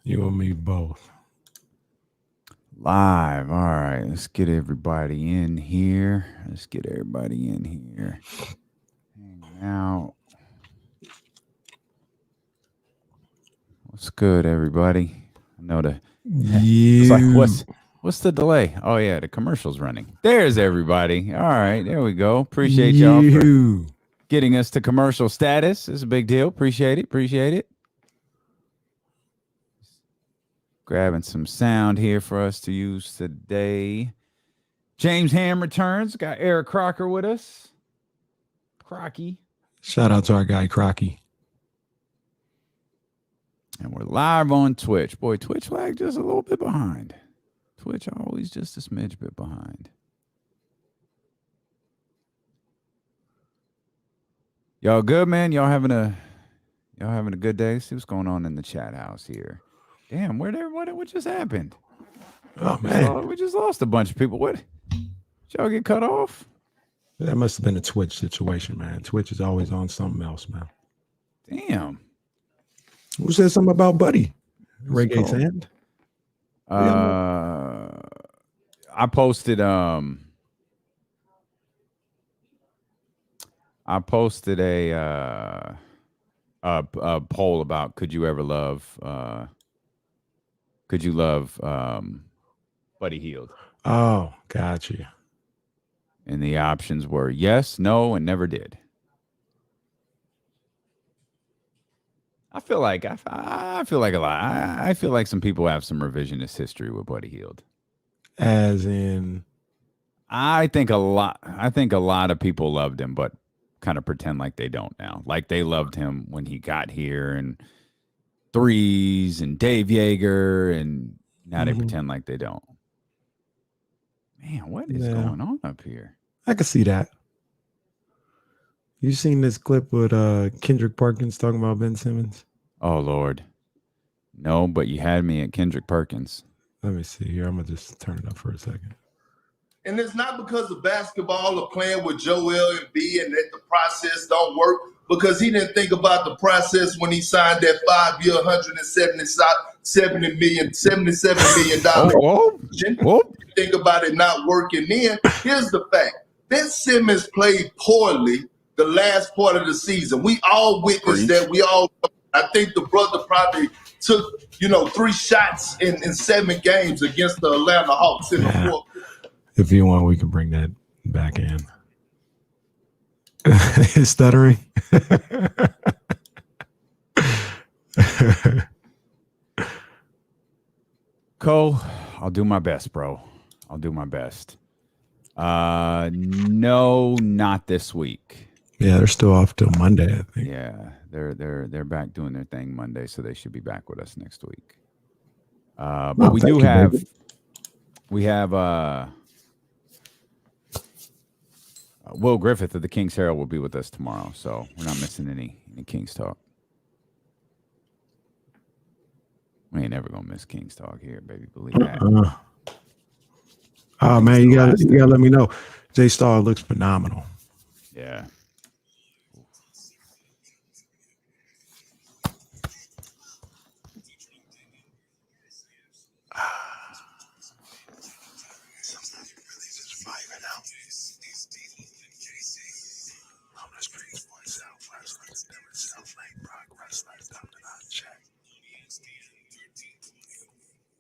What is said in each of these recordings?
You and me both. Live. All right. Let's get everybody in here. Hang out. What's good, everybody? I know it's like what's the delay? Oh yeah, the commercial's running. There's everybody. All right, there we go. Appreciate y'all for getting us to commercial status. It's a big deal. Appreciate it. Grabbing some sound here for us to use today. James Ham returns. Got Eric Crocker with us. Crocky. Shout out to our guy Crocky. And we're live on Twitch. Boy, Twitch lag just a little bit behind. Twitch always just a smidge bit behind. Y'all good, man? Y'all having a good day? See what's going on in the chat house here. Damn, what just happened? Oh man, we just lost a bunch of people. What? Did y'all get cut off? That must have been a Twitch situation, man. Twitch is always on something else, man. Damn. Who said something about Buddy? Reggae Sand? I posted a poll about could you love Buddy Hield? Oh, gotcha. And the options were yes, no, and never did. I feel like a lot. I feel like some people have some revisionist history with Buddy Hield. As in, I think a lot of people loved him, but kind of pretend like they don't now. Like they loved him when he got here and Threes and Dave Yeager, and now they pretend like they don't. Man, what is going on up here? I can see that. You seen this clip with Kendrick Perkins talking about Ben Simmons? Oh, Lord. No, but you had me at Kendrick Perkins. Let me see here. I'm going to just turn it up for a second. And it's not because of basketball or playing with Joel and B and that the process don't work, because he didn't think about the process when he signed that 5-year, $177 million. Think about it not working then. Here's the fact. Ben Simmons played poorly the last part of the season. We all witnessed that. I think the brother probably took, 3 shots in 7 games against the Atlanta Hawks in the fourth. If you want, we can bring that back in. His stuttering. Cole, I'll do my best, bro. I'll do my best. No, not this week. Yeah, they're still off till Monday, I think. Yeah, they're back doing their thing Monday, so they should be back with us next week. But we have Will Griffith of the King's Herald will be with us tomorrow, so we're not missing any King's talk. We ain't never gonna miss King's talk here, baby. Believe that. Oh man, you gotta let me know. Jay Starr looks phenomenal. Yeah.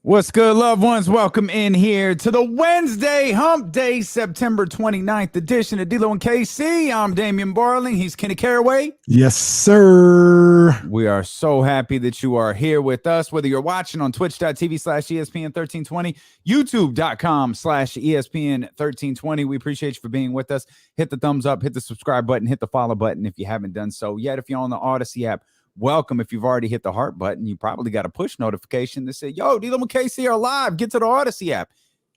What's good, loved ones? Welcome in here to the Wednesday Hump Day, September 29th edition of D-Lo and KC. I'm Damian Barling. He's Kenny Caraway. Yes, sir. We are so happy that you are here with us, whether you're watching on twitch.tv/ESPN1320, youtube.com/ESPN1320. We appreciate you for being with us. Hit the thumbs up, hit the subscribe button, hit the follow button if you haven't done so yet. If you're on the Odyssey app, welcome. If you've already hit the heart button, you probably got a push notification that said, yo, D-Lo and KC are live. Get to the Odyssey app.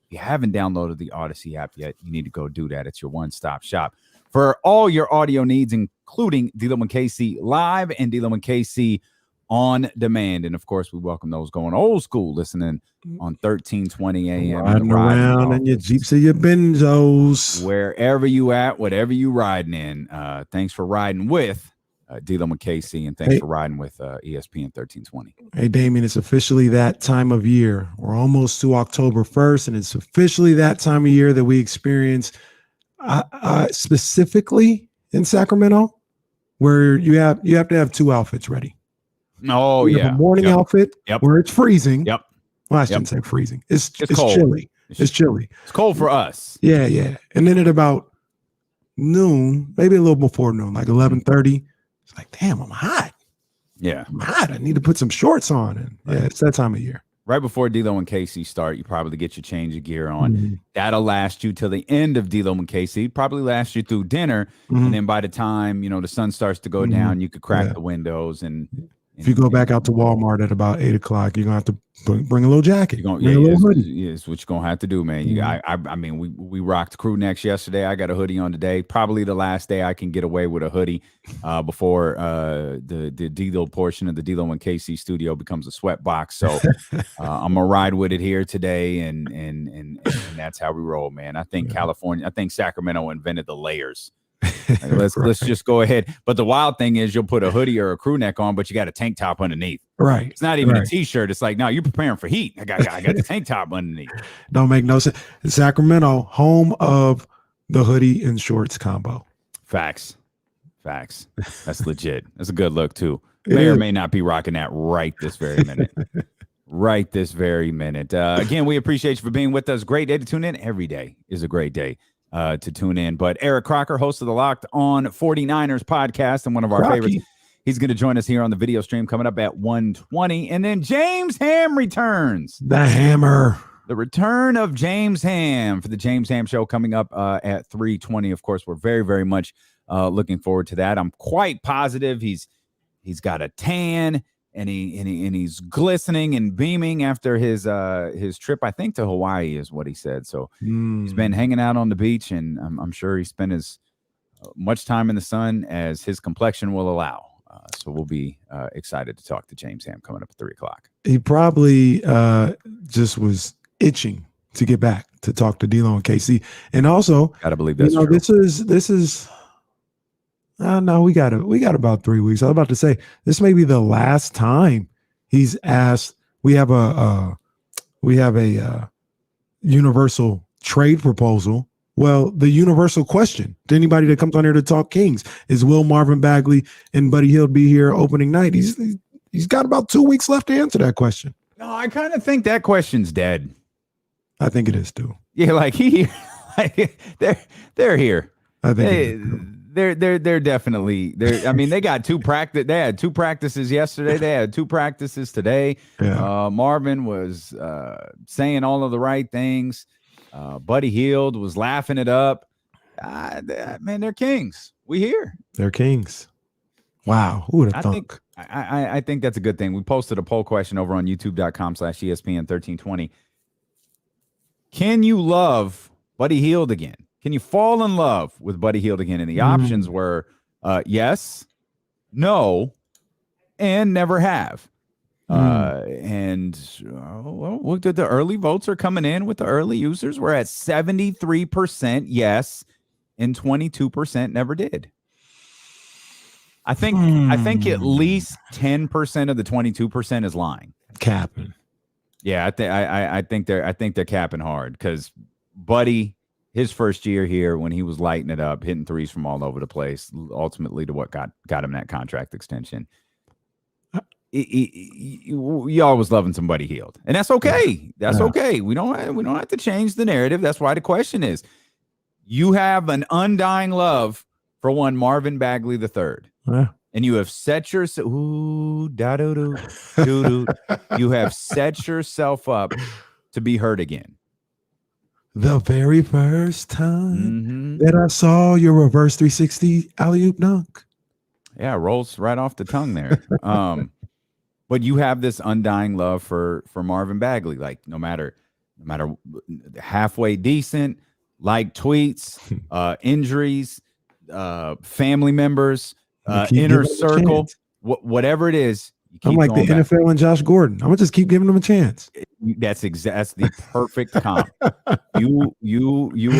If you haven't downloaded the Odyssey app yet, you need to go do that. It's your one-stop shop for all your audio needs, including D-Lo and KC live and D-Lo and KC on demand. And, of course, we welcome those going old school listening on 1320 a.m. Riding around in your Jeeps or your Benzos. Wherever you at, whatever you riding in. Thanks for riding with D-Lo and KC, and thanks for riding with ESPN 1320. Hey, Damien, it's officially that time of year. We're almost to October 1st, and it's officially that time of year that we experience specifically in Sacramento, where you have to have two outfits ready. Oh, you have a morning outfit where it's freezing. Yep. Well, I shouldn't say freezing. It's cold. Chilly. It's chilly. It's cold for us. Yeah. And then at about noon, maybe a little before noon, like 11:30, it's like, damn, I'm hot. Yeah. I'm hot. I need to put some shorts on. And it's that time of year. Right before D-Lo and KC start, you probably get your change of gear on. That'll last you till the end of D-Lo and KC. Probably last you through dinner. And then by the time, the sun starts to go down, you could crack the windows. And if you go back out to Walmart at about 8 o'clock, you're going to have to bring a little jacket. It's what you're going to have to do, man. I mean, we rocked crew necks yesterday. I got a hoodie on today. Probably the last day I can get away with a hoodie before the D-Lo portion of the D-Lo and KC studio becomes a sweat box. So I'm going to ride with it here today, and that's how we roll, man. I think Sacramento invented the layers. Let's just go ahead. But the wild thing is you'll put a hoodie or a crew neck on, but you got a tank top underneath. Right. It's not even a t-shirt. It's like, no, you're preparing for heat. I got the tank top underneath. Don't make no sense. Sacramento, home of the hoodie and shorts combo. Facts. That's legit. That's a good look too. May or may not be rocking that right this very minute. Again, we appreciate you for being with us. Great day to tune in. Every day is a great day to tune in. But Eric Crocker, host of the Locked On 49ers podcast and one of our favorites, he's going to join us here on the video stream coming up at 1:20. And then James Ham returns. The Hammer. The return of James Ham for the James Ham Show coming up at 3:20. Of course, we're very, very much looking forward to that. I'm quite positive he's got a tan and he's glistening and beaming after his trip, I think, to Hawaii is what he said. So he's been hanging out on the beach, and I'm sure he spent as much time in the sun as his complexion will allow. So we'll be excited to talk to James Ham coming up at 3 o'clock. He probably just was itching to get back to talk to D-Lo and KC. And also, gotta believe that's true. This is no, we got about 3 weeks. I was about to say this may be the last time he's asked. We have a universal trade proposal. Well, the universal question to anybody that comes on here to talk Kings is, will Marvin Bagley and Buddy Hield be here opening night? He's got about 2 weeks left to answer that question. No, I kind of think that question's dead. I think it is too. Yeah, they're here. I think they're definitely there. I mean, they got They had 2 practices yesterday. They had 2 practices today. Yeah. Marvin was saying all of the right things. Buddy Hield was laughing it up. Man, they're Kings. We here. They're Kings. Wow. Who would have thunk? I think that's a good thing. We posted a poll question over on youtube.com/ESPN1320. Can you love Buddy Hield again? Can you fall in love with Buddy Hield again? And the options were yes, no, and never have. Look at the early votes are coming in with the early users. We're at 73% yes, and 22% never did. I think at least 10% of the 22% is lying. Capping. Yeah, I think they're capping hard because Buddy, his first year here when he was lighting it up, hitting threes from all over the place, ultimately to what got him that contract extension. Y'all was loving somebody Hield, and that's okay. That's okay. We don't have to change the narrative. That's why the question is, you have an undying love for one Marvin Bagley III, and you have set yourself. You have set yourself up to be hurt again. The very first time that I saw your reverse 360 alley-oop dunk. Yeah, it rolls right off the tongue there. But you have this undying love for Marvin Bagley. Like no matter halfway decent, like tweets, injuries, family members, inner circle, whatever it is. I'm like the NFL and Josh Gordon. I'm gonna just keep giving them a chance. That's the perfect comp. You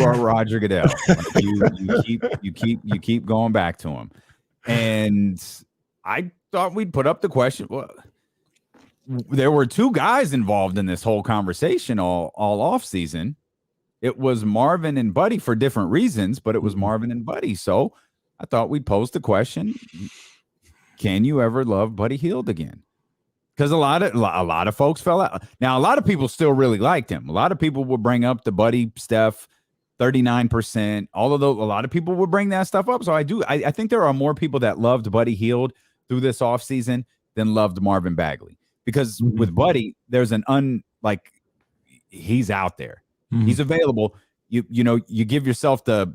are Roger Goodell. Like you keep going back to him. And I thought we'd put up the question. Well, there were two guys involved in this whole conversation all off season. It was Marvin and Buddy for different reasons, but it was Marvin and Buddy. So I thought we'd pose the question: can you ever love Buddy Hield again? Because a lot of folks fell out. Now, a lot of people still really liked him. A lot of people would bring up the Buddy Steph 39%. All of those, a lot of people would bring that stuff up. So I think there are more people that loved Buddy Hield through this offseason than loved Marvin Bagley. Because with Buddy, there's he's out there. He's available. You give yourself the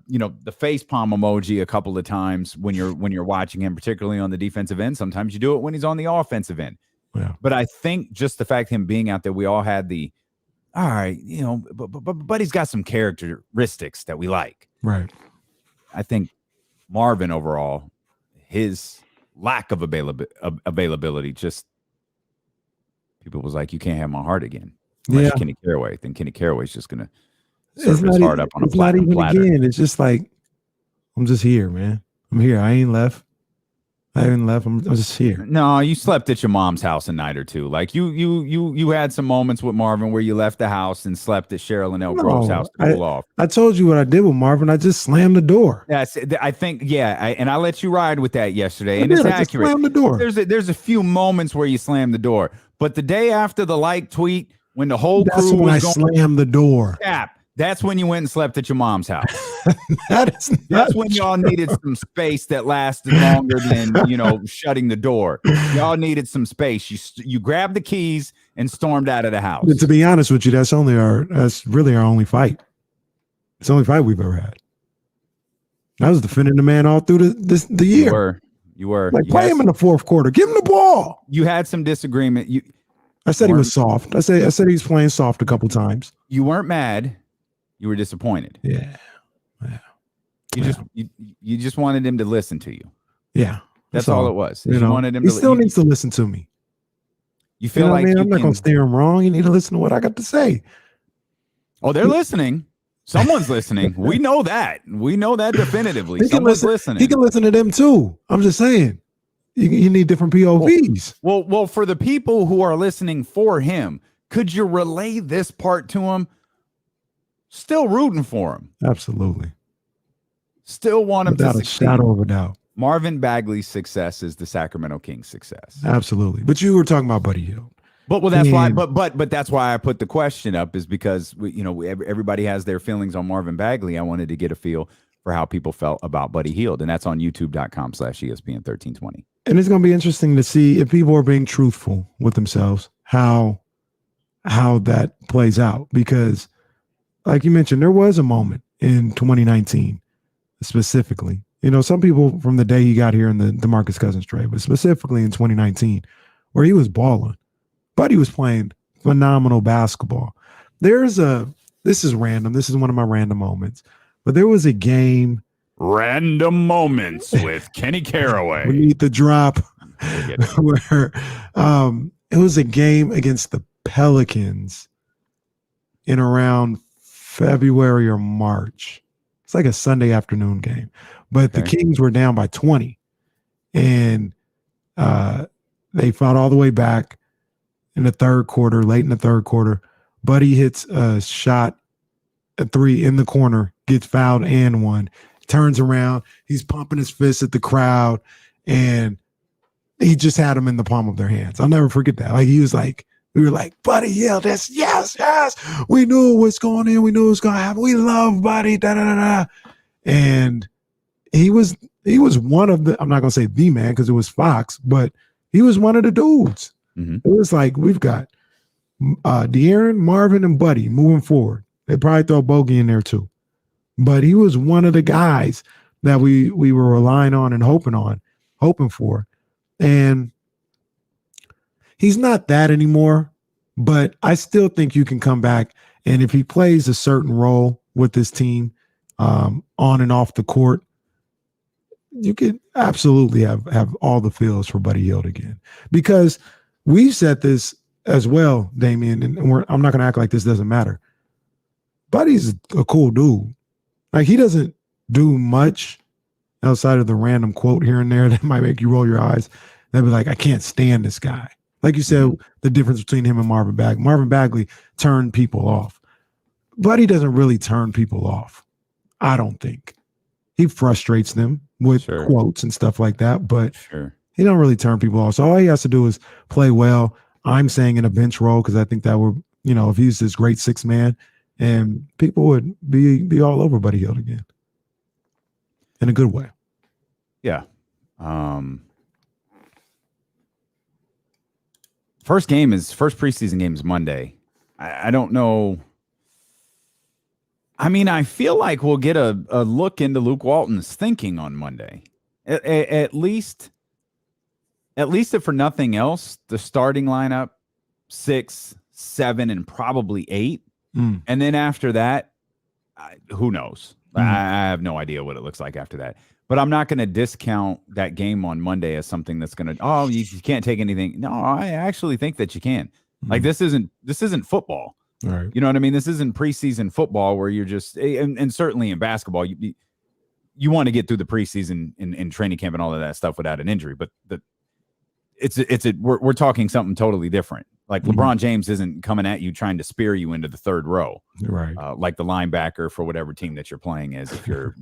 face palm emoji a couple of times when you're watching him, particularly on the defensive end. Sometimes you do it when he's on the offensive end. Yeah. But I think just the fact of him being out there, we all had all right, but he's got some characteristics that we like. Right. I think Marvin overall, his lack of availability, just people was like, you can't have my heart again. Unless Kenny Caraway, then Kenny Caraway's just gonna surf his heart up on a platinum platter. Again. It's just like, I'm just here, man. I'm here. I ain't left. I'm just here. No, you slept at your mom's house a night or two. Like you had some moments with Marvin where you left the house and slept at Cheryl and Grove's house to cool off. I told you what I did with Marvin. I just slammed the door. Yes, I think, and I let you ride with that yesterday, and it's accurate. Slam the door. There's a few moments where you slam the door, but the day after the tweet, when the whole crew was going, slammed the door. That's when you went and slept at your mom's house. That's when y'all needed some space that lasted longer than shutting the door. Y'all needed some space. You grabbed the keys and stormed out of the house. But to be honest with you, that's really our only fight. It's the only fight we've ever had. I was defending the man all through the year. You were. Like, play him in the fourth quarter. Give him the ball. You had some disagreement. I said he was soft. I said he was playing soft a couple times. You weren't mad. You were disappointed. Yeah. You just wanted him to listen to you. Yeah. That's all it was. You wanted him he still needs to listen to me. You feel like I'm not going to steer him wrong. You need to listen to what I got to say. Oh, they're listening. Someone's listening. We know that. We know that definitively. Someone's listening. He can listen to them too. I'm just saying. You need different POVs. Well, for the people who are listening for him, could you relay this part to him? Still rooting for him. Absolutely. Still want him to succeed. Without a shadow of a doubt. Marvin Bagley's success is the Sacramento Kings' success. Absolutely. But you were talking about Buddy Hield. But that's why. But that's why I put the question up, is because everybody has their feelings on Marvin Bagley. I wanted to get a feel for how people felt about Buddy Hield, and that's on YouTube.com/ESPN1320. And it's going to be interesting to see if people are being truthful with themselves, how that plays out. Because, like you mentioned, there was a moment in 2019 specifically. Some people from the day he got here in the DeMarcus Cousins trade, but specifically in 2019, where he was balling. Buddy was playing phenomenal basketball. This is random. This is one of my random moments. But there was a game. Random moments with Kenny Caraway. We need the drop. Where it was a game against the Pelicans in around February or March. It's like a Sunday afternoon game. But the Kings were down by 20. And they fought all the way back in the third quarter, late in the third quarter. Buddy hits a shot, a three in the corner, gets fouled and one. Turns around, he's pumping his fist at the crowd, and he just had them in the palm of their hands. I'll never forget that. Like, he was like, we were like, Buddy, yeah, that's yes. We knew what's going on. We knew what's going to happen. We love Buddy, And he was one of the, I'm not going to say the man because it was Fox, but he was one of the dudes. Mm-hmm. It was like, we've got De'Aaron, Marvin, and Buddy moving forward. They probably throw Bogey in there too. But he was one of the guys that we were relying on and hoping for. And he's not that anymore, but I still think you can come back. And if he plays a certain role with this team on and off the court, you could absolutely have all the feels for Buddy Hield again. Because we've said this as well, Damian, and I'm not going to act like this doesn't matter. Buddy's a cool dude. Like, he doesn't do much outside of the random quote here and there that might make you roll your eyes. They'd be like, I can't stand this guy. Like you said, the difference between him and Marvin Bagley. Marvin Bagley turned people off. Buddy doesn't really turn people off, I don't think. He frustrates them with quotes and stuff like that, but he don't really turn people off. So all he has to do is play well. I'm saying in a bench role because I think that would, if he's this great sixth man, and people would be all over Buddy Hield again in a good way. Yeah. First preseason game is Monday. I don't know. I mean, I feel like we'll get a look into Luke Walton's thinking on Monday. At least if for nothing else, the starting lineup, 6, 7, and probably 8. And then after that, who knows? I have no idea what it looks like after that. But I'm not going to discount that game on Monday as something that's going to, you can't take anything. No, I actually think that you can. Like this isn't football. Right. You know what I mean? This isn't preseason football where you're just, and certainly in basketball, you want to get through the preseason in training camp and all of that stuff without an injury. But we're talking something totally different. Like LeBron James isn't coming at you trying to spear you into the third row, right? Like the linebacker for whatever team that you're playing is. If you're,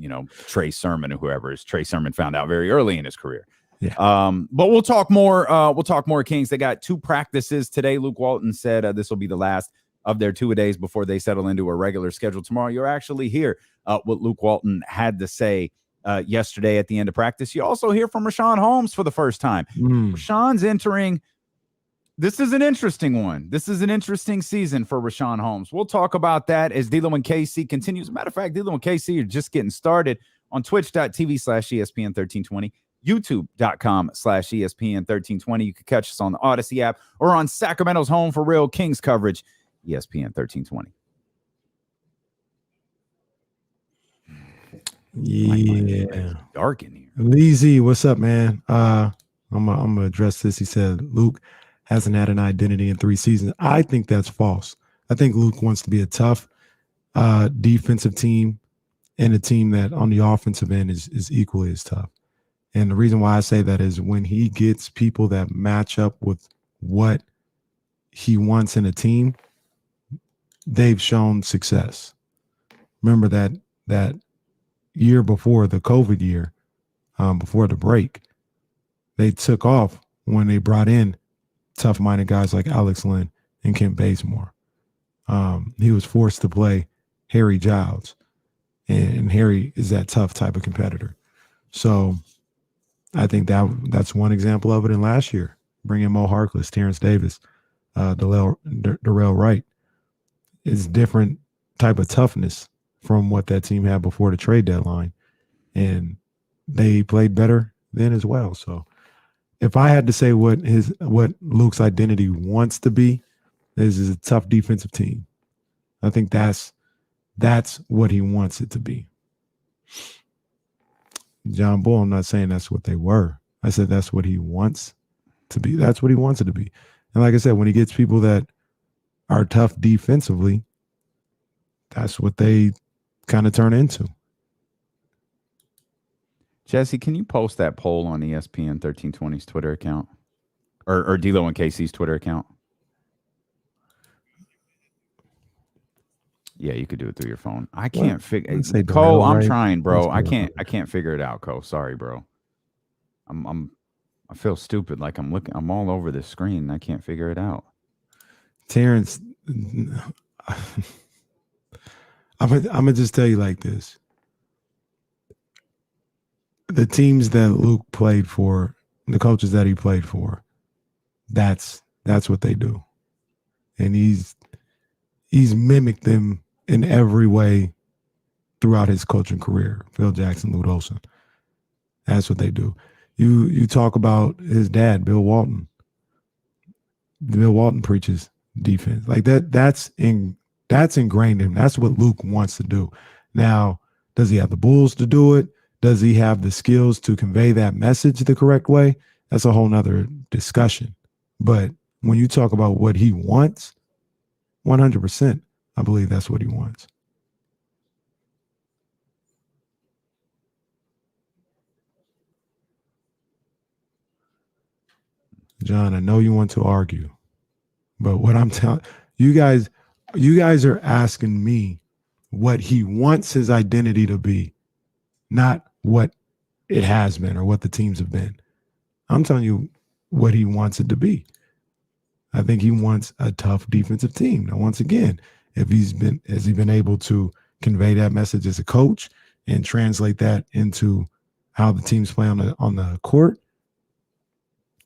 Trey Sermon or whoever is. Trey Sermon found out very early in his career. Yeah. But we'll talk more. We'll talk more Kings. They got 2 practices today. Luke Walton said this will be the last of their 2-a-days before they settle into a regular schedule tomorrow. You're actually hear what Luke Walton had to say yesterday at the end of practice. You also hear from Richaun Holmes for the first time. Richaun's entering. This is an interesting one. This is an interesting season for Richaun Holmes. We'll talk about that as D'Lo and KC continues. As a matter of fact, D'Lo and KC are just getting started on twitch.tv/ESPN1320, youtube.com/ESPN1320. You can catch us on the Odyssey app or on Sacramento's home for real Kings coverage, ESPN 1320. Yeah. Dark in here. Lee Z, what's up, man? I'm gonna address this. He said Luke hasn't had an identity in 3 seasons. I think that's false. I think Luke wants to be a tough defensive team and a team that on the offensive end is equally as tough. And the reason why I say that is when he gets people that match up with what he wants in a team, they've shown success. Remember that year before the COVID year, before the break, they took off when they brought in tough-minded guys like Alex Lynn and Kent Bazemore. He was forced to play Harry Giles, and Harry is that tough type of competitor. So I think that's one example of it. And last year, bring in Mo Harkless, Terrence Davis, Darrell Wright. It's different type of toughness from what that team had before the trade deadline, and they played better then as well. So if I had to say what Luke's identity wants to be, is a tough defensive team. I think that's what he wants it to be. John Bull, I'm not saying that's what they were. I said that's what he wants to be. That's what he wants it to be. And like I said, when he gets people that are tough defensively, that's what they kind of turn into. Jesse, can you post that poll on ESPN 1320's Twitter account? Or D'Lo and KC's Twitter account? Yeah, you could do it through your phone. I can't figure. Cole, I'm trying, bro. I can't figure it out, Cole. Sorry, bro. I feel stupid. Like I'm all over this screen. I can't figure it out. Terrence, I'm gonna just tell you like this. The teams that Luke played for, the coaches that he played for, that's what they do. And he's mimicked them in every way throughout his coaching career. Phil Jackson, Lute Olson. That's what they do. You talk about his dad, Bill Walton. Bill Walton preaches defense. Like that's ingrained in him. That's what Luke wants to do. Now, does he have the Bulls to do it? Does he have the skills to convey that message the correct way? That's a whole nother discussion. But when you talk about what he wants, 100%, I believe that's what he wants. John, I know you want to argue, but what I'm telling you guys are asking me what he wants his identity to be, not what it has been or what the teams have been. I'm telling you what he wants it to be. I think he wants a tough defensive team. Now, once again, has he been able to convey that message as a coach and translate that into how the teams play on the court?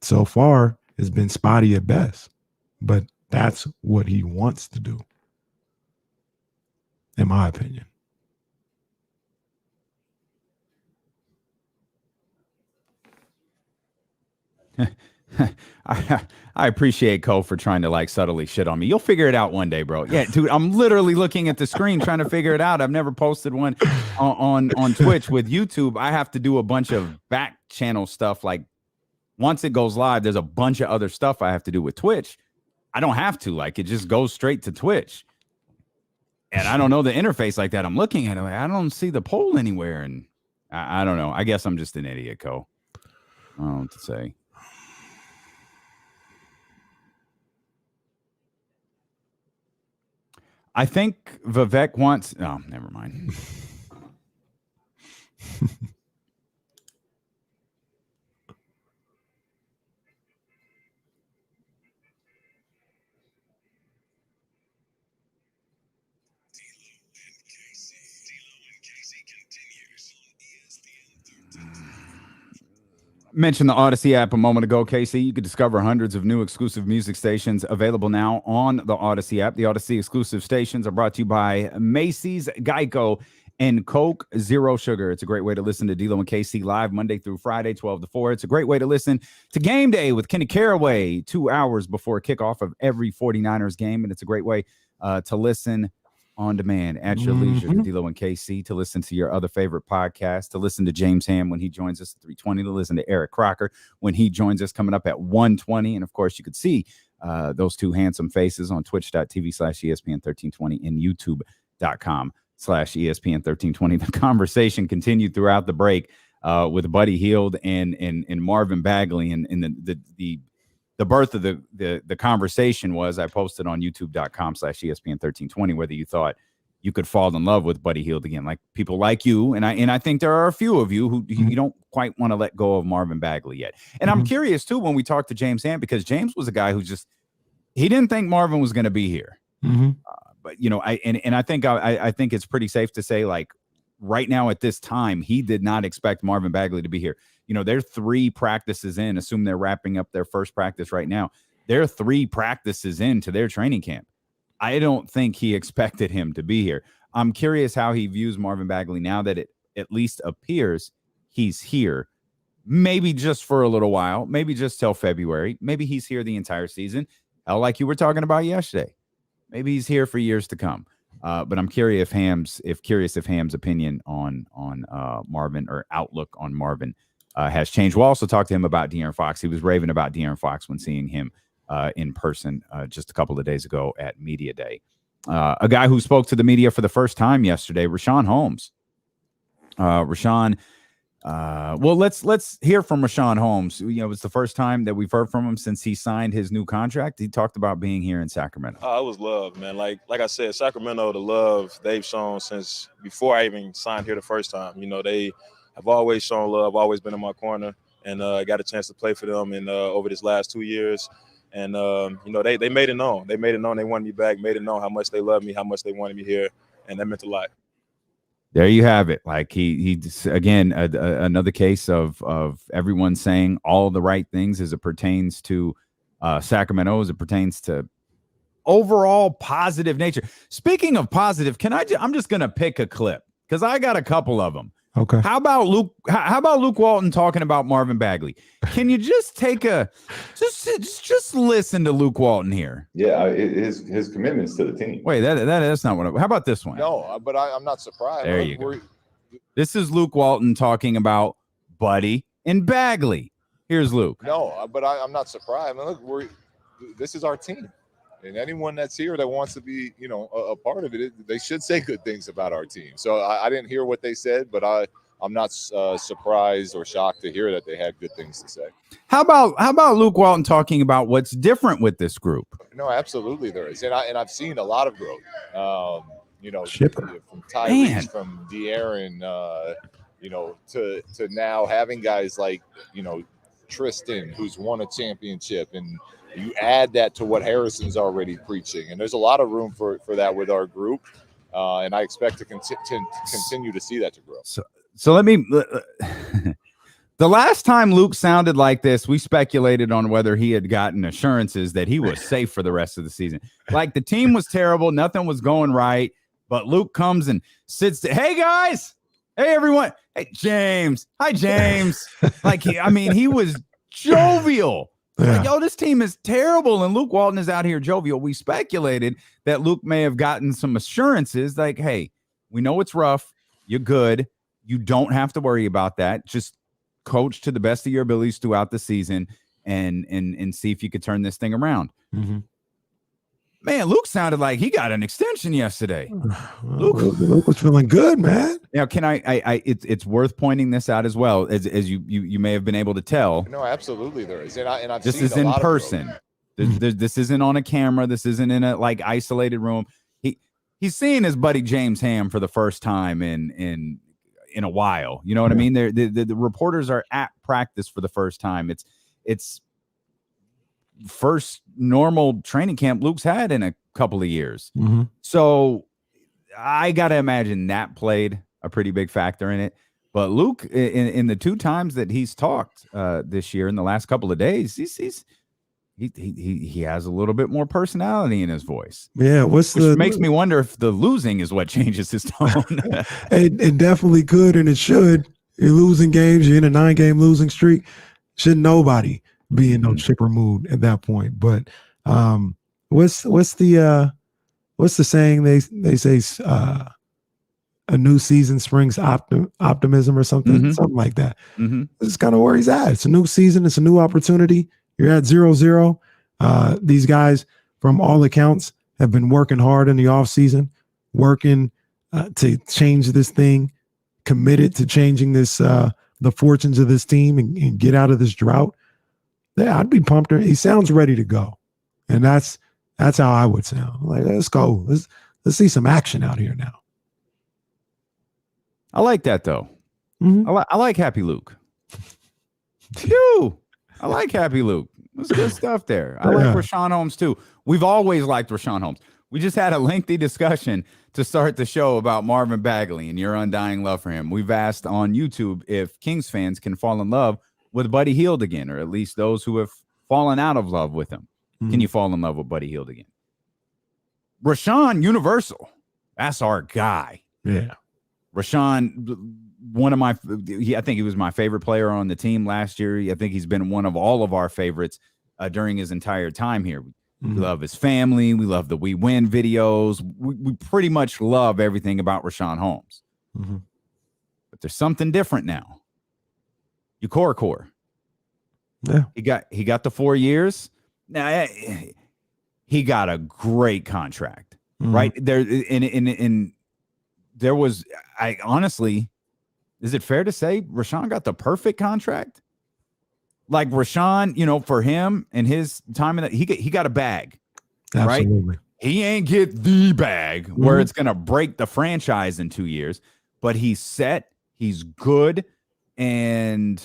So far, it's been spotty at best, but that's what he wants to do, in my opinion. I appreciate Cole for trying to like subtly shit on me. You'll figure it out one day, bro. Yeah, dude, I'm literally looking at the screen trying to figure it out. I've never posted one on Twitch. With YouTube, I have to do a bunch of back channel stuff. Like once it goes live, there's a bunch of other stuff I have to do. With Twitch, I don't have to. Like it just goes straight to Twitch. And I don't know the interface like that. I'm looking at it. I don't see the poll anywhere. And I don't know. I guess I'm just an idiot, Cole. I don't know what to say. I think Vivek wants. Oh, never mind. Mentioned the Odyssey app a moment ago, Casey. You could discover hundreds of new exclusive music stations available now on the Odyssey app. The Odyssey exclusive stations are brought to you by Macy's, Geico, and Coke Zero Sugar. It's a great way to listen to D-Lo and KC live Monday through Friday, 12 to 4. It's a great way to listen to Game Day with Kenny Caraway 2 hours before kickoff of every 49ers game. And it's a great way to listen on demand at your leisure to D-Lo and KC, to listen to your other favorite podcasts, to listen to James Ham when he joins us at 3:20, to listen to Eric Crocker when he joins us coming up at 1:20. And of course, you could see those two handsome faces on twitch.tv/ESPN1320 and youtube.com/ESPN1320. The conversation continued throughout the break with Buddy Hield and Marvin Bagley, and the birth of the conversation was I posted on youtube.com/ESPN1320 whether you thought you could fall in love with Buddy Hield again, like people like you. And I think there are a few of you who you don't quite want to let go of Marvin Bagley yet. And I'm curious too, when we talked to James Ham, because James was a guy who he didn't think Marvin was going to be here. But you know, I think it's pretty safe to say, like right now at this time, he did not expect Marvin Bagley to be here. You know, they're 3 practices in. Assume they're wrapping up their first practice right now. They're 3 practices into their training camp. I don't think he expected him to be here. I'm curious how he views Marvin Bagley now that it at least appears he's here. Maybe just for a little while. Maybe just till February. Maybe he's here the entire season. Hell, like you were talking about yesterday. Maybe he's here for years to come. But I'm curious if Ham's opinion on Marvin, or outlook on Marvin, has changed. We'll also talk to him about De'Aaron Fox. He was raving about De'Aaron Fox when seeing him in person just a couple of days ago at Media Day. A guy who spoke to the media for the first time yesterday, Richaun Holmes. Richaun, well, let's hear from Richaun Holmes. You know, it's the first time that we've heard from him since he signed his new contract. He talked about being here in Sacramento. It was love, man. Like I said, Sacramento, the love they've shown since before I even signed here the first time. You know, they have always shown love, always been in my corner, and I got a chance to play for them in over this last 2 years. And, you know, they made it known. They made it known they wanted me back, made it known how much they loved me, how much they wanted me here, and that meant a lot. There you have it. Like he again, another case of everyone saying all the right things as it pertains to Sacramento, as it pertains to overall positive nature. Speaking of positive, I'm just going to pick a clip because I got a couple of them. Okay. How about Luke Walton talking about Marvin Bagley? Can you just take just listen to Luke Walton here? Yeah, his commitments to the team. Wait, that's not what. How about this one? No, but I'm not surprised. There you go. This is Luke Walton talking about Buddy and Bagley. Here's Luke. No, but I'm not surprised. I mean, look, this is our team. And anyone that's here that wants to be, you know, a part of it, they should say good things about our team. So I didn't hear what they said, but I'm not surprised or shocked to hear that they had good things to say. How about Luke Walton talking about what's different with this group? No, absolutely there is, and I've seen a lot of growth. Shipper. From Tyrese, from De'Aaron, to now having guys like Tristan, who's won a championship, and you add that to what Harrison's already preaching, and there's a lot of room for that with our group, and I expect to continue to see that to grow. So let me. The last time Luke sounded like this, we speculated on whether he had gotten assurances that he was safe for the rest of the season. Like the team was terrible, nothing was going right, but Luke comes and sits. Hey guys, hey everyone, hey James, hi James. He was jovial. Yeah. Like, yo, this team is terrible, and Luke Walton is out here jovial. We speculated that Luke may have gotten some assurances, like, hey, we know it's rough, you're good, you don't have to worry about that. Just coach to the best of your abilities throughout the season and see if you could turn this thing around. Mm-hmm. Man, Luke sounded like he got an extension yesterday. Luke was feeling good, man. Now, can it's worth pointing this out as well, as you may have been able to tell. No, absolutely there is, and I've this seen is a in lot person. This isn't on a camera. This isn't in a isolated room. He's seeing his buddy James Ham for the first time in a while. You know what I mean? The reporters are at practice for the first time. It's first normal training camp Luke's had in a couple of years. Mm-hmm. So I got to imagine that played a pretty big factor in it. But Luke, in the two times that he's talked this year in the last couple of days, he has a little bit more personality in his voice. Yeah, which makes me wonder if the losing is what changes his tone. It definitely could, and it should. You're losing games. You're in a 9-game losing streak. Should nobody be in no chipper mood at that point? But what's the saying they say? A new season springs optimism or something like that. Mm-hmm. This is kind of where he's at. It's a new season. It's a new opportunity. You're at 0-0. These guys, from all accounts, have been working hard in the offseason, working to change this thing, committed to changing this the fortunes of this team and get out of this drought. Yeah, I'd be pumped. He sounds ready to go. And that's how I would sound. Like, let's go. Let's see some action out here now. I like that, though. Mm-hmm. I like Happy Luke. Phew. I like Happy Luke. That's good stuff there. I like Richaun Holmes, too. We've always liked Richaun Holmes. We just had a lengthy discussion to start the show about Marvin Bagley and your undying love for him. We've asked on YouTube if Kings fans can fall in love with Buddy Hield again, or at least those who have fallen out of love with him. Mm-hmm. Can you fall in love with Buddy Hield again? Richaun, universal. That's our guy. Yeah. Richaun, I think he was my favorite player on the team last year. I think he's been one of all of our favorites during his entire time here. We love his family. We love the We Win videos. We pretty much love everything about Richaun Holmes. Mm-hmm. But there's something different now. Core. Yeah. He got the 4 years. Now he got a great contract. Right? There in there was, I honestly, is it fair to say Richaun got the perfect contract? Like Richaun, for him and his time in that, he got a bag. Absolutely. Right? He ain't get the bag where it's going to break the franchise in 2 years, but he's set, he's good, and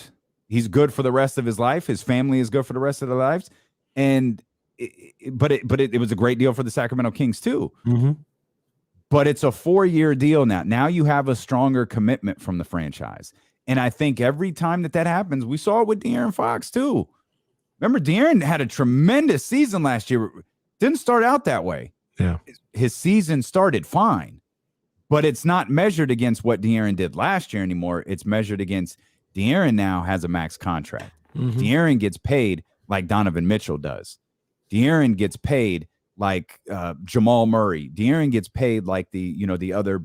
he's good for the rest of his life. His family is good for the rest of their lives. And it was a great deal for the Sacramento Kings too. Mm-hmm. But it's a 4-year deal now. Now you have a stronger commitment from the franchise. And I think every time that happens, we saw it with De'Aaron Fox too. Remember, De'Aaron had a tremendous season last year. Didn't start out that way. Yeah. His season started fine, but it's not measured against what De'Aaron did last year anymore. It's measured against De'Aaron now has a max contract. Mm-hmm. De'Aaron gets paid like Donovan Mitchell does. De'Aaron gets paid like Jamal Murray. De'Aaron gets paid like the other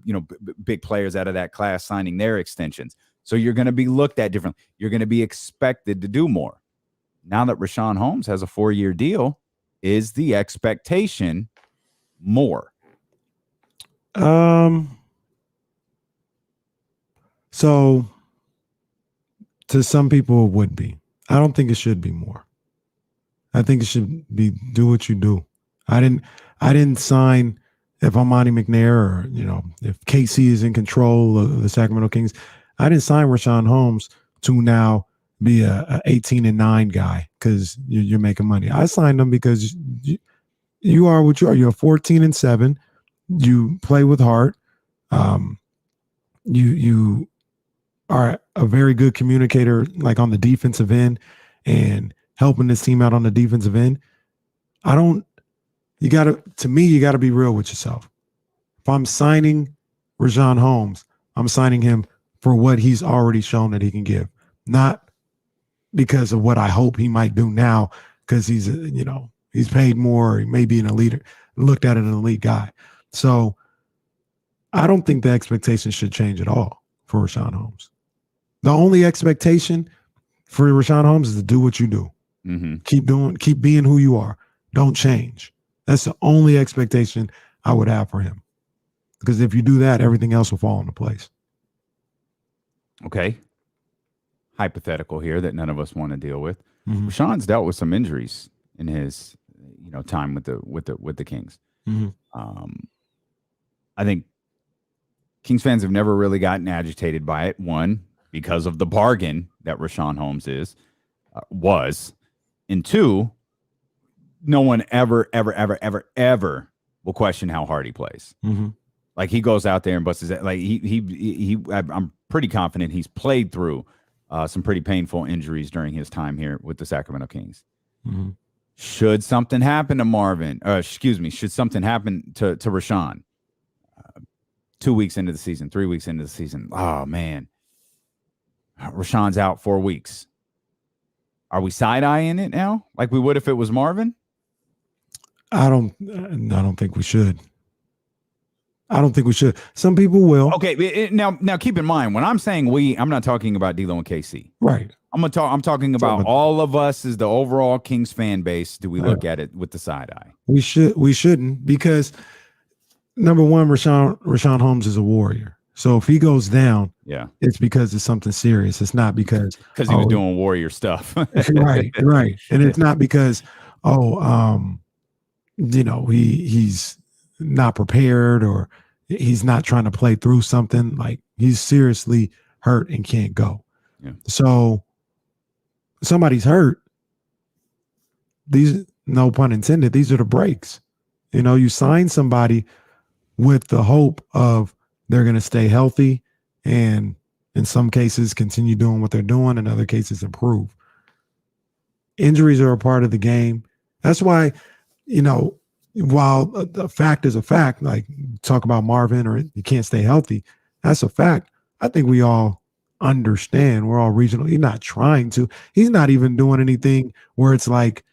big players out of that class signing their extensions. So you're going to be looked at differently. You're going to be expected to do more. Now that Richaun Holmes has a 4-year deal, is the expectation more? So To some people, it would be. I don't think it should be more. I think it should be do what you do. I didn't sign if I'm Monty McNair or if KC is in control of the Sacramento Kings. I didn't sign Richaun Holmes to now be a 18-9 guy because you're making money. I signed him because you are what you are. You're 14-7. You play with heart. You are a very good communicator, like on the defensive end and helping this team out on the defensive end. You got to be real with yourself. If I'm signing Richaun Holmes, I'm signing him for what he's already shown that he can give, not because of what I hope he might do now, because he's paid more, or he may be an elite, looked at as an elite guy. So I don't think the expectation should change at all for Richaun Holmes. The only expectation for Richaun Holmes is to do what you do. Mm-hmm. Keep being who you are. Don't change. That's the only expectation I would have for him. Because if you do that, everything else will fall into place. Okay. Hypothetical here that none of us want to deal with. Mm-hmm. Richaun's dealt with some injuries in his time with the Kings. Mm-hmm. I think Kings fans have never really gotten agitated by it. One, because of the bargain that Richaun Holmes was, and two, no one ever will question how hard he plays. Mm-hmm. Like he goes out there and busts his head. Like I'm pretty confident he's played through some pretty painful injuries during his time here with the Sacramento Kings. Mm-hmm. Should something happen to should something happen to Richaun 2 weeks into the season, 3 weeks into the season, oh man, Rashawn's out 4 weeks. Are we side-eyeing it now like we would if it was Marvin? I don't think we should. I don't think we should. Some people will. Okay, now keep in mind, when I'm saying we, I'm not talking about D-Lo and KC. Right. I'm talking about all of us as the overall Kings fan base. Do we look at it with the side eye? We shouldn't, because number one, Richaun Holmes is a warrior. So if he goes down, it's because it's something serious. It's not because he was doing warrior stuff. right. And it's not because he's not prepared or he's not trying to play through something. Like he's seriously hurt and can't go. Yeah. So somebody's hurt. These, no pun intended, these are the breaks. You sign somebody with the hope of they're going to stay healthy and in some cases continue doing what they're doing, in other cases improve. Injuries are a part of the game. That's why, while the fact is a fact, like talk about Marvin or you can't stay healthy, that's a fact. I think we all understand. We're all regional. He's not trying to. He's not even doing anything where it's like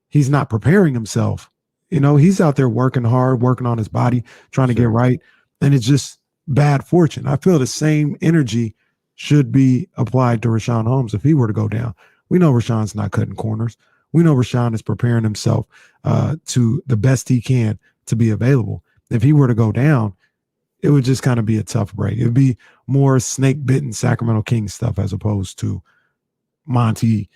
he's not preparing himself. He's out there working hard, working on his body, trying to get right. And it's just bad fortune. I feel the same energy should be applied to Richaun Holmes if he were to go down. We know Rashawn's not cutting corners. We know Richaun is preparing himself to the best he can to be available. If he were to go down, it would just kind of be a tough break. It would be more snake-bitten Sacramento Kings stuff as opposed to Monty,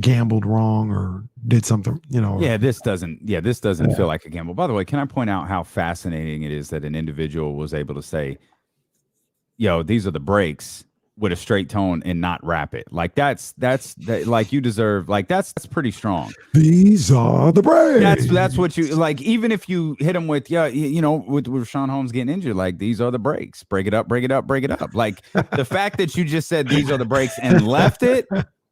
gambled wrong or did something, This doesn't feel like a gamble. By the way, can I point out how fascinating it is that an individual was able to say, these are the breaks with a straight tone and not rap it. Like that's like you deserve, like that's pretty strong. These are the breaks. That's what you like. Even if you hit him with, with Richaun Holmes getting injured, like these are the breaks. Break it up, break it up, break it up. Like the fact that you just said these are the breaks and left it,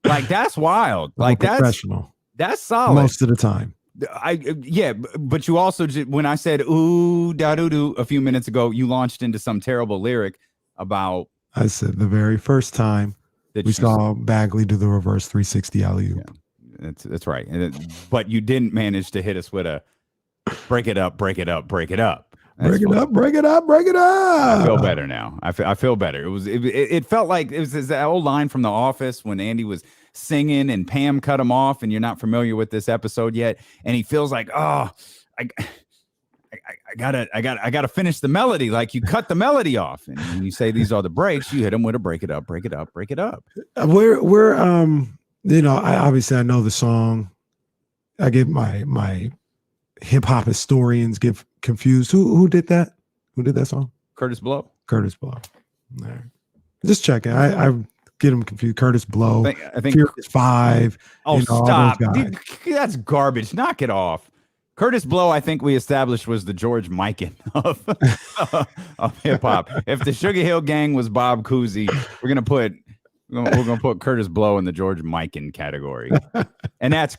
like that's wild. Like professional. That's solid most of the time. But you also when I said ooh da doo doo a few minutes ago, you launched into some terrible lyric about. I said the very first time that we saw Bagley do the reverse 360 alley-oop. Yeah, that's right. But you didn't manage to hit us with a break it up, break it up, break it up. Break it up, break it up, break it up. I feel better now. I feel better. It felt like it was that old line from The Office when Andy was singing and Pam cut him off, and you're not familiar with this episode yet, and he feels like, I gotta finish the melody. Like you cut the melody off, and when you say these are the breaks, you hit them with a break it up. We're I know the song. I get my hip hop historians get confused. Who did that? Who did that song? Curtis Blow. All right. Just checking. I get them confused. Curtis Blow. I think Furious 5. Oh, all stop! those guys. Dude, that's garbage. Knock it off. Curtis Blow, I think we established, was the George Mikan of hip hop. If the Sugar Hill Gang was Bob Cousy, we're gonna put Curtis Blow in the George Mikan category, and that's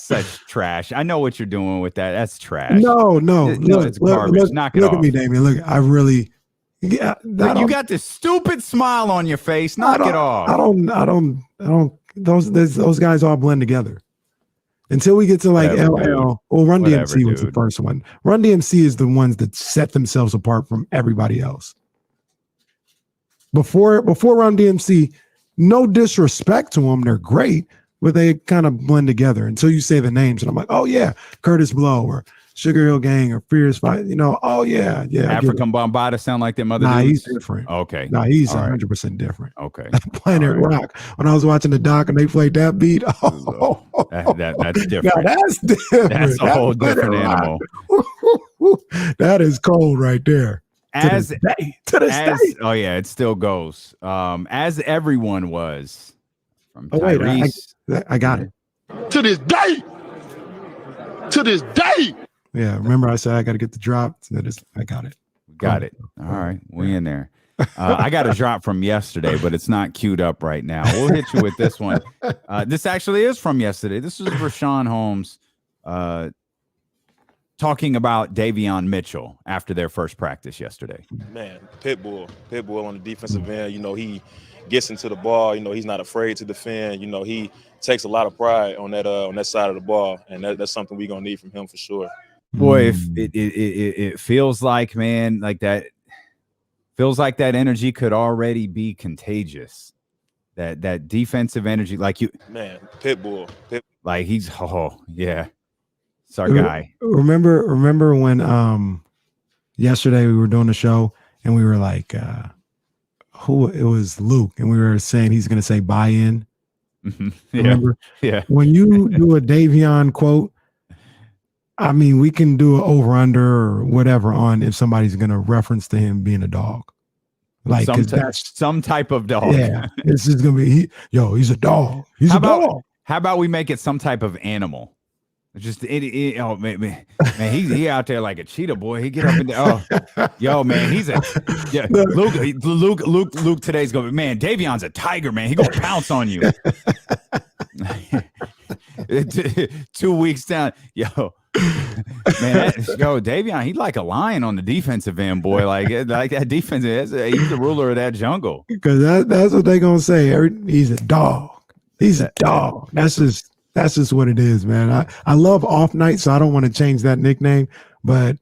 such trash. I know what you're doing with that. That's trash. No, it's garbage. Knock it off. Look at me, Damien. Look, I really. Yeah, you got this stupid smile on your face. Knock it off. I don't. Those guys all blend together. Until we get to like LL, Run DMC was the first one. Run DMC is the ones that set themselves apart from everybody else. Before Run DMC, no disrespect to them, they're great, but they kind of blend together until you say the names, and I'm like, oh yeah, Curtis Blow or Sugar Hill Gang or Furious 5. Oh yeah. African Bombada sound like them other dudes? He's different. Okay. He's 100% different. Okay. Planet Rock. When I was watching the doc and they played that beat, that's different. That's different. That's a whole different animal. That is cold right there. To this day. Oh yeah, it still goes. As everyone was from Tyrese. I got it. To this day. Yeah, remember I said I got to get the drop. I got it. Got it. All right, we in there. I got a drop from yesterday, but it's not queued up right now. We'll hit you with this one. This actually is from yesterday. This is Richaun Holmes talking about Davion Mitchell after their first practice yesterday. Man, Pitbull on the defensive end. He gets into the ball. He's not afraid to defend. He takes a lot of pride on that side of the ball, and that's something we're gonna need from him for sure. Boy, if it feels like, man, like that feels like that energy could already be contagious. That defensive energy, like you, man, Pitbull. Like he's yeah. It's our guy. Remember when yesterday we were doing the show and we were like it was Luke, and we were saying he's gonna say buy in. Mm-hmm. Remember? Yeah. When you do a Davion quote, I mean, we can do an over under or whatever on if somebody's going to reference to him being a dog. Like some type of dog. Yeah. It's just going to be, he's a dog. He's a dog. How about we make it some type of animal? Just man, he out there like a cheetah boy. He get up in there. Yo, man, he's Luke today's going, man, Davion's a tiger, man. He gonna pounce on you. 2 weeks down, Davion, he's like a lion on the defensive end, boy. Like that defense, he's the ruler of that jungle. Because that's what they're gonna say. He's a dog. He's a dog. That's just what it is, man. I love Off Night, so I don't want to change that nickname. But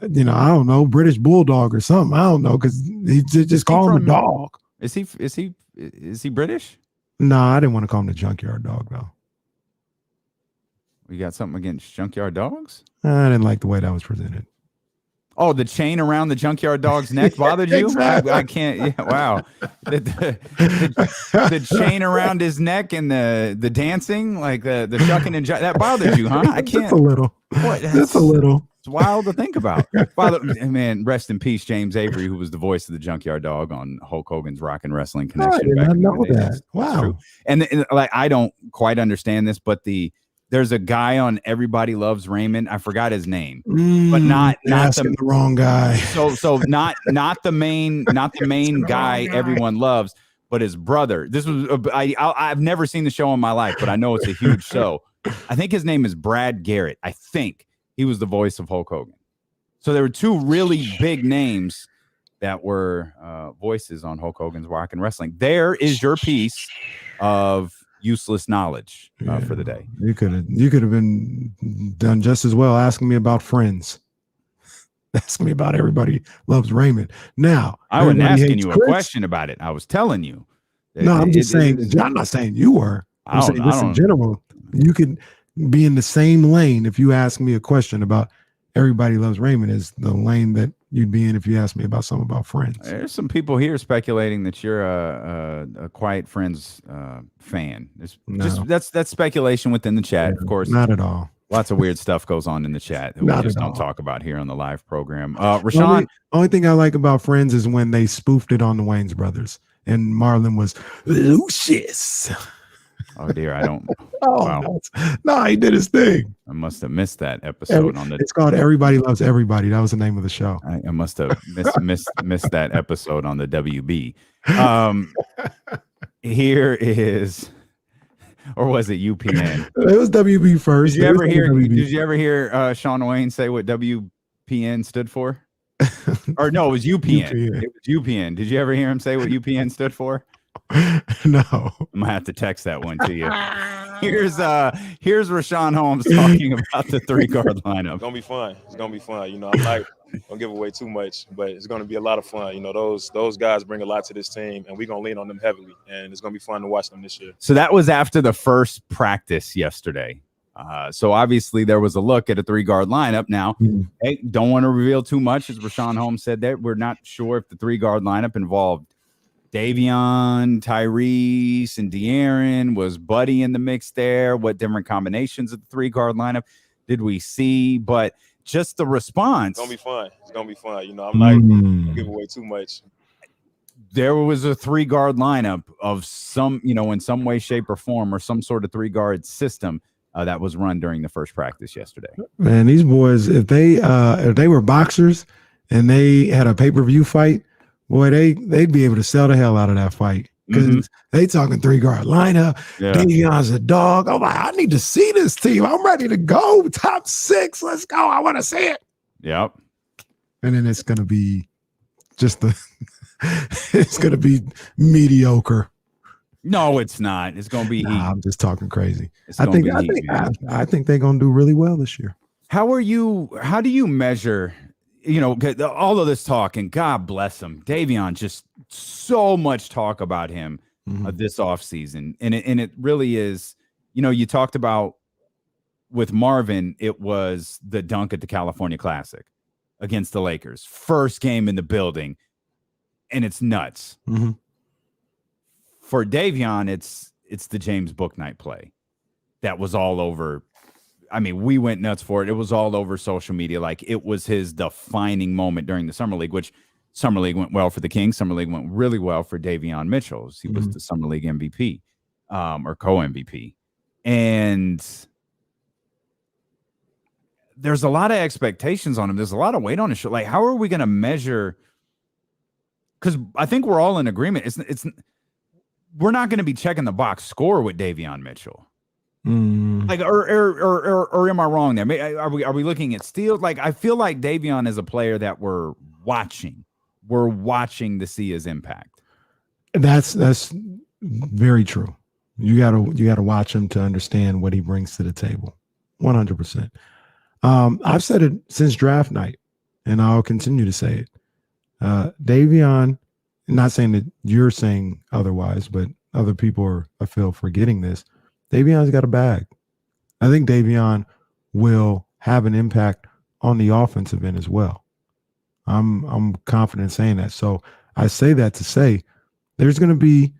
I don't know, British Bulldog or something. I don't know, because he just call him a dog. Is he British? No, I didn't want to call him the Junkyard Dog though. We got something against junkyard dogs? I didn't like the way that was presented. Oh, the chain around the junkyard dog's neck bothered you? Exactly. I can't. Yeah, wow. The chain around his neck and the dancing, like the shucking and that bothered you, huh? I can't. Just a little. What? Just a little. It's wild to think about. Father, man, rest in peace, James Avery, who was the voice of the Junkyard Dog on Hulk Hogan's Rock and Wrestling Connection. I did not know that. Wow. And like, I don't quite understand this, but there's a guy on Everybody Loves Raymond. I forgot his name, but not the wrong guy. So not the main guy everyone loves, but his brother. This was I've never seen the show in my life, but I know it's a huge show. I think his name is Brad Garrett. I think he was the voice of Hulk Hogan. So there were two really big names that were voices on Hulk Hogan's Rock and Wrestling. There is your piece of useless knowledge for the day. You could have been done just as well asking me about Friends. Ask me about Everybody Loves Raymond. Now, I wasn't asking you a question about it. I was telling you. No, I'm just saying. I'm not saying you were. I'm saying this in general. You could be in the same lane if you ask me a question about Everybody Loves Raymond is the lane that you'd be in if you asked me about something about Friends. There's some people here speculating that you're a Quiet Friends fan. That's speculation within the chat, of course. Not at all. Lots of weird stuff goes on in the chat that we Not just at don't all. talk about here on the live program. Richaun, only thing I like about Friends is when they spoofed it on the Wayans brothers and Marlon was Lucius. oh dear, I don't. Oh, Wow. no, he did his thing. I must have missed that episode on the. It's called Everybody Loves Everybody. That was the name of the show. I must have missed that episode on the WB. Here is, or was it UPN? It was WB first. Did you ever hear Sean Wayne say what WPN stood for? Or no, it was UPN. UPN. It was UPN. Did you ever hear him say what UPN stood for? No. I'm gonna have to text that one to you. Here's Richaun Holmes talking about the 3-guard lineup. It's gonna be fun. It's gonna be fun. You know, I'm not gonna give away too much, but it's gonna be a lot of fun. You know, those guys bring a lot to this team, and we're gonna lean on them heavily. And it's gonna be fun to watch them this year. So that was after the first practice yesterday. So obviously there was a look at a 3-guard lineup. Now, hey, don't want to reveal too much, as Richaun Holmes said that we're not sure if the 3-guard lineup involved Davion, Tyrese, and De'Aaron. Was Buddy in the mix there? What different combinations of the 3-guard lineup did we see? But just the response. It's gonna be fun. It's gonna be fun. You know, I'm not gonna give away too much. There was a 3-guard lineup of some, in some way, shape, or form, or some sort of 3-guard system that was run during the first practice yesterday. Man, these boys, if they were boxers and they had a pay-per-view fight, boy, they'd be able to sell the hell out of that fight because they talking 3-guard lineup. Yeah. Davion's a dog. I'm like, I need to see this team. I'm ready to go. Top 6. Let's go. I want to see it. Yep. And then it's gonna be just it's gonna be mediocre. No, it's not. It's gonna be. I'm just talking crazy. It's I gonna think be heat. I think they're gonna do really well this year. How do you measure? All of this talk, and God bless him, Davion, just so much talk about him this offseason. And it really is, you talked about with Marvin, it was the dunk at the California Classic against the Lakers. First game in the building, and it's nuts. For Davion, it's the James Bouknight play that was all over. I mean, we went nuts for it. It was all over social media. Like, it was his defining moment during the Summer League, which Summer League went well for the Kings. Summer League went really well for Davion Mitchell. He was the Summer League MVP or co-MVP. And there's a lot of expectations on him. There's a lot of weight on his shoulder. Like, how are we going to measure? Because I think we're all in agreement. We're not going to be checking the box score with Davion Mitchell. Like, or am I wrong there? Are we looking at steals? Like, I feel like Davion is a player that we're watching. We're watching to see his impact. That's very true. You gotta watch him to understand what he brings to the table. 100%. I've said it since draft night, and I'll continue to say it. Davion, not saying that you're saying otherwise, but other people are, I feel, forgetting this. Davion's got a bag. I think Davion will have an impact on the offensive end as well. I'm confident in saying that. So I say that to say there's going to be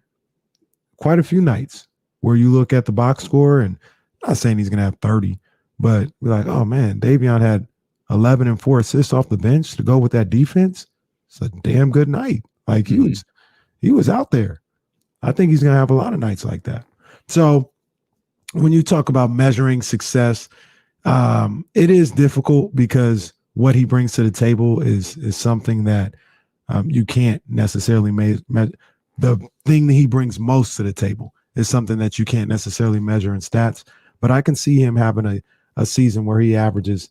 quite a few nights where you look at the box score, and I'm not saying he's going to have 30, but we're like, oh man, Davion had 11 and 4 assists off the bench to go with that defense. It's a damn good night. Like, he was out there. I think he's going to have a lot of nights like that. So when you talk about measuring success, it is difficult because what he brings to the table is something that you can't necessarily measure. The thing that he brings most to the table is something that you can't necessarily measure in stats. But I can see him having a season where he averages,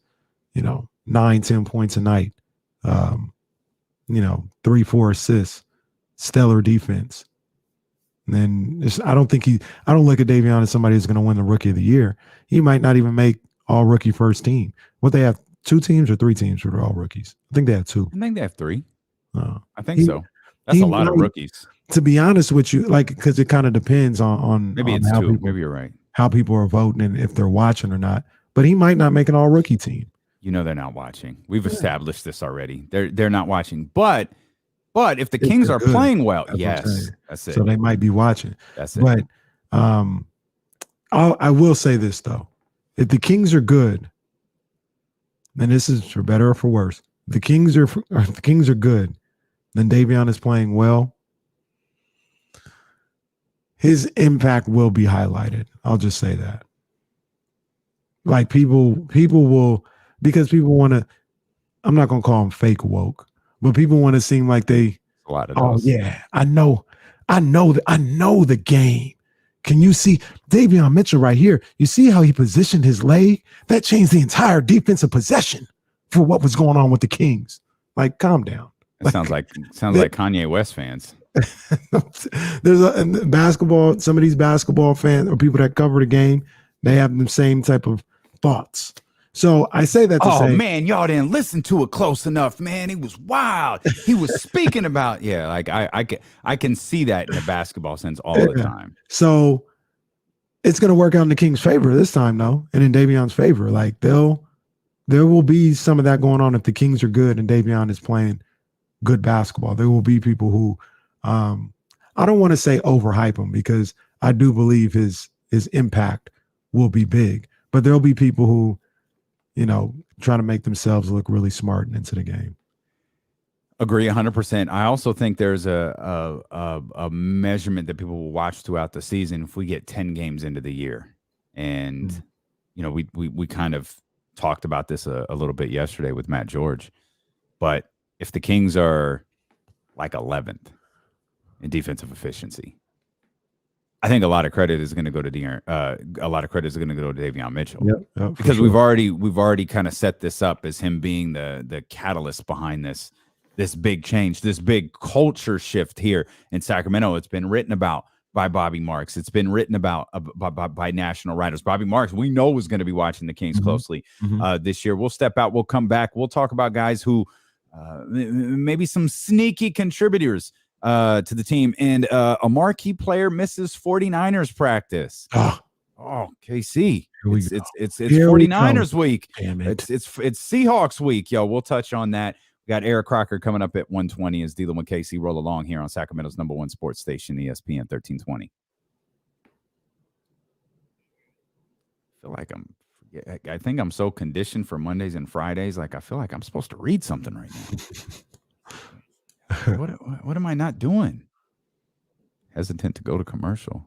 9-10 points a night, 3-4 assists, stellar defense. And then I don't look at Davion as somebody who's going to win the Rookie of the Year. He might not even make all rookie first team. What, they have 2 teams or 3 teams for all rookies? I think they have 2. I think they have 3. I think He- so. That's a lot of rookies. To be honest with you, because it kind of depends on Maybe on it's how 2. people, Maybe you're right. how people are voting and if they're watching or not. But he might not make an all rookie team. You know they're not watching. We've established this already. They're not watching. But if the Kings are good. playing well, That's what I'm yes, saying. that's it. So they might be watching. That's it. But I will say this though: if the Kings are good, and this is for better or for worse, the Kings are good, then Davion is playing well. His impact will be highlighted. I'll just say that. Like people will, because people want to. I'm not gonna call them fake woke, but people want to seem like they. A lot of those. Oh yeah, I know the game. Can you see Davion Mitchell right here? You see how he positioned his leg? That changed the entire defensive possession for what was going on with the Kings. Like, calm down. It sounds like Kanye West fans. There's basketball. Some of these basketball fans or people that cover the game, they have the same type of thoughts. So I say that to say, man, y'all didn't listen to it close enough, man. He was wild. He was speaking about, like I can see that in the basketball sense all the time. So it's going to work out in the Kings' favor this time, though, and in Davion's favor. Like there will be some of that going on if the Kings are good and Davion is playing good basketball. There will be people who, I don't want to say overhype him because I do believe his impact will be big, but there'll be people who, trying to make themselves look really smart into the game. Agree 100%. I also think there's a measurement that people will watch throughout the season if we get 10 games into the year. And, we kind of talked about this a little bit yesterday with Matt George. But if the Kings are like 11th in defensive efficiency, I think a lot of credit is going to go to Davion Mitchell. Yep, because sure. we've already kind of set this up as him being the catalyst behind this big change, this big culture shift here in Sacramento. It's been written about by Bobby Marks. It's been written about by national writers. Bobby Marks, we know, is going to be watching the Kings closely this year. We'll step out. We'll come back. We'll talk about guys who maybe some sneaky contributors to the team, and a marquee player misses 49ers practice. KC. It's 49ers week. Damn it. It's Seahawks week, yo. We'll touch on that. We got Eric Crocker coming up at 1:20 as dealing with KC. Roll along here on Sacramento's #1 sports station, ESPN 1320. I think I'm so conditioned for Mondays and Fridays. Like I feel like I'm supposed to read something right now. What am I not doing? Hesitant to go to commercial.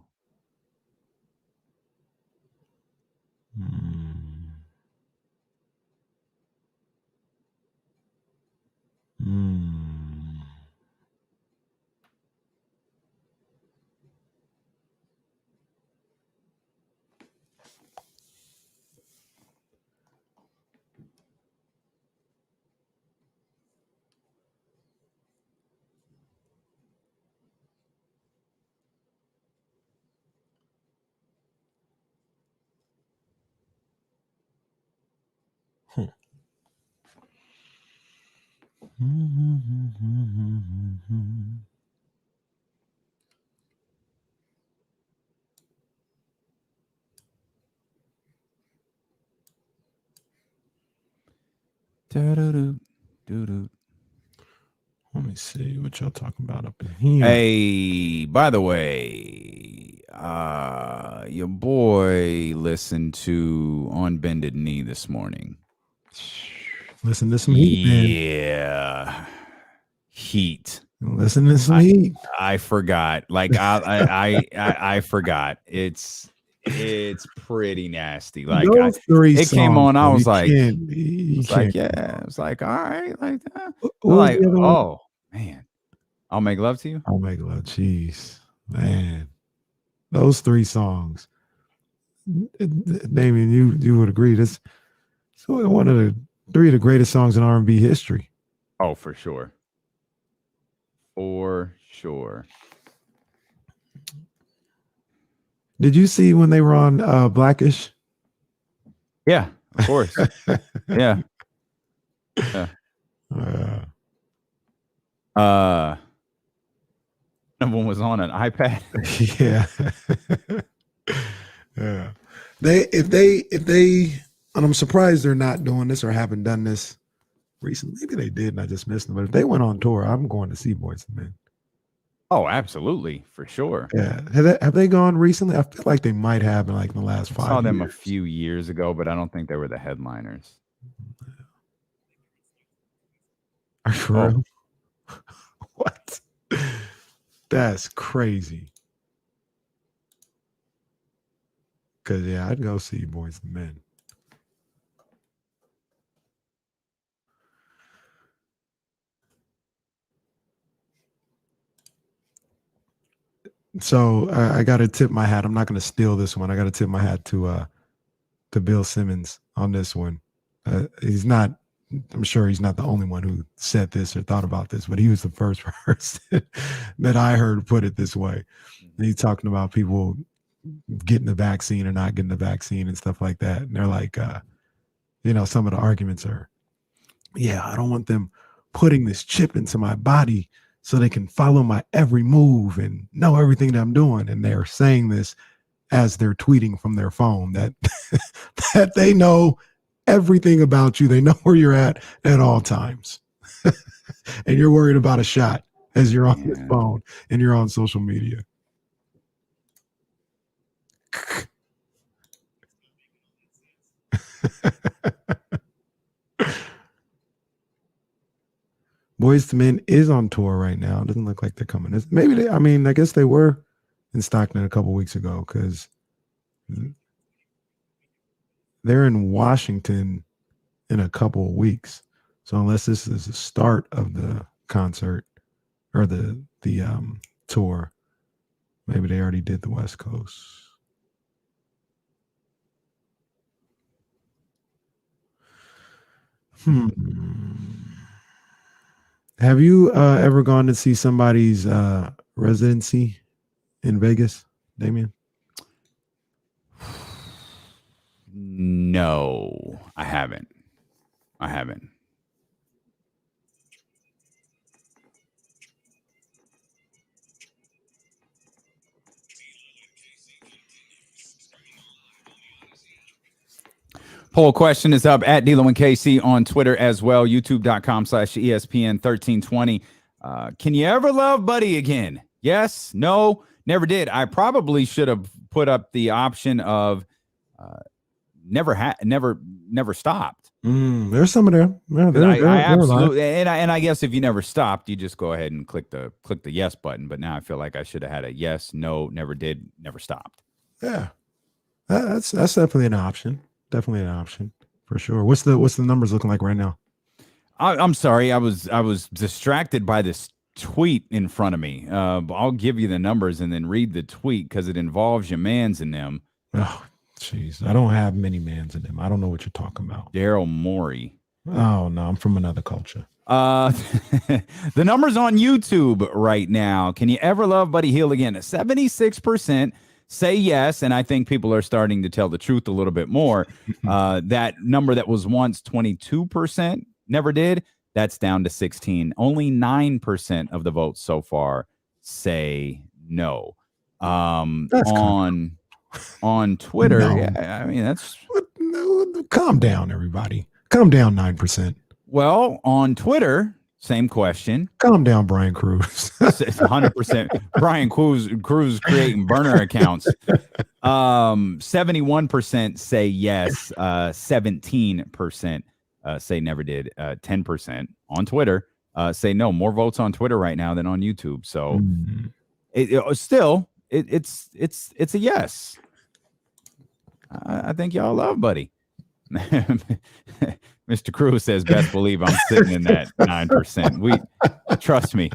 Let me see what y'all talking about up in here. Hey, by the way, your boy listened to On Bended Knee this morning. Listen to some heat, man. Yeah, heat. Listen to some heat. I forgot. Like I forgot. It's pretty nasty. Like it came on. I was like, yeah. I was like, all right, like that. Like, oh man, I'll Make Love to You. I'll Make Love. Jeez, man, those 3 songs. Damien, you would agree. That's one of the 3 of the greatest songs in R&B history. Oh, for sure. For sure. Did you see when they were on Blackish? Yeah, of course. Yeah. Number one was on an iPad. Yeah. Yeah. If they And I'm surprised they're not doing this or haven't done this recently. Maybe they did and I just missed them. But if they went on tour, I'm going to see Boyz II Men. Oh, absolutely, for sure. Yeah. Have they gone recently? I feel like they might have in like the last 5 years. I saw them a few years ago, but I don't think they were the headliners. Are you for real? What? That's crazy. Because, yeah, I'd go see Boyz II Men. So I got to tip my hat. I'm not going to steal this one. I got to tip my hat to Bill Simmons on this one. He's not. I'm sure he's not the only one who said this or thought about this, but he was the first person that I heard put it this way. And he's talking about people getting the vaccine or not getting the vaccine and stuff like that. And they're like, some of the arguments are, yeah, I don't want them putting this chip into my body so they can follow my every move and know everything that I'm doing. And they're saying this as they're tweeting from their phone that that they know everything about you. They know where you're at all times. And you're worried about a shot as you're on your phone and you're on social media. Boyz II Men is on tour right now. It doesn't look like they're coming. Maybe I guess they were in Stockton a couple weeks ago because they're in Washington in a couple of weeks. So unless this is the start of the concert or the tour, maybe they already did the West Coast. Have you ever gone to see somebody's residency in Vegas, Damien? No, I haven't. Poll question is up at D'Lo and KC on Twitter as well. YouTube.com/ESPN1320. Can you ever love Buddy again? Yes, no, never did. I probably should have put up the option of never stopped. There's some of them. I absolutely, and I guess if you never stopped, you just go ahead and click the yes button. But now I feel like I should have had a yes, no, never did, never stopped. Yeah, that's definitely an option. Definitely an option for sure. What's the numbers looking like right now? I'm sorry, I was distracted by this tweet in front of me. I'll give you the numbers and then read the tweet because it involves your mans in them. Oh, jeez, I don't have many mans in them. I don't know what you're talking about. Daryl Morey. Oh no, I'm from another culture. The numbers on YouTube right now. Can you ever love Buddy Hield again? 76%. Say yes, and I think people are starting to tell the truth a little bit more. That number that was once 22% never did, that's down to 16. Only 9% of the votes so far say no. On Twitter, no. Yeah, I mean that's calm down, everybody. Calm down, 9%. Well, on Twitter, same question. Calm down, Brian Cruz. It's 100%. Brian Cruz creating burner accounts. 71% say yes. 17% say never did. 10% on Twitter say no. More votes on Twitter right now than on YouTube. So it's a yes. I think y'all love Buddy. Mr. Cruz says, best believe I'm sitting in that 9%. We trust me,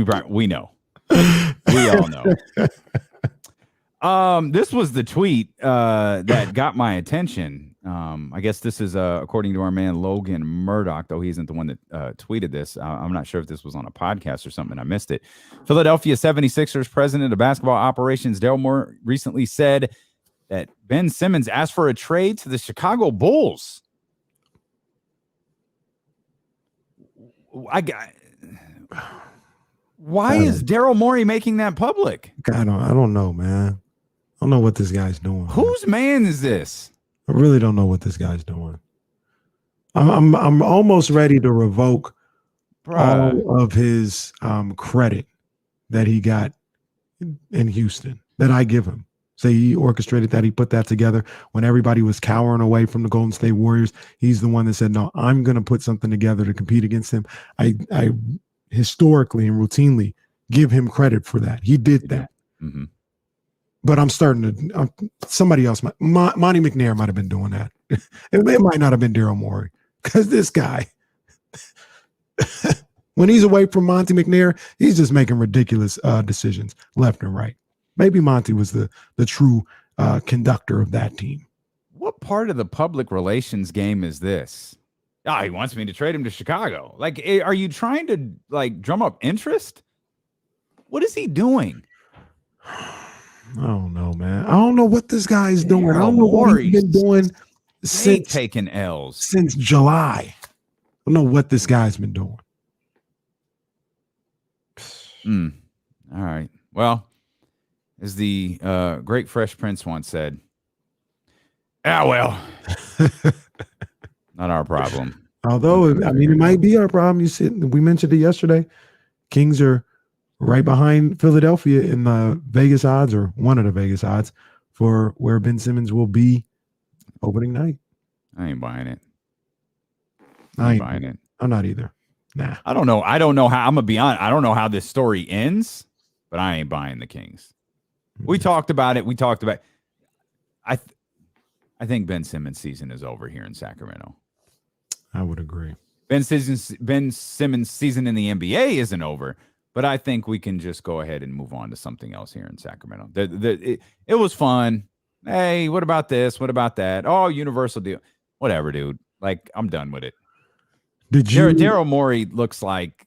Brian. We know. We all know. This was the tweet that got my attention. I guess this is according to our man Logan Murdoch, though he isn't the one that tweeted this. I'm not sure if this was on a podcast or something. I missed it. Philadelphia 76ers president of basketball operations Daryl Morey recently said that Ben Simmons asked for a trade to the Chicago Bulls. Why is Daryl Morey making that public? I don't know, man. I don't know what this guy's doing. Whose man is this? I really don't know what this guy's doing. I'm almost ready to revoke all of his credit that he got in Houston that I give him. Say he orchestrated that, he put that together when everybody was cowering away from the Golden State Warriors. He's the one that said, no, I'm going to put something together to compete against him. I historically and routinely give him credit for that. He did that. Mm-hmm. But I'm starting to, somebody else, Monty McNair might have been doing that. It might not have been Daryl Morey, because this guy, when he's away from Monty McNair, he's just making ridiculous decisions left and right. Maybe Monty was the true conductor of that team. What part of the public relations game is this? Oh, he wants me to trade him to Chicago. Like, are you trying to like drum up interest? What is he doing? I don't know, man. I don't know what this guy is doing. I don't know what he's been doing since taking L's since July. I don't know what this guy's been doing. All right. Well, as the great Fresh Prince once said, well, not our problem. Although, I mean, it might be our problem. We mentioned it yesterday. Kings are right behind Philadelphia in the Vegas odds, or one of the Vegas odds, for where Ben Simmons will be opening night. I ain't buying it. I ain't buying it. I'm not either. Nah. I don't know how, I'm gonna be honest. I don't know how this story ends, but I ain't buying the Kings. We talked about it. I think Ben Simmons' season is over here in Sacramento. I would agree. Ben Simmons' season in the NBA isn't over, but I think we can just go ahead and move on to something else here in Sacramento. It was fun. Hey, what about this? What about that? Oh, universal deal. Whatever, dude. Like, I'm done with it. Daryl Morey looks like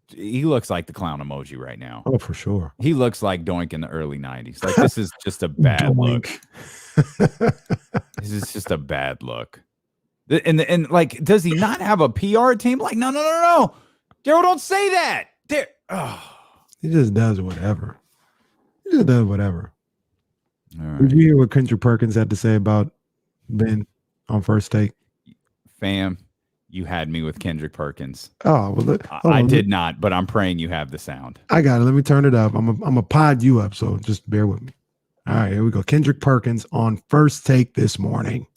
the clown emoji right now. Oh, for sure. He looks like Doink in the early 90s. Like, this is just a bad look. This is just a bad look. And like, does he not have a PR team? Like, no. Daryl, don't say that. He just does whatever. All right. Did you hear what Kendrick Perkins had to say about Ben on First Take? Fam, you had me with Kendrick Perkins. Oh, well, I did not, but I'm praying you have the sound. I got it. Let me turn it up. I'm a pod you up, so just bear with me. All right, here we go. Kendrick Perkins on First Take this morning.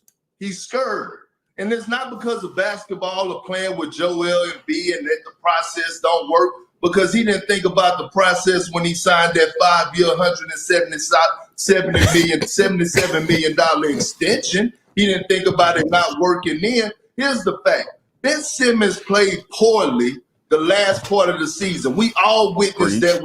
He's scared. And it's not because of basketball or playing with Joel and B and that the process don't work, because he didn't think about the process when he signed that 5-year, $77 million extension. He didn't think about it not working then. Here's the fact. Ben Simmons played poorly the last part of the season. We all witnessed that.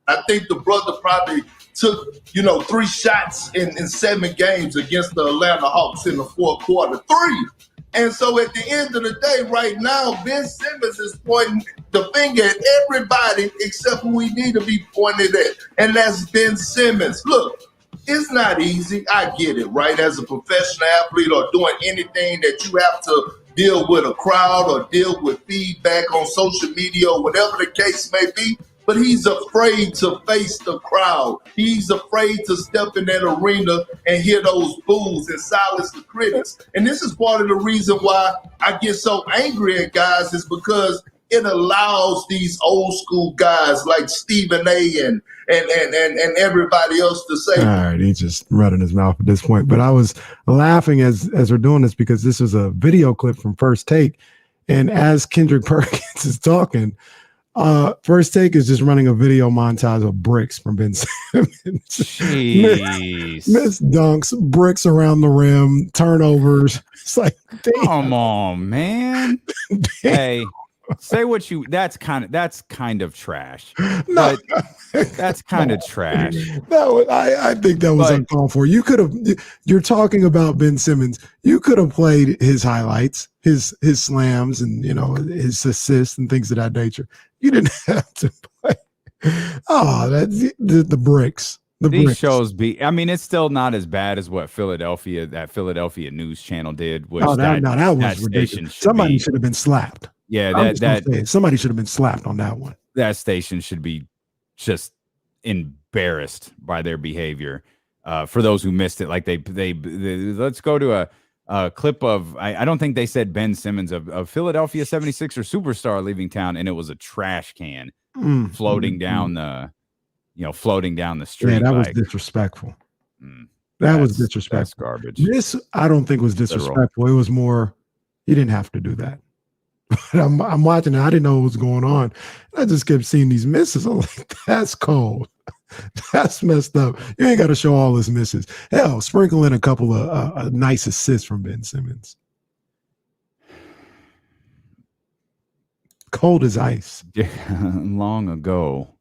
I think the brother probably took, 3 shots in 7 games against the Atlanta Hawks in the fourth quarter. 3. And so at the end of the day, right now, Ben Simmons is pointing the finger at everybody except who we need to be pointed at. And that's Ben Simmons. Look, it's not easy. I get it, right? As a professional athlete or doing anything that you have to deal with a crowd or deal with feedback on social media or whatever the case may be. But he's afraid to face the crowd. He's afraid to step in that arena and hear those boos and silence the critics. And this is part of the reason why I get so angry at guys, is because it allows these old school guys like Stephen A. and everybody else to say. All right, he's just running his mouth at this point. But I was laughing as we're doing this because this was a video clip from First Take. And as Kendrick Perkins is talking, First Take is just running a video montage of bricks from Ben Simmons. Jeez. Miss dunks, bricks around the rim, turnovers. It's like, damn. Come on, man. Hey, say what you. That's kind of trash. No, that's kind of trash. I think that was uncalled for. You could have. You're talking about Ben Simmons. You could have played his highlights, his slams, and his assists and things of that nature. You didn't have to play. Oh, that's the bricks. These bricks. shows it's still not as bad as what that Philadelphia news channel did. Which that was ridiculous. Somebody should have been slapped. Yeah, somebody should have been slapped on that one. That station should be just embarrassed by their behavior. For those who missed it, like they let's go to a clip of, I don't think they said Ben Simmons of Philadelphia 76er superstar leaving town, and it was a trash can floating down the street. Yeah, that was disrespectful. That was disrespectful. That's garbage. This I don't think was disrespectful. It was more, you didn't have to do that. But I'm watching it. I didn't know what was going on. I just kept seeing these misses. I'm like, that's cold. That's messed up. You ain't got to show all his misses. Hell, sprinkle in a couple of nice assists from Ben Simmons. Cold as ice. Long ago.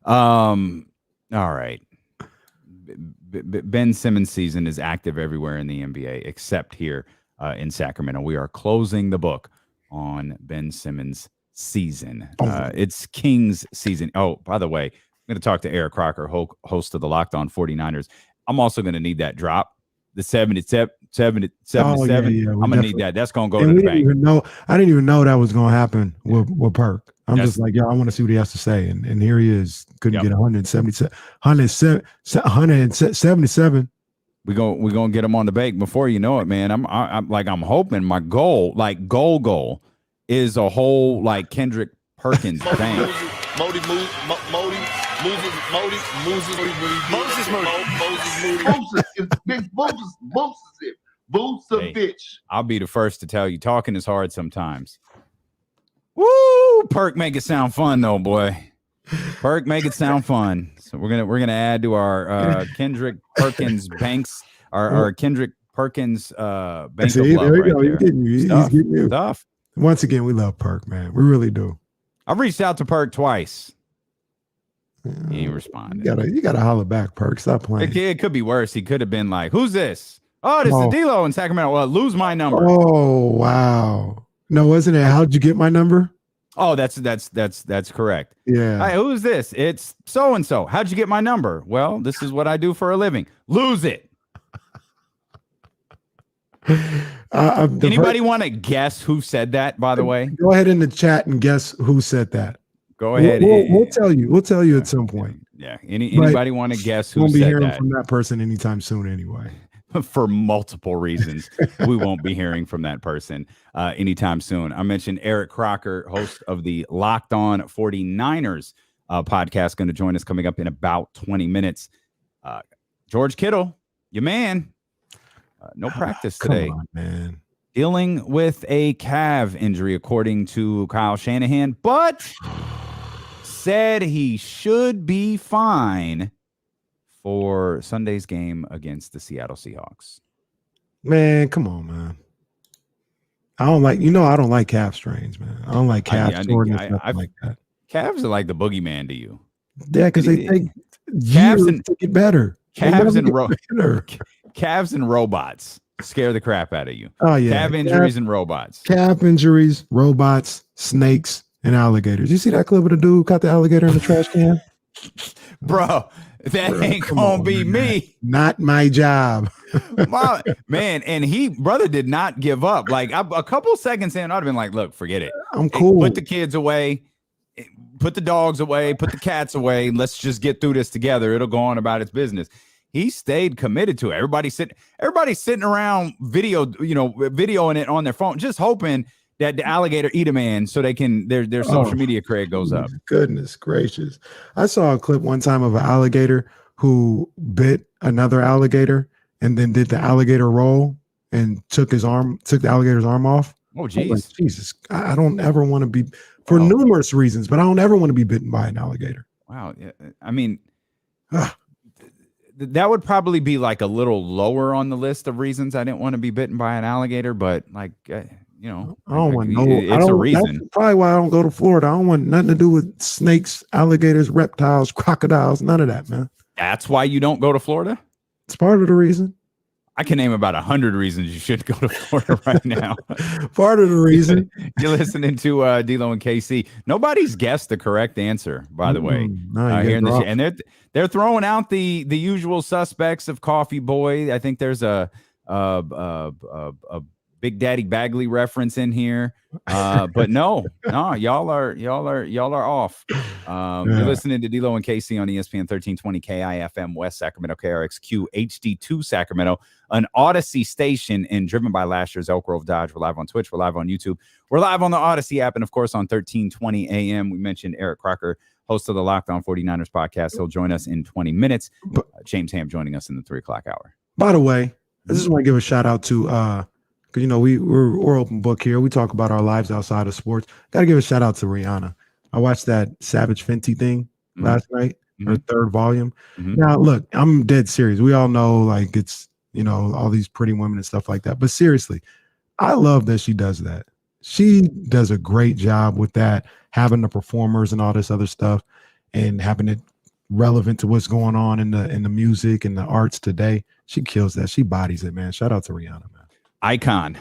All right. Ben Simmons' season is active everywhere in the NBA except here in Sacramento. We are closing the book on Ben Simmons' season. It's Kings season. Oh, by the way, I'm going to talk to Eric Crocker, host of the Locked On 49ers. I'm also going to need that drop, the 77. I'm going to need that. That's going to go to the bank. I didn't even know that was going to happen with Perk. I'm just like, I want to see what he has to say. And here he is. Couldn't get 177. We're going to get him on the bank before you know it, man. I'm hoping my goal is a whole like Kendrick Perkins bank. I'll be the first to tell you, talking is hard sometimes. Woo! Perk make it sound fun though, boy. Perk make it sound fun. So we're gonna add to our Kendrick Perkins banks, our Kendrick Perkins bank. See, of love there you right go. there. He's getting you. Stuff. Once again, we love Perk, man. We really do. I've reached out to Perk twice. He ain't responded. You gotta holler back, Perk. Stop playing. It could be worse. He could have been like, "Who's this? Oh, this is D-Lo in Sacramento. Well, lose my number." Oh, wow. No, wasn't it? How'd you get my number? Oh, that's correct. Yeah. Hi, who is this? It's so and so. How'd you get my number? Well, this is what I do for a living. Lose it. Anybody want to guess who said that? By the way, go ahead in the chat and guess who said that. Go ahead. We'll tell you. We'll tell you at some point. Yeah. Anybody want to guess who won't be said hearing that? from that person anytime soon, anyway. For multiple reasons, we won't be hearing from that person anytime soon. I mentioned Eric Crocker, host of the Locked On 49ers podcast, going to join us coming up in about 20 minutes. George Kittle, your man, no practice today. Come on, man. Dealing with a calf injury, according to Kyle Shanahan, but said he should be fine for Sunday's game against the Seattle Seahawks. Man, come on, man. I don't like calf strains, man. I don't like calf soreness, nothing like that. Calves are like the boogeyman to you. Yeah, because they take years to get better. Calves and robots scare the crap out of you. Oh, yeah. Calf injuries and robots. Calf injuries, robots, snakes, and alligators. You see that clip of the dude who caught the alligator in the trash can? Bro, that ain't gonna be me. Not my job. Man, and brother did not give up. Like a couple seconds in, I'd have been like, look, forget it. I'm cool. Put the kids away, put the dogs away, put the cats away. Let's just get through this together. It'll go on about its business. He stayed committed to it. Everybody's sitting around videoing it on their phone, just hoping that the alligator eat a man so they can their social media cred goes up. Goodness gracious. I saw a clip one time of an alligator who bit another alligator and then did the alligator roll and took the alligator's arm off. Oh, geez. Like, Jesus. I don't ever want to be, for numerous reasons, but I don't ever want to be bitten by an alligator. Wow. I mean, that would probably be like a little lower on the list of reasons I didn't want to be bitten by an alligator, but like, I don't want no. It's a reason. That's probably why I don't go to Florida. I don't want nothing to do with snakes, alligators, reptiles, crocodiles, none of that, man. That's why you don't go to Florida? It's part of the reason. I can name about 100 reasons you should go to Florida right now. Part of the reason. You're listening to D-Lo and KC. Nobody's guessed the correct answer, by the way. Here in the and they're throwing out the usual suspects of Coffee Boy. I think there's a Big Daddy Bagley reference in here. But no, y'all are off. You're listening to D-Lo and KC on ESPN 1320 KIFM West Sacramento, KRXQ HD2 Sacramento, an Odyssey station and driven by Lashers, Elk Grove Dodge. We're live on Twitch. We're live on YouTube. We're live on the Odyssey app, and of course on 1320 AM. We mentioned Eric Crocker, host of the Locked On 49ers podcast. He'll join us in 20 minutes. James Ham joining us in the 3 o'clock hour. By the way, I just want to give a shout out to because you know we're open book here. We talk about our lives outside of sports. Got to give a shout out to Rihanna. I watched that Savage Fenty thing last night, her third volume. Now look, I'm dead serious. We all know like it's all these pretty women and stuff like that. But seriously, I love that she does that. She does a great job with that, having the performers and all this other stuff, and having it relevant to what's going on in the music and the arts today. She kills that. She bodies it, man. Shout out to Rihanna, man. Icon.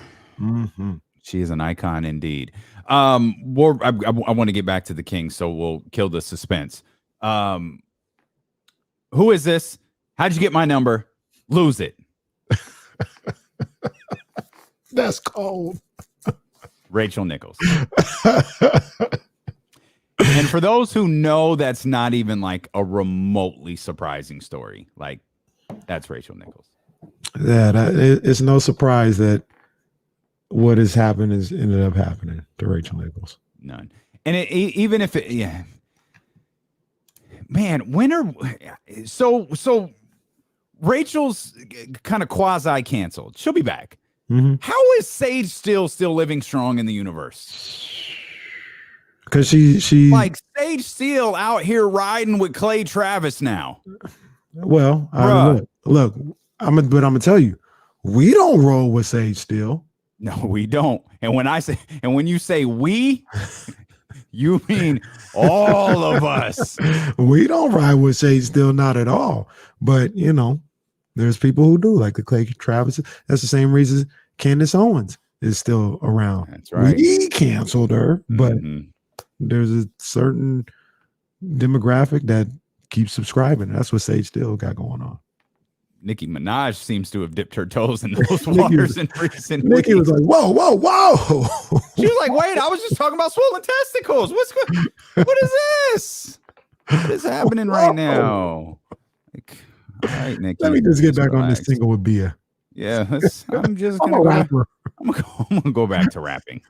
She is an icon indeed. I want to get back to the Kings, so we'll kill the suspense. Who is this? How'd you get my number? Lose it. That's cold. Rachel Nichols. And for those who know, that's not even like a remotely surprising story. Like, that's Rachel Nichols. Yeah, it's no surprise that what has happened has ended up happening to Rachel Nichols. None. And even if it, yeah, man, so Rachel's kind of quasi canceled. She'll be back. How is Sage still living strong in the universe? Because she like Sage Steele out here riding with Clay Travis now. Well, look, I'm gonna tell you, we don't roll with Sage Steele. No, we don't. And when you say we, you mean all of us. We don't ride with Sage Steele, not at all. But there's people who do, like the Clay Travis. That's the same reason Candace Owens is still around. That's right. We canceled her, but there's a certain demographic that keeps subscribing. That's what Sage Steele got going on. Nicki Minaj seems to have dipped her toes in those waters in recent weeks. Nicki was like, whoa. She was like, wait, I was just talking about swollen testicles. What is this? What is happening right now? Like, all right, Nicki. Let me just get back on this single with Bia. Yeah, I'm a rapper. I'm gonna go back to rapping.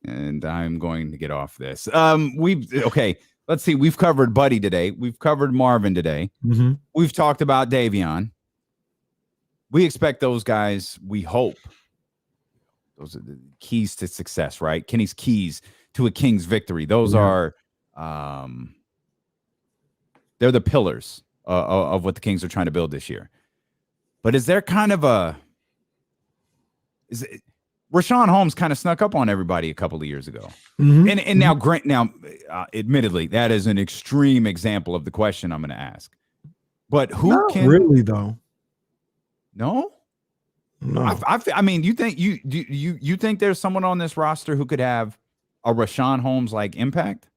And I'm going to get off this. Let's see. We've covered Buddy today. We've covered Marvin today. We've talked about Davion. We expect those guys, we hope. Those are the keys to success, right? Kenny's keys to a King's victory. Those are they're the pillars of what the Kings are trying to build this year. But is there kind of Richaun Holmes kind of snuck up on everybody a couple of years ago. And now, admittedly, that is an extreme example of the question I'm going to ask. But who Not can really though? No. I mean, you think there's someone on this roster who could have a Richaun Holmes like impact?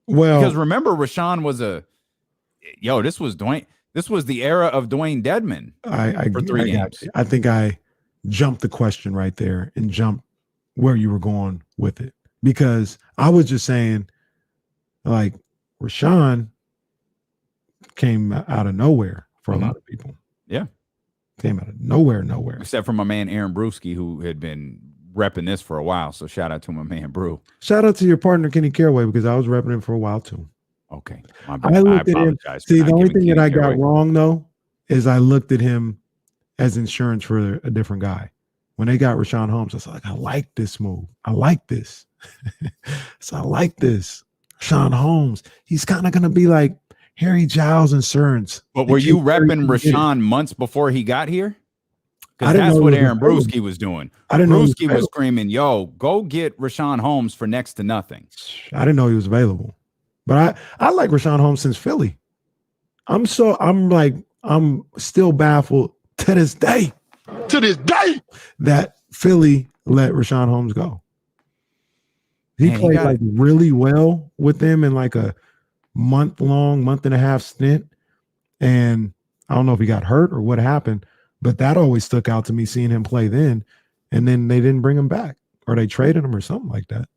Well, because remember, Richaun was this was the era of Dwayne Dedman for 3 games. I think I jumped the question right there and jumped where you were going with it, because I was just saying, like, Richaun came out of nowhere for a lot of people. Yeah. Came out of nowhere. Except for my man Aaron Brewski, who had been repping this for a while. So shout out to my man Brew. Shout out to your partner Kenny Caraway, because I was repping him for a while too. Okay. I looked at him. See, the only thing that I got wrong though is I looked at him as insurance for a different guy. When they got Richaun Holmes, I was like, I like this move. I like this. So I like this. Richaun Holmes, he's kind of going to be like Harry Giles insurance. But were you repping Richaun months before he got here? Because that's what Aaron Brewski was doing. Brewski was screaming, yo, go get Richaun Holmes for next to nothing. I didn't know he was available. But I like Richaun Holmes since Philly. I'm still baffled to this day that Philly let Richaun Holmes go. He played like really well with them in like a month and a half stint. And I don't know if he got hurt or what happened, but that always stuck out to me, seeing him play then. And then they didn't bring him back. or they traded him or something like that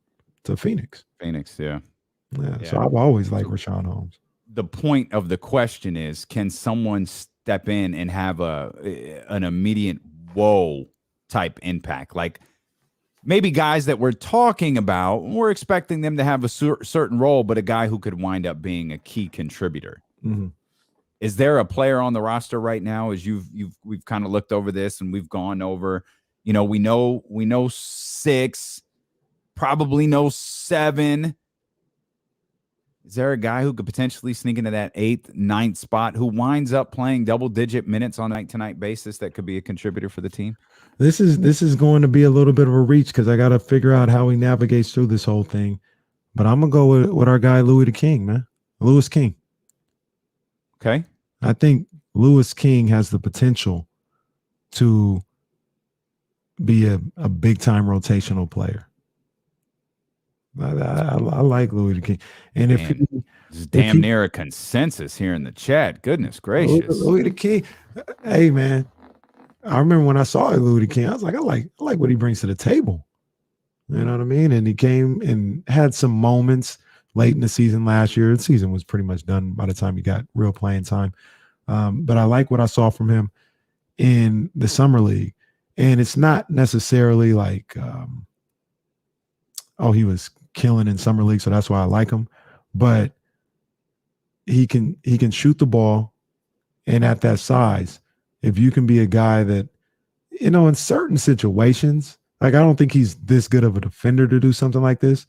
to Phoenix. Phoenix, yeah. So I've always liked Richaun Holmes. The point of the question is, can someone step in and have an immediate whoa type impact? Like maybe guys that we're talking about, we're expecting them to have a certain role, but a guy who could wind up being a key contributor. Mm-hmm. Is there a player on the roster right now, as we've kind of looked over this and we've gone over, we know 6, probably know 7. Is there a guy who could potentially sneak into that 8th, 9th spot who winds up playing double-digit minutes on a night-to-night basis that could be a contributor for the team? This is going to be a little bit of a reach because I got to figure out how he navigates through this whole thing. But I'm going to go with our guy, Louis the King, man. Louis King. Okay. I think Louis King has the potential to be a big-time rotational player. I like Louis the King. And it's damn near a consensus here in the chat. Goodness gracious. Louis the King. Hey, man. I remember when I saw Louis the King, I was like, I like what he brings to the table. You know what I mean? And he came and had some moments late in the season last year. The season was pretty much done by the time he got real playing time. But I like what I saw from him in the summer league. And it's not necessarily like, he was killing in summer league, so that's why I like him. But he can shoot the ball, and at that size, if you can be a guy that, in certain situations, like I don't think he's this good of a defender to do something like this,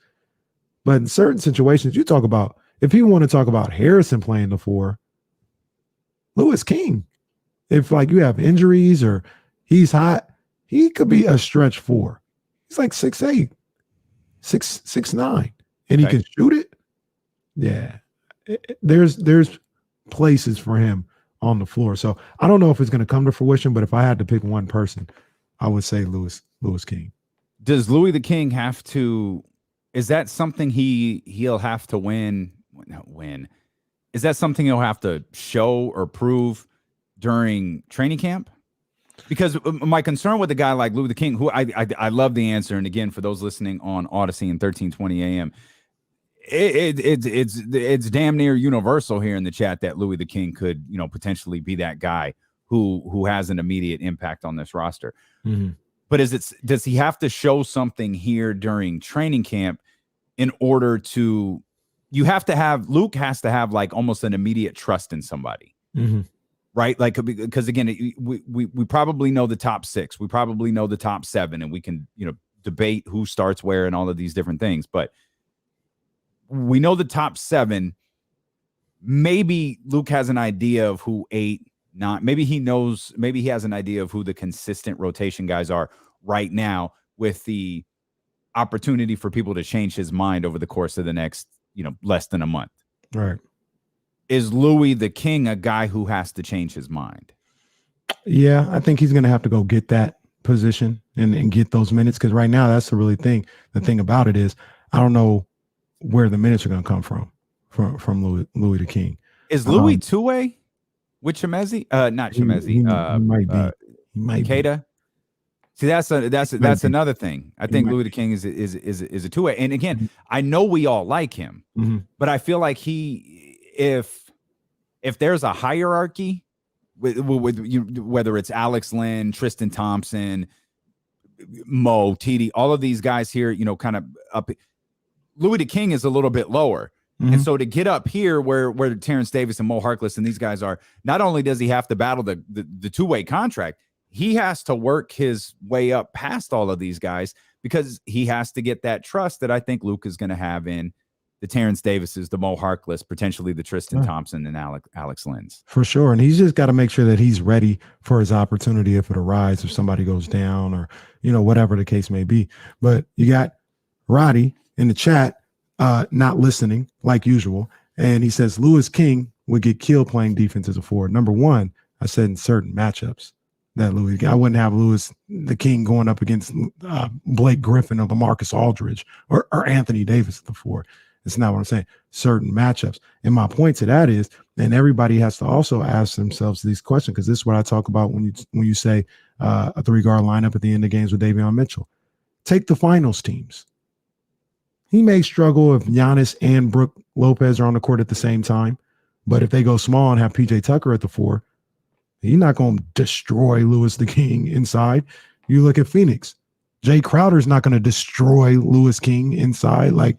but in certain situations, you talk about, if you want to talk about Harrison playing the 4, Louis King, if like you have injuries or he's hot, he could be a stretch 4. He's like 6'8", 6'9", and he can shoot it. Yeah, there's places for him on the floor. So I don't know if it's going to come to fruition, but if I had to pick one person, I would say Louis King. Does Louis the King have to? Is that something he'll have to win? Is that something he'll have to show or prove during training camp? Because my concern with a guy like Louis the King, who I love the answer, and again, for those listening on Odyssey and 1320 AM, it's damn near universal here in the chat that Louis the King could, potentially be that guy who has an immediate impact on this roster. Mm-hmm. But does he have to show something here during training camp in order to? Luke has to have like almost an immediate trust in somebody. Mm-hmm. Right? Like, because again, we probably know the top 6, we probably know the top 7, and we can, debate who starts where and all of these different things. But we know the top 7. Maybe Luke has an idea of who 8, 9. Maybe he has an idea of who the consistent rotation guys are right now, with the opportunity for people to change his mind over the course of the next, less than a month. Right. Is Louis the King a guy who has to change his mind? Yeah, I think he's going to have to go get that position and get those minutes, because right now that's the really thing. The thing about it is I don't know where the minutes are going to come from Louis the King. Is Louis two-way with Chemezi? Not Chemezi. He might be. He might Keita? be. See, that's another thing. I think Louis the King is a two-way. And again, I know we all like him, but I feel like if there's a hierarchy with whether it's Alex Lynn, Tristan Thompson, Mo, TD, all of these guys here, kind of up. Louis the King is a little bit lower. And so to get up here where Terrence Davis and Mo Harkless and these guys are, not only does he have to battle the two-way contract, he has to work his way up past all of these guys, because he has to get that trust that I think Luke is going to have in the Terrence Davises, the Mo Harkless, potentially the Tristan Thompson and Alex Lynn's. For sure. And he's just got to make sure that he's ready for his opportunity if it arises, if somebody goes down or, whatever the case may be. But you got Roddy in the chat not listening like usual. And he says Louis King would get killed playing defense as a forward. Number one, I said in certain matchups that I wouldn't have Louis the King going up against Blake Griffin or LaMarcus Aldridge or Anthony Davis at the forward. It's not what I'm saying. Certain matchups. And my point to that is, and everybody has to also ask themselves these questions, because this is what I talk about when you say a 3-guard lineup at the end of games with Davion Mitchell. Take the finals teams. He may struggle if Giannis and Brook Lopez are on the court at the same time. But if they go small and have PJ Tucker at the 4, he's not going to destroy Louis the King inside. You look at Phoenix. Jay Crowder's not going to destroy Louis King inside. Like,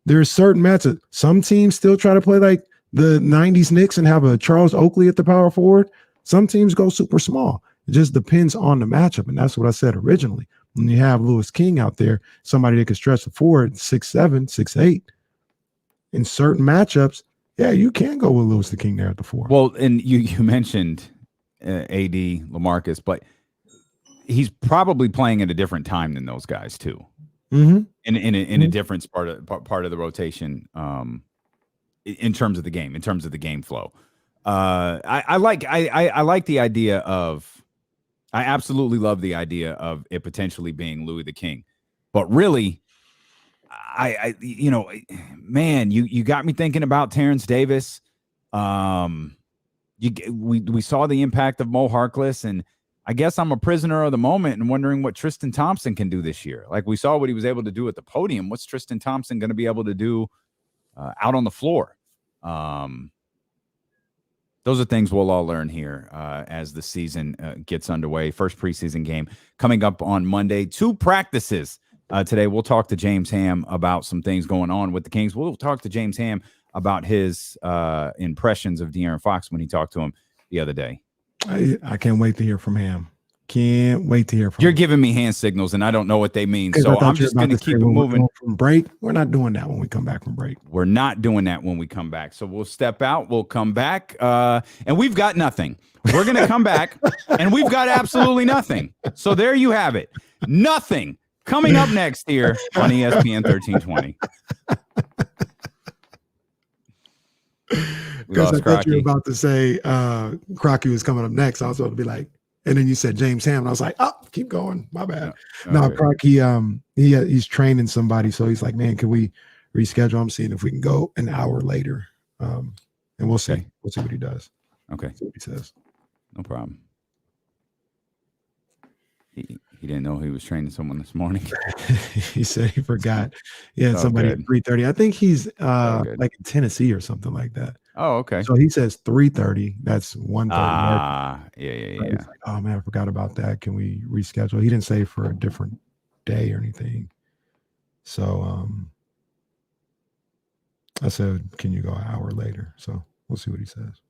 there's certain matchups. Some teams still try to play like the 90s Knicks and have a Charles Oakley at the power forward. Some teams go super small. It just depends on the matchup. And that's what I said originally. When you have Louis King out there, somebody that can stretch the forward 6'7", 6'8", in certain matchups, yeah, you can go with Louis the King there at the 4. Well, and you mentioned AD LaMarcus, but he's probably playing at a different time than those guys too. Mm-hmm. In a different part of the rotation, in terms of the game, in terms of the game flow. I like the idea of. I absolutely love the idea of it potentially being Louis the King, but really, man, you got me thinking about Terrence Davis. We saw the impact of Mo Harkless, and I guess I'm a prisoner of the moment and wondering what Tristan Thompson can do this year. Like, we saw what he was able to do at the podium. What's Tristan Thompson going to be able to do out on the floor? Those are things we'll all learn here as the season gets underway. First preseason game coming up on Monday. 2 practices today. We'll talk to James Ham about some things going on with the Kings. We'll talk to James Ham about his impressions of De'Aaron Fox when he talked to him the other day. I can't wait to hear from Ham. Can't wait to hear from You're him. giving me hand signals, and I don't know what they mean. So I'm just going to keep it moving. From break, we're not doing that when we come back from break. We're not doing that when we come back. So we'll step out. We'll come back, and we've got nothing. We're going to come back, and we've got absolutely nothing. So there you have it. Nothing coming up next here on ESPN 1320. Because I thought you were about to say Crocky was coming up next. I was about to be like, and then you said James Ham, and I was like, oh, keep going. My bad. No, Crocky, he's training somebody, so he's like, man, can we reschedule? I'm seeing if we can go an hour later, and we'll see. Okay. We'll see what he does. Okay, See what he says. no problem. He didn't know he was training someone this morning. He said he forgot. He had Oh, somebody good. at 3:30. I think he's good. like in Tennessee or something like that. Oh, okay. So he says 3:30. That's 1:30. Yeah. He's like, oh man, I forgot about that. Can we reschedule? He didn't say for a different day or anything. So I said, can you go an hour later? So we'll see what he says.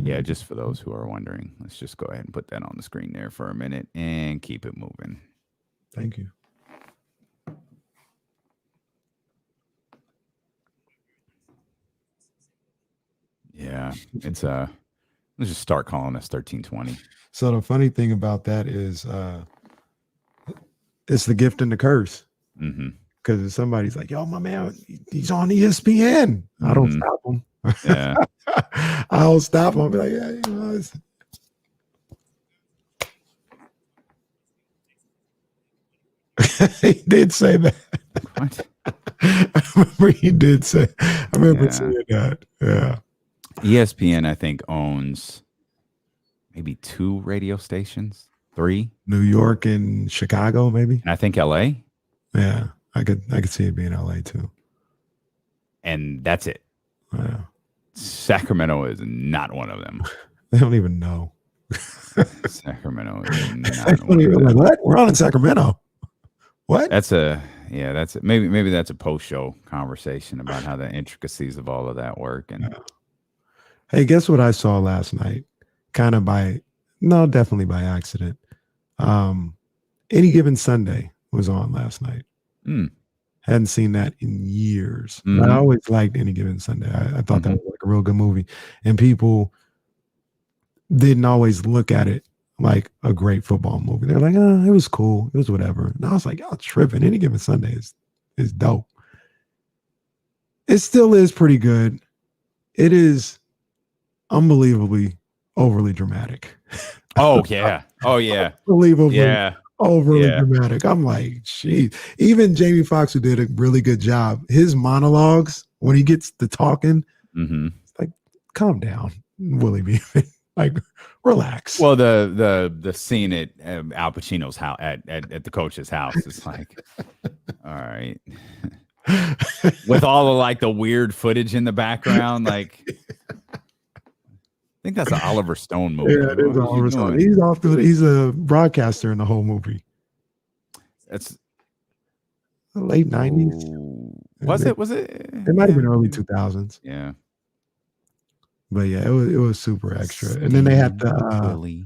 Yeah, just for those who are wondering, let's just go ahead and put that on the screen there for a minute and keep it moving. Thank you. Yeah, it's let's just start calling us 1320. So the funny thing about that is it's the gift and the curse. Mm-hmm. Because if somebody's like, yo, my man, he's on ESPN. I don't stop him. Yeah. I'll stop him. I'll be like, yeah, you know, he did say that. What? I remember he did say. I remember saying that. Yeah. ESPN, I think, owns maybe 2 radio stations, 3. New York and Chicago, maybe. And I think LA. Yeah, I could see it being LA too. And that's it. Yeah. Sacramento is not one of them. They don't even know. Sacramento is not one of Like, them. what? We're on in Sacramento. What? That's maybe that's a post-show conversation about how the intricacies of all of that work. And Hey, guess what I saw last night? Definitely by accident. Any Given Sunday was on last night. Hadn't seen that in years. Mhm. I always liked Any Given Sunday. I thought that was like a real good movie. And people didn't always look at it like a great football movie. They're like, oh, it was cool. It was whatever. And I was like, y'all tripping. Any Given Sunday is dope. It still is pretty good. It is unbelievably overly dramatic. oh yeah. Unbelievably Yeah. overly Yeah. dramatic. I'm like, geez. Even Jamie Foxx, who did a really good job, his monologues, when he gets to talking, Mm-hmm. it's like, calm down, Willie B. Like, relax. Well, the scene at Al Pacino's house at the coach's house is like, all right, with all of like the weird footage in the background. Like, I think that's an Oliver Stone movie. Yeah, it is Oliver Stone. He's a broadcaster in the whole movie. It's the late 90s. Was it? It might have been early 2000s. Yeah. But yeah, it was super extra. And then they had Billy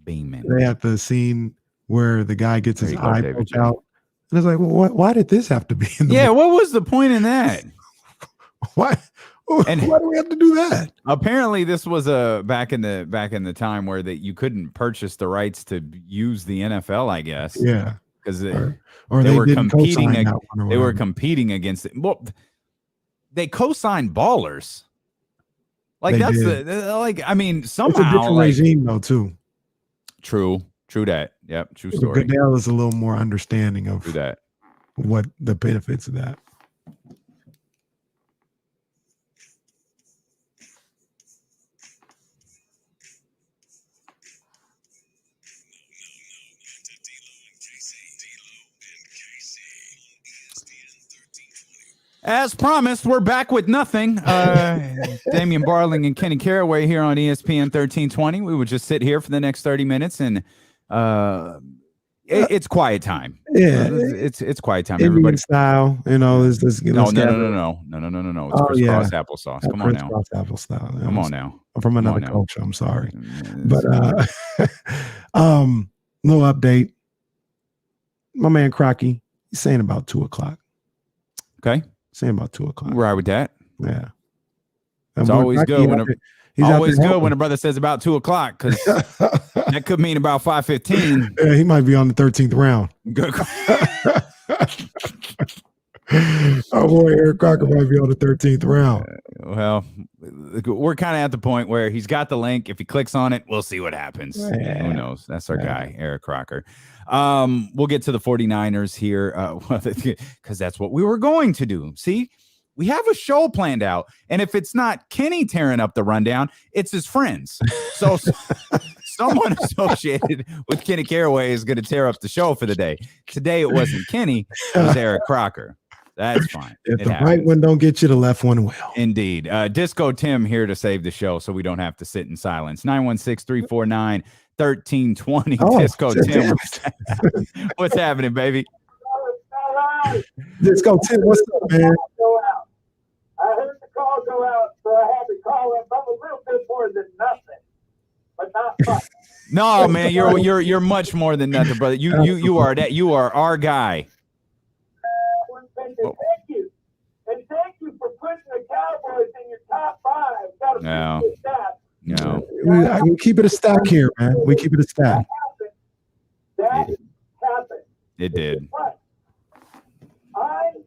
Beeman. They had the scene where the guy gets his eye poked out. And it's like, well, why did this have to be in the movie? What was the point in that? Why do we have to do that? Apparently, this was back in the time where that you couldn't purchase the rights to use the NFL, I guess. Yeah. Because or they were didn't competing. co-sign that one or They were whatever. competing against it. Well, they co-signed Ballers. Like They that's did. I mean, somehow It's a different like, regime though, too. True that. Yep, true story. Goodell is a little more understanding of True that. what the benefits of that. As promised, we're back with nothing. Damian Barling and Kenny Caraway here on ESPN 1320. We would just sit here for the next 30 minutes and it's quiet time. Yeah, it's quiet time. Indian Everybody style, No. It's crisscross applesauce. Come on now. Crisscross apple style. Come on now. I'm from another now. culture. I'm sorry, but little update. My man Crocky, he's saying about 2:00. Okay. Saying about 2:00. Right with that. Yeah. It's always good when when a brother says about 2:00 because that could mean about 5:15. Yeah, he might be on the 13th round. Good. Our boy Eric Crocker might be on the 13th round. Well, we're kind of at the point where he's got the link. If he clicks on it, we'll see what happens. Yeah. Who knows? That's our guy, Eric Crocker. We'll get to the 49ers here because that's what we were going to do. See, we have a show planned out. And if it's not Kenny tearing up the rundown, it's his friends. So someone associated with Kenny Caraway is going to tear up the show for the day. Today, it wasn't Kenny. It was Eric Crocker. That's fine. If the right one don't get you, the left one will. Indeed. Disco Tim here to save the show so we don't have to sit in silence. 916-349-1320. Disco Tim. What's happening, baby? Disco Tim, what's up, man? I heard the call go out, so I had to call up. I'm a little bit more than nothing, but not much. No, man, you're much more than nothing, brother. You are that. You are our guy. Thank you. And thank you for putting the Cowboys in your top 5. No. We keep it a stack here, man. We keep it a stack. That happened. It did. But I'm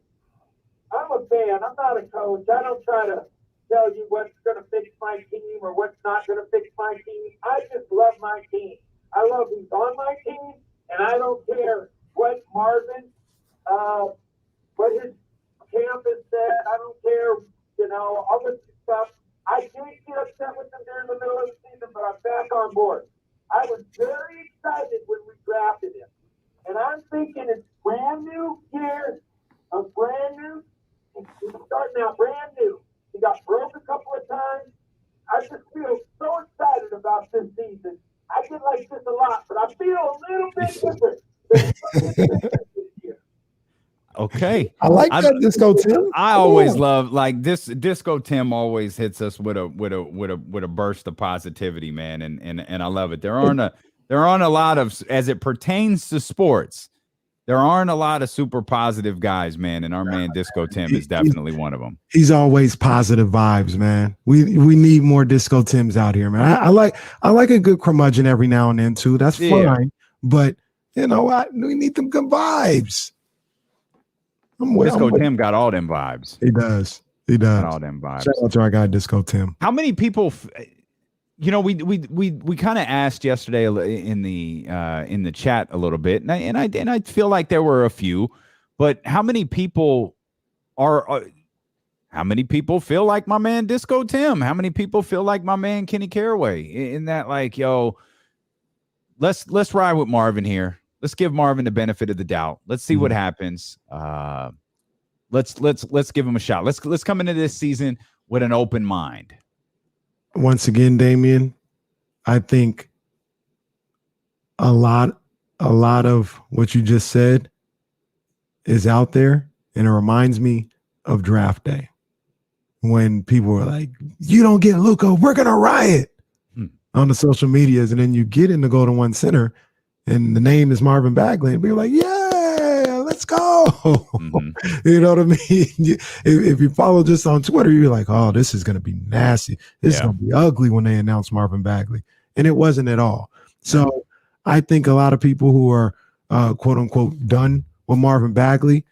a fan. I'm not a coach. I don't try to tell you what's going to fix my team or what's not going to fix my team. I just love my team. I love who's on my team, and I don't care what Marvin, what his camp has said. I don't care, all this stuff. I did get upset with them during the middle of the season, but I'm back on board. I was very excited when we drafted him. And I'm thinking it's brand new year, he's starting out brand new. He got broke a couple of times. I just feel so excited about this season. I get like this a lot, but I feel a little bit different this year. Okay. I like that, Disco Tim. I always love like this. Disco Tim always hits us with a burst of positivity, man, and I love it. There aren't a lot of, as it pertains to sports, there aren't a lot of super positive guys, man, and our man Disco Tim is definitely one of them. He's always positive vibes, man. We need more Disco Tims out here, man. I like a good curmudgeon every now and then too. That's fine, but we need them good vibes. Disco Tim got all them vibes. He does. Got all them vibes. Shout out to our guy Disco Tim. How many people? We kind of asked yesterday in the chat a little bit, and I feel like there were a few, but how many people how many people feel like my man Disco Tim? How many people feel like my man Kenny Caraway? In that, like, yo, let's ride with Marvin here. Let's give Marvin the benefit of the doubt. Let's see what happens. Let's give him a shot. Let's come into this season with an open mind. Once again, Damian, I think a lot of what you just said is out there, and it reminds me of draft day when people were like, "You don't get Luka, we're gonna riot." On the social medias, and then you get in the Golden One Center, and the name is Marvin Bagley, and people are like, "Yeah, let's go." You know what I mean? If you follow just on Twitter, you're like, "Oh, this is gonna be nasty. This is gonna be ugly" when they announce Marvin Bagley, and it wasn't at all. So I think a lot of people who are quote unquote done with Marvin Bagley,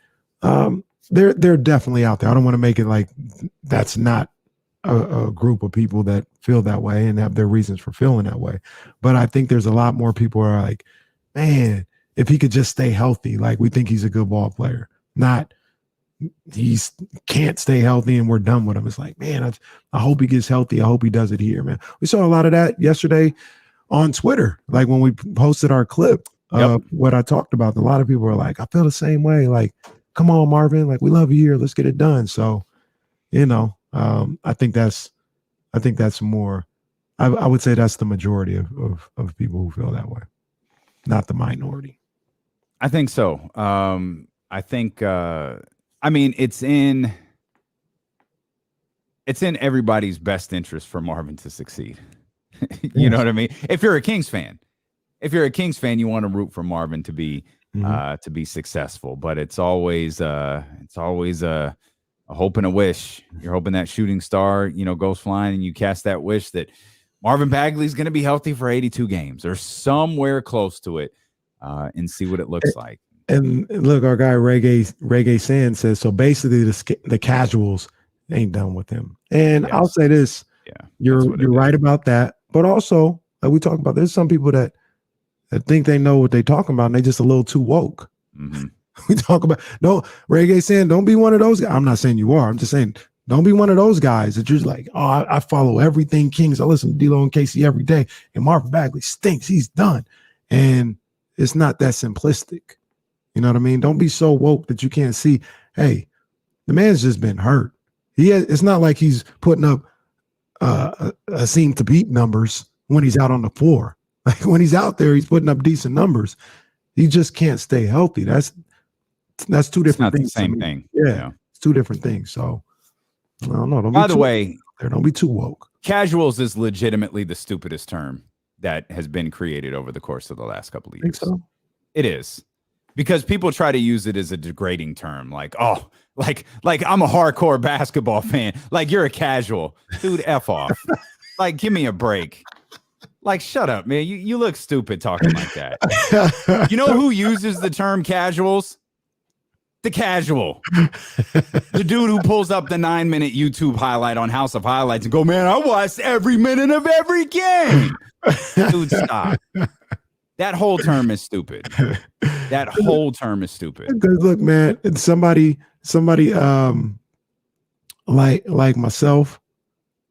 they're definitely out there. I don't want to make it like that's not a group of people that feel that way and have their reasons for feeling that way. But I think there's a lot more people who are like, man, if he could just stay healthy, like we think he's a good ball player, not he's can't stay healthy and we're done with him. It's like, man, I hope he gets healthy. I hope he does it here, man. We saw a lot of that yesterday on Twitter. Like when we posted our clip of what I talked about, a lot of people were like, I feel the same way. Like, come on, Marvin, like we love you here. Let's get it done. So, you know, I think that's more, I would say that's the majority of people who feel that way, not the minority. I think so. I think, I mean, it's in everybody's best interest for Marvin to succeed. You know what I mean? If you're a Kings fan, you want to root for Marvin to be successful, but it's always a hope and a wish. You're hoping that shooting star, goes flying, and you cast that wish that Marvin Bagley's going to be healthy for 82 games or somewhere close to it, and see what it looks like. And look, our guy Reggae Sand says, so basically the casuals ain't done with him. And I'll say this, you're right about that. But also, like we talk about, there's some people that think they know what they're talking about, and they're just a little too woke. We talk about, no, Reggae Sand, don't be one of those guys. I'm not saying you are. I'm just saying, don't be one of those guys that you're like, oh, I follow everything Kings. I listen to D-Lo and Casey every day, and Marvin Bagley stinks. He's done. And it's not that simplistic. You know what I mean? Don't be so woke that you can't see, hey, the man's just been hurt. It's not like he's putting up a seem to beat numbers when he's out on the floor. Like when he's out there, he's putting up decent numbers. He just can't stay healthy. That's two different things. It's not the same thing. Yeah, it's two different things. So I don't know. By the way, don't be too woke. Casuals is legitimately the stupidest term that has been created over the course of the last couple of years. Think so? It is. Because people try to use it as a degrading term, like, oh, like I'm a hardcore basketball fan. Like you're a casual. Dude, F off. Like, give me a break. Like, shut up, man. You look stupid talking like that. You know who uses the term casuals? The casual. The dude who pulls up the 9-minute YouTube highlight on House of Highlights and go, man, I watched every minute of every game. Dude, stop. That whole term is stupid. That whole term is stupid. Because look, man, it's somebody like myself,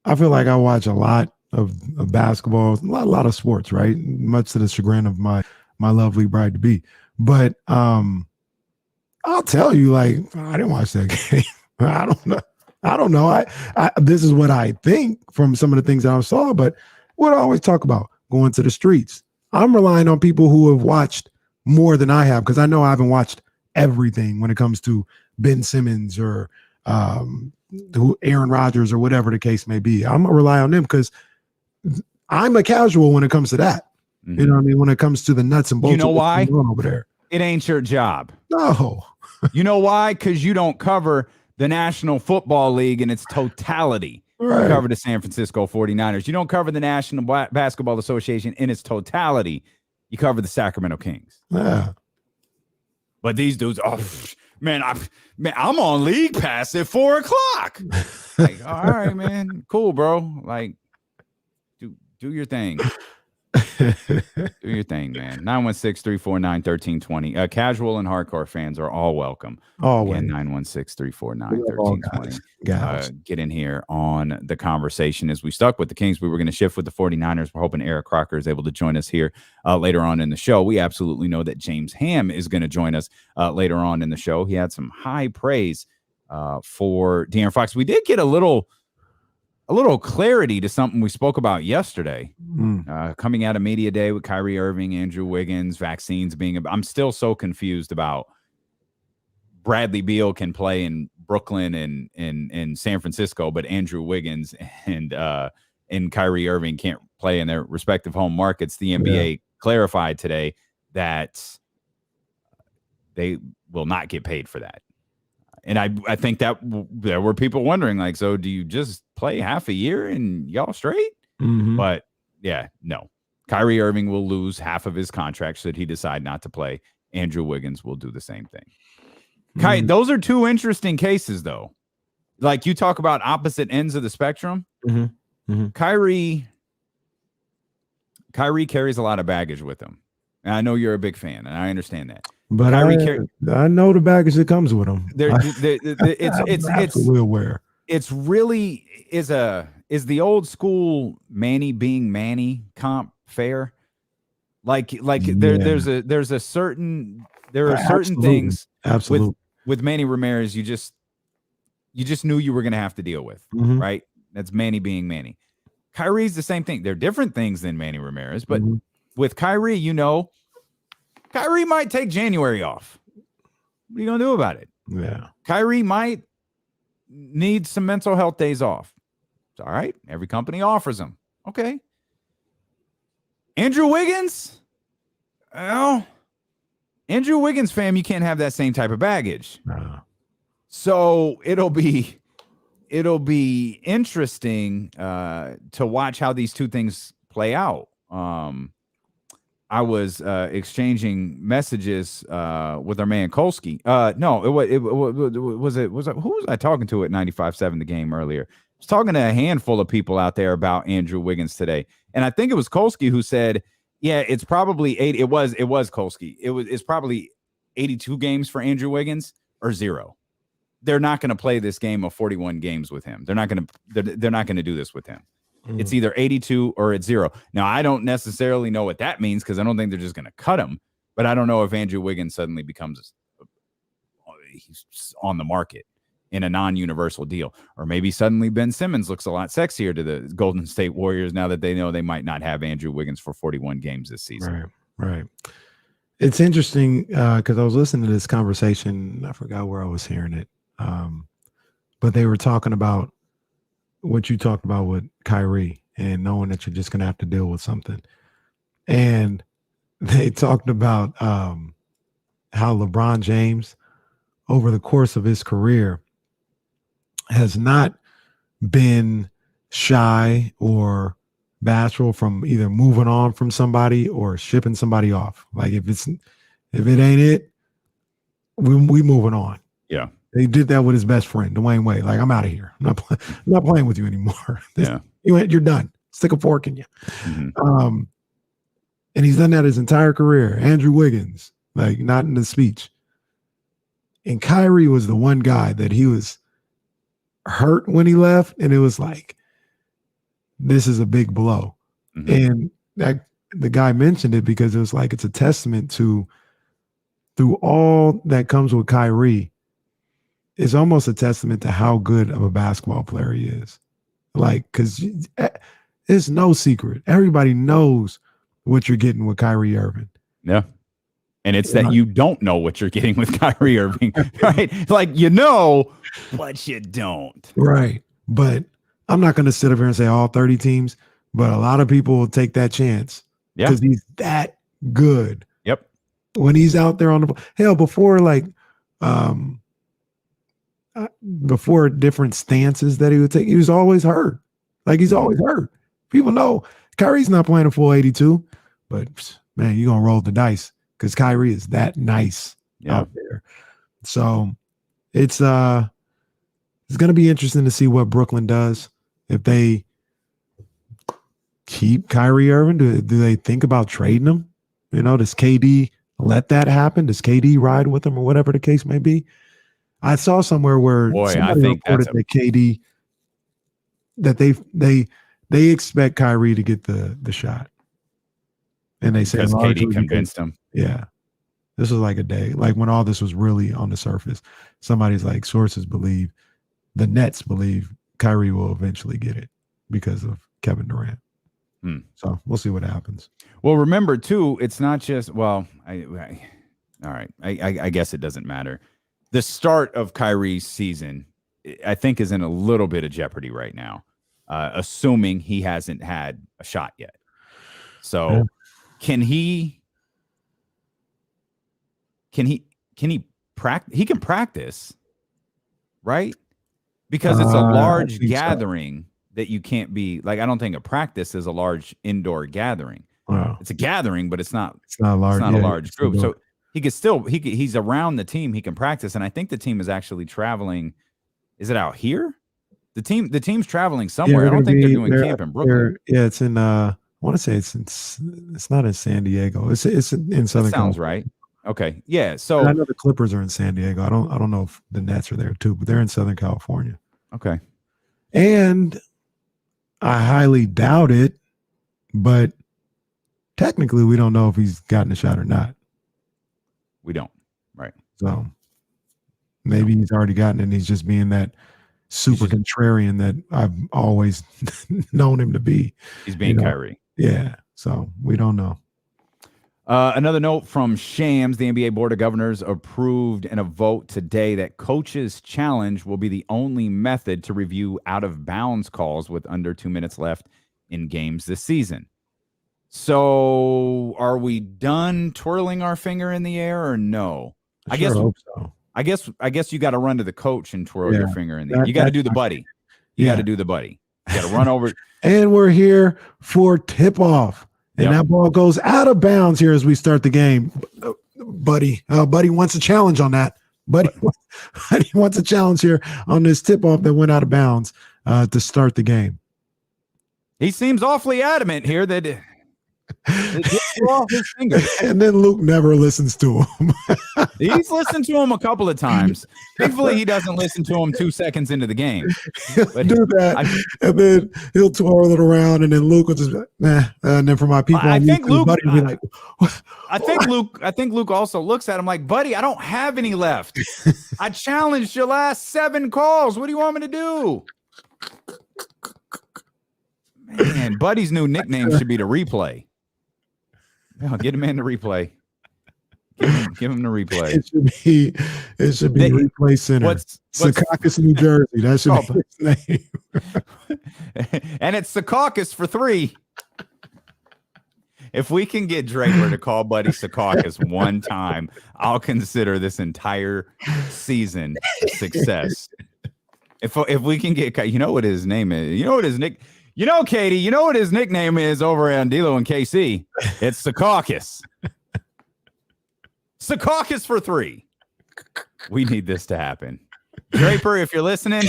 I feel like I watch a lot of basketball, a lot of sports, right? Much to the chagrin of my lovely bride to be. But I'll tell you, like, I didn't watch that game. I don't know. I this is what I think from some of the things that I saw, but what I always talk about, going to the streets. I'm relying on people who have watched more than I have, because I know I haven't watched everything when it comes to Ben Simmons or Aaron Rodgers or whatever the case may be. I'm gonna rely on them because I'm a casual when it comes to that. You know what I mean? When it comes to the nuts and bolts. You know why? Over there. It ain't your job. No. You know why? Because you don't cover the National Football League in its totality. Right. You cover the San Francisco 49ers. You don't cover the National Basketball Association in its totality. You cover the Sacramento Kings. Yeah. But these dudes, oh man, I'm on League Pass at 4:00. Like, all right, man, cool, bro. Like, do your thing. Do your thing, man. 916-349-1320. Casual and hardcore fans are all welcome. Always. Again, 916-349-1320. Get in here on the conversation. As we stuck with the Kings, we were going to shift with the 49ers. We're hoping Eric Crocker is able to join us here later on in the show. We absolutely know that James Ham is going to join us later on in the show. He had some high praise for De'Aaron Fox. We did get a little clarity to something we spoke about yesterday, coming out of media day with Kyrie Irving, Andrew Wiggins, vaccines being. I'm still so confused about Bradley Beal can play in Brooklyn and in San Francisco, but Andrew Wiggins and Kyrie Irving can't play in their respective home markets. The NBA clarified today that they will not get paid for that. And I think that there were people wondering, like, so do you just play half a year and y'all straight? But yeah, no. Kyrie Irving will lose half of his contract should he decide not to play. Andrew Wiggins will do the same thing. Those are two interesting cases, though. Like, you talk about opposite ends of the spectrum. Kyrie carries a lot of baggage with him. And I know you're a big fan, and I understand that. But I know the baggage that comes with him. It's absolutely aware. It's really is the old school Manny being Manny comp fair. There are certain things with Manny Ramirez you just knew you were going to have to deal with, right? That's Manny being Manny. Kyrie's the same thing. They're different things than Manny Ramirez, but with Kyrie, Kyrie might take January off. What are you going to do about it? Yeah. Kyrie might need some mental health days off. It's all right. Every company offers them. Okay. Andrew Wiggins? Well, Andrew Wiggins, fam, you can't have that same type of baggage. So it'll be interesting to watch how these two things play out. I was exchanging messages with our man Kolsky. Who was I talking to at 95.7 the game earlier? I was talking to a handful of people out there about Andrew Wiggins today, and I think it was Kolsky who said, "Yeah, it's probably 8." It was Kolsky. It's probably 82 games for Andrew Wiggins or 0. They're not going to play this game of 41 games with him. They're not going to do this with him. It's either 82 or it's 0. Now, I don't necessarily know what that means because I don't think they're just going to cut him. But I don't know if Andrew Wiggins suddenly becomes he's on the market in a non-universal deal. Or maybe suddenly Ben Simmons looks a lot sexier to the Golden State Warriors now that they know they might not have Andrew Wiggins for 41 games this season. Right. It's interesting because I was listening to this conversation. I forgot where I was hearing it. But they were talking about what you talked about with Kyrie and knowing that you're just going to have to deal with something. And they talked about how LeBron James, over the course of his career, has not been shy or bashful from either moving on from somebody or shipping somebody off. Like, if it ain't it, we moving on. Yeah. They did that with his best friend, Dwayne Wade. Like, I'm out of here. I'm not playing with you anymore. You're done. Stick a fork in you. And he's done that his entire career. Andrew Wiggins, like, not in the speech. And Kyrie was the one guy that he was hurt when he left, and it was like, this is a big blow. And that the guy mentioned it because it was like, it's a testament to, through all that comes with Kyrie, it's almost a testament to how good of a basketball player he is. Like, because it's no secret. Everybody knows what you're getting with Kyrie Irving. Yeah. And it's that you don't know what you're getting with Kyrie Irving, right? Like, but you don't. Right. But I'm not going to sit up here and say all 30 teams, but a lot of people will take that chance because he's that good. Yep. When he's out there on the hell before, like, before different stances that he would take, he was always hurt. Like, he's always hurt. People know Kyrie's not playing a full 82, but man, you're going to roll the dice because Kyrie is that nice out there. So it's going to be interesting to see what Brooklyn does if they keep Kyrie Irving? Do they think about trading him? You know, does KD let that happen? Does KD ride with him or whatever the case may be? I saw somewhere where somebody reported that KD that they expect Kyrie to get the shot, and they say because KD convinced him. Yeah, this was like a day, like when all this was really on the surface. Somebody's like, sources believe, the Nets believe Kyrie will eventually get it because of Kevin Durant. So we'll see what happens. Well, remember too, it's not just all right. I guess it doesn't matter. The start of Kyrie's season, I think, is in a little bit of jeopardy right now, assuming he hasn't had a shot yet. So, can he practice? He can practice, right? Because it's a large gathering that you can't be like. I don't think a practice is a large indoor gathering. Wow. It's a gathering, but it's not large. It's not a large group. So he could still he's around the team. He can practice, and I think the team is actually traveling. Is it out here? The team's traveling somewhere. I don't think they're doing camp in Brooklyn. Yeah, it's in. I want to say it's not in San Diego. It's in Southern. That sounds right. Okay, yeah. So and I know the Clippers are in San Diego. I don't know if the Nets are there too, but they're in Southern California. Okay, and I highly doubt it, but technically we don't know if he's gotten a shot or not. We don't. Right. So maybe he's already gotten it and he's just being that super contrarian that I've always known him to be. He's being Kyrie. Yeah. So we don't know. Another note from Shams, the NBA Board of Governors approved in a vote today that coaches' challenge will be the only method to review out-of-bounds calls with under 2 minutes left in games this season. So are we done twirling our finger in the air or no? I hope so. I guess you got to run to the coach and twirl your finger in the air. You got to do the buddy. You got to do the buddy. You got to run over. And we're here for tip-off. And that ball goes out of bounds here as we start the game. Buddy wants a challenge on that. Buddy wants a challenge here on this tip-off that went out of bounds to start the game. He seems awfully adamant here that off his fingers. And then Luke never listens to him. He's listened to him a couple of times. Thankfully, he doesn't listen to him 2 seconds into the game. But do that, and then he'll twirl it around, and then Luke will just and then for my people, I think Luke Buddy will be like, I think Luke also looks at him like, buddy, I don't have any left. I challenged your last 7 calls. What do you want me to do? Man, Buddy's new nickname should be the replay. No, get him in the replay. Give him the replay. It should be Replay Center. Secaucus, New Jersey. That should be his name. And it's Secaucus for 3. If we can get Draper to call Buddy Secaucus one time, I'll consider this entire season a success. If we can get, you know what his name is. Katie, you know what his nickname is over on D'Lo and KC? It's Secaucus. Secaucus for 3. We need this to happen. Draper, if you're listening,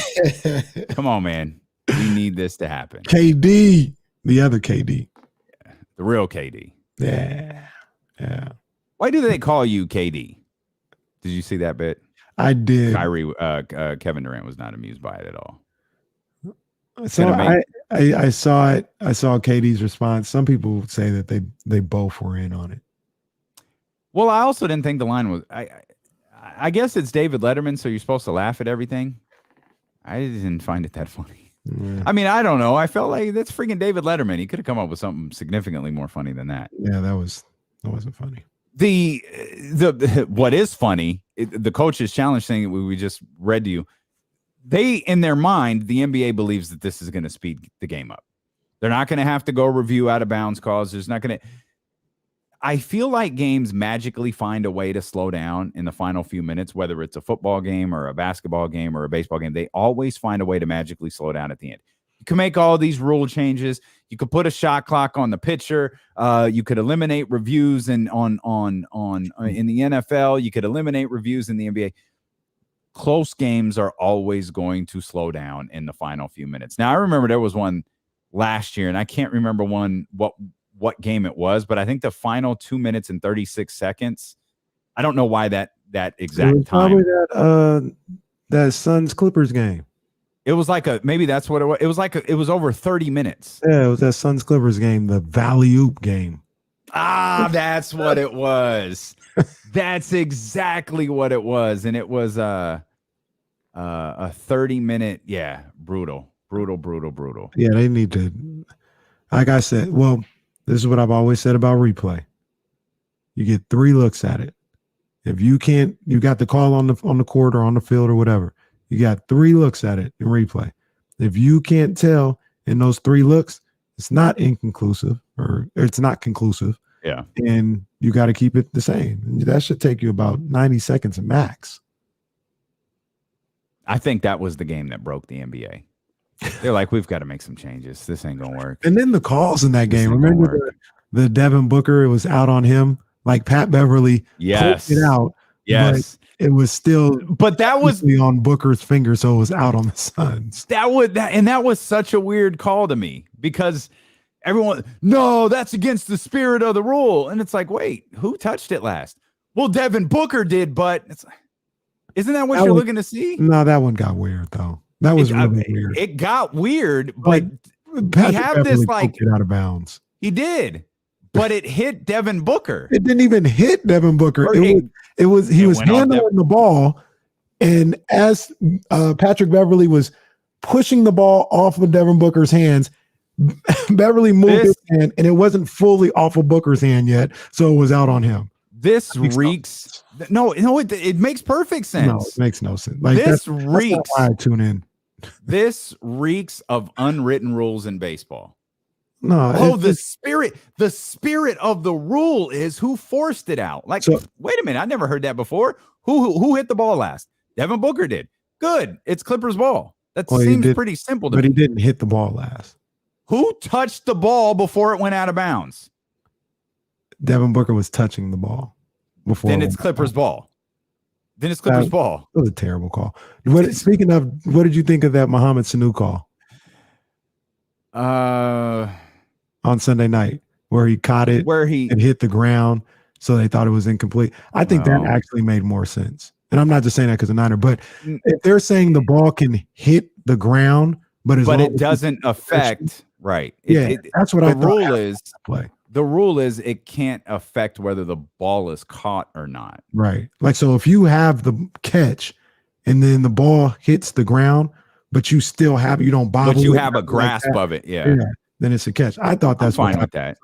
come on, man. We need this to happen. KD, the other KD. The real KD. Yeah. Why do they call you KD? Did you see that bit? I did. Kevin Durant was not amused by it at all. So I saw it. I saw KD's response. Some people say that they both were in on it. Well, I also didn't think the line was. I guess it's David Letterman, so you're supposed to laugh at everything. I didn't find it that funny. Yeah. I mean, I don't know. I felt like that's freaking David Letterman. He could have come up with something significantly more funny than that. Yeah, that wasn't funny. The what is funny, the coach's challenge thing that we just read to you. They, in their mind, the NBA believes that this is going to speed the game up. They're not going to have to go review out of bounds calls. There's not going to. I feel like games magically find a way to slow down in the final few minutes, whether it's a football game or a basketball game or a baseball game. They always find a way to magically slow down at the end. You can make all these rule changes. You could put a shot clock on the pitcher. You could eliminate reviews in the NFL. You could eliminate reviews in the NBA. Close games are always going to slow down in the final few minutes. Now, I remember there was one last year, and I can't remember what game it was, but I think the final 2 minutes and 36 seconds. I don't know why that exact time. Probably that Suns Clippers game. It was like maybe that's what it was. It was like it was over 30 minutes. Yeah, it was that Suns Clippers game, the Valley Oop game. Ah, that's what it was. That's exactly what it was, and it was a 30-minute. Yeah, brutal. Yeah, they need to. Like I said, well, this is what I've always said about replay. You get 3 looks at it. If you can't, you got the call on the court or on the field or whatever. You got 3 looks at it in replay. If you can't tell in those 3 looks, it's not inconclusive or it's not conclusive. Yeah. And you got to keep it the same. And that should take you about 90 seconds max. I think that was the game that broke the NBA. They're like, we've got to make some changes. This ain't going to work. And then the calls in that game. Remember the Devin Booker, it was out on him. Like Pat Beverly poked it out. Yes. It was still that was on Booker's finger, so it was out on the Suns. That was such a weird call to me because everyone, no, that's against the spirit of the rule. And it's like, wait, who touched it last? Well, Devin Booker did, but it's like, isn't that what you're looking to see? No, that one got weird though. That was really weird. It got weird, but Patrick have this like it out of bounds. He did, but it hit Devin Booker. It didn't even hit Devin Booker. He was handling the ball, and as Patrick Beverly was pushing the ball off of Devin Booker's hands, Beverly moved his hand, and it wasn't fully off of Booker's hand yet, so it was out on him. This reeks. No, it makes perfect sense. No, it makes no sense. Like this reeks. That's why I tune in. This reeks of unwritten rules in baseball. No. The spirit of the rule is who forced it out. Like, wait a minute, I never heard that before. Who hit the ball last? Devin Booker did. Good. It's Clippers ball. That seems pretty simple to me. But he didn't hit the ball last. Who touched the ball before it went out of bounds? Devin Booker was touching the ball before. Then it's Clippers ball. Then it's Clippers ball. It was a terrible call. Speaking of, what did you think of that Mohamed Sanu call? On Sunday night, where he caught it, and hit the ground, so they thought it was incomplete. I think that actually made more sense. And I'm not just saying that because of Niner, but if they're saying the ball can hit the ground, but it doesn't affect, right? That's what I thought. The rule is it can't affect whether the ball is caught or not. Right. Like, so if you have the catch and then the ball hits the ground, but you still have, you don't bobble. But you have a grasp of it. Yeah. Then it's a catch. I thought that's fine with that.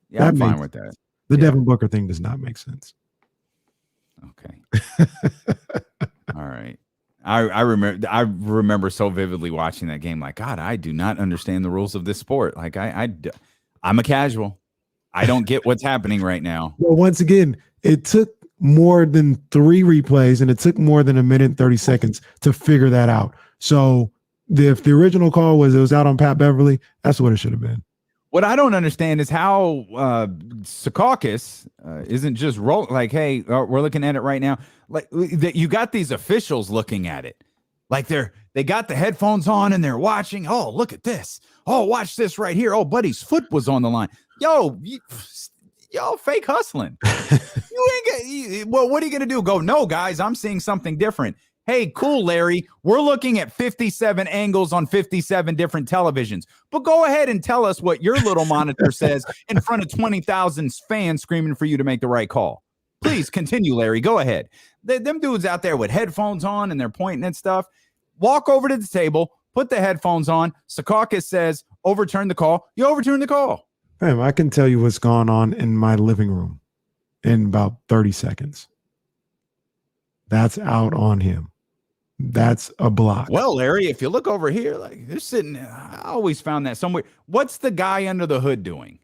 Yeah, I'm fine with that. The Devin Booker thing does not make sense. Okay. All right. I remember so vividly watching that game. Like, God, I do not understand the rules of this sport. Like, I'm a casual. I don't get what's happening right now. Well, once again, it took more than 3 replays and it took more than 1 minute and 30 seconds to figure that out. So if the original call was it was out on Pat Beverly, that's what it should have been. What I don't understand is how Secaucus isn't just rolling like, hey, we're looking at it right now. Like you got these officials looking at it. Like they got the headphones on and they're watching. Oh, look at this. Oh, watch this right here. Oh, buddy's foot was on the line. Yo, y'all fake hustling. Well, what are you going to do? Go, no, guys, I'm seeing something different. Hey, cool, Larry. We're looking at 57 angles on 57 different televisions. But go ahead and tell us what your little monitor says in front of 20,000 fans screaming for you to make the right call. Please continue, Larry. Go ahead. Them dudes out there with headphones on and they're pointing at stuff. Walk over to the table, put the headphones on. Secaucus says, overturn the call. You overturn the call. Ma'am, I can tell you what's going on in my living room in about 30 seconds. That's out on him. That's a block. Well, Larry, if you look over here, like they're sitting, I always found that somewhere. What's the guy under the hood doing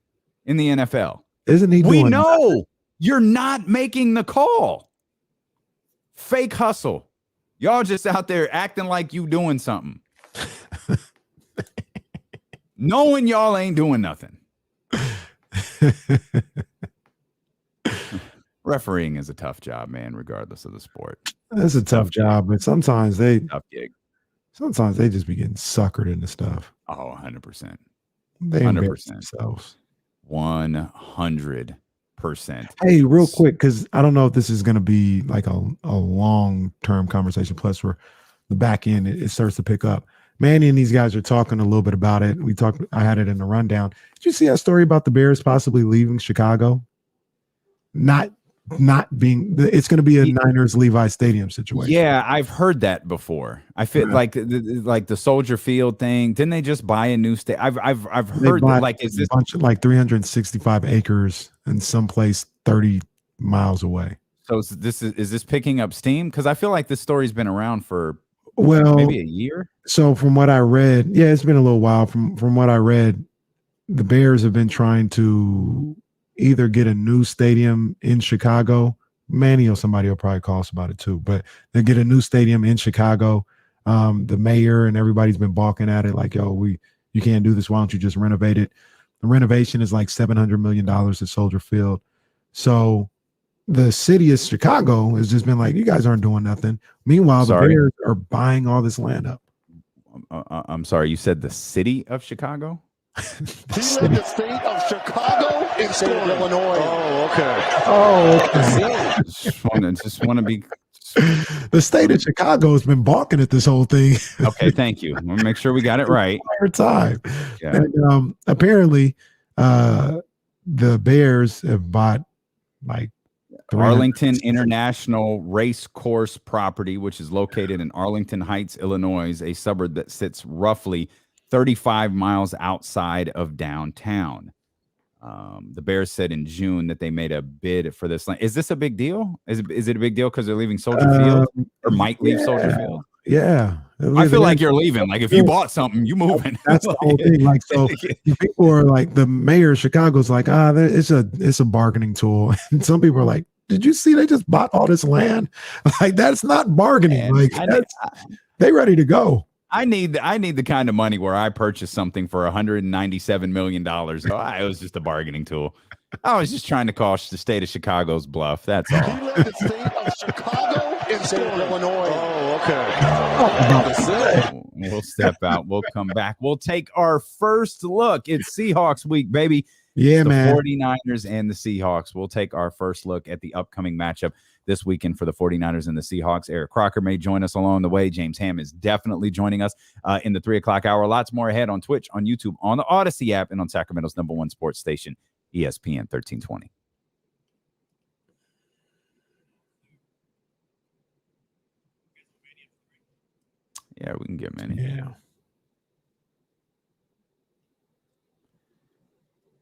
in the NFL? Isn't he doing We know that? You're not making the call. Fake hustle. Y'all just out there acting like you doing something. Knowing y'all ain't doing nothing. Refereeing is a tough job, man, regardless of the sport. That's a tough job, but tough gig. Sometimes they just be getting suckered into stuff. Oh, 100%. They embarrass 100%. themselves. 100%. Hey, real quick, because I don't know if this is going to be like a long-term conversation. Plus, for the back end, it starts to pick up. Manny and these guys are talking a little bit about it. I had it in the rundown. Did you see that story about the Bears possibly leaving Chicago? Not being, it's going to be a Niners Levi Stadium situation. Yeah, I've heard that before. I feel like the Soldier Field thing. Didn't they just buy a new state? I've heard that. Like, is this a bunch of like 365 acres in someplace 30 miles away? So is this picking up steam? Because I feel like this story's been around for maybe a year. So from what I read, yeah, it's been a little while. From what I read, the Bears have been trying to either get a new stadium in Chicago. Manny or somebody will probably call us about it too, but they get a new stadium in Chicago. The mayor and everybody's been balking at it, like, yo, you can't do this. Why don't you just renovate it? The renovation is like $700 million at Soldier Field. So the city of Chicago has just been like, you guys aren't doing nothing. Meanwhile, the Bears are buying all this land up. I'm sorry, you said the city of Chicago? The state of Chicago and state of Illinois. Oh, okay. Just want to be. The state of Chicago has been balking at this whole thing. Okay, thank you. We'll make sure we got it right. Time. Yeah. And apparently, the Bears have bought like Arlington International Race Course property, which is located in Arlington Heights, Illinois, a suburb that sits roughly 35 miles outside of downtown. The Bears said in June that they made a bid for this land. Is this a big deal? Is it a big deal because they're leaving Soldier Field or might leave Soldier Field? Yeah. I feel like you're leaving. Like, if you bought something, you moving. That's the whole thing. Like, so people are like, the mayor of Chicago's like, it's a bargaining tool. And some people are like, did you see they just bought all this land? Like, that's not bargaining. Man, like, they ready to go. I need the kind of money where I purchase something for $197 million. So it was just a bargaining tool. I was just trying to call the state of Chicago's bluff. That's all. He led the state of Chicago and state of Illinois. We'll step out. We'll come back. We'll take our first look. It's Seahawks week, baby. Yeah, it's the man. 49ers and the Seahawks. We'll take our first look at the upcoming matchup this weekend for the 49ers and the Seahawks. Eric Crocker may join us along the way. James Ham is definitely joining us in the 3 o'clock hour. Lots more ahead on Twitch, on YouTube, on the Odyssey app, and on Sacramento's #1 sports station, ESPN 1320. Yeah, we can get many. Yeah.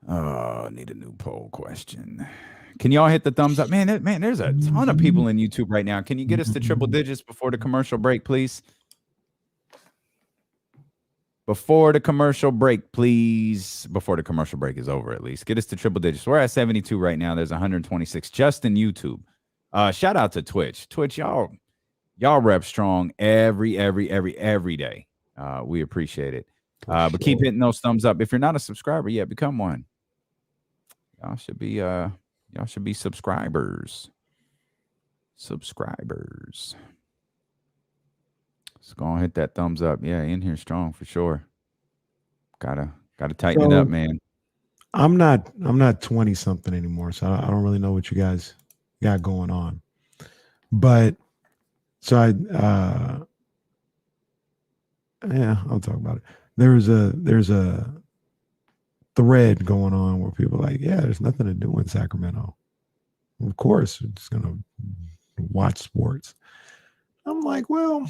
Oh, I need a new poll question. Can y'all hit the thumbs up? Man, there's a ton of people in YouTube right now. Can you get us to triple digits before the commercial break, please? Before the commercial break, please. Before the commercial break is over, at least. Get us to triple digits. We're at 72 right now. There's 126 just in YouTube. Shout out to Twitch. Twitch, y'all rep strong every day. We appreciate it. But keep hitting those thumbs up. If you're not a subscriber yet, become one. Y'all should be subscribers. Subscribers. Let's go and hit that thumbs up. Yeah, in here strong for sure. Gotta tighten it up, man. I'm not 20 something anymore, so I don't really know what you guys got going on. But so I'll talk about it. There's a thread going on where people are like, yeah, there's nothing to do in Sacramento. Of course, we're just gonna watch sports. I'm like, well,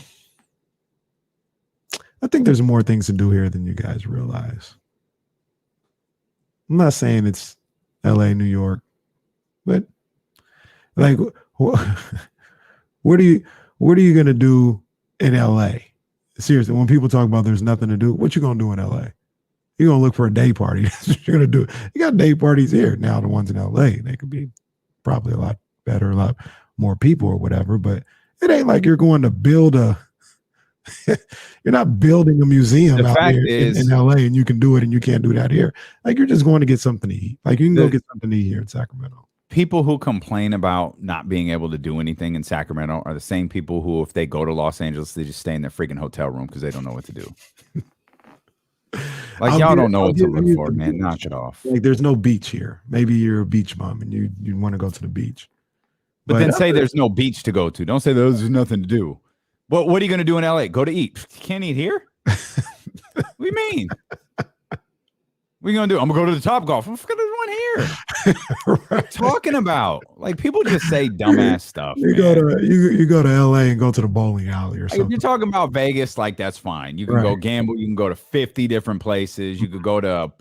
I think there's more things to do here than you guys realize. I'm not saying it's LA, New York, but like, what are you gonna do in LA? Seriously, when people talk about there's nothing to do, what you gonna do in LA? You're gonna look for a day party. That's what you're gonna do. You got day parties here. Now the ones in LA, they could be probably a lot better, a lot more people or whatever, but it ain't like you're going to build you're not building a museum out there in LA and you can do it and you can't do that here. Like, you're just going to get something to eat. Like, you can go get something to eat here in Sacramento. People who complain about not being able to do anything in Sacramento are the same people who, if they go to Los Angeles, they just stay in their freaking hotel room because they don't know what to do. Like, y'all don't know what to look for, man. Knock it off. Like, there's no beach here. Maybe you're a beach mom and you want to go to the beach. But then say there's no beach to go to. Don't say there's nothing to do. But what are you going to do in LA? Go to eat. You can't eat here? What do you mean? What are you going to do? I'm going to go to the Topgolf. I'm going to one here. Right. What are you talking about? Like, people just say dumbass stuff. You go to LA and go to the bowling alley or something. If you're talking about Vegas, like, that's fine. You can go gamble. You can go to 50 different places. You could go to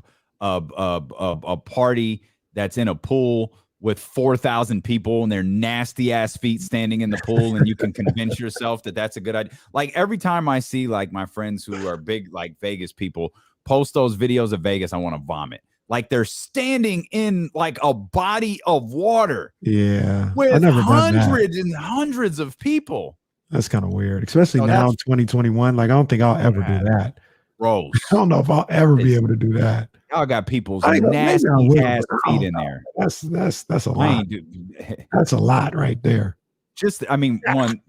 a party that's in a pool with 4,000 people and their nasty ass feet standing in the pool, and you can convince yourself that that's a good idea. Like, every time I see like my friends who are big like Vegas people post those videos of Vegas, I want to vomit. Like, they're standing in like a body of water. Yeah, with hundreds and hundreds of people. That's kind of weird, especially now in 2021. Like, I don't think I'll ever do that. Gross. I don't know if I'll ever be able to do that. Y'all got people's nasty ass feet in there. That's a lot. That's a lot right there. Just, I mean,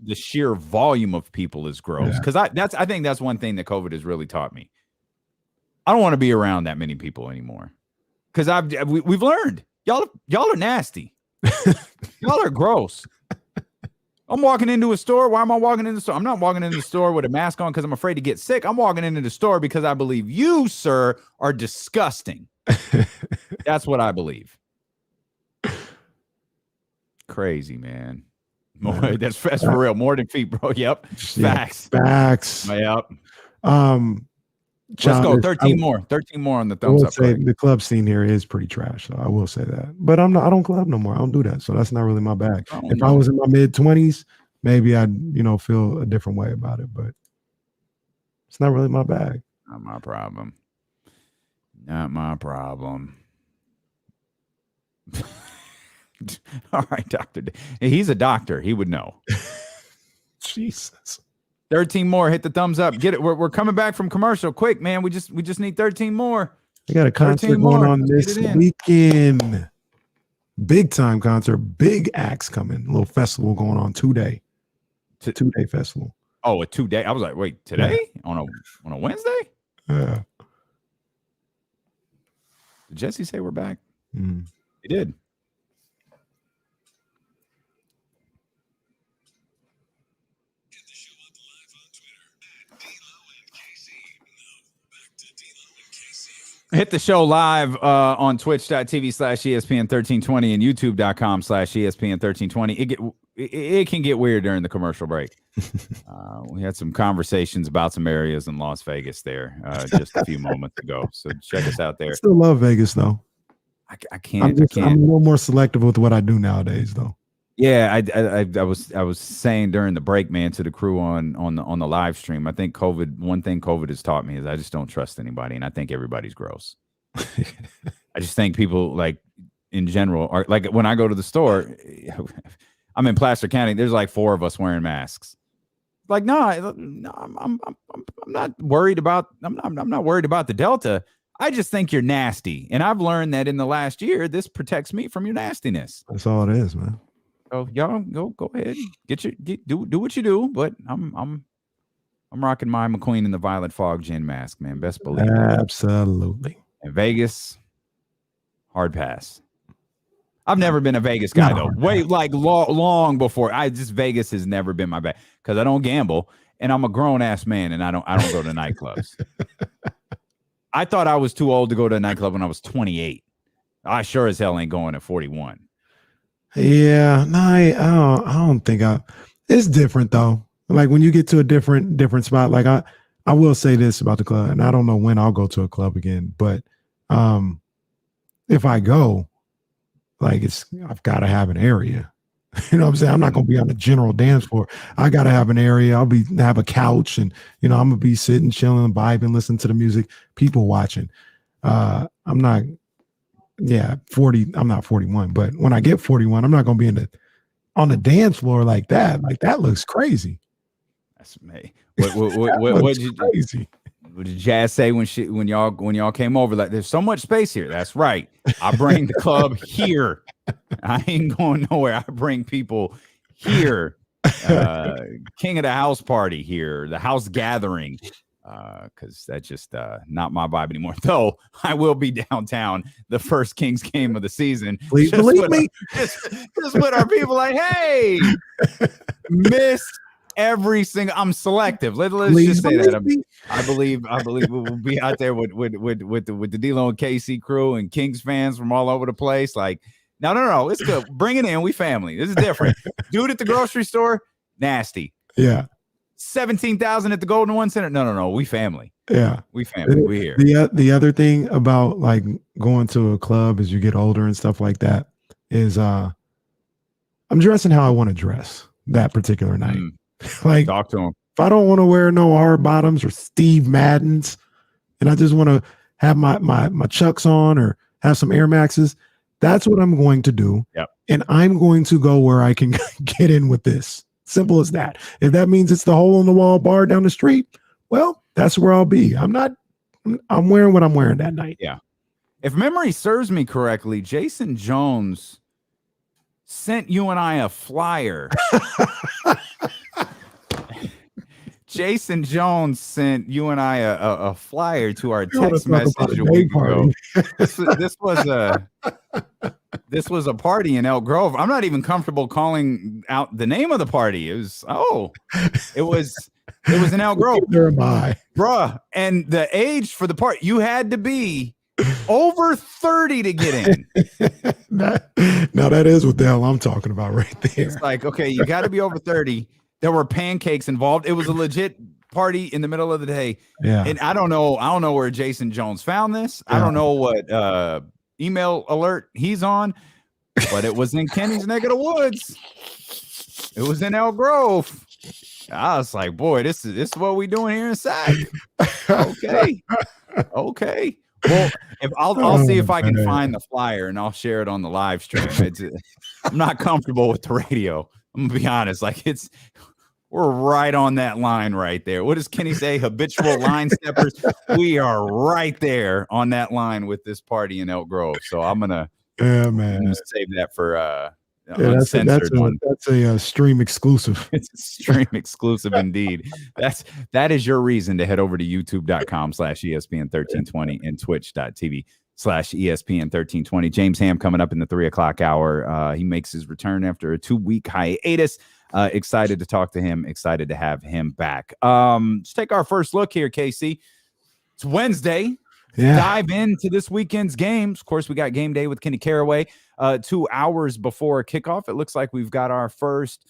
the sheer volume of people is gross. Because I think that's one thing that COVID has really taught me. I don't want to be around that many people anymore. Because we've learned y'all are nasty. Y'all are gross. I'm walking into a store. Why am I walking into the store? I'm not walking into the store with a mask on because I'm afraid to get sick. I'm walking into the store because I believe you, sir, are disgusting. That's what I believe. Crazy, man. That's for real. More than feet, bro. Yep. Facts. Yep. Let's go. 13 more. 13 more on the thumbs up. The club scene here is pretty trash, so I will say that. But I don't club no more. I don't do that. So that's not really my bag. If I was in my mid-20s, maybe I'd, feel a different way about it. But it's not really my bag. Not my problem. Not my problem. All right, Doctor. He's a doctor. He would know. Jesus. 13 more. Hit the thumbs up. Get it. We're coming back from commercial. Quick, man. We just need 13 more. We got a concert going on this weekend. Big time concert. Big acts coming. A little festival going on 2-day. 2-day festival. Oh, a 2-day. I was like, wait, today? Yeah. On a Wednesday? Yeah. Did Jesse say we're back? Mm. He did. Hit the show live on twitch.tv/ESPN1320 and youtube.com/ESPN1320. It can get weird during the commercial break. We had some conversations about some areas in Las Vegas there just a few moments ago. So check us out there. I still love Vegas, though. I can't. I'm a little more selective with what I do nowadays, though. Yeah, I was saying during the break, man, to the crew on the live stream. I think one thing COVID has taught me is I just don't trust anybody, and I think everybody's gross. I just think people, like, in general, are like, when I go to the store, I'm in Placer County. There's like 4 of us wearing masks. Like, no, I'm not worried about. I'm not worried about the Delta. I just think you're nasty, and I've learned that in the last year, this protects me from your nastiness. That's all it is, man. So y'all go ahead, do what you do, but I'm rocking my McQueen and the Violet Fog gin mask, man. Best believe it. Absolutely. And Vegas, hard pass. I've never been a Vegas guy though. Wait, like long before Vegas has never been my bag because I don't gamble and I'm a grown ass man and I don't go to nightclubs. I thought I was too old to go to a nightclub when I was 28. I sure as hell ain't going at 41. Yeah, no, I don't think it's different though. Like when you get to a different spot, like I will say this about the club, and I don't know when I'll go to a club again, but if I go, like I've got to have an area. You know what I'm saying? I'm not gonna be on the general dance floor. I gotta have an area. I'll have a couch, and I'm gonna be sitting, chilling, vibing, listening to the music, people watching. I'm not 40. I'm not 41, but when I get 41, I'm not gonna be on the dance floor like that. Like that looks crazy. That's me. What did crazy? What did Jazz say when y'all came over? Like, there's so much space here. That's right. I bring the club here. I ain't going nowhere. I bring people here. King of the house party here. The house gathering. because that's just not my vibe anymore. Though I will be downtown the first Kings game of the season. Please believe me. Just with our people like, hey, miss every single. I'm selective. Let's just say that. I believe we will be out there with the D-Lo and KC crew and Kings fans from all over the place. Like, no, it's good. Bring it in. We family. This is different. Dude at the grocery store, nasty. Yeah. 17,000 at the Golden One Center. No. We family. Yeah. We family. We here. The other thing about like going to a club as you get older and stuff like that is I'm dressing how I want to dress that particular night. Like, talk to him. If I don't want to wear no hard bottoms or Steve Maddens and I just want to have my Chucks on or have some Air Maxes, that's what I'm going to do. Yep. And I'm going to go where I can get in with this. Simple as that. If that means it's the hole in the wall bar down the street, well, that's where I'll be. I'm wearing what I'm wearing that night. Yeah. If memory serves me correctly, Jason Jones sent you and I a flyer. Jason Jones sent you and I a flyer to our text message a week ago. This was a party in Elk Grove. I'm not even comfortable calling out the name of the party. It was in Elk Grove. There am I. Bruh. And the age for the party, you had to be over 30 to get in. Now that is what the hell I'm talking about right there. It's like, okay, you got to be over 30. There were pancakes involved. It was a legit party in the middle of the day. Yeah. And I don't know where Jason Jones found this. Yeah. I don't know what email alert he's on, but it was in Kenny's neck of the woods. It was in Elk Grove. I was like, boy, this is what we doing here inside. Okay. Well, I'll see if I can find the flyer and I'll share it on the live stream. I'm not comfortable with the radio. I'm gonna be honest. Like we're right on that line right there. What does Kenny say? Habitual line steppers. We are right there on that line with this party in Elk Grove. So I'm gonna save that for that's a stream exclusive. It's a stream exclusive indeed. That is your reason to head over to youtube.com/ESPN1320 and twitch.tv/ESPN1320. James Ham coming up in the 3:00 hour. He makes his return after a 2-week hiatus. Excited to talk to him. Excited to have him back. Let's take our first look here, KC. It's Wednesday. Yeah. Dive into this weekend's games. Of course, we got game day with Kenny Caraway 2 hours before kickoff. It looks like we've got our first,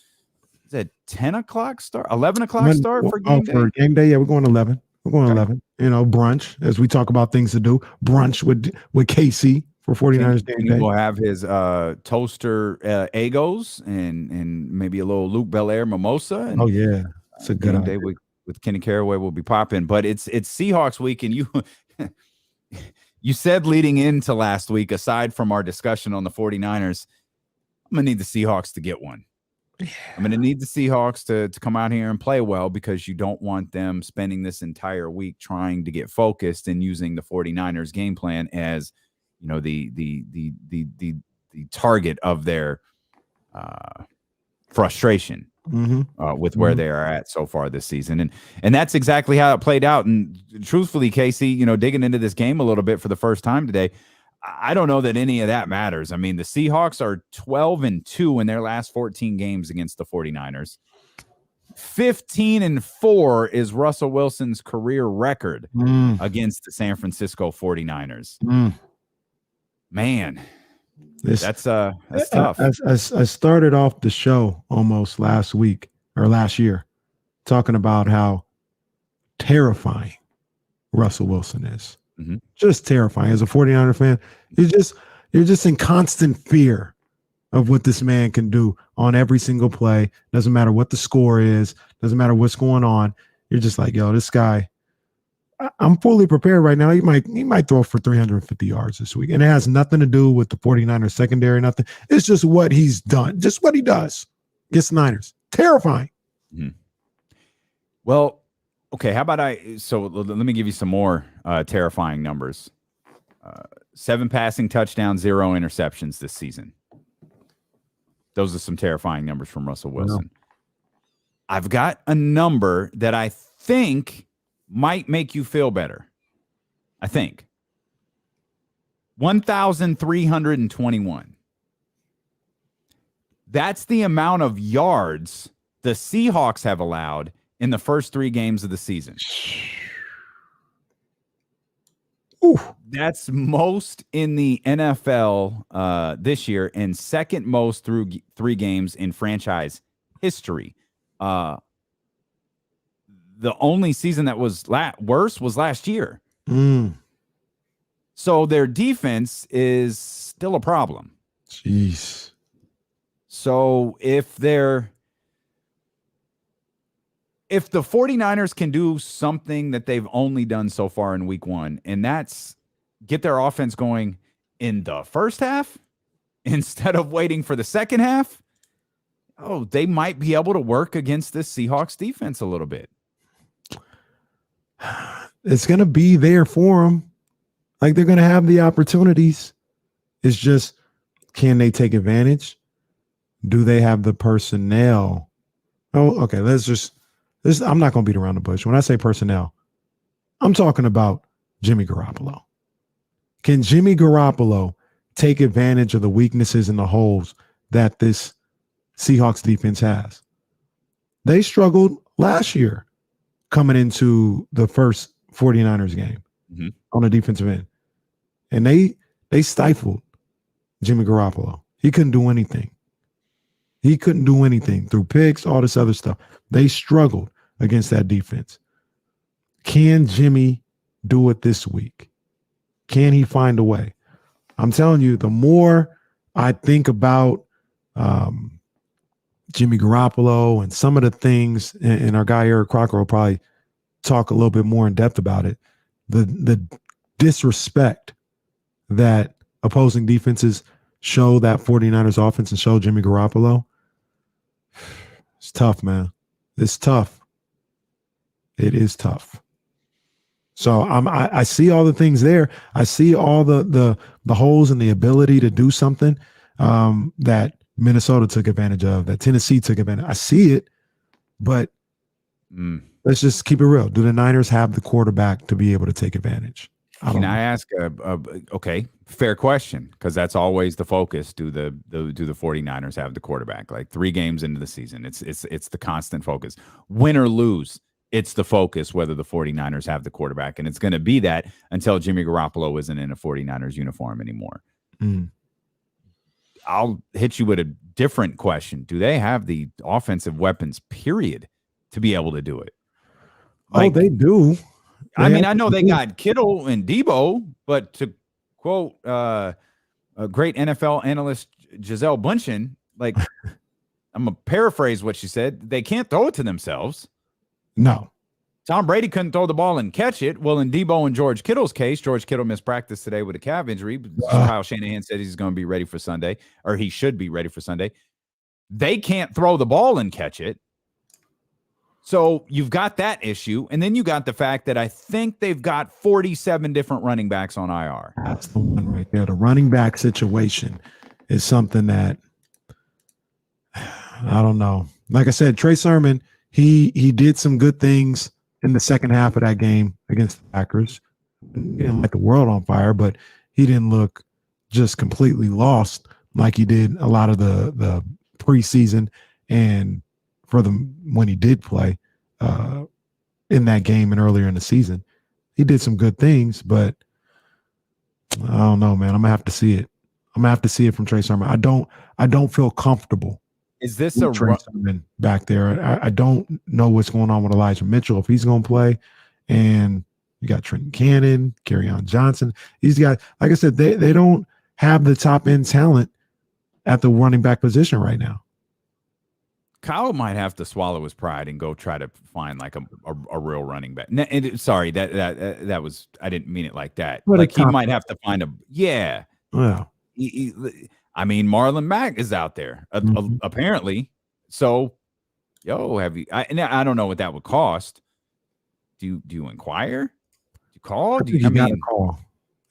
is it 10 o'clock start, 11 o'clock start for game day? For game day, yeah, we're going 11. We're going 11. Brunch, as we talk about things to do. Brunch with KC for 49ers game day. We'll have his toaster Egos and maybe a little Luke Belair mimosa. And, oh, yeah. It's a good game day with Kenny Caraway will be popping. But it's Seahawks week, and you said leading into last week, aside from our discussion on the 49ers, I'm going to need the Seahawks to get one. Yeah. I'm going to need the Seahawks to come out here and play well, because you don't want them spending this entire week trying to get focused and using the 49ers game plan as, the target of their frustration. With where they are at so far this season. And that's exactly how it played out. And truthfully, Casey, digging into this game a little bit for the first time today, I don't know that any of that matters. I mean, the Seahawks are 12-2 in their last 14 games against the 49ers. 15-4 is Russell Wilson's career record against the San Francisco 49ers. Man, that's tough. I started off the show almost last year talking about how terrifying Russell Wilson is. Just terrifying. As a 49er fan, you're just in constant fear of what this man can do on every single play. Doesn't matter what the score is, doesn't matter what's going on. You're just like, yo, this guy, I'm fully prepared right now. He might throw for 350 yards this week. And it has nothing to do with the 49ers secondary, nothing. It's just what he's done, just what he does against the Niners. Terrifying. Well, okay, how about so let me give you some more terrifying numbers. 7 passing touchdowns, 0 interceptions this season. Those are some terrifying numbers from Russell Wilson. I've got a number that I think might make you feel better. I think 1,321. That's the amount of yards the Seahawks have allowed in the first 3 games of the season. Ooh. That's most in the NFL this year and second most through 3 games in franchise history. The only season that was worse was last year. So their defense is still a problem. Jeez. So if the 49ers can do something that they've only done so far in week 1, and that's get their offense going in the first half instead of waiting for the second half, they might be able to work against this Seahawks defense a little bit. It's going to be there for them. Like, they're going to have the opportunities. It's just, can they take advantage? Do they have the personnel? Oh, okay. I'm not going to beat around the bush. When I say personnel, I'm talking about Jimmy Garoppolo. Can Jimmy Garoppolo take advantage of the weaknesses and the holes that this Seahawks defense has? They struggled last year coming into the first 49ers game on the defensive end. And they stifled Jimmy Garoppolo. He couldn't do anything. He couldn't do anything through picks, all this other stuff. They struggled against that defense. Can Jimmy do it this week? Can he find a way? I'm telling you, the more I think about Jimmy Garoppolo and some of the things, and our guy Eric Crocker will probably talk a little bit more in depth about it, the disrespect that opposing defenses show that 49ers offense and show Jimmy Garoppolo, it's tough, man. It's tough. It is tough. So I see all the things there. I see all the holes and the ability to do something that Minnesota took advantage of, that Tennessee took advantage. I see it, but let's just keep it real. Do the Niners have the quarterback to be able to take advantage? Can I ask okay, fair question, because that's always the focus. Do the 49ers have the quarterback? Like 3 games into the season, it's the constant focus. Win or lose, it's the focus whether the 49ers have the quarterback, and it's going to be that until Jimmy Garoppolo isn't in a 49ers uniform anymore. I'll hit you with a different question. Do they have the offensive weapons, period, to be able to do it? Like, they do. I mean, I know they got Kittle and Debo, but to quote a great NFL analyst, Gisele Bundchen, like, I'm going to paraphrase what she said. They can't throw it to themselves. No. Tom Brady couldn't throw the ball and catch it. Well, in Debo and George Kittle's case, George Kittle missed practice today with a calf injury. Kyle Shanahan said he's going to be ready for Sunday, or he should be ready for Sunday. They can't throw the ball and catch it. So you've got that issue. And then you got the fact that I think they've got 47 different running backs on IR. That's the one right there. The running back situation is something that I don't know. Like I said, Trey Sermon, he did some good things in the second half of that game against the Packers. He didn't light the world on fire, but he didn't look just completely lost like he did a lot of the preseason and for when he did play in that game and earlier in the season. He did some good things, but I don't know, man. I'm gonna have to see it. I'm gonna have to see it from Trey Sermon. I don't feel comfortable. Is this a Trey Sermon back there? I don't know what's going on with Elijah Mitchell, if he's going to play. And you got Trenton Cannon, Kerryon Johnson. These guys, like I said, they don't have the top end talent at the running back position right now. Kyle might have to swallow his pride and go try to find like a real running back. Sorry, that was, I didn't mean it like that. What like he might have to find Well, I mean, Marlon Mack is out there apparently. So, have you? I don't know what that would cost. Do you inquire? Do you call? Call.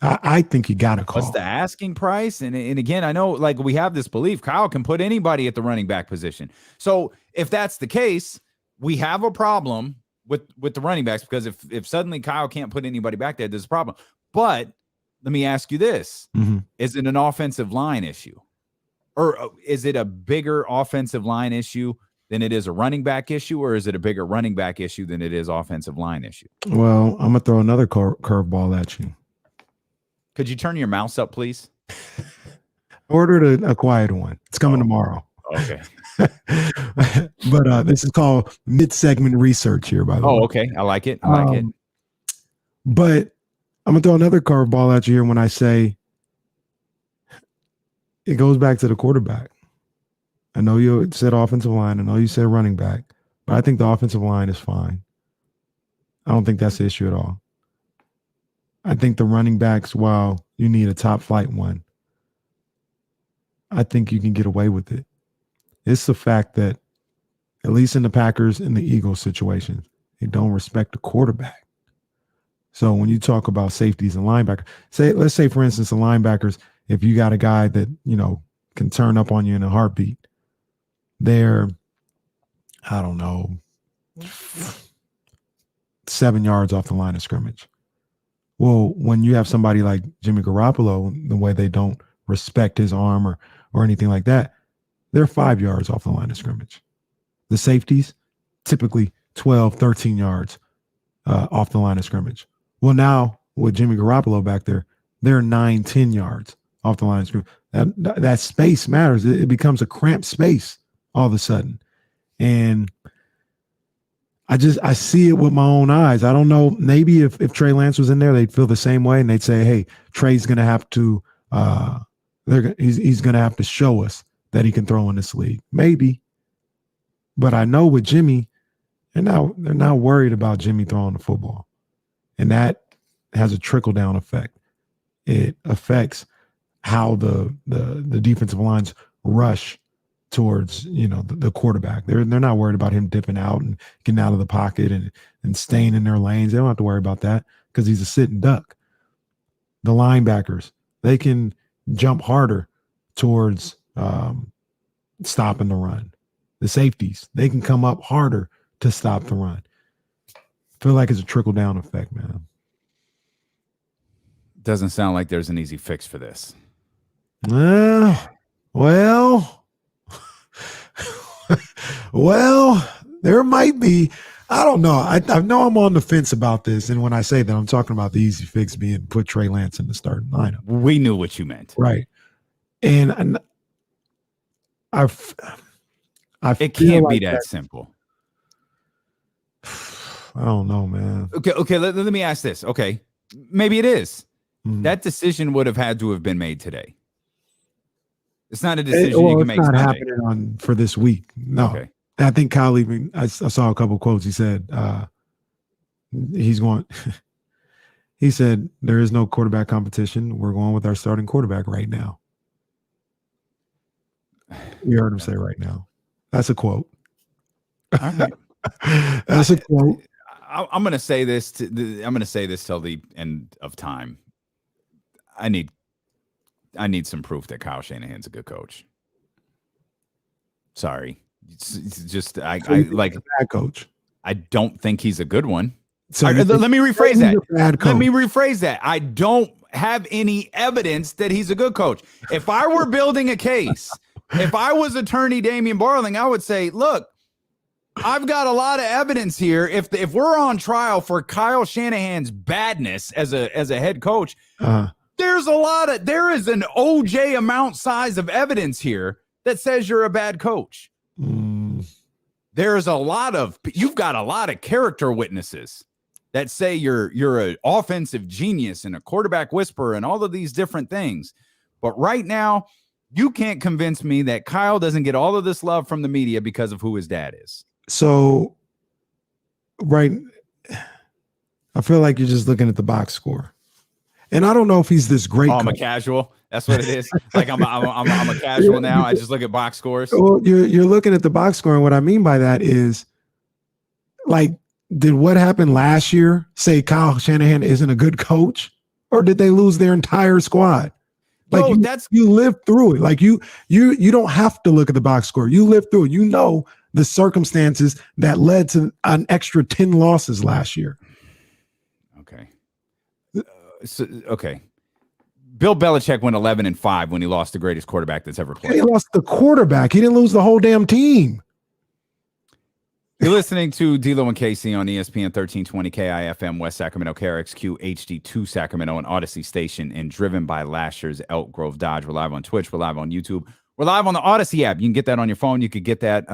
I think you got to call. What's the asking price? And again, I know like we have this belief Kyle can put anybody at the running back position. So if that's the case, we have a problem with the running backs, because if suddenly Kyle can't put anybody back there, there's a problem. But let me ask you this. Is it an offensive line issue? Or is it a bigger offensive line issue than it is a running back issue? Or is it a bigger running back issue than it is offensive line issue? Well, I'm going to throw another curveball at you. Could you turn your mouse up, please? Ordered a quiet one. It's coming tomorrow. Okay. But this is called mid-segment research here, by the way. Oh, okay. I like it. I like it. But I'm going to throw another curveball at you here when I say it goes back to the quarterback. I know you said offensive line. I know you said running back. But I think the offensive line is fine. I don't think that's the issue at all. I think the running backs, while you need a top flight one, I think you can get away with it. It's the fact that, at least in the Packers and the Eagles situation, they don't respect the quarterback. So when you talk about safeties and linebackers, let's say, for instance, the linebackers, if you got a guy that, can turn up on you in a heartbeat, they're, I don't know, 7 yards off the line of scrimmage. Well, when you have somebody like Jimmy Garoppolo, the way they don't respect his arm or anything like that, they're 5 yards off the line of scrimmage. The safeties, typically 12, 13 yards off the line of scrimmage. Well, now with Jimmy Garoppolo back there, they're 9, 10 yards off the line of scrimmage. That space matters. It becomes a cramped space all of a sudden. And I see it with my own eyes. I don't know. Maybe if Trey Lance was in there, they'd feel the same way, and they'd say, "Hey, Trey's going to have to. He's going to have to show us that he can throw in this league." Maybe, but I know with Jimmy, they're not worried about Jimmy throwing the football, and that has a trickle down effect. It affects how the defensive lines rush towards the quarterback. They're not worried about him dipping out and getting out of the pocket and staying in their lanes. They don't have to worry about that because he's a sitting duck. The linebackers, they can jump harder towards stopping the run. The safeties, they can come up harder to stop the run. I feel like it's a trickle down effect, man. Doesn't sound like there's an easy fix for this. Well, there might be. I don't know. I know I'm on the fence about this. And when I say that, I'm talking about the easy fix being put Trey Lance in the starting lineup. We knew what you meant. Right. And it can't be that simple. I don't know, man. Okay. Let me ask this. Okay. Maybe it is. Mm-hmm. That decision would have had to have been made today. It's not a decision you can make. It's not happening for this week. No. Okay. I think Kyle even, I saw a couple of quotes. He said, he said, there is no quarterback competition. We're going with our starting quarterback right now. You heard him say right now. That's a quote. All right. That's a quote. I'm going to say this. I'm going to say this till the end of time. I need some proof that Kyle Shanahan's a good coach. Sorry. It's just I like a bad coach. I don't think he's a good one. So let me rephrase that. Let me rephrase that. I don't have any evidence that he's a good coach. If I were building a case, if I was attorney Damian Barling, I would say, look, I've got a lot of evidence here. If we're on trial for Kyle Shanahan's badness as a head coach, there is an OJ amount size of evidence here that says you're a bad coach. You've got a lot of character witnesses that say you're an offensive genius and a quarterback whisperer and all of these different things. But right now, you can't convince me that Kyle doesn't get all of this love from the media because of who his dad is. So, right, I feel like you're just looking at the box score. And I don't know if he's this great. I'm a casual. That's what it is. Like I'm a casual now. I just look at box scores. Well, you're looking at the box score, and what I mean by that is, like, did what happened last year say Kyle Shanahan isn't a good coach, or did they lose their entire squad? Like you lived through it. Like you don't have to look at the box score. You lived through it. You know the circumstances that led to an extra 10 losses last year. Okay. Okay. Bill Belichick went 11-5 when he lost the greatest quarterback that's ever played. He lost the quarterback. He didn't lose the whole damn team. You're listening to D'Lo and Casey on ESPN 1320 KIFM West Sacramento, KRXQ HD2 Sacramento, and Odyssey Station, and driven by Lashers, Elk Grove Dodge. We're live on Twitch. We're live on YouTube. We're live on the Odyssey app. You can get that on your phone. You could get that.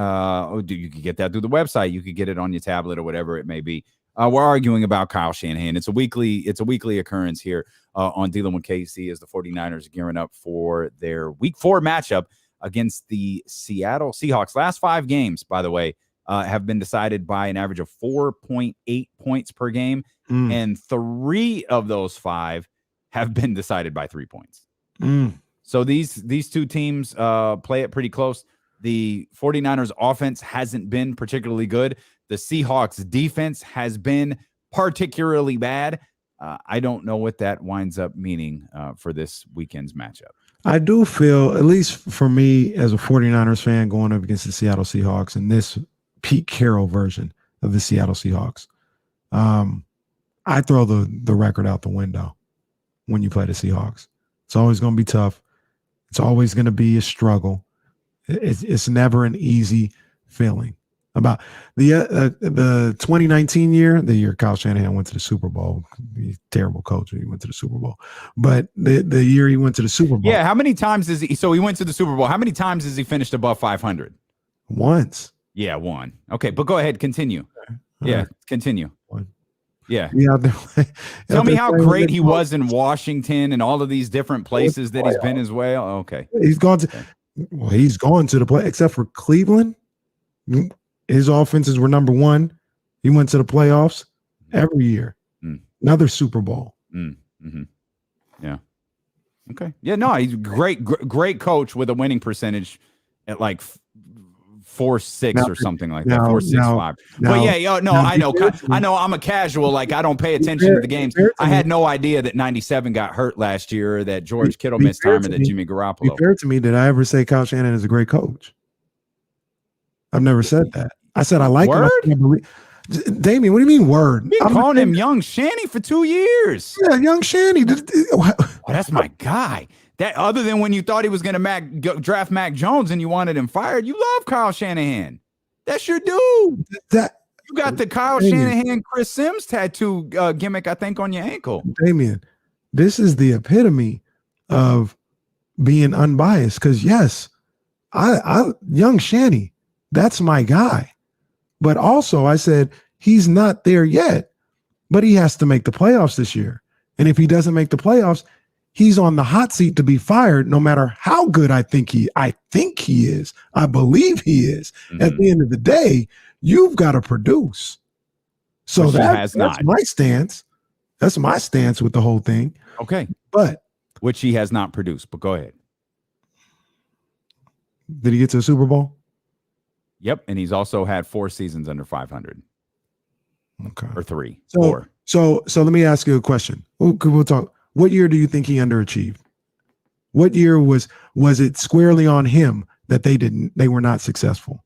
You could get that through the website. You could get it on your tablet or whatever it may be. We're arguing about Kyle Shanahan. It's a weekly occurrence here on D'Lo and Casey as the 49ers are gearing up for their Week 4 matchup against the Seattle Seahawks. Last 5 games, by the way, have been decided by an average of 4.8 points per game, and 3 of those 5 have been decided by 3 points. So these two teams play it pretty close. The 49ers offense hasn't been particularly good. The Seahawks defense has been particularly bad. I don't know what that winds up meaning for this weekend's matchup. I do feel, at least for me as a 49ers fan going up against the Seattle Seahawks in this Pete Carroll version of the Seattle Seahawks, I throw the record out the window when you play the Seahawks. It's always going to be tough. It's always going to be a struggle. It's never an easy feeling. About the 2019 year, the year Kyle Shanahan went to the Super Bowl. He's a terrible coach when he went to the Super Bowl. But the year he went to the Super Bowl. Yeah, how many times is he? So he went to the Super Bowl. How many times has he finished above 500? Once. Yeah, 1. Okay, but go ahead, continue. Yeah, continue. 1. Yeah. Tell me how great he was in Washington and all of these different places that he's been as well. Okay. He's gone to the play, except for Cleveland. His offenses were number 1. He went to the playoffs every year. Another Super Bowl. Yeah. Okay. Yeah, no, he's a great coach with a winning percentage at like 4.6 or something like that. 4.65. But I know I'm a casual. Like, I don't pay attention to the games. I had no idea that 97 got hurt last year, or that George Kittle missed time, or that Jimmy Garoppolo. Be fair to me, did I ever say Kyle Shanahan is a great coach? I've never said that. I said I like him. Damien, what do you mean word? You've been calling him Young Shanny for 2 years. Yeah, Young Shanny. That's my guy. That, other than when you thought he was going to draft Mac Jones and you wanted him fired, you love Kyle Shanahan. That's your dude. You got the Kyle Shanahan Chris Sims tattoo gimmick, I think, on your ankle. Damien, this is the epitome of being unbiased. Because yes, I Young Shanny, that's my guy. But also, I said he's not there yet, but he has to make the playoffs this year. And if he doesn't make the playoffs, he's on the hot seat to be fired, no matter how good I think he is. I believe he is. At the end of the day, you've got to produce. So that's my stance. That's my stance with the whole thing. Okay. But which he has not produced, but go ahead. Did he get to the Super Bowl? Yep. And he's also had 4 seasons under 500. Okay. Or 3. 4. So let me ask you a question. We'll talk. What year do you think he underachieved? What year was it squarely on him that they were not successful?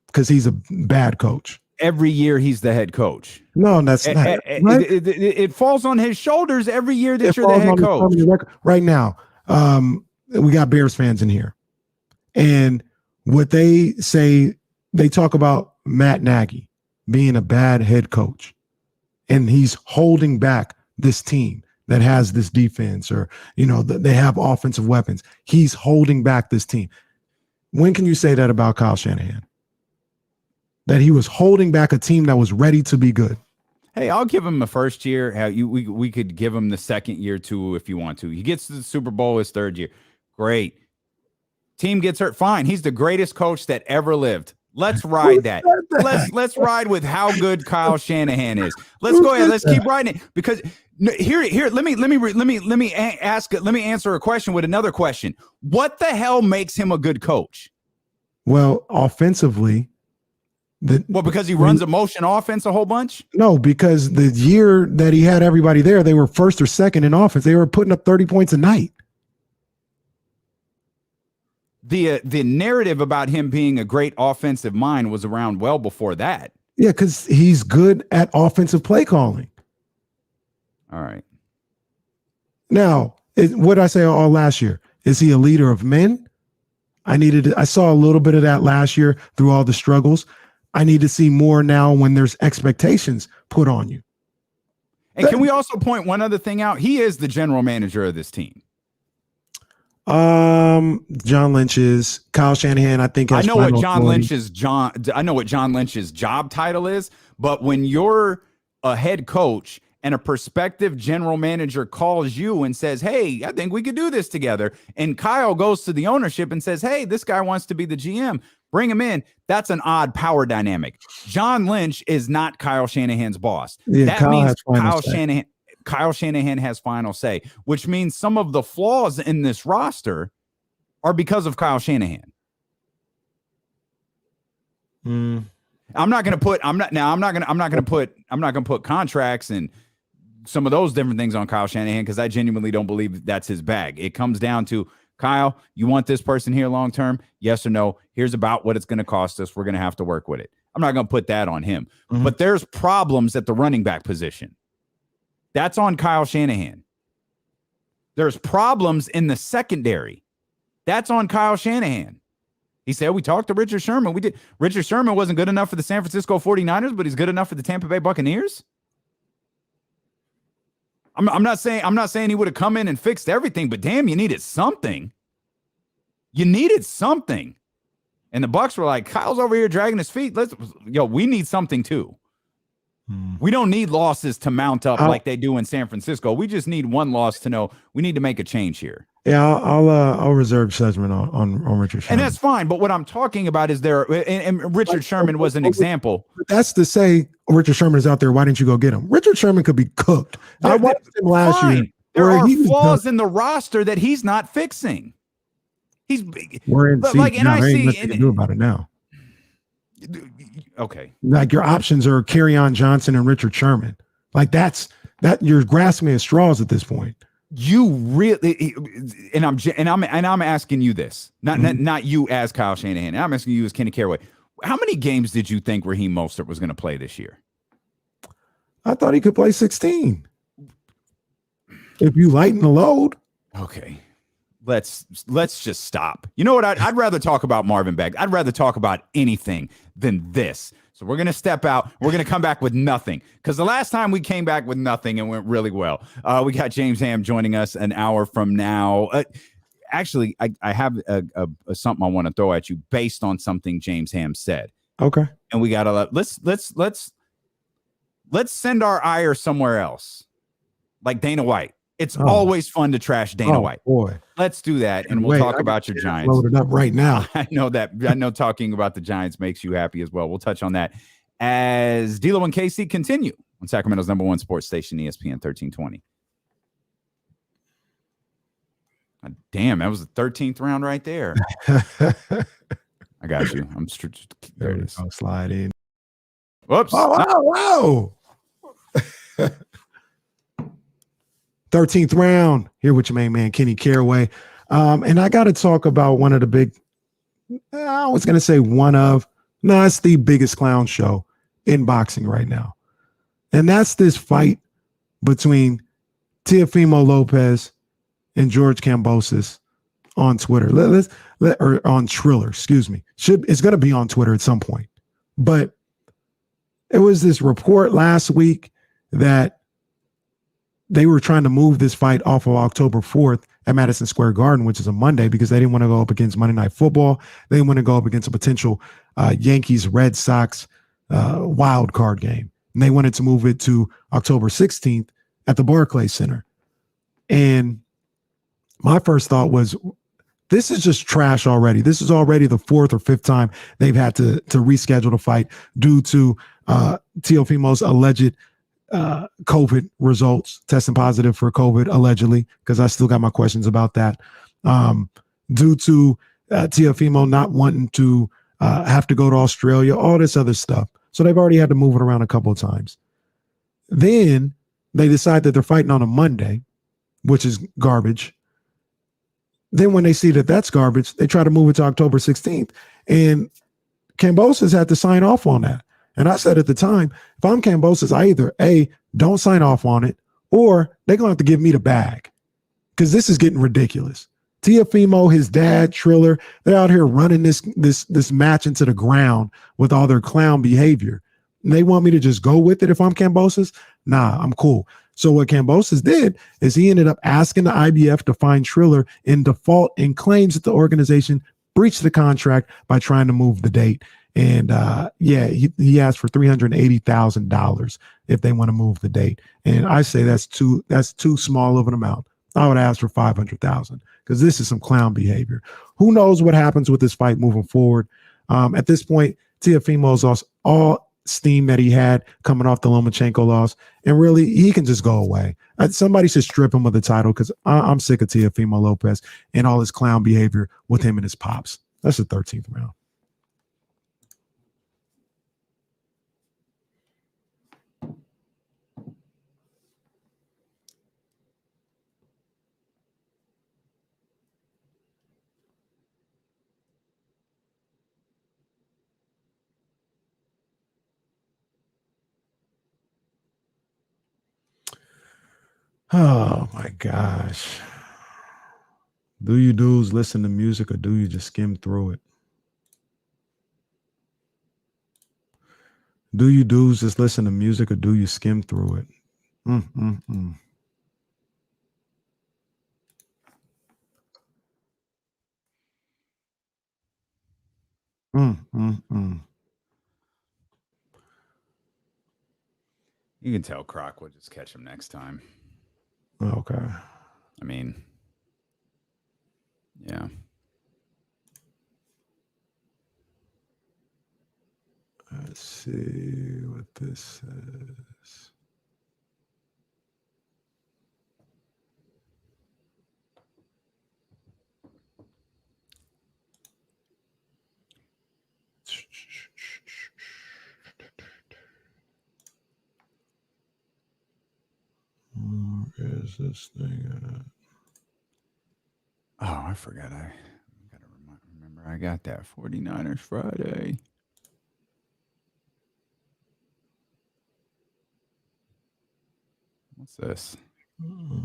Because he's a bad coach. Every year he's the head coach. No, that's not. Right? It falls on his shoulders every year that you're the head coach. Right now, we got Bears fans in here. And what they say, they talk about Matt Nagy being a bad head coach. And he's holding back this team that has this defense, or, they have offensive weapons. He's holding back this team. When can you say that about Kyle Shanahan? That he was holding back a team that was ready to be good? Hey, I'll give him the first year. We could give him the second year too if you want to. He gets to the Super Bowl his 3rd year. Great. Team gets hurt. Fine. He's the greatest coach that ever lived. Let's ride that. Let's ride with how good Kyle Shanahan is. Let's go ahead. Let's keep riding it, because here. Let me answer a question with another question. What the hell makes him a good coach? Well, offensively, because he runs a motion offense a whole bunch? No, because the year that he had everybody there, they were 1st or 2nd in offense. They were putting up 30 points a night. the narrative about him being a great offensive mind was around well before that. Yeah, because he's good at offensive play calling. All right. Now, what did I say all last year? Is he a leader of men? I saw a little bit of that last year through all the struggles. I need to see more now when there's expectations put on you. And can we also point one other thing out? He is the general manager of this team. John Lynch is. Kyle Shanahan, I think. I know what John Lynch's job title is, but when you're a head coach and a prospective general manager calls you and says, "Hey, I think we could do this together," and Kyle goes to the ownership and says, "Hey, this guy wants to be the GM. Bring him in." That's an odd power dynamic. John Lynch is not Kyle Shanahan's boss. Yeah, that means Kyle Shanahan has final say, which means some of the flaws in this roster are because of Kyle Shanahan. I'm not going to put contracts and some of those different things on Kyle Shanahan because I genuinely don't believe that's his bag. It comes down to, Kyle, you want this person here long term? Yes or no? Here's about what it's going to cost us. We're going to have to work with it. I'm not going to put that on him. But there's problems at the running back position. That's on Kyle Shanahan. There's problems in the secondary. That's on Kyle Shanahan. He said, we talked to Richard Sherman. We did. Richard Sherman wasn't good enough for the San Francisco 49ers, but he's good enough for the Tampa Bay Buccaneers. I'm not saying he would have come in and fixed everything, but damn, you needed something. You needed something. And the Bucs were like, Kyle's over here dragging his feet. We need something too. We don't need losses to mount up like they do in San Francisco. We just need one loss to know we need to make a change here. Yeah, I'll reserve judgment on Richard Sherman. And that's fine. But what I'm talking about is and Richard Sherman was an example. That's to say Richard Sherman is out there. Why didn't you go get him? Richard Sherman could be cooked. I watched him last year. There are flaws in the roster that he's not fixing. We're in season. Ain't nothing to do about it now. Okay. Like your options are Kerryon Johnson and Richard Sherman. Like that you're grasping at straws at this point. You really, and I'm asking you this, not you as Kyle Shanahan. I'm asking you as Kenny Caraway. How many games did you think Raheem Mostert was going to play this year? I thought he could play 16. If you lighten the load. Okay. Let's just stop. You know what? I'd rather talk about Marvin Bagley. I'd rather talk about anything than this. So we're going to step out. We're going to come back with nothing because the last time we came back with nothing and went really well. We got James Ham joining us an hour from now. Actually, I have something I want to throw at you based on something James Ham said. Okay. And we got to let's send our ire somewhere else, like Dana White. It's always fun to trash Dana White. Boy. Let's do that, and we'll talk about your Giants. Load it up right now. I know talking about the Giants makes you happy as well. We'll touch on that as D'Lo and KC continue on Sacramento's #1 sports station, ESPN 1320. Damn, that was the 13th round right there. I got you. There it is. I'll slide in. Whoops. Oh, wow. 13th round. Here with your main man, Kenny Caraway. And I got to talk about one of the big, I was going to say it's the biggest clown show in boxing right now. And that's this fight between Teofimo Lopez and George Kambosos on Twitter. Or on Triller, excuse me. It's going to be on Twitter at some point. But it was this report last week that they were trying to move this fight off of October 4th at Madison Square Garden, which is a Monday, because they didn't want to go up against Monday Night Football. They didn't want to go up against a potential Yankees-Red Sox wild card game. And they wanted to move it to October 16th at the Barclays Center. And my first thought was, this is just trash already. This is already the 4th or 5th time they've had to reschedule the fight due to Teofimo's alleged COVID results, testing positive for COVID allegedly, because I still got my questions about that. Due to Teofimo not wanting to have to go to Australia, all this other stuff. So they've already had to move it around a couple of times. Then they decide that they're fighting on a Monday, which is garbage. then when they see that that's garbage, they try to move it to October 16th. And Kambosos had to sign off on that. And I said at the time, if I'm Kambosos, I either A, don't sign off on it, or they're going to have to give me the bag because this is getting ridiculous. Tiafimo, his dad, Triller, they're out here running this match into the ground with all their clown behavior. And they want me to just go with it if I'm Kambosos? Nah, I'm cool. So what Kambosos did is he ended up asking the IBF to find Triller in default and claims that the organization breached the contract by trying to move the date. And he asked for $380,000 if they want to move the date. And I say that's too small of an amount. I would ask for $500,000 because this is some clown behavior. Who knows what happens with this fight moving forward? At this point, Tiafimo's lost all steam that he had coming off the Lomachenko loss, and really he can just go away. Somebody should strip him of the title because I'm sick of Tiafimo Lopez and all his clown behavior with him and his pops. That's the 13th round. Oh my gosh. Do you dudes listen to music or do you just skim through it? Do you dudes just listen to music or do you skim through it? You can tell Croc will just catch him next time. Okay. I mean, yeah. Let's see what this says. Where is this thing at? Oh, I forgot. I gotta remember I got that 49ers Friday. What's this? Oh,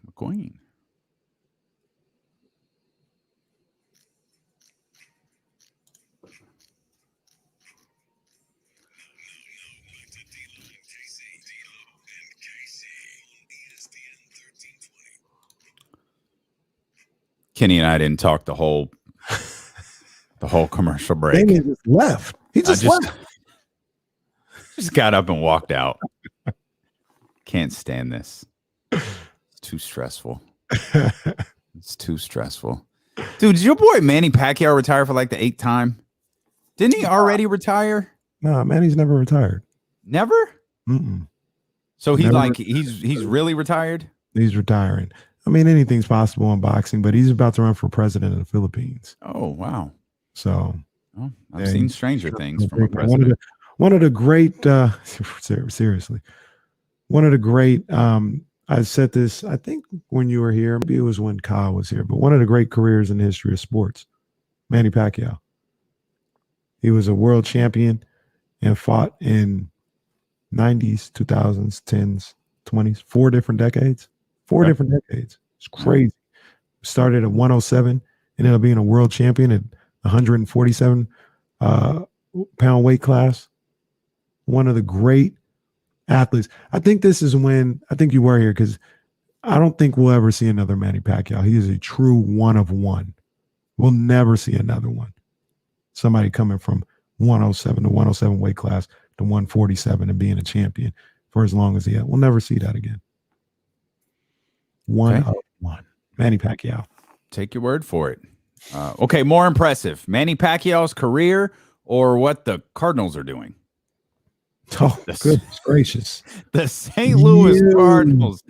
McQueen. Kenny and I didn't talk the whole commercial break. Damien just left. He just left. Just got up and walked out. Can't stand this. It's too stressful. It's too stressful. Dude, did your boy Manny Pacquiao retire for like the 8th time? Didn't he already retire? No, Manny's never retired. Never? So he's like he's really retired? He's retiring. I mean, anything's possible in boxing, but he's about to run for president of the Philippines. Oh, wow. So I've seen stranger things from a president. One of the great seriously. One of the great I said this, I think when you were here, maybe it was when Kyle was here, but one of the great careers in the history of sports, Manny Pacquiao. He was a world champion and fought in 90s, 2000s, 10s, 20s, 4 different decades. 4 different decades. It's crazy. Started at 107, ended up being a world champion at 147 pound weight class. One of the great athletes. I think this is when, I think you were here because I don't think we'll ever see another Manny Pacquiao. He is a true one of one. We'll never see another one. Somebody coming from 107 to 107 weight class to 147 and being a champion for as long as he had. We'll never see that again. One of one. Manny Pacquiao. Take your word for it. Okay, more impressive. Manny Pacquiao's career or what the Cardinals are doing? Oh, goodness gracious. The St. Louis Cardinals.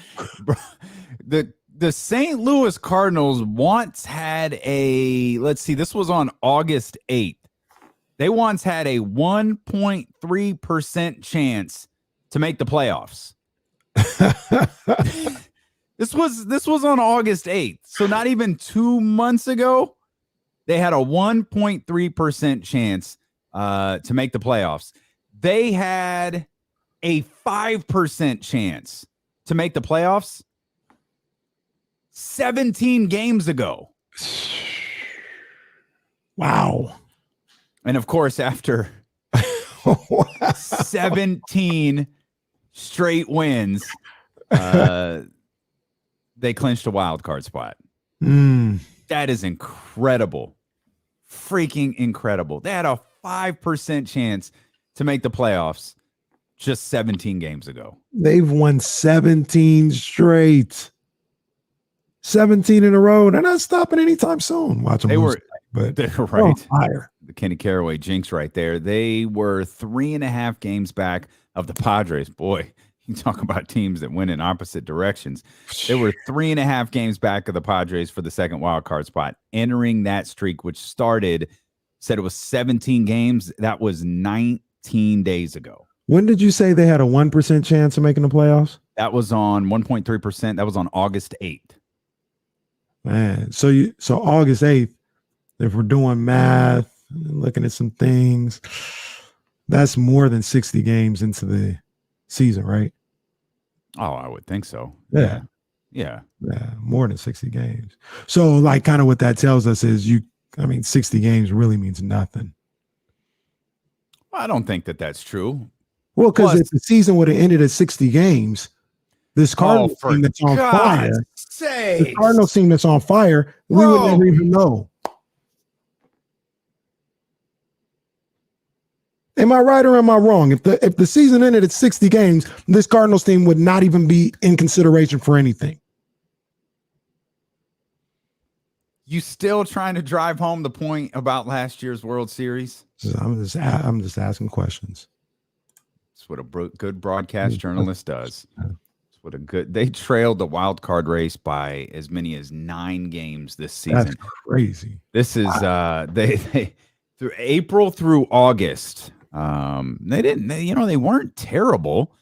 The St. Louis Cardinals once had a, let's see, this was on August 8th. They once had a 1.3% chance to make the playoffs. This was on August 8th. So not even 2 months ago, they had a 1.3% chance to make the playoffs. They had a 5% chance to make the playoffs 17 games ago. Wow. And of course, after 17 straight wins, they clinched a wild card spot. That is incredible. Freaking incredible. They had a 5% chance to make the playoffs just 17 games ago. They've won 17 straight. 17 in a row. They're not stopping anytime soon. Watch them. They were right. Fire. The Kenny Caraway jinx right there. They were 3.5 games back of the Padres. Boy, you talk about teams that win in opposite directions. They were 3.5 games back of the Padres for the second wild card spot, entering that streak, which started, said it was 17 games. That was 19 days ago. When did you say they had a 1% chance of making the playoffs? That was on 1.3%. That was on August 8th. Man, so August 8th, if we're doing math, looking at some things, that's more than 60 games into the season, right? Oh, I would think so. Yeah. Yeah. Yeah, more than 60 games. So, like, kind of what that tells us is 60 games really means nothing. I don't think that that's true. Well, because if the season would have ended at 60 games, this Cardinals team that's on fire, the Cardinals team that's on fire, we would never even know. Am I right or am I wrong? If the season ended at 60 games, this Cardinals team would not even be in consideration for anything. You still trying to drive home the point about last year's World Series? I'm just asking questions. That's what a good broadcast journalist does. They trailed the wild card race by as many as 9 games this season. That's crazy. This is they through April through August. They weren't terrible.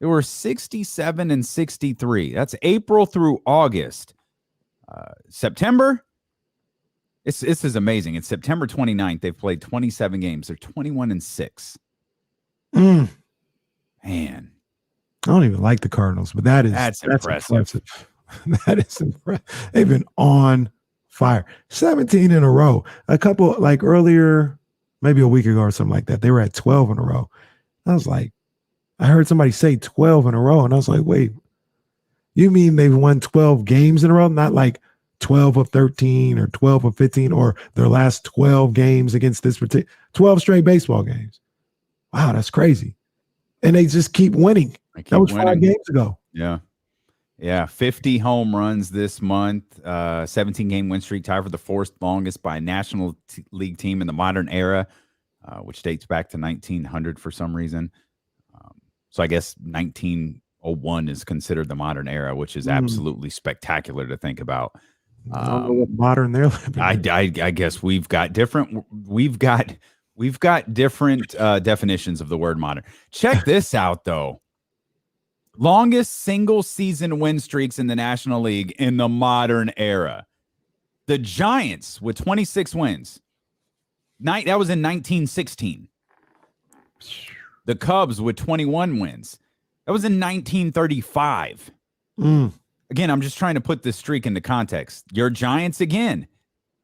They were 67 and 63. That's April through August. September. This is amazing. It's September 29th. They've played 27 games. They're 21 and 6. Man. I don't even like the Cardinals, but that's impressive. That is impressive. They've been on fire. 17 in a row. A couple, like earlier, maybe a week ago or something like that, they were at 12 in a row. I was like, I heard somebody say 12 in a row, and I was like, wait, you mean they've won 12 games in a row? Not like 12 of 13 or 12 of 15 or their last 12 games against this particular 12 straight baseball games. Wow, that's crazy. And they just keep winning. That was 5 games ago. Yeah. Yeah. 50 home runs this month. 17-game win streak, tied for the 4th longest by a National League team in the modern era, which dates back to 1900 for some reason. So I guess 1901 is considered the modern era, which is absolutely spectacular to think about. I don't know what modern they're living. I guess we've got different definitions of the word modern. Check this out, though. Longest single season win streaks in the National League in the modern era. The Giants with 26 wins. That was in 1916. The Cubs with 21 wins. That was in 1935. Again, I'm just trying to put this streak into context. Your Giants again,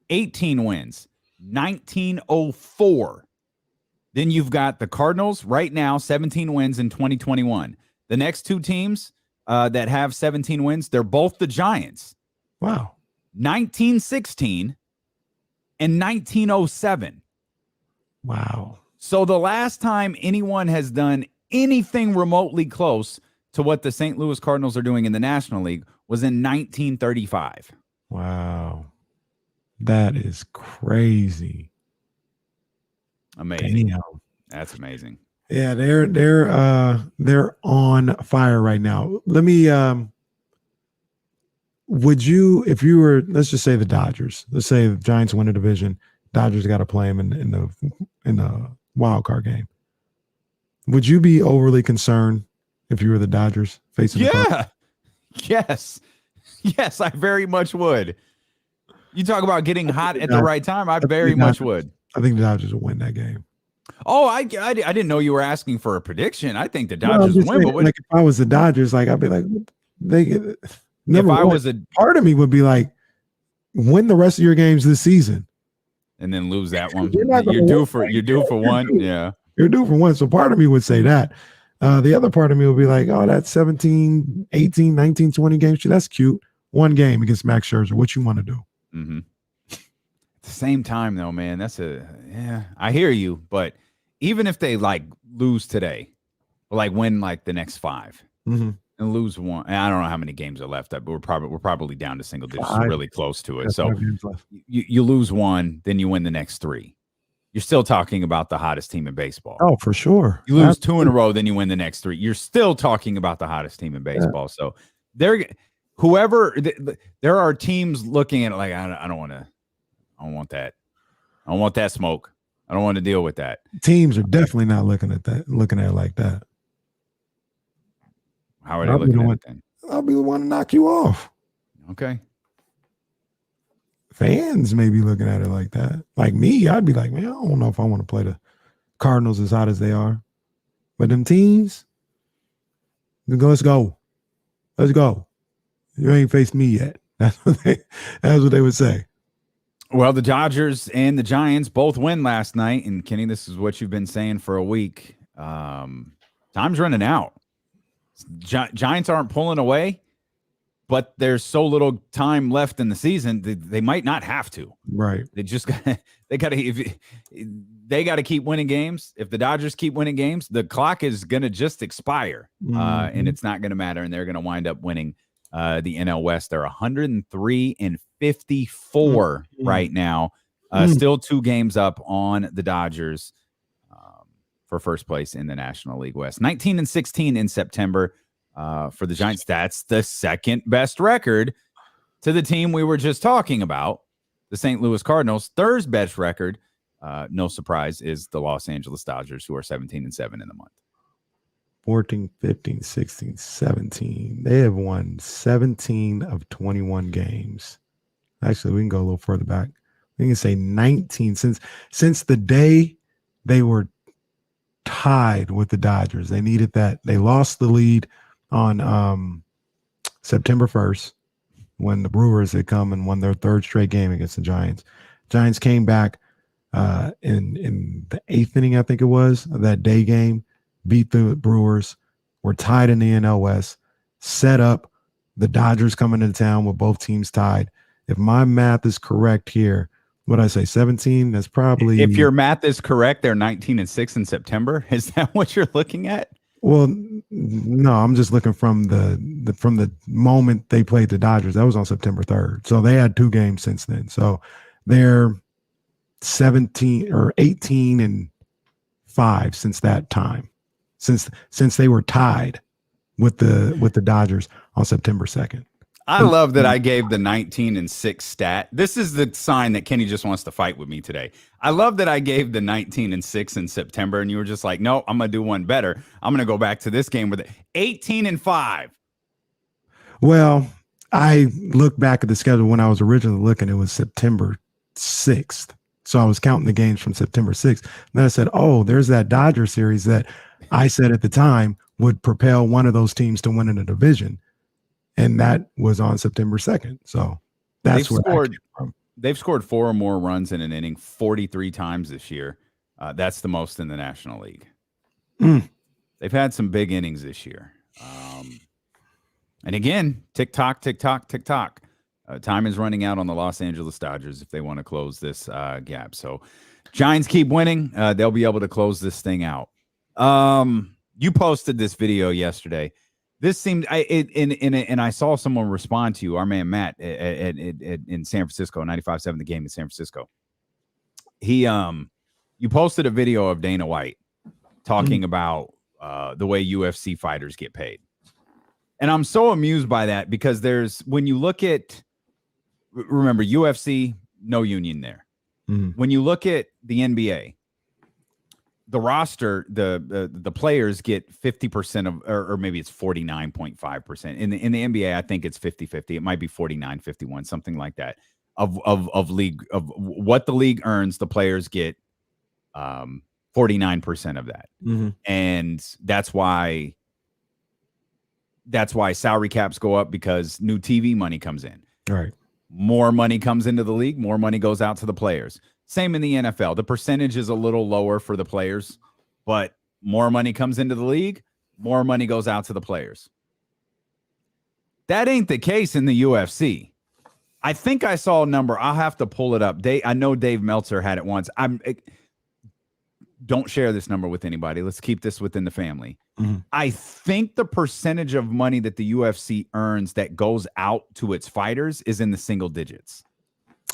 18 wins, 1904. Then you've got the Cardinals right now, 17 wins in 2021. The next 2 teams that have 17 wins, they're both the Giants. Wow. 1916 and 1907. Wow. So the last time anyone has done anything remotely close to what the St. Louis Cardinals are doing in the National League was in 1935. Wow. That is crazy. Amazing. Damn. That's amazing. Yeah, they're on fire right now. Let me would you, if you were, let's just say the Dodgers, let's say the Giants win a division, Dodgers got to play them in the wild card game. Would you be overly concerned if you were the Dodgers facing the Cardinals? Yes. Yes, I very much would. You talk about getting hot at the right time. I very much would. I think the Dodgers will win that game. Oh, I didn't know you were asking for a prediction. I think the No, I'm Dodgers just win. saying, But like if I was the Dodgers, like I'd be like, if I was a part of me would be like, win the rest of your games this season, and then lose that one, You're due for one. Yeah, you're due for one. So part of me would say that. The other part of me would be like, oh, that's 17, 18, 19, 20 games. That's cute. One game against Max Scherzer. What you want to do? Mm-hmm. At the same time, though, man, I hear you. But even if they like lose today, or like win like the next 5 and lose one, and I don't know how many games are left, but we're probably down to single digits, really close to it. That's So you lose one, then you win the next 3. You're still talking about the hottest team in baseball. Oh, for sure. You lose 2 in a row, then you win the next 3. You're still talking about the hottest team in baseball. Yeah. So there are teams looking at it like, I don't want that. I don't want that smoke. I don't want to deal with that. Teams are definitely not looking at it like that. How are they looking at it then? I'll be the one to knock you off. Okay. Fans may be looking at it like that. Like me, I'd be like, man, I don't know if I want to play the Cardinals as hot as they are. But them teams, let's go. Let's go. You ain't faced me yet. That's what they would say. Well, the Dodgers and the Giants both win last night. And Kenny, this is what you've been saying for a week. Time's running out. Giants aren't pulling away, but there's so little time left in the season that they might not have to. Right. They got to keep winning games. If the Dodgers keep winning games, the clock is going to just expire, and it's not going to matter. And they're going to wind up winning the NL West. They're 103-54 right now. Still 2 games up on the Dodgers for first place in the National League West. 19-16 in September for the Giants. That's the second best record to the team we were just talking about, the St. Louis Cardinals. Third best record, no surprise, is the Los Angeles Dodgers, who are 17-7 in the month. 14, 15, 16, 17. They have won 17 of 21 games. Actually, we can go a little further back. We can say 19 since the day they were tied with the Dodgers. They needed that. They lost the lead on September 1st when the Brewers had come and won their 3rd straight game against the Giants. Giants came back in the 8th inning, I think it was, of that day game, beat the Brewers, were tied in the NL West, set up the Dodgers coming into town with both teams tied. If my math is correct here, what I say, 17? That's probably. If your math is correct, they're 19-6 in September. Is that what you're looking at? Well, no, I'm just looking from the moment they played the Dodgers. That was on September 3rd. So they had 2 games since then. So they're 17 or 18-5 since that time. Since they were tied with the Dodgers on September 2nd. I love that I gave the 19-6 stat. This is the sign that Kenny just wants to fight with me today. I love that I gave the 19-6 in September, and you were just like, no, I'm going to do one better. I'm going to go back to this game with it. 18-5. Well, I look back at the schedule when I was originally looking, it was September 6th. So I was counting the games from September 6th. And then I said, oh, there's that Dodger series that I said at the time would propel one of those teams to win in a division. And that was on September 2nd. So that's they've scored 4 or more runs in an inning 43 times this year. That's the most in the National League. They've had some big innings this year. And again, tick tock, tick tock, tick tock. Time is running out on the Los Angeles Dodgers if they want to close this gap. So Giants keep winning. They'll be able to close this thing out. You posted this video yesterday. This seemed, and I saw someone respond to you, our man Matt in San Francisco, 95.7 The Game in San Francisco. You posted a video of Dana White talking about the way UFC fighters get paid. And I'm so amused by that because when you look at, remember, UFC, no union there. When you look at the NBA, the roster, the players get 50% of, or maybe it's 49.5%. In the NBA, I think it's 50-50. It might be 49-51, something like that. Of league, of what the league earns, the players get 49% of that. Mm-hmm. And that's why salary caps go up, because new TV money comes in. Right. More money comes into the league, more money goes out to the players. Same in the NFL. The percentage is a little lower for the players, but more money comes into the league, more money goes out to the players. That ain't the case in the UFC. I think I saw a number. I'll have to pull it up. I know Dave Meltzer had it once. Don't share this number with anybody. Let's keep this within the family. Mm-hmm. I think the percentage of money that the UFC earns that goes out to its fighters is in the single digits.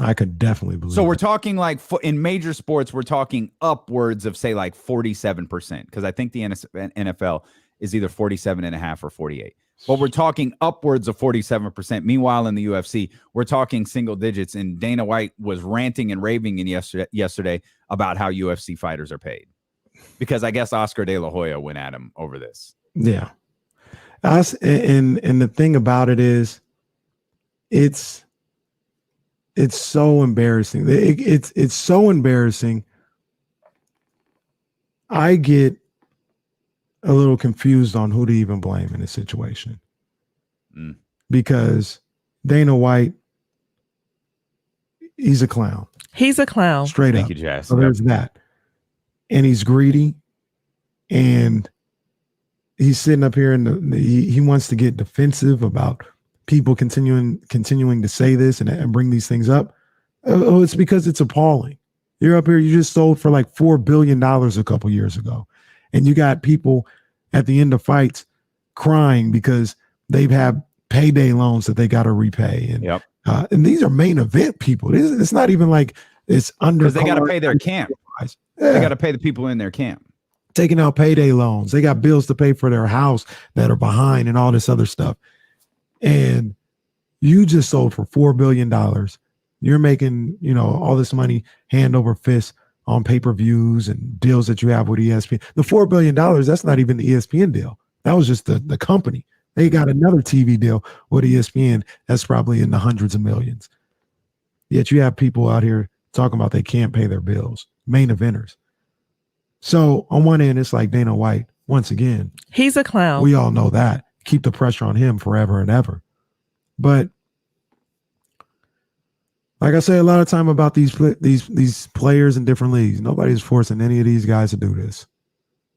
I could definitely believe. So we're talking like in major sports, we're talking upwards of say like 47%, because I think the NFL is either 47.5 or 48. But we're talking upwards of 47%. Meanwhile, in the UFC, we're talking single digits. And Dana White was ranting and raving yesterday about how UFC fighters are paid, because I guess Oscar De La Hoya went at him over this. Yeah. And the thing about it is, it's so embarrassing. It's so embarrassing. I get a little confused on who to even blame in this situation. Because Dana White, he's a clown. He's a clown. Straight up. Thank you, Jazz. So there's that. And he's greedy, and he's sitting up here and he wants to get defensive about people continuing to say this and bring these things up. Oh, it's because it's appalling. You're up here, you just sold for like $4 billion a couple years ago. And you got people at the end of fights crying because they've had payday loans that they got to repay. And, yep. And these are main event people. It's not even like it's under. Because they got to pay their camp. Yeah. They got to pay the people in their camp. Taking out payday loans. They got bills to pay for their house that are behind and all this other stuff. And you just sold for $4 billion. You're making, all this money hand over fist on pay-per-views and deals that you have with ESPN. The $4 billion, that's not even the ESPN deal. That was just the company. They got another TV deal with ESPN that's probably in the hundreds of millions. Yet you have people out here talking about they can't pay their bills, main eventers. So on one end, it's like Dana White, once again. He's a clown. We all know that. Keep the pressure on him forever and ever. But like I say a lot of time about these players in different leagues, nobody's forcing any of these guys to do this.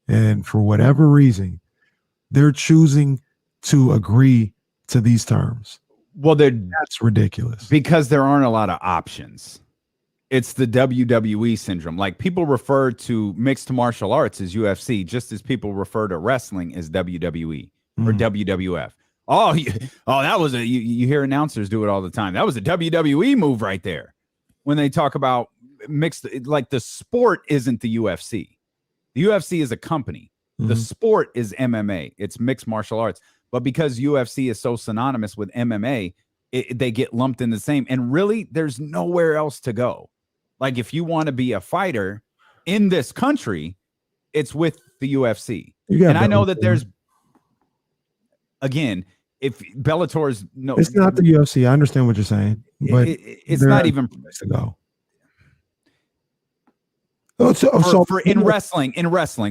And for whatever reason, they're choosing to agree to these terms. Well, that's ridiculous. Because there aren't a lot of options. It's the WWE syndrome. Like, people refer to mixed martial arts as UFC, just as people refer to wrestling as WWE or WWF. Oh, that was you hear announcers do it all the time. That was a WWE move right there. When they talk about mixed, like, the sport isn't the UFC. The UFC is a company. The sport is MMA. It's mixed martial arts. But because UFC is so synonymous with MMA, they get lumped in the same. And really, there's nowhere else to go. Like, if you want to be a fighter in this country, it's with the UFC. And I know that there's, again, if Bellator's no, it's not the UFC. I understand what you're saying, but it's not even to go. In wrestling,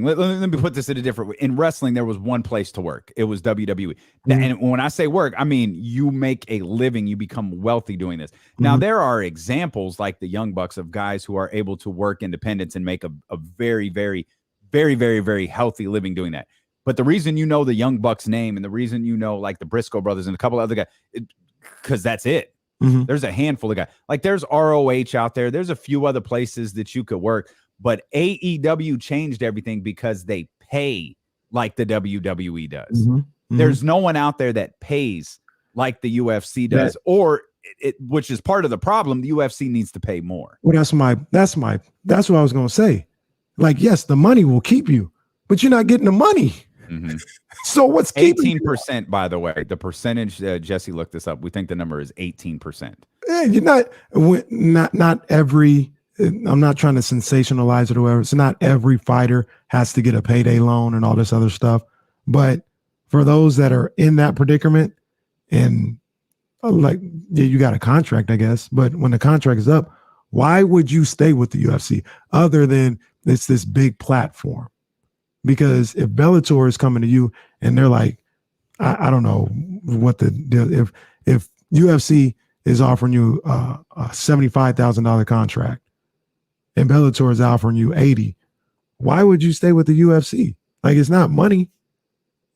let me put this in a different way. In wrestling, there was one place to work. It was WWE. And when I say work, I mean you make a living, you become wealthy doing this. Now, there are examples like the Young Bucks of guys who are able to work independence and make a very, very, very, very, very healthy living doing that. But the reason you know the Young Bucks name and the reason you know, like, the Briscoe brothers and a couple other guys, because that's it. There's a handful of guys. Like, there's ROH out there. There's a few other places that you could work. But AEW changed everything because they pay like the WWE does. There's no one out there that pays like the UFC does, or which is part of the problem. The UFC needs to pay more. Well, that's what I was going to say. Like, yes, the money will keep you, but you're not getting the money. So what's 18%, by the way, the percentage, Jesse looked this up. We think the number is 18%. Yeah, you're not every I'm not trying to sensationalize it or whatever. It's not every fighter has to get a payday loan and all this other stuff. But for those that are in that predicament and like, yeah, you got a contract, I guess. But when the contract is up, why would you stay with the UFC other than it's this big platform? Because if Bellator is coming to you and they're like, I don't know what if UFC is offering you a $75,000 contract and Bellator is offering you 80, why would you stay with the UFC? Like, it's not money.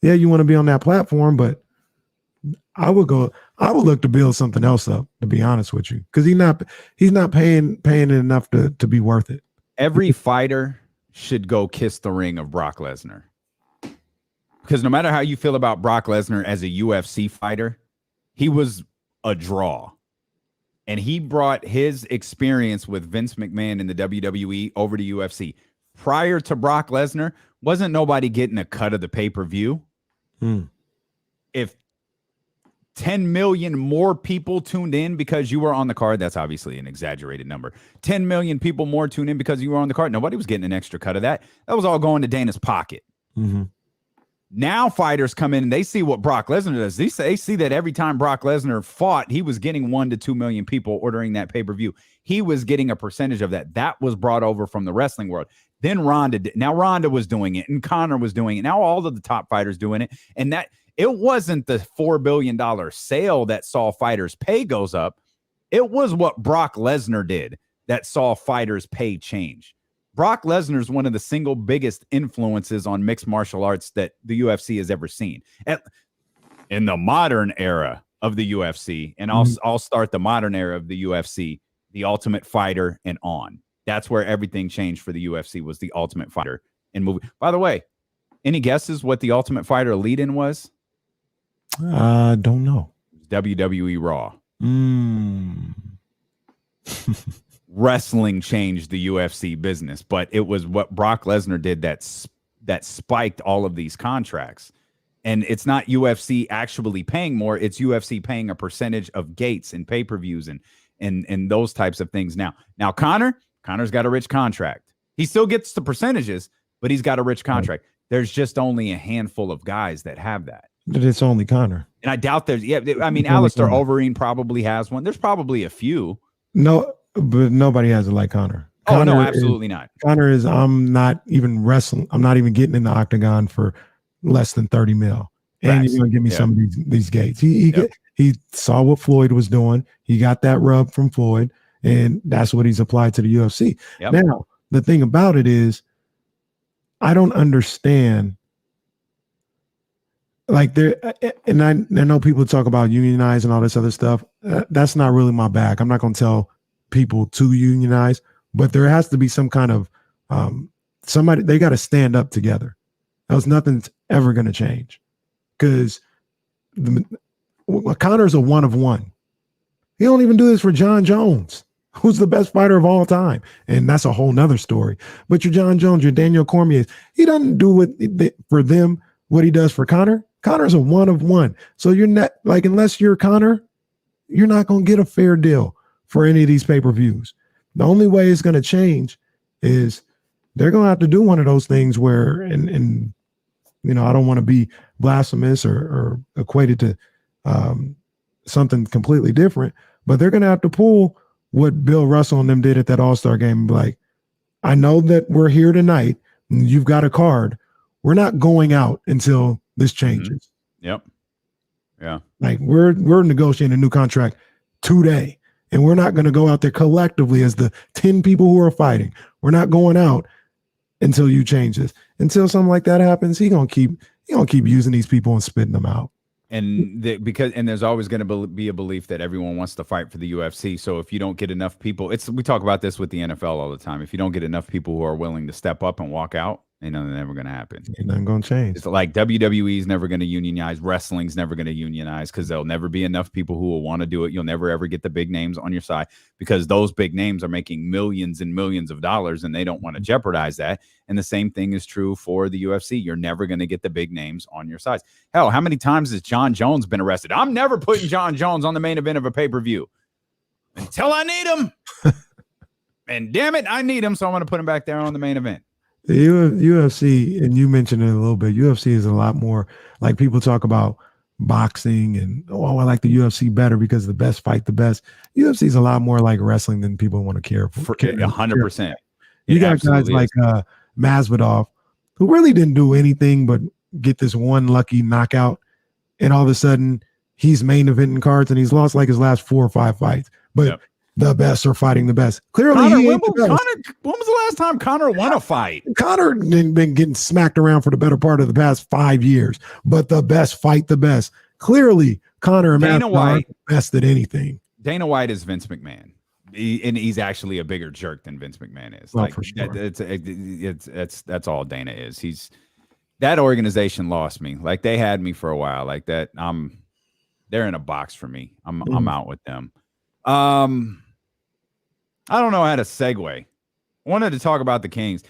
Yeah, you want to be on that platform, but I would look to build something else up, to be honest with you, because he's not paying it enough to be worth it. Every fighter should go kiss the ring of Brock Lesnar, because no matter how you feel about Brock Lesnar as a UFC fighter, he was a draw, and he brought his experience with Vince McMahon in the WWE over to UFC. Prior to Brock Lesnar, wasn't nobody getting a cut of the pay-per-view. If 10 million more people tuned in because you were on the card, that's obviously an exaggerated number. 10 million people more tuned in because you were on the card. Nobody was getting an extra cut of that. That was all going to Dana's pocket. Now fighters come in and they see what Brock Lesnar does. They see that every time Brock Lesnar fought, he was getting 1 to 2 million people ordering that pay-per-view. He was getting a percentage of that. That was brought over from the wrestling world. Then Ronda was doing it, and Conor was doing it. Now all of the top fighters doing it. And that it wasn't the $4 billion sale that saw fighters' pay goes up. It was what Brock Lesnar did that saw fighters' pay change. Brock Lesnar is one of the single biggest influences on mixed martial arts that the UFC has ever seen. In the modern era of the UFC, and I'll start the modern era of the UFC, the Ultimate Fighter and on. That's where everything changed for the UFC, was the Ultimate Fighter and movie. By the way, any guesses what the Ultimate Fighter lead-in was? I don't know. WWE Raw. Wrestling changed the UFC business, but it was what Brock Lesnar did that spiked all of these contracts. And it's not UFC actually paying more, it's UFC paying a percentage of gates and pay-per-views and those types of things. Now Connor's got a rich contract. He still gets the percentages, but he's got a rich contract. There's just only a handful of guys that have that. But it's only Conor. And I doubt Alistair Overeem probably has one. There's probably a few. No, but nobody has it like Conor. Oh, no, absolutely not. Conor is, I'm not even wrestling. I'm not even getting in the octagon for less than 30 mil. And you're going to give me some of these gates. He saw what Floyd was doing. He got that rub from Floyd, and that's what he's applied to the UFC. Now, the thing about it is, I don't understand. Like and I know people talk about unionize and all this other stuff. That's not really my bag. I'm not going to tell people to unionize, but there has to be some kind of somebody. They got to stand up together. Else nothing's ever going to change. Because Connor's a one of one. He don't even do this for John Jones, who's the best fighter of all time, and that's a whole nother story. But your John Jones, your Daniel Cormier, he doesn't do for them what he does for Conor. Connor's a one of one. So you're not, like, unless you're Conor, you're not going to get a fair deal for any of these pay-per-views. The only way it's going to change is they're going to have to do one of those things where, and you know, I don't want to be blasphemous or equated to something completely different, but they're going to have to pull what Bill Russell and them did at that All-Star game and be like, I know that we're here tonight and you've got a card. We're not going out until this changes. Yep. Yeah. Like we're negotiating a new contract today, and we're not going to go out there collectively as the 10 people who are fighting. We're not going out until you change this. Until something like that happens, he gonna keep using these people and spitting them out. And there's always going to be a belief that everyone wants to fight for the UFC. So if you don't get enough people, we talk about this with the NFL all the time. If you don't get enough people who are willing to step up and walk out, they're never going to happen. Ain't nothing going to change. It's like WWE is never going to unionize. Wrestling's never going to unionize because there'll never be enough people who will want to do it. You'll never, ever get the big names on your side because those big names are making millions and millions of dollars and they don't want to jeopardize that. And the same thing is true for the UFC. You're never going to get the big names on your sides. Hell, how many times has John Jones been arrested? I'm never putting John Jones on the main event of a pay-per-view until I need him. And damn it, I need him, so I'm going to put him back there on the main event. The UFC, and you mentioned it a little bit, UFC is a lot more like people talk about boxing and, I like the UFC better because the best fight the best. UFC is a lot more like wrestling than people want to care for. 100%. You got guys like Masvidal, who really didn't do anything but get this one lucky knockout, and all of a sudden he's main eventing cards and he's lost like his last 4 or 5 fights. But the best are fighting the best. Clearly, Conor, he when ain't the best. was the last time Conor won a fight? Conor been getting smacked around for the better part of the past 5 years, but the best fight the best. Clearly, Conor and Masvidal are the best at anything. Dana White is Vince McMahon. And he's actually a bigger jerk than Vince McMahon is. For sure. That's all Dana is. That organization lost me. Like, they had me for a while. Like that. They're in a box for me. I'm out with them. I don't know how to segue. I wanted to talk about the Kings.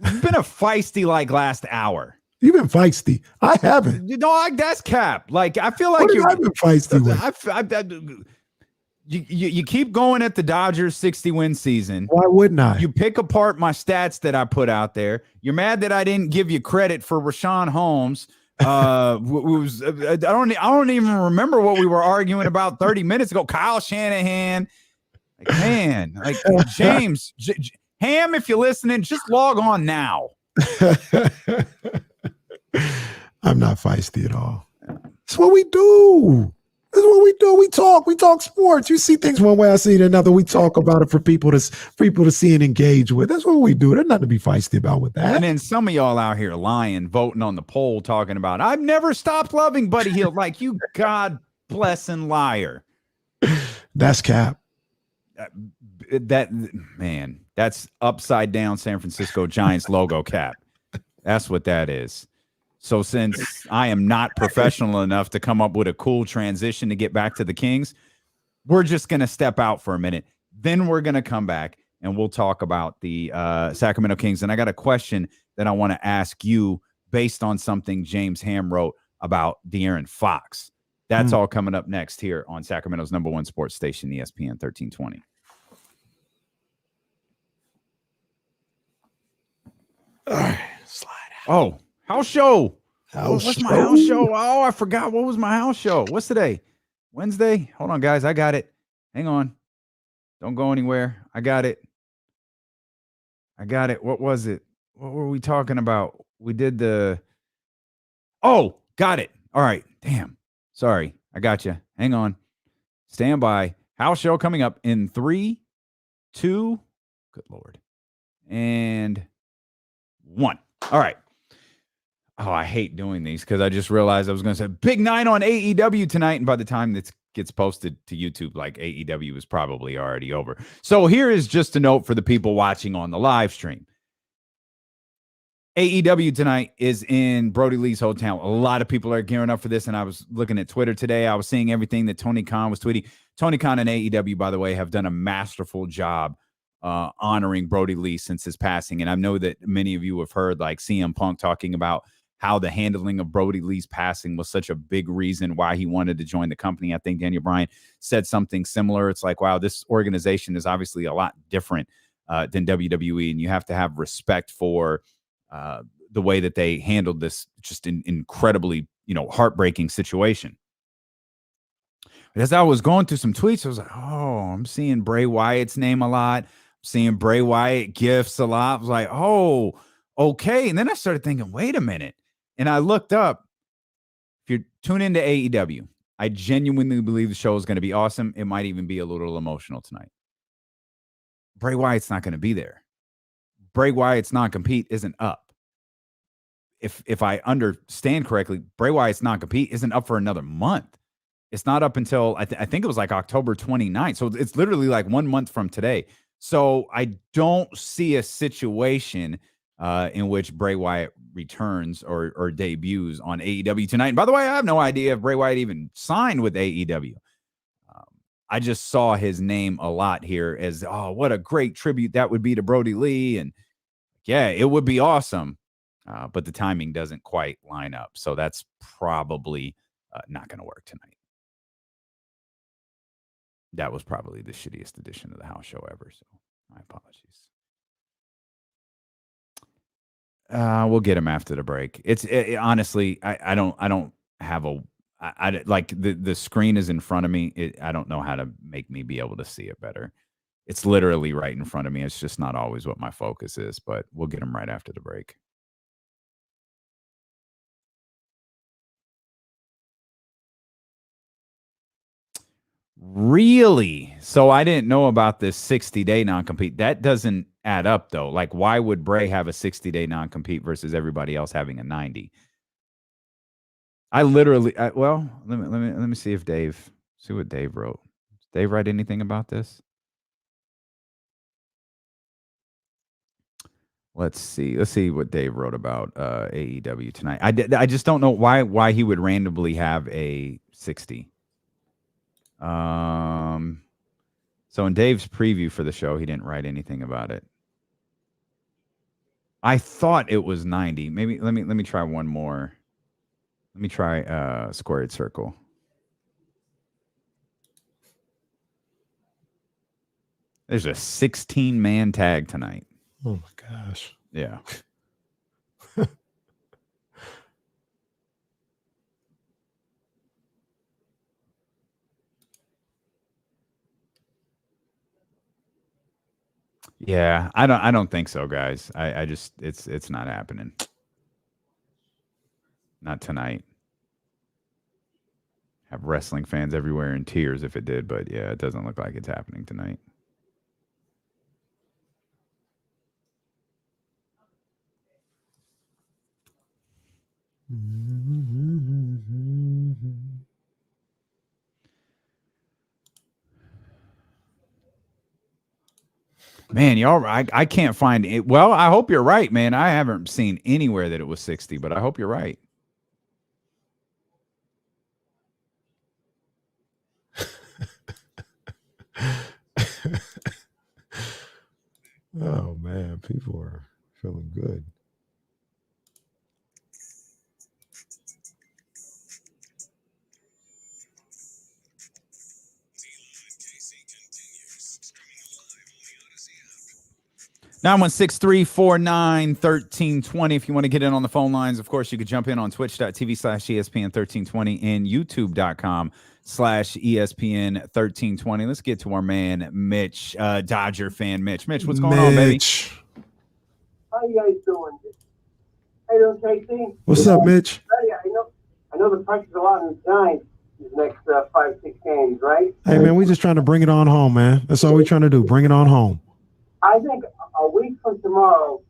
It's been a feisty last hour. You've been feisty. I haven't. That's cap. Like, I feel like I've been feisty with. You keep going at the Dodgers 60-win season. Why wouldn't I? You pick apart my stats that I put out there. You're mad that I didn't give you credit for Richaun Holmes. I don't even remember what we were arguing about 30 minutes ago. Kyle Shanahan. Like, man, like James, Ham, if you're listening, just log on now. I'm not feisty at all. That's what we do. That's what we do. We talk sports. You see things one way, I see it another. We talk about it for people to see and engage with. That's what we do. There's nothing to be feisty about with that. And then some of y'all out here lying, voting on the poll, talking about, I've never stopped loving Buddy Hield. Like, you God blessing liar. That's cap. That's upside down San Francisco Giants logo cap. That's what that is. So since I am not professional enough to come up with a cool transition to get back to the Kings, we're just going to step out for a minute. Then we're going to come back and we'll talk about the Sacramento Kings. And I got a question that I want to ask you based on something James Ham wrote about De'Aaron Fox. That's all coming up next here on Sacramento's #1 sports station, ESPN 1320. All right, slide out. Oh, house show. What's my house show? Oh, I forgot. What was my house show? What's today? Wednesday? Hold on, guys. I got it. Hang on. Don't go anywhere. I got it. What was it? What were we talking about? We did got it. All right. Damn. Sorry. I got you. Hang on. Stand by. House show coming up in 3, 2, good Lord, and 1. All right. Oh, I hate doing these because I just realized I was going to say big 9 on AEW tonight. And by the time this gets posted to YouTube, like, AEW is probably already over. So here is just a note for the people watching on the live stream. AEW tonight is in Brody Lee's hotel. A lot of people are gearing up for this, and I was looking at Twitter today. I was seeing everything that Tony Khan was tweeting. Tony Khan and AEW, by the way, have done a masterful job honoring Brody Lee since his passing. And I know that many of you have heard, like, CM Punk talking about how the handling of Brody Lee's passing was such a big reason why he wanted to join the company. I think Daniel Bryan said something similar. It's like, wow, this organization is obviously a lot different than WWE, and you have to have respect for the way that they handled this just incredibly, heartbreaking situation. As I was going through some tweets, I was like, oh, I'm seeing Bray Wyatt's name a lot. I'm seeing Bray Wyatt gifts a lot. I was like, oh, okay. And then I started thinking, wait a minute. And I looked up. If you're tuned into AEW, I genuinely believe the show is going to be awesome. It might even be a little emotional tonight. Bray Wyatt's not going to be there. Bray Wyatt's non-compete isn't up. If I understand correctly, Bray Wyatt's non-compete isn't up for another month. It's not up until, I think it was like October 29th. So it's literally like 1 month from today. So I don't see a situation in which Bray Wyatt returns or debuts on AEW tonight. And by the way, I have no idea if Bray Wyatt even signed with AEW. I just saw his name a lot here as, oh, what a great tribute that would be to Brody Lee. And yeah, it would be awesome. But the timing doesn't quite line up. So that's probably not going to work tonight. That was probably the shittiest edition of the house show ever. So My apologies. We'll get him after the break. Honestly, I don't have I like the screen is in front of me. I don't know how to make me be able to see it better. It's literally right in front of me. It's just not always what my focus is, but we'll get him right after the break. Really? So I didn't know about this 60-day non-compete. That doesn't add up, though. Like, why would Bray have a 60-day non-compete versus everybody else having a 90? I literally, well, let me see if see what Dave wrote. Did Dave write anything about this? Let's see what Dave wrote about AEW tonight. I just don't know why he would randomly have a 60. So in Dave's preview for the show, he didn't write anything about it. I thought it was 90. Maybe let me try one more. Let me try squared circle. There's a 16-man tag tonight. Oh my gosh. Yeah. Yeah, I don't think so, guys. I just it's not happening. Not tonight. Have wrestling fans everywhere in tears if it did, but yeah, it doesn't look like it's happening tonight. Man, y'all, I can't find it. Well, I hope you're right, man. I haven't seen anywhere that it was 60, but I hope you're right. Oh man, people are feeling good. Nine 916-349-1320. If you want to get in on the phone lines, of course, you could jump in on twitch.tv/ESPN1320 and youtube.com/ESPN1320. Let's get to our man, Mitch, Dodger fan Mitch. Mitch, what's going on, baby? How you guys doing? How you doing, KC? What's up, Mitch? I know the pressure's a lot on the Giants these next 5-6 games, right? Hey man, we just trying to bring it on home, man. That's all we're trying to do. Bring it on home. I think a week from tomorrow,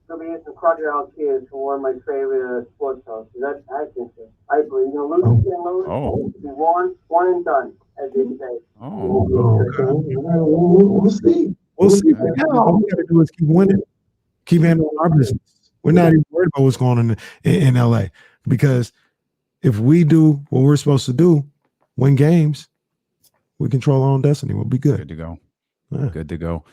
there'll be some Crocker kids from one of my favorite sports hosts. I think so. I believe lose and lose. Oh. Be one and done, as they say. Oh. We'll see. We'll see. All we got to do is keep winning, keep handling our business. We're not even worried about what's going on in LA, because if we do what we're supposed to do, win games, we control our own destiny. We'll be good. Good to go. Yeah. Good to go.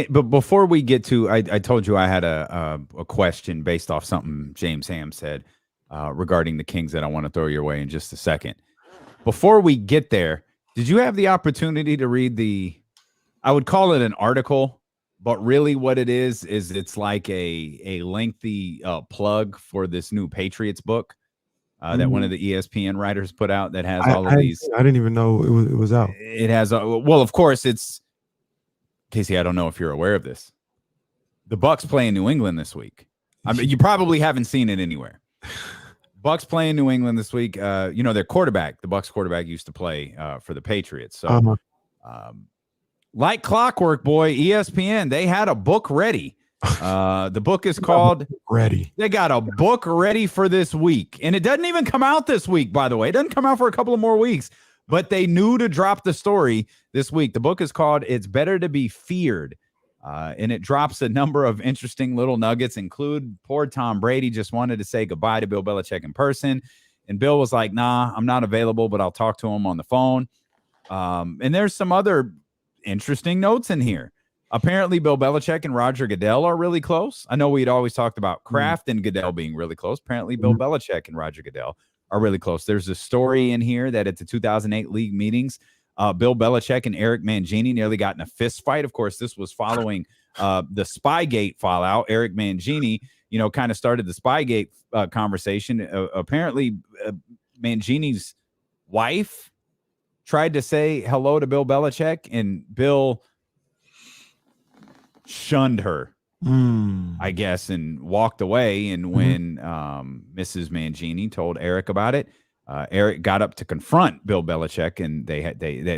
But before we get to, I told you I had a question based off something James Ham said regarding the Kings that I want to throw your way in just a second. Before we get there, did you have the opportunity to read I would call it an article, but really what it is it's like a lengthy plug for this new Patriots book that one of the ESPN writers put out that has all of these. I didn't even know it was out. It has, well, of course, it's, Casey, I don't know if you're aware of this. The Bucs play in New England this week. I mean, you probably haven't seen it anywhere. Bucs play in New England this week. Their quarterback, the Bucs quarterback, used to play for the Patriots. So, like clockwork, boy, ESPN, they had a book ready. The book is called Ready. They got a book ready for this week. And it doesn't even come out this week, by the way. It doesn't come out for a couple of more weeks. But they knew to drop the story this week. The book is called It's Better to Be Feared. And it drops a number of interesting little nuggets, include poor Tom Brady just wanted to say goodbye to Bill Belichick in person. And Bill was like, nah, I'm not available, but I'll talk to him on the phone. And there's some other interesting notes in here. Apparently, Bill Belichick and Roger Goodell are really close. I know we'd always talked about Kraft and Goodell being really close. Apparently, Bill Belichick and Roger Goodell are really close. There's a story in here that at the 2008 league meetings, Bill Belichick and Eric Mangini nearly got in a fist fight. Of course, this was following the Spygate fallout. Eric Mangini, kind of started the Spygate conversation. Apparently, Mangini's wife tried to say hello to Bill Belichick, and Bill shunned her, I guess, and walked away. And when Mrs. Mangini told Eric about it, Eric got up to confront Bill Belichick, and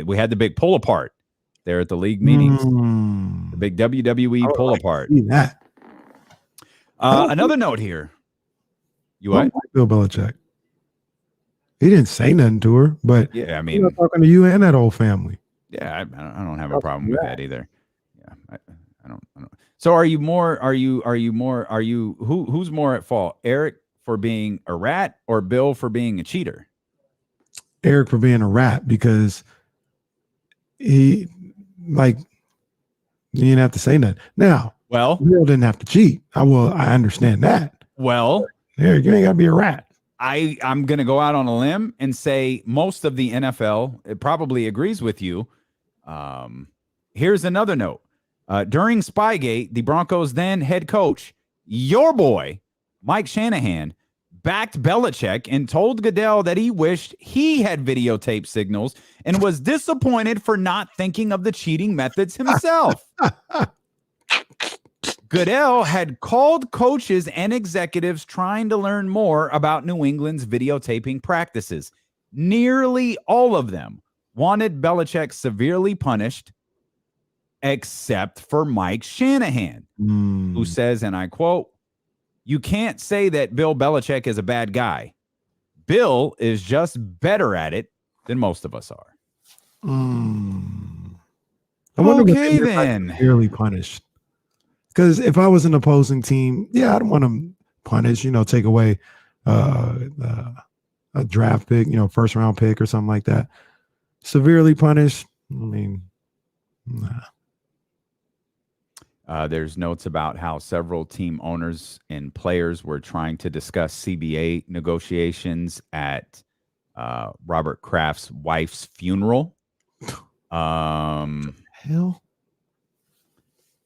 we had the big pull apart there at the league meetings, the big WWE pull apart. See that. Another note here. You what? Bill Belichick. He didn't say nothing to her, but Yeah, I he's mean, not talking to you and that whole family. yeah, I don't have a problem with that either. Yeah, I don't. So who's more at fault? Eric for being a rat or Bill for being a cheater? Eric for being a rat, because he you didn't have to say nothing. Now, Well, Bill didn't have to cheat. I understand that. Eric, you ain't gotta be a rat. I'm going to go out on a limb and say most of the NFL probably agrees with you. Here's another note. During Spygate, the Broncos' then head coach, your boy, Mike Shanahan, backed Belichick and told Goodell that he wished he had videotape signals and was disappointed for not thinking of the cheating methods himself. Goodell had called coaches and executives trying to learn more about New England's videotaping practices. Nearly all of them wanted Belichick severely punished, except for Mike Shanahan, who says, and I quote, "You can't say that Bill Belichick is a bad guy. Bill is just better at it than most of us are." I wonder Okay, what then. severely punished. Because if I was an opposing team, I'd want them punished, take away a draft pick, first round pick or something like that. Severely punished, I mean, nah. There's notes about how several team owners and players were trying to discuss CBA negotiations at Robert Kraft's wife's funeral. Hell?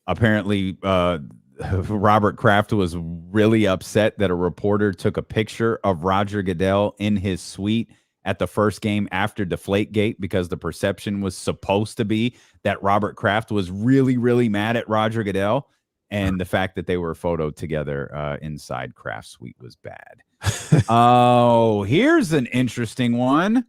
Apparently, Robert Kraft was really upset that a reporter took a picture of Roger Goodell in his suite at the first game after Deflategate, because the perception was supposed to be that Robert Kraft was really, really mad at Roger Goodell, and the fact that they were photoed together inside Kraft's suite was bad. Oh, here's an interesting one.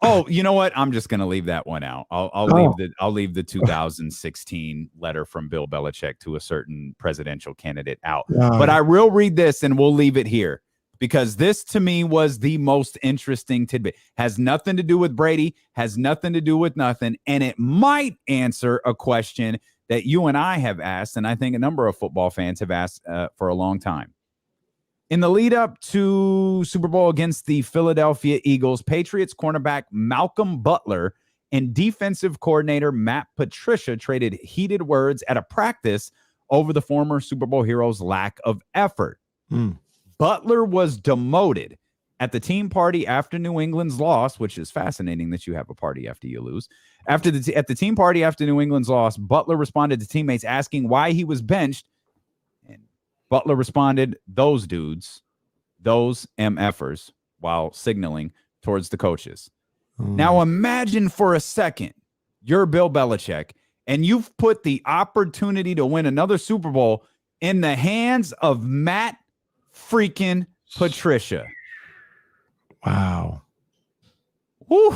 Oh, you know what? I'm just going to leave that one out. I'll leave the 2016 letter from Bill Belichick to a certain presidential candidate out. But I will read this, and we'll leave it here, because this to me was the most interesting tidbit. Has nothing to do with Brady, has nothing to do with nothing, and it might answer a question that you and I have asked, and I think a number of football fans have asked for a long time. In the lead up to Super Bowl against the Philadelphia Eagles, Patriots cornerback Malcolm Butler and defensive coordinator Matt Patricia traded heated words at a practice over the former Super Bowl hero's lack of effort. Butler was demoted at the team party after New England's loss, which is fascinating that you have a party after you lose. At the team party after New England's loss, Butler responded to teammates asking why he was benched. Butler responded, "Those dudes, those MFers," while signaling towards the coaches. Now imagine for a second, you're Bill Belichick, and you've put the opportunity to win another Super Bowl in the hands of Matt freaking Patricia. Wow. Whew.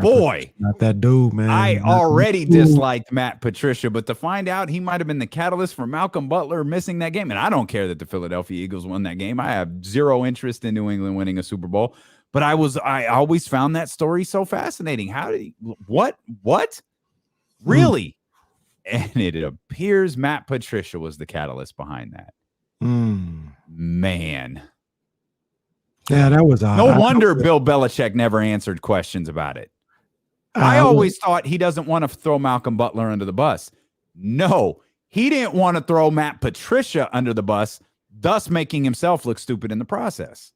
Boy, not that dude, man. I already disliked Matt Patricia, but to find out he might have been the catalyst for Malcolm Butler missing that game. And I don't care that the Philadelphia Eagles won that game. I have zero interest in New England winning a Super Bowl, but I always found that story so fascinating. How did he, what really? And it appears Matt Patricia was the catalyst behind that. Man. Yeah, that was odd. No wonder Bill Belichick never answered questions about it. I always thought he doesn't want to throw Malcolm Butler under the bus. No, he didn't want to throw Matt Patricia under the bus, thus making himself look stupid in the process.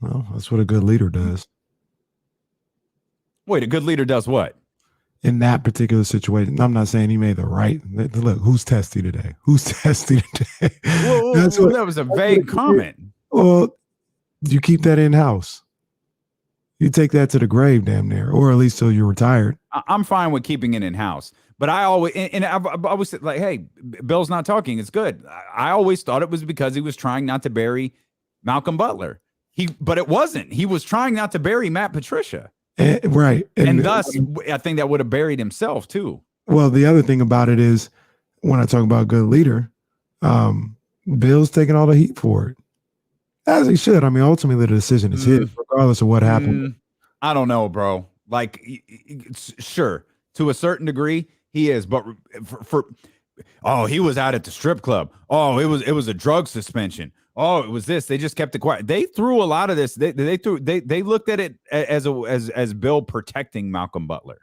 Well, that's what a good leader does. Wait, a good leader does what? In that particular situation, I'm not saying he made the right. Look, who's testy today? Who's testy today? Whoa, that was a vague comment. Well, you keep that in house. You take that to the grave, damn near, or at least till you're retired. I'm fine with keeping it in house, but I always I've always said, like, hey, Bill's not talking. It's good. I always thought it was because he was trying not to bury Malcolm Butler. But it wasn't. He was trying not to bury Matt Patricia. Right. And thus, I think that would have buried himself too. Well, the other thing about it is when I talk about good leader, Bill's taking all the heat for it. As he should. I mean, ultimately the decision is his, regardless of what happened. I don't know, bro. Like, sure, to a certain degree, he is. But he was out at the strip club. Oh, it was a drug suspension. Oh, it was this. They just kept it quiet. They threw a lot of this. They looked at it as Bill protecting Malcolm Butler.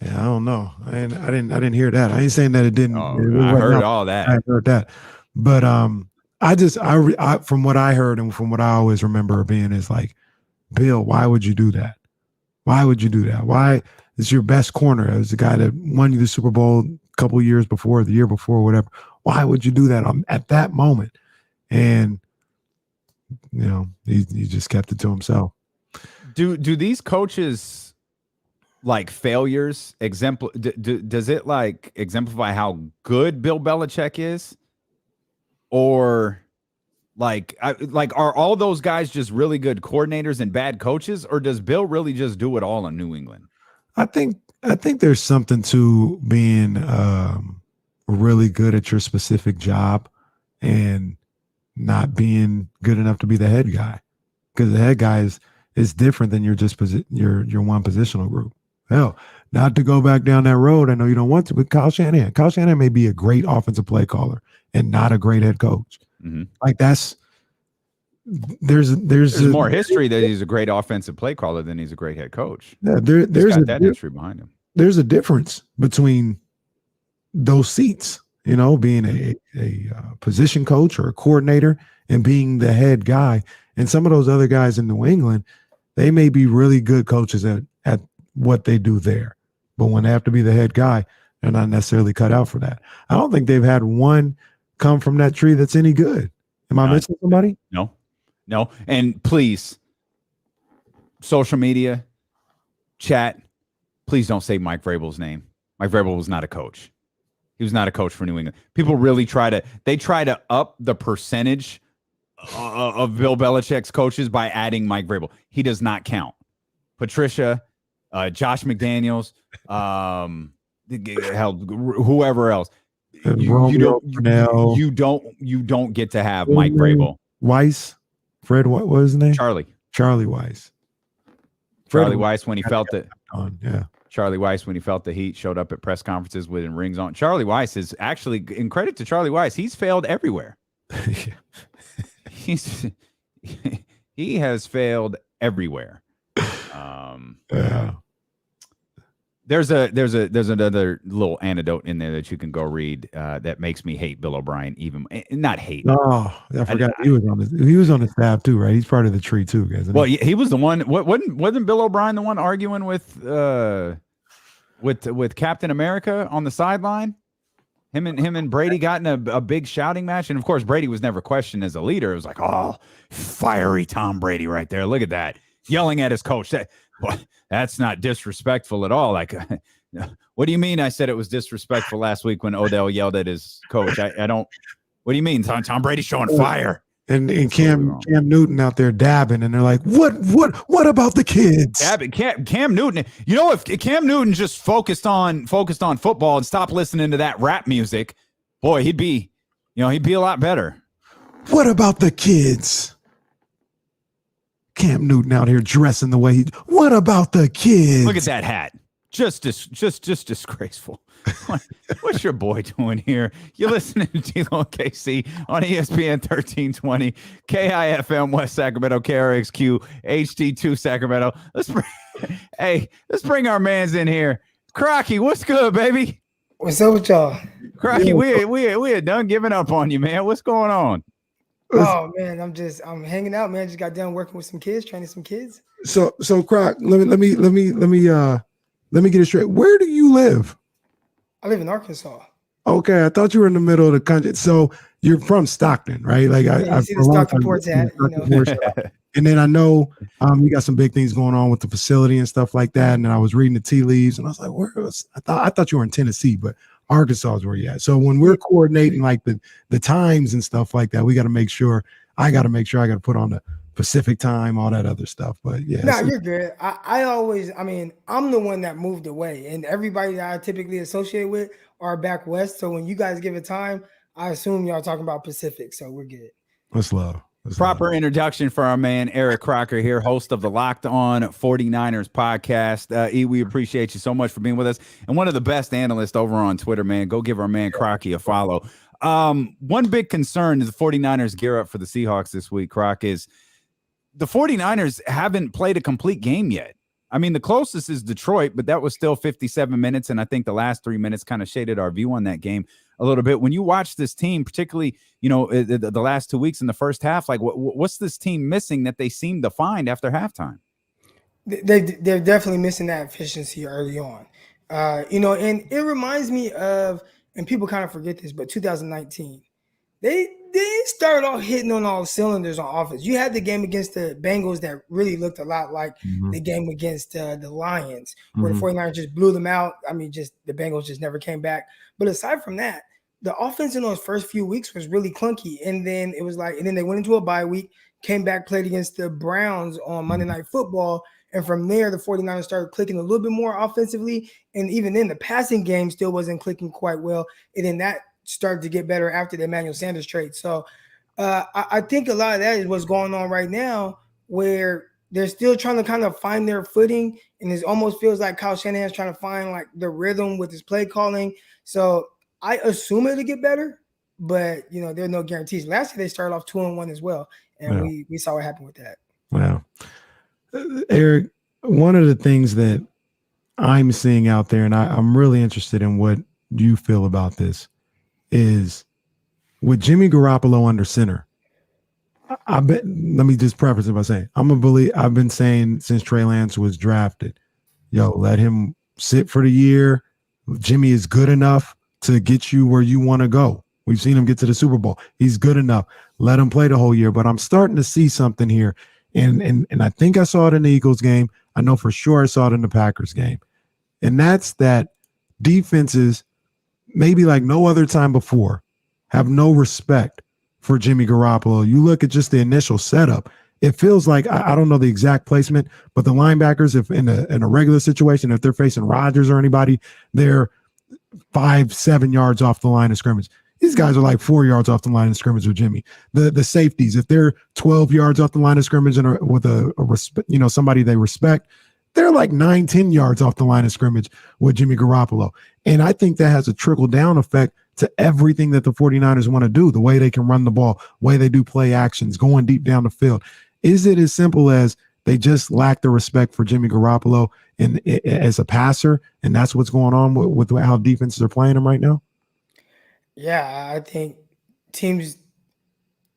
Yeah, I don't know. I didn't hear that. I ain't saying that it didn't. Oh, I heard all that. I heard that. But I from what I heard and from what I always remember being is like, Bill, why would you do that? Why would you do that? Why? It's your best corner. It was the guy that won you the Super Bowl a couple years before, the year before, whatever. Why would you do that at that moment? And he just kept it to himself. Do these coaches like failures does it like exemplify how good Bill Belichick is, or are all those guys just really good coordinators and bad coaches, or does Bill really just do it all in New England? I think there's something to being really good at your specific job and not being good enough to be the head guy, because the head guy is different than your one positional group. Hell, not to go back down that road. I know you don't want to, but Kyle Shanahan may be a great offensive play caller and not a great head coach. Mm-hmm. Like there's more history that he's a great offensive play caller than he's a great head coach. Yeah, there's that history behind him. There's a difference between those seats. Being a position coach or a coordinator and being the head guy. And some of those other guys in New England, they may be really good coaches at what they do there. But when they have to be the head guy, they're not necessarily cut out for that. I don't think they've had one come from that tree that's any good. Am I missing somebody? No. And please, social media, chat, please don't say Mike Vrabel's name. Mike Vrabel was not a coach. He was not a coach for New England. People really try to up the percentage of Bill Belichick's coaches by adding Mike Vrabel. He does not count. Patricia, Josh McDaniels, whoever else. You don't get to have Mike Vrabel. Weiss, Fred, what was his name? Charlie Weiss. Charlie Weiss, when he felt it. Yeah. Charlie Weiss, when he felt the heat, showed up at press conferences with rings on. Charlie Weiss is actually, in credit to Charlie Weiss, he's failed everywhere. He has failed everywhere. Yeah. There's another little anecdote in there that you can go read that makes me hate Bill O'Brien, even not hate. Oh, I forgot he was on the staff too, right? He's part of the tree too, guys. Well, he was the one. Wasn't Bill O'Brien the one arguing with Captain America on the sideline? Him and Brady got in a big shouting match, and of course Brady was never questioned as a leader. It was like, oh, fiery Tom Brady right there. Look at that, yelling at his coach. That's not disrespectful at all. Like, what do you mean? I said it was disrespectful last week when Odell yelled at his coach. I don't. What do you mean? Tom Brady's showing fire. And Cam Newton out there dabbing, and they're like, what about the kids? Dabbing, Cam Newton. If Cam Newton just focused on football and stopped listening to that rap music, boy, he'd be a lot better. What about the kids? Cam Newton out here dressing the way what about the kids? Look at that hat. Just disgraceful. What's your boy doing here? You're listening to D'Lo and KC on ESPN 1320, KIFM West Sacramento, KRXQ, HD2 Sacramento. Let's bring our mans in here. Crocky, what's good, baby? What's up with y'all? Crocky, we are done giving up on you, man. What's going on? Oh man, I'm hanging out, man. Just got done working with some kids, training some kids. So Croc, let me get it straight. Where do you live? I live in Arkansas. Okay, I thought you were in the middle of the country. So you're from Stockton, right? Like Yeah, you see the for a long Stockton time, Ports hat, you know. Stockton Ports. And then I know you got some big things going on with the facility and stuff like that. And then I was reading the tea leaves, and I was like, I thought you were in Tennessee, but Arkansas is where you at. So when we're coordinating like the times and stuff like that, we got to make sure I got to put on the Pacific time, all that other stuff. But yeah, No, you're good. I'm the one that moved away, and everybody that I typically associate with are back west. So when you guys give it time, I assume y'all talking about Pacific. So we're good. Let's love. Proper introduction for our man Eric Crocker here, host of the Locked On 49ers podcast. We appreciate you so much for being with us, and one of the best analysts over on Twitter, man. Go give our man Crocky a follow. One big concern is the 49ers gear up for the Seahawks this week, Croc, is the 49ers haven't played a complete game yet. I mean, the closest is Detroit, but that was still 57 minutes, and I think the last 3 minutes kind of shaded our view on that game a little bit. When you watch this team, particularly, the last 2 weeks in the first half, like what's this team missing that they seem to find after halftime? They're definitely missing that efficiency early on. And it reminds me of, and people kind of forget this, but 2019, they started off hitting on all cylinders on offense. You had the game against the Bengals that really looked a lot like the game against the Lions, where the 49ers just blew them out. I mean, just the Bengals just never came back. But aside from that, the offense in those first few weeks was really clunky. And then they went into a bye week, came back, played against the Browns on Monday Night Football. And from there, the 49ers started clicking a little bit more offensively. And even then, the passing game still wasn't clicking quite well. And then that started to get better after the Emmanuel Sanders trade. So I think a lot of that is what's going on right now, where they're still trying to kind of find their footing. And it almost feels like Kyle Shanahan's trying to find like the rhythm with his play calling. So I assume it'll get better, but there are no guarantees. Last year they started off 2-1 as well. And we saw what happened with that. Wow. Eric, one of the things that I'm seeing out there, and I'm really interested in what you feel about this, is with Jimmy Garoppolo under center. Let me just preface it by saying I've been saying since Trey Lance was drafted, let him sit for the year. Jimmy is good enough to get you where you want to go. We've seen him get to the Super Bowl. He's good enough. Let him play the whole year. But I'm starting to see something here. And I think I saw it in the Eagles game. I know for sure I saw it in the Packers game. And that's that defenses, maybe like no other time before, have no respect for Jimmy Garoppolo. You look at just the initial setup. It feels like, I don't know the exact placement, but the linebackers, if in a regular situation, if they're facing Rodgers or anybody, they're 5-7 yards off the line of scrimmage. These guys are like 4 yards off the line of scrimmage with Jimmy. The safeties, if they're 12 yards off the line of scrimmage and with somebody they respect, they're like 9-10 yards off the line of scrimmage with Jimmy Garoppolo. And I think that has a trickle-down effect to everything that the 49ers want to do, the way they can run the ball, way they do play actions, going deep down the field. Is it as simple as they just lack the respect for Jimmy Garoppolo as a passer, and that's what's going on with how defenses are playing him right now? Yeah, I think the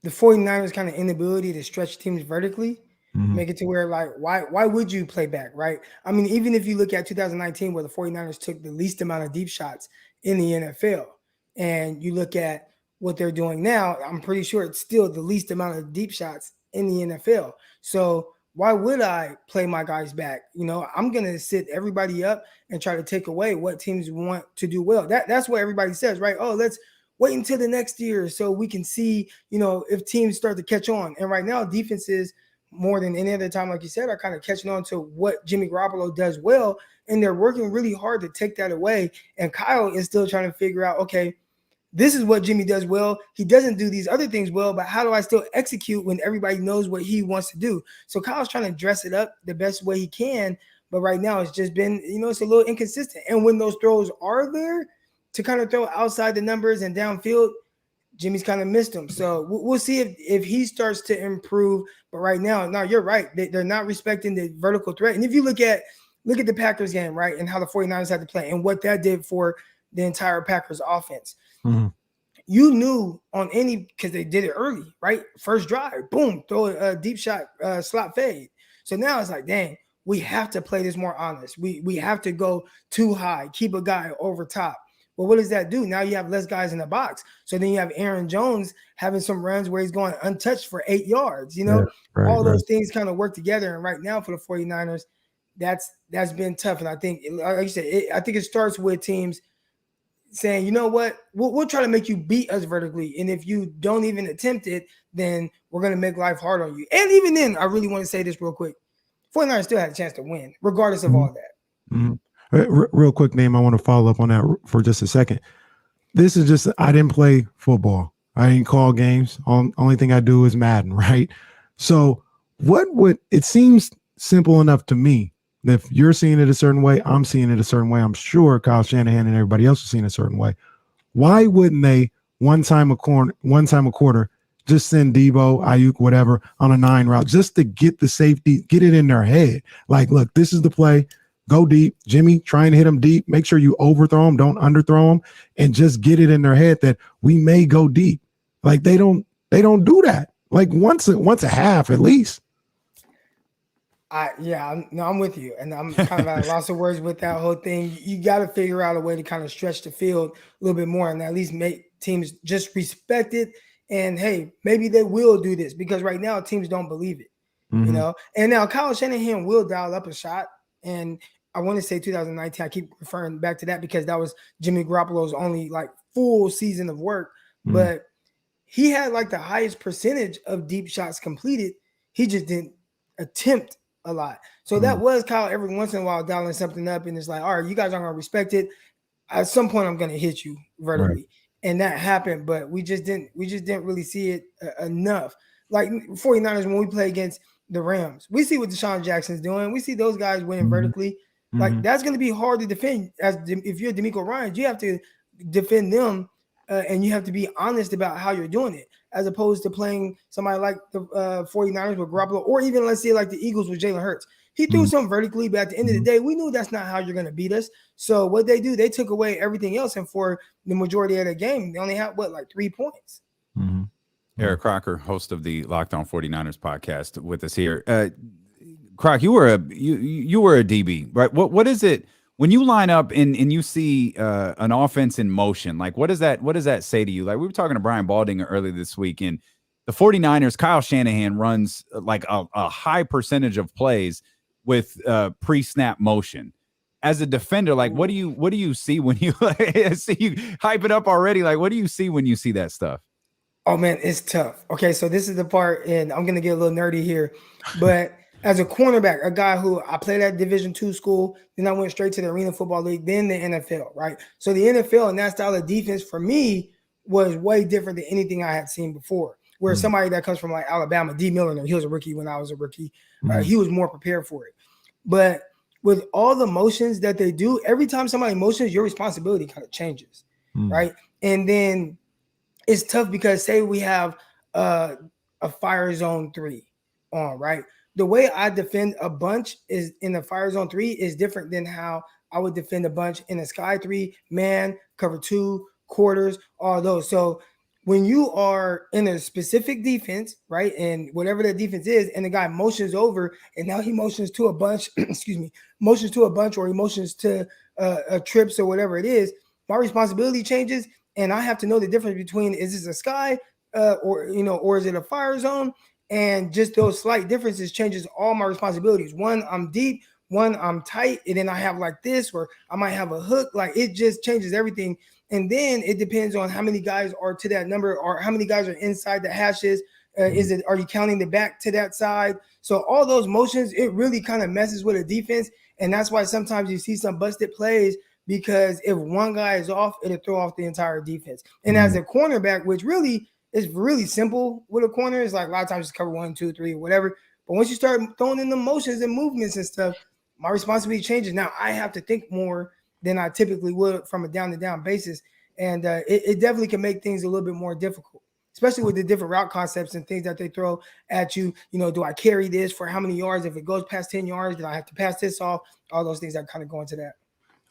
49ers kind of inability to stretch teams vertically, make it to where, like, why would you play back, right? I mean, even if you look at 2019 where the 49ers took the least amount of deep shots in the NFL, and you look at what they're doing now, I'm pretty sure it's still the least amount of deep shots in the NFL. So why would I play my guys back? I'm going to sit everybody up and try to take away what teams want to do well. That's what everybody says, right? Oh, let's wait until the next year so we can see, if teams start to catch on. And right now, defenses, more than any other time, like you said, are kind of catching on to what Jimmy Garoppolo does well, and they're working really hard to take that away. And Kyle is still trying to figure out, okay, this is what Jimmy does well. He doesn't do these other things well, but how do I still execute when everybody knows what he wants to do? So Kyle's trying to dress it up the best way he can, but right now it's just been, it's a little inconsistent. And when those throws are there to kind of throw outside the numbers and downfield, Jimmy's kind of missed them. So we'll see if he starts to improve. But right now, no, you're right. They're not respecting the vertical threat. And if you look at the Packers game, right, and how the 49ers had to play and what that did for the entire Packers offense. You knew on any, because they did it early, right? First drive, boom, throw a deep shot, slot fade. So now it's like, dang, we have to play this more honest. We have to go too high, keep a guy over top. Well, what does that do? Now you have less guys in the box. So then you have Aaron Jones having some runs where he's going untouched for 8 yards. You know, all those things kind of work together. And right now for the 49ers, that's been tough. And I think, like you said, I think it starts with teams saying, you know what, we'll try to make you beat us vertically. And if you don't even attempt it, then we're going to make life hard on you. And even then, I really want to say this real quick. 49ers still had a chance to win, regardless of all that. Mm-hmm. Real quick, name. I want to follow up on that for just a second. This is just, I didn't play football. I didn't call games. Only thing I do is Madden, right? So it seems simple enough to me that if you're seeing it a certain way, I'm seeing it a certain way. I'm sure Kyle Shanahan and everybody else is seeing it a certain way. Why wouldn't they one time a quarter, just send Debo, Ayuk, whatever, on a 9 route just to get the safety, get it in their head? Like, look, this is the play. Go deep. Jimmy, try and hit him deep. Make sure you overthrow him, don't underthrow him, and just get it in their head that we may go deep. Like they don't do that. Like once a half at least. I'm with you. And I'm kind of at a loss of words with that whole thing. You got to figure out a way to kind of stretch the field a little bit more and at least make teams just respect it. And hey, maybe they will do this because right now teams don't believe it, you know? And now Kyle Shanahan will dial up a shot. And I want to say 2019, I keep referring back to that because that was Jimmy Garoppolo's only like full season of work. But he had like the highest percentage of deep shots completed. He just didn't attempt a lot. So that was Kyle every once in a while dialing something up. And it's like, all right, you guys aren't going to respect it. At some point, I'm going to hit you vertically. Right. And that happened, but we just didn't really see it enough. Like 49ers, when we play against the Rams, we see what Deshaun Jackson's doing. We see those guys winning vertically. Like that's going to be hard to defend. If you're D'Amico Ryans, you have to defend them, and you have to be honest about how you're doing it, as opposed to playing somebody like the 49ers with Garoppolo, or even let's say like the Eagles with Jalen Hurts. He threw some vertically, but at the end of the day, we knew that's not how you're going to beat us. So what they do, they took away everything else, and for the majority of the game, they only had like 3 points. Eric Crocker, host of the Locked On 49ers podcast, with us here. Croc, you were a DB, right? What is it when you line up and you see an offense in motion? Like, what does that say to you? Like, we were talking to Brian Baldinger earlier this week, and the 49ers, Kyle Shanahan runs like a high percentage of plays with pre-snap motion. As a defender, like, what do you see when you see you hype it up already? Like, what do you see when you see that stuff? Oh man, it's tough. Okay, so this is the part, and I'm gonna get a little nerdy here, but as a cornerback, a guy who I played at Division II school, then I went straight to the Arena Football League, then the NFL, right? So the NFL and that style of defense for me was way different than anything I had seen before. Where somebody that comes from like Alabama, D. Miller, he was a rookie when I was a rookie. He was more prepared for it. But with all the motions that they do, every time somebody motions, your responsibility kind of changes, right? And then it's tough because say we have a fire zone 3 on, right? The way I defend a bunch is in the fire zone 3 is different than how I would defend a bunch in a sky 3, man, cover 2, quarters, all those. So when you are in a specific defense, right, and whatever that defense is, and the guy motions over, and now he motions to a bunch, motions to a bunch, or he motions to a trips or whatever it is, my responsibility changes, and I have to know the difference between is this a sky or is it a fire zone? And just those slight differences changes all my responsibilities. One, I'm deep. One, I'm tight. And then I have like this, or I might have a hook. Like it just changes everything. And then it depends on how many guys are to that number, or how many guys are inside the hashes. Are you counting the back to that side? So all those motions, it really kind of messes with a defense. And that's why sometimes you see some busted plays, because if one guy is off, it'll throw off the entire defense. And as a cornerback, which really is really simple with a corner, it's like a lot of times just cover 1, 2, 3, or whatever. But once you start throwing in the motions and movements and stuff, my responsibility changes. Now I have to think more than I typically would from a down-to-down basis. And it definitely can make things a little bit more difficult, especially with the different route concepts and things that they throw at you. You know, do I carry this for how many yards? If it goes past 10 yards, then I have to pass this off. All those things that kind of go into that.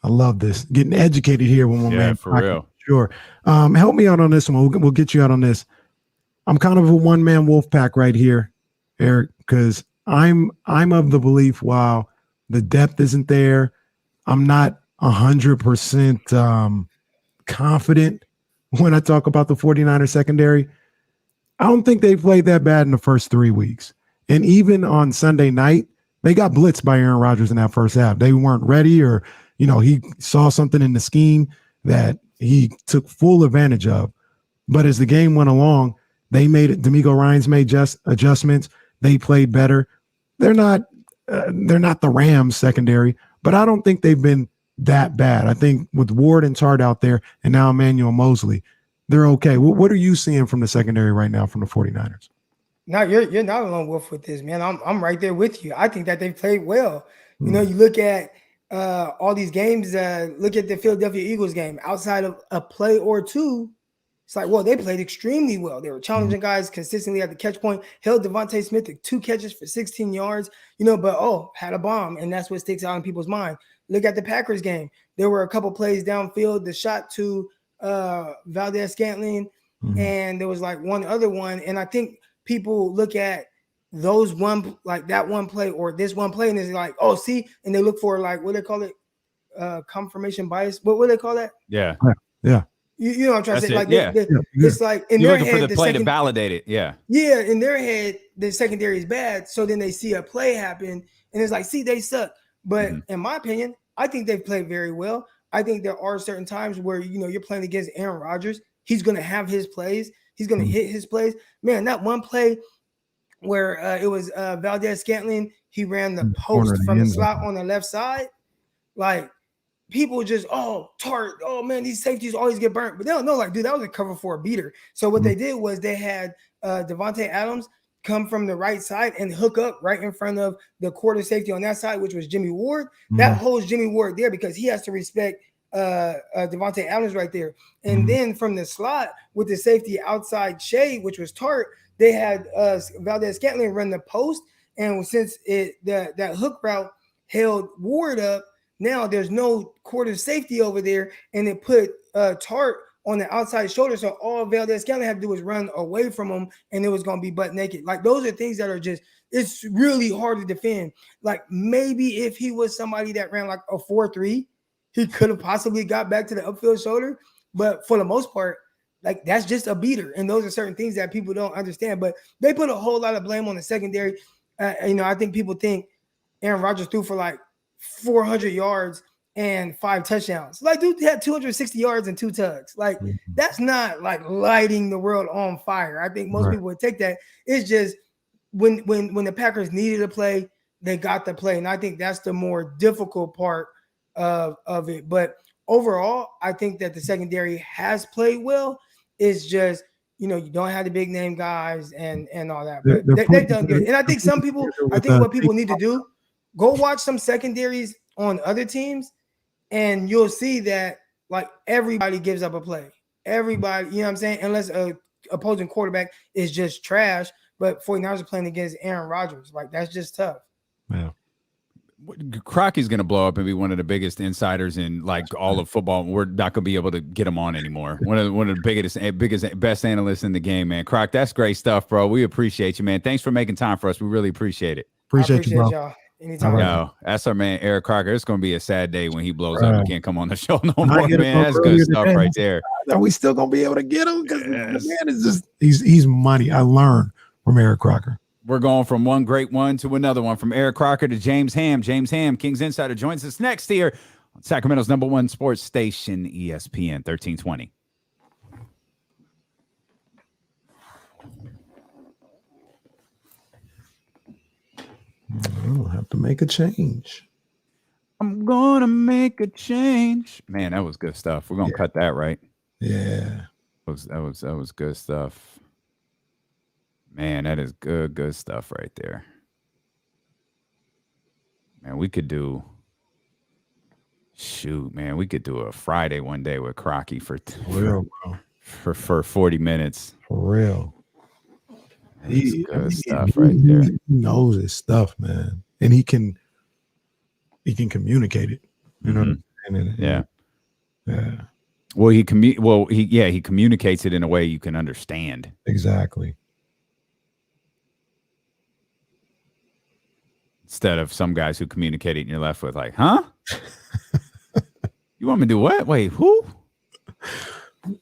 I love this. Getting educated here with my man. For real. Sure. Help me out on this one. We'll get you out on this. I'm kind of a one-man wolf pack right here, Eric, because I'm of the belief while the depth isn't there, I'm not 100% confident when I talk about the 49ers secondary. I don't think they played that bad in the first 3 weeks. And even on Sunday night, they got blitzed by Aaron Rodgers in that first half. They weren't ready, or, he saw something in the scheme that he took full advantage of. But as the game went along, they made it. D'Amico Ryans made just adjustments. They played better. They're not the Rams secondary, but I don't think they've been that bad. I think with Ward and Tart out there and now Emmanuel Mosley, they're okay. What are you seeing from the secondary right now from the 49ers? No, you're not alone, Wolf, with this, man. I'm right there with you. I think that they've played well. You look at all these games. Look at the Philadelphia Eagles game. Outside of a play or two, it's like, well, they played extremely well. They were challenging guys consistently at the catch point. Held Devontae Smith to 2 catches for 16 yards. But had a bomb, and that's what sticks out in people's mind. Look at the Packers game. There were a couple plays downfield. The shot to Valdez-Scantling, and there was like one other one. And I think people look at those that one play or this one play, and it's like, oh, see, and they look for like, what do they call it? Confirmation bias. What do they call that? Yeah. You know what I'm trying to say? It. It's like in their head, for the play to validate it. Yeah. Yeah, in their head, the secondary is bad. So then they see a play happen, and it's like, see, they suck. But in my opinion, I think they've played very well. I think there are certain times where you're playing against Aaron Rodgers. He's going to have his plays. He's going to hit his plays. Man, that one play where it was Valdez-Scantling, he ran the post from the slot on the left side. Like, people just, Tart, man, these safeties always get burnt. But they don't know, like, dude, that was a cover for a beater. So what they did was they had Devontae Adams come from the right side and hook up right in front of the quarter safety on that side, which was Jimmy Ward. That holds Jimmy Ward there because he has to respect Devontae Adams right there. And then from the slot with the safety outside shade, which was Tart, they had Valdez-Scantling run the post. And since that hook route held Ward up, now there's no quarter safety over there, and it put Tart on the outside shoulder. So all Valdez-Scantling had to do was run away from him, and it was going to be butt naked. Like, those are things that are just, it's really hard to defend. Like, maybe if he was somebody that ran like a 4.3, he could have possibly got back to the upfield shoulder. But for the most part, like, that's just a beater. And those are certain things that people don't understand. But they put a whole lot of blame on the secondary. I think people think Aaron Rodgers threw for like 400 yards and 5 touchdowns. Like, dude had 260 yards and 2 tugs. Like, that's not like lighting the world on fire. I think most people would take that. It's just when the Packers needed a play, they got the play. And I think that's the more difficult part of it. But overall, I think that the secondary has played well. It's just, you don't have the big name guys and all that. But they've done good. And I think what people need to do, go watch some secondaries on other teams, and you'll see that, like, everybody gives up a play. Everybody, you know what I'm saying? Unless a opposing quarterback is just trash. But 49ers are playing against Aaron Rodgers. Like, that's just tough. Yeah. Crocky's going to blow up and be one of the biggest insiders in like all of football. We're not going to be able to get him on anymore. One of the biggest, best analysts in the game, man. Croc, that's great stuff, bro. We appreciate you, man. Thanks for making time for us. We really appreciate it. Appreciate you, bro. Y'all. Anytime. No, that's our man, Eric Crocker. It's going to be a sad day when he blows up. He can't come on the show no more, man. That's good stuff right there. Are we still going to be able to get him? Because the man is just, he's money. I learned from Eric Crocker. We're going from one great one to another one, from Eric Crocker to James Ham. James Ham, Kings Insider, joins us next here on Sacramento's #1 sports station, ESPN 1320. I'll have to make a change. I'm going to make a change. Man, that was good stuff. We're going to cut that, right? Yeah. That was good stuff. Man, that is good stuff right there. Man, we could do a Friday one day with Crocky for 40 minutes. For real. That's good stuff right there. He knows his stuff, man. And he can communicate it. You know what I'm saying? Yeah. Yeah. Well, he communicates it in a way you can understand. Exactly. Instead of some guys who communicate it and you're left with like, huh? You want me to do what? Wait, who?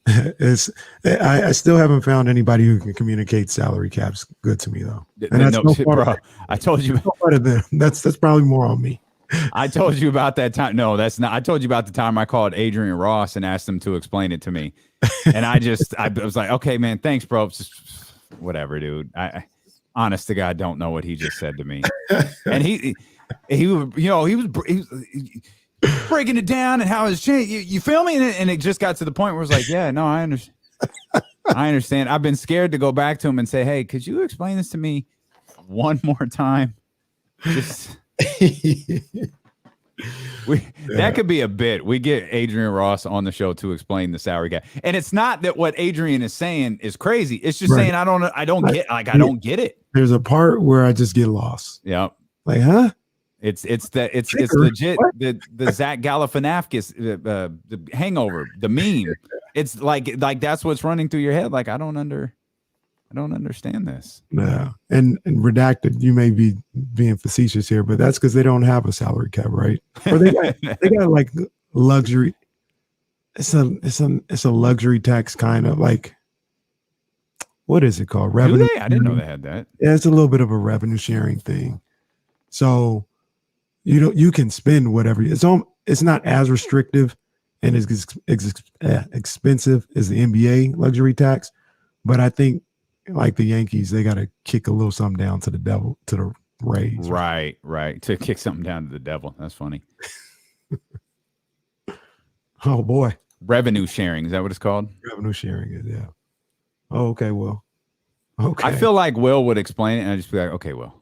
I still haven't found anybody who can communicate salary caps good to me though. And that's no part bro. I told you. No part of them. That's probably more on me. I told you about that time. No, that's not. I told you about the time I called Adrian Ross and asked him to explain it to me. And I was like, okay, man, thanks, bro. Just whatever, dude. I honest to God, don't know what he just said to me. And he was breaking it down and how it's changed. You feel me? And it just got to the point where it was like, yeah, no, I understand. I understand. I've been scared to go back to him and say, hey, could you explain this to me one more time? Just that could be a bit. We get Adrian Ross on the show to explain the salary cap. And it's not that what Adrian is saying is crazy. It's just saying I don't get it. There's a part where I just get lost. Yeah. Like, huh? It's legit the Zach Galifianakis the hangover, the meme. It's like that's what's running through your head. Like I don't understand this. No, and redacted. You may be being facetious here, but that's because they don't have a salary cap, right? Or they got like luxury. It's a luxury tax kind of like. What is it called? Revenue. Do they? I didn't know they had that. Yeah, it's a little bit of a revenue sharing thing. So you can spend whatever. It's not as restrictive and as expensive as the NBA luxury tax, but I think like the Yankees, they got to kick a little something down to the devil, to the Rays. Right. To kick something down to the devil. That's funny. Oh boy. Revenue sharing. Is that what it's called? Revenue sharing is, yeah. Oh, okay. Well, okay. I feel like Will would explain it and I'd just be like, okay, Will.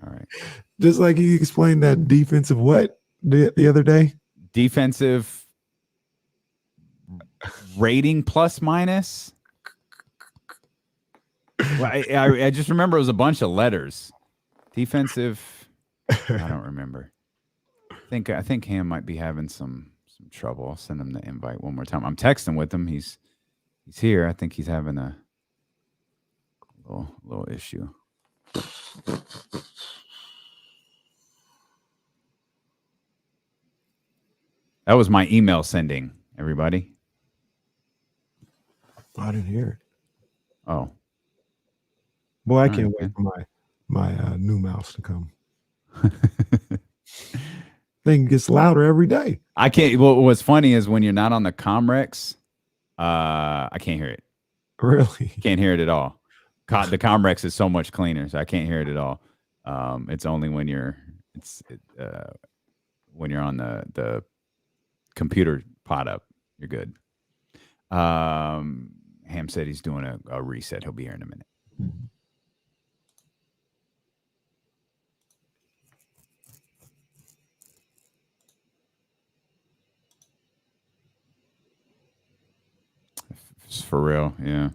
All right. Just like he explained that defensive what the other day? Defensive rating plus minus. Well, I just remember it was a bunch of letters. Defensive. I don't remember. I think Ham might be having some trouble. I'll send him the invite one more time. I'm texting with him. He's here. I think he's having a little issue. That was my email sending, everybody. I didn't hear it. Oh. Boy, I can't wait for my new mouse to come. Thing gets louder every day. I can't. Well, what's funny is when you're not on the Comrex, I can't hear it. Really? Can't hear it at all. The Comrex is so much cleaner, so I can't hear it at all. It's only when you're on the computer pot up, you're good. Ham said he's doing a reset. He'll be here in a minute. Mm-hmm. It's for real. Yeah.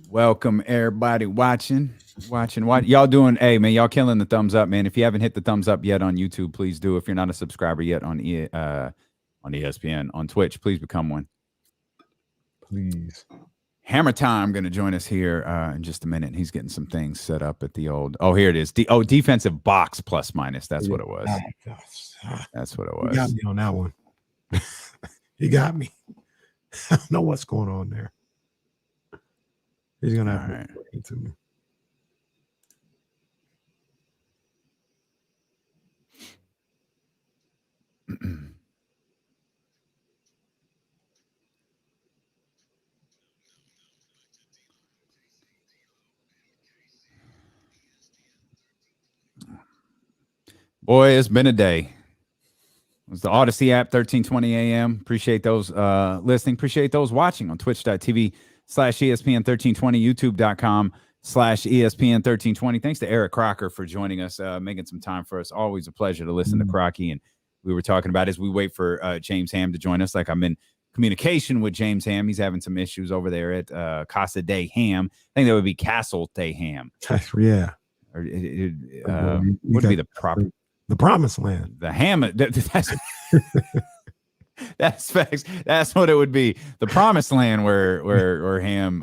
Welcome everybody watching. What y'all doing? Hey man, y'all killing the thumbs up, man. If you haven't hit the thumbs up yet on YouTube, please do. If you're not a subscriber yet on ESPN, on Twitch, please become one. Please. Hammer Time going to join us here in just a minute. He's getting some things set up at the old. Oh, here it is. Defensive box plus minus. That's what it was. That's what it was. You got me on that one. You got me. I don't know what's going on there. He's gonna have to explain to me. Boy, it's been a day. It was the Odyssey app, 13:20 a.m. Appreciate those listening. Appreciate those watching on twitch.tv/ESPN1320, youtube.com/ESPN1320. Thanks to Eric Crocker for joining us, making some time for us. Always a pleasure to listen to Crocky. And we were talking about as we wait for James Ham to join us, like I'm in communication with James Ham. He's having some issues over there at Casa de Ham. I think that would be Castle de Ham. Yeah. Or what would be the proper? The promised land. The ham. That's That's facts. That's what it would be. The promised land where Ham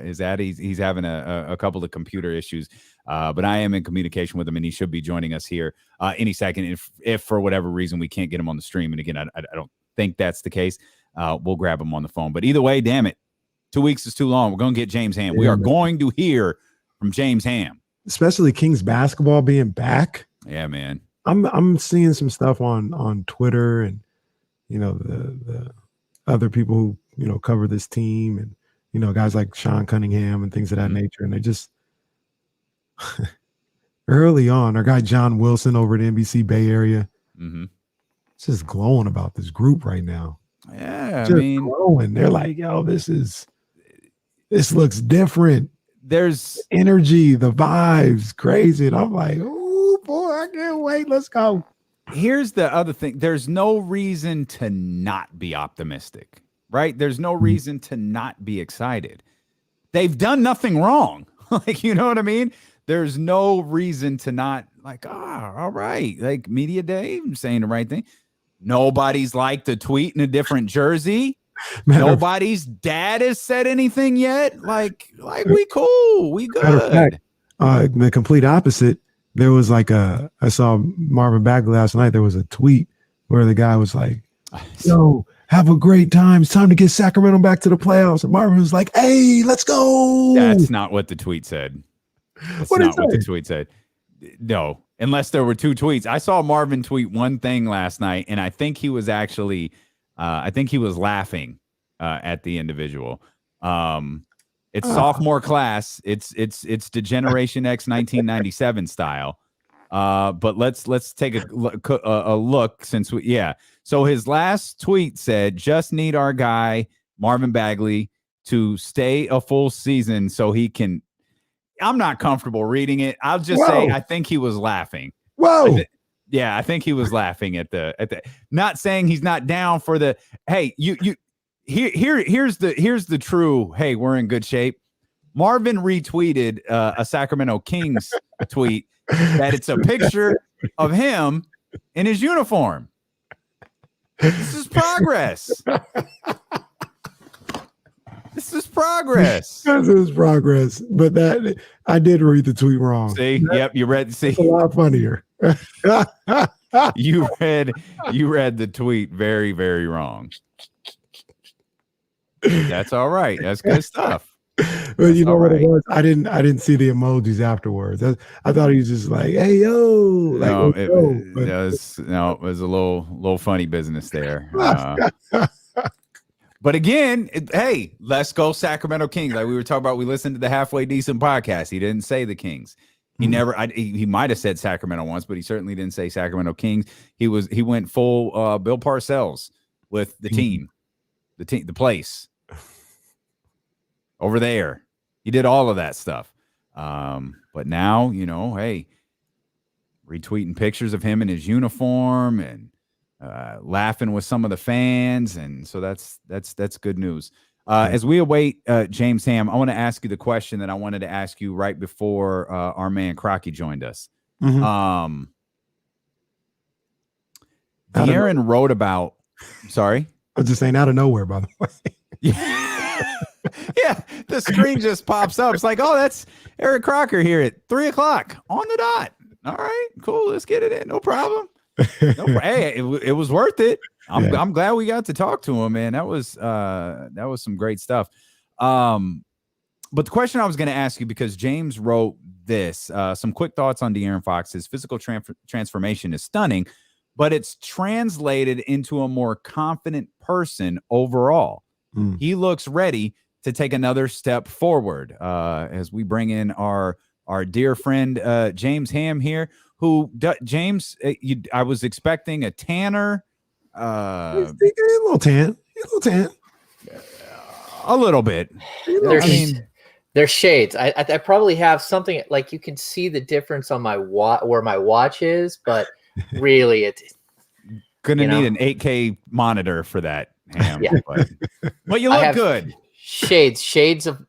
is at. He's having a couple of computer issues, but I am in communication with him, and he should be joining us here any second. If for whatever reason we can't get him on the stream, and again, I don't think that's the case, we'll grab him on the phone. But either way, damn it, 2 weeks is too long. We're going to get James Ham. We are going to hear from James Ham, especially Kings basketball being back. Yeah, man. I'm seeing some stuff on Twitter and the other people who cover this team, and guys like Sean Cunningham and things of that nature, and they just early on, our guy John Wilson over at NBC Bay Area, just glowing about this group right now. Yeah, just glowing. They're like, yo, this looks different. There's energy, the vibes, crazy, and I'm like, oh boy, I can't wait. Let's go. Here's the other thing. There's no reason to not be optimistic, right? There's no reason to not be excited. They've done nothing wrong. Like, you know what I mean? There's no reason to not all right. Like media day, I'm saying the right thing. Nobody's liked a tweet in a different jersey. Nobody's dad has said anything yet. Like we cool. We good. Matter of fact, the complete opposite. There was I saw Marvin Bagley last night. There was a tweet where the guy was like, yo, have a great time. It's time to get Sacramento back to the playoffs. And Marvin was like, hey, let's go. That's not what the tweet said. That's not what the tweet said. No, unless there were two tweets. I saw Marvin tweet one thing last night, and I think he was actually, laughing at the individial. It's sophomore class. It's the Generation X 1997 style. But let's take a look since So his last tweet said, "Just need our guy Marvin Bagley to stay a full season so he can." I'm not comfortable reading it. I'll just say I think he was laughing. Whoa. I think he was laughing at the. Not saying he's not down for the. Hey, here's the true. Hey, we're in good shape. Marvin retweeted a Sacramento Kings tweet that it's a picture of him in his uniform. This is progress. This is progress. This is progress. But that I did read the tweet wrong. See, yep, you read. See, it's a lot funnier. you read the tweet very, very wrong. That's all right. That's good stuff. Well, you know what it was? I didn't see the emojis afterwards. I thought he was just like, "Hey yo!" It was a little funny business there. But again, hey, let's go Sacramento Kings. Like we were talking about, we listened to the Halfway Decent podcast. He didn't say the Kings. He never. He might have said Sacramento once, but he certainly didn't say Sacramento Kings. He went full Bill Parcells with the team, the place over there. He did all of that stuff. But now, hey, retweeting pictures of him in his uniform and laughing with some of the fans, and so that's good news. As we await James Ham, I want to ask you the question that I wanted to ask you right before our man Crocky joined us. De'Aaron wrote about. Sorry, I was just saying out of nowhere, by the way. Yeah, the screen just pops up. It's like, oh, that's Eric Crocker here at 3:00 on the dot. All right, cool. Let's get it in. No problem. Hey, it was worth it. I'm glad we got to talk to him, man. That was some great stuff. But the question I was going to ask you, because James wrote this, some quick thoughts on De'Aaron Fox. His physical transformation is stunning, but it's translated into a more confident person overall. He looks ready to take another step forward. As we bring in our dear friend James Ham here. James, I was expecting a tanner. A little tan. A little bit. There's shades. I probably have something like you can see the difference on my where my watch is, but really it's gonna need an 8K monitor for that. Ham, yeah. But you look good. Shades of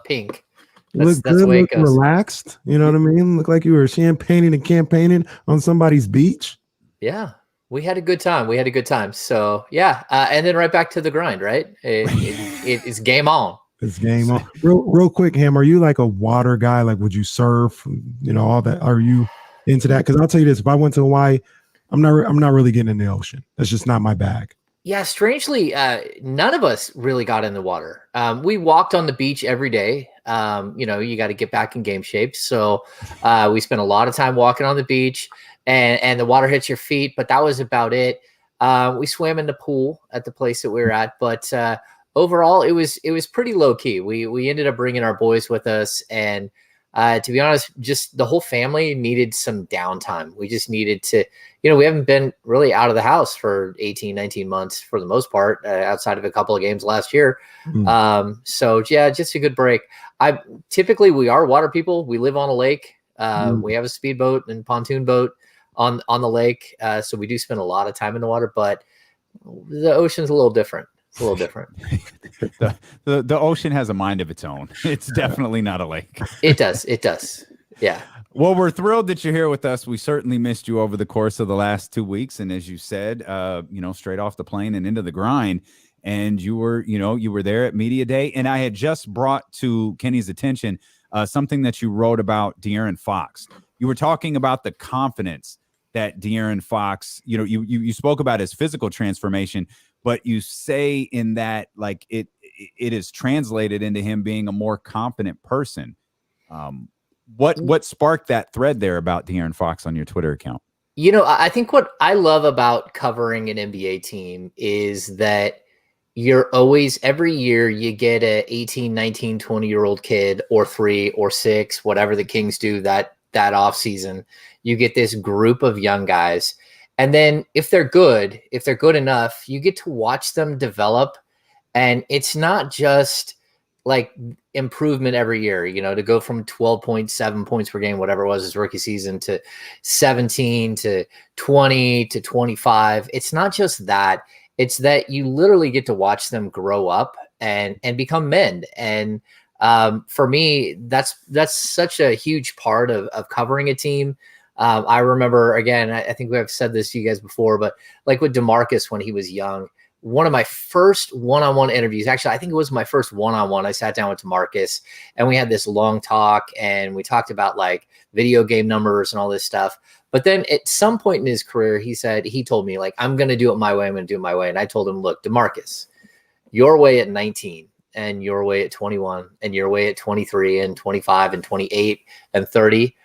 pink. Look good, look relaxed. You know what I mean? Look like you were champagning and campaigning on somebody's beach. Yeah. We had a good time. We had a good time. So yeah, and then right back to the grind. Right, it's game on. It's game on. Real quick, Ham. Are you like a water guy? Like, would you surf? You know, all that. Are you into that? Because I'll tell you this: if I went to Hawaii, I'm not really getting in the ocean. That's just not my bag. Yeah, strangely, none of us really got in the water. We walked on the beach every day. You know, you got to get back in game shape. So we spent a lot of time walking on the beach, and the water hits your feet, but that was about it. We swam in the pool at the place that we were at, but overall, it was pretty low key. We ended up bringing our boys with us, and to be honest, just the whole family needed some downtime. We just needed to, you know, we haven't been really out of the house for 18, 19 months for the most part, outside of a couple of games last year. So yeah, just a good break. Typically we are water people. We live on a lake. We have a speedboat and pontoon boat on the lake. So we do spend a lot of time in the water, but the ocean's a little different. It's a little different. The ocean has a mind of its own. It's definitely not a lake. It does. Yeah. Well, we're thrilled that you're here with us. We certainly missed you over the course of the last 2 weeks. And as you said, you know, straight off the plane and into the grind. And you were there at Media Day. And I had just brought to Kenny's attention something that you wrote about De'Aaron Fox. You were talking about the confidence that De'Aaron Fox, you know, you spoke about his physical transformation, but you say in that, like, it is translated into him being a more confident person. What sparked that thread there about De'Aaron Fox on your Twitter account? You know, I think what I love about covering an NBA team is that you're always, every year you get a 18, 19, 20-year-old kid, or 3 or 6, whatever the Kings do that off season. You get this group of young guys. And then if they're good enough, you get to watch them develop. And it's not just like improvement every year, you know, to go from 12.7 points per game, whatever it was his rookie season, to 17 to 20 to 25. It's not just that. It's that you literally get to watch them grow up and become men. And for me, that's such a huge part of covering a team. I remember, again, I think we have said this to you guys before, but like with DeMarcus when he was young, one of my first one-on-one interviews, actually, I think it was my first one-on-one. I sat down with DeMarcus and we had this long talk and we talked about like video game numbers and all this stuff. But then at some point in his career, he told me, like, I'm going to do it my way. I'm going to do it my way. And I told him, look, DeMarcus, your way at 19 and your way at 21 and your way at 23 and 25 and 28 and 30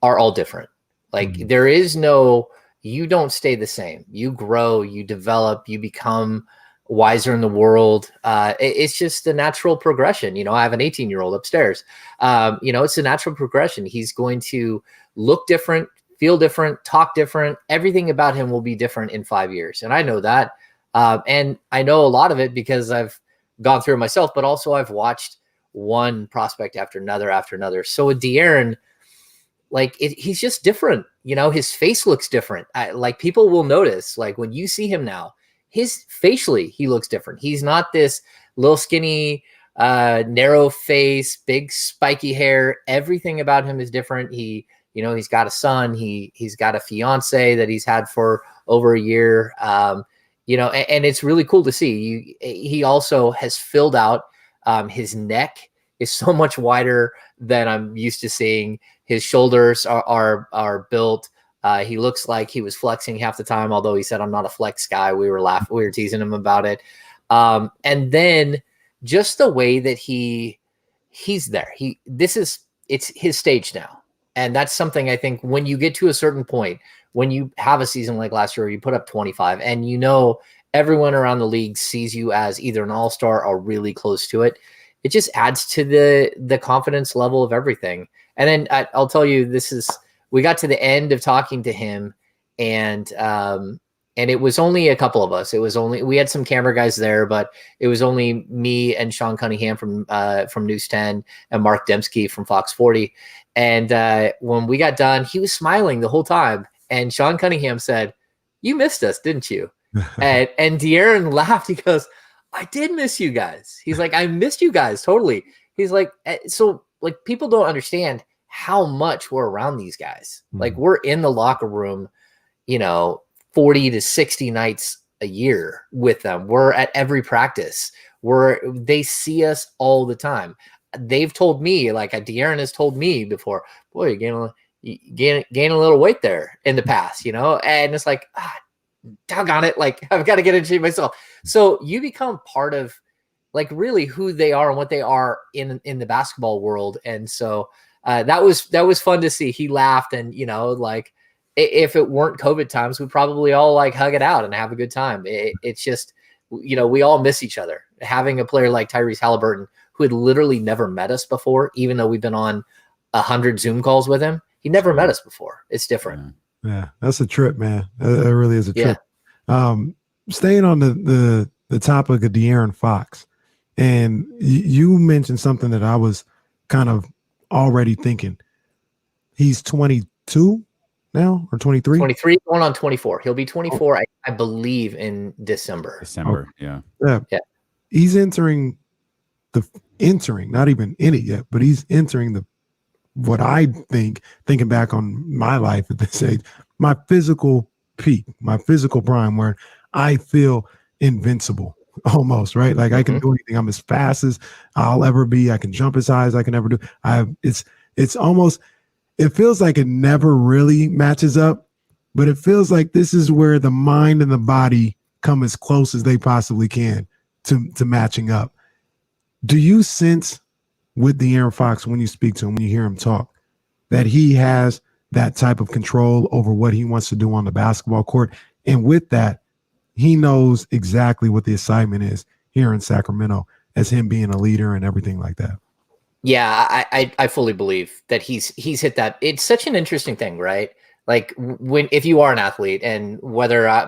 are all different. Like there is no, you don't stay the same. You grow, you develop, you become wiser in the world. It's just a natural progression. You know, I have an 18-year-old upstairs. You know, it's a natural progression. He's going to look different, feel different, talk different. Everything about him will be different in 5 years. And I know that. And I know a lot of it because I've gone through it myself, but also I've watched one prospect after another. So with De'Aaron, like he's just different. You know, his face looks different. Like people will notice, like when you see him now, facially, he looks different. He's not this little skinny, narrow face, big spiky hair. Everything about him is different. He's got a son. He's got a fiance that he's had for over a year. You know, and it's really cool to see. He also has filled out. His neck is so much wider than I'm used to seeing. His shoulders are built. He looks like he was flexing half the time, although he said, I'm not a flex guy. We were teasing him about it. And then just the way that he's there. It's his stage now. And that's something I think when you get to a certain point, when you have a season like last year, you put up 25 and you know everyone around the league sees you as either an all-star or really close to it. It just adds to the confidence level of everything. And then I'll tell you, we got to the end of talking to him and it was only a couple of us. We had some camera guys there, but it was only me and Sean Cunningham from News 10 and Mark Dembski from Fox 40. And when we got done, he was smiling the whole time. And Sean Cunningham said, "You missed us, didn't you?" and De'Aaron laughed. He goes, "I did miss you guys." He's like, "I missed you guys totally." He's like, so like people don't understand how much we're around these guys. Like we're in the locker room, you know, 40 to 60 nights a year with them. We're at every practice. They see us all the time. They've told me, like De'Aaron has told me before, boy, you gain a little weight there in the past, and it's like, doggone it, like I've got to get into myself. So you become part of like really who they are and what they are in the basketball world. And so that was fun to see. He laughed, and like if it weren't COVID times, we'd probably all like hug it out and have a good time. It's just, we all miss each other. Having a player like Tyrese Halliburton, who had literally never met us before, even though we've been on 100 Zoom calls with him, he never met us before. It's different. Yeah, that's a trip, man. That really is a trip. Staying on the topic of De'Aaron Fox, and you mentioned something that I was kind of already thinking. He's 22 now, or 23? 23, going on 24. He'll be 24, I believe, in December. Yeah. He's entering, not even in it yet, but he's entering what I thinking back on my life at this age, my physical peak, my physical prime, where I feel invincible almost, right? Like I can do anything. I'm as fast as I'll ever be. I can jump as high as I can ever do. It's almost, it feels like it never really matches up, but it feels like this is where the mind and the body come as close as they possibly can to matching up. Do you sense with De'Aaron Fox, when you speak to him, when you hear him talk, that he has that type of control over what he wants to do on the basketball court? And with that, he knows exactly what the assignment is here in Sacramento as him being a leader and everything like that. Yeah, I fully believe that he's hit that. It's such an interesting thing, right? Like if you are an athlete, and whether I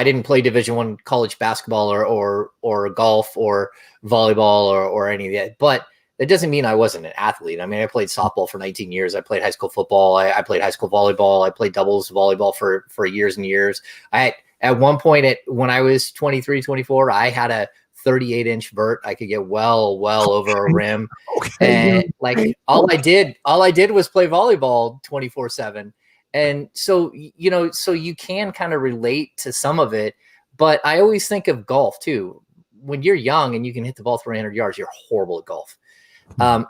didn't play Division I college basketball or golf or volleyball or any of that, but that doesn't mean I wasn't an athlete. I mean, I played softball for 19 years. I played high school football. I played high school volleyball. I played doubles volleyball for years and years. At one point when I was 23, 24, I had a 38-inch vert. I could get well over a rim. And like all I did was play volleyball 24/7. And so, so you can kind of relate to some of it, but I always think of golf too. When you're young and you can hit the ball 300 yards, you're horrible at golf.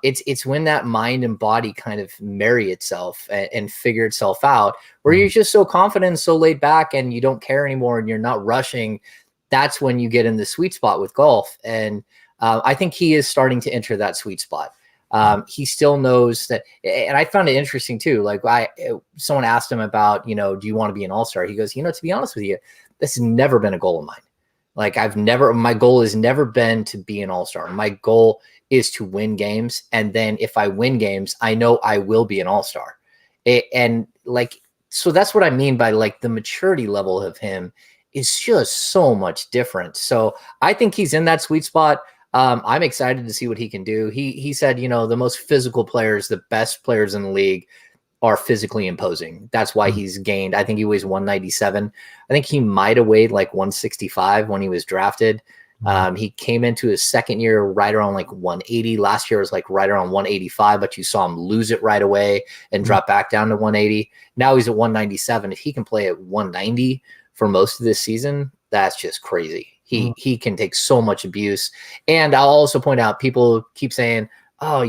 It's when that mind and body kind of marry itself and figure itself out, where you're just so confident and so laid back and you don't care anymore and you're not rushing. That's when you get in the sweet spot with golf. And I think he is starting to enter that sweet spot. He still knows that. And I found it interesting too. Like someone asked him about, do you want to be an all-star? He goes, to be honest with you, this has never been a goal of mine. Like my goal has never been to be an all-star. My goal is to win games. And then if I win games, I know I will be an all-star. So that's what I mean by like the maturity level of him is just so much different. So I think he's in that sweet spot. I'm excited to see what he can do. He said, the most physical players, the best players in the league are physically imposing. That's why he's gained. I think he weighs 197. I think he might have weighed like 165 when he was drafted. He came into his second year right around like 180. Last year was like right around 185, but you saw him lose it right away and drop back down to 180. Now he's at 197. If he can play at 190 for most of this season, that's just crazy. He can take so much abuse. And I'll also point out, people keep saying, oh,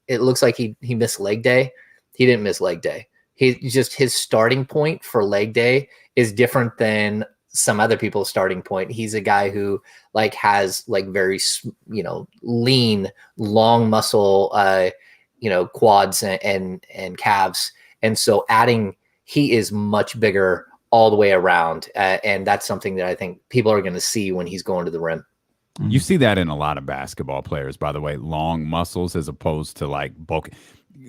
it looks like he missed leg day. He didn't miss leg day. His starting point for leg day is different than some other people's starting point. He's a guy who has very, lean, long muscle, quads and calves. And so he is much bigger all the way around. And that's something that I think people are going to see when he's going to the rim. You see that in a lot of basketball players, by the way, long muscles as opposed to like bulky.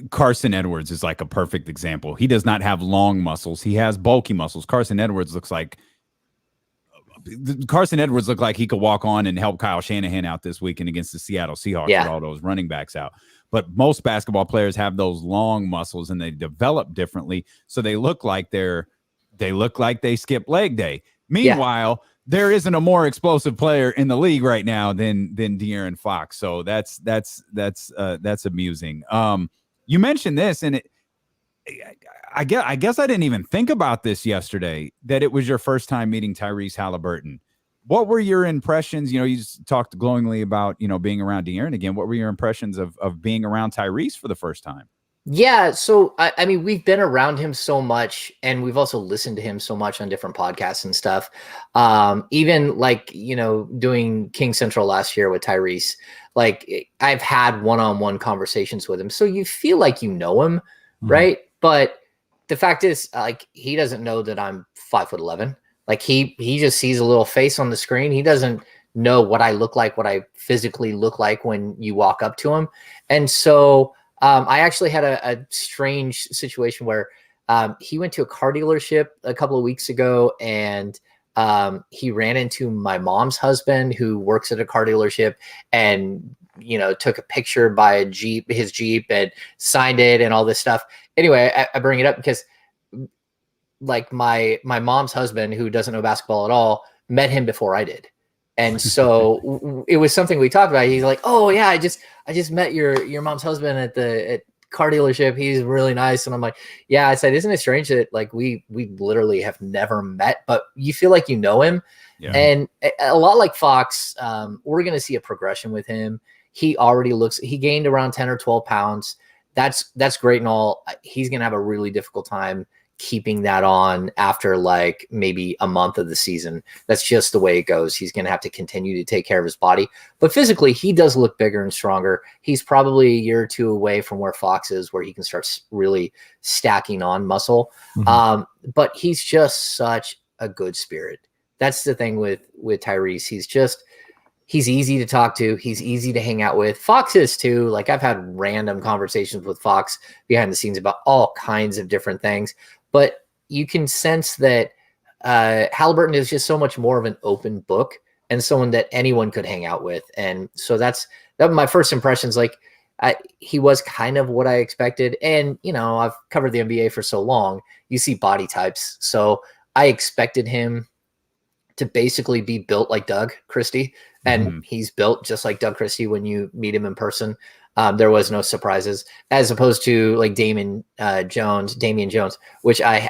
Carson Edwards is like a perfect example. He does not have long muscles. He has bulky muscles. Carson Edwards looked like he could walk on and help Kyle Shanahan out this weekend against the Seattle Seahawks with all those running backs out. But most basketball players have those long muscles and they develop differently. So they look like they skip leg day. Meanwhile, there isn't a more explosive player in the league right now than De'Aaron Fox. So that's amusing. You mentioned this, and I guess I didn't even think about this yesterday, that it was your first time meeting Tyrese Halliburton. What were your impressions? You know, you just talked glowingly about, you know, being around De'Aaron again. What were your impressions of being around Tyrese for the first time? Yeah, so I mean, we've been around him so much, and we've also listened to him so much on different podcasts and stuff. Even like, you know, doing King Central last year with Tyrese, like I've had one-on-one conversations with him, so you feel like you know him, right? But the fact is, like, he doesn't know that I'm 5'11". Like he just sees a little face on the screen. He doesn't know what I look like, what I physically look like when you walk up to him, and so. I actually had a strange situation where he went to a car dealership a couple of weeks ago, and he ran into my mom's husband, who works at a car dealership, and, you know, took a picture by his Jeep, and signed it and all this stuff. Anyway, I bring it up because, like, my mom's husband, who doesn't know basketball at all, met him before I did. And so it was something we talked about. He's like, "Oh yeah, I just met your mom's husband at car dealership. He's really nice." And I'm like, "Yeah." I said, "Isn't it strange that, like, we literally have never met, but you feel like you know him?" Yeah. And a lot like Fox, we're going to see a progression with him. He gained around 10 or 12 pounds. That's great and all. He's going to have a really difficult time keeping that on after like maybe a month of the season. That's just the way it goes. He's going to have to continue to take care of his body, but physically he does look bigger and stronger. He's probably a year or two away from where Fox is, where he can start really stacking on muscle. But he's just such a good spirit. That's the thing with Tyrese. He's easy to talk to. He's easy to hang out with. Fox is too. Like, I've had random conversations with Fox behind the scenes about all kinds of different things. But you can sense that Halliburton is just so much more of an open book and someone that anyone could hang out with. And so that was my first impressions. Like, he was kind of what I expected. And, you know, I've covered the NBA for so long. You see body types. So I expected him to basically be built like Doug Christie. And he's built just like Doug Christie when you meet him in person. There was no surprises, as opposed to like Damian Jones, which I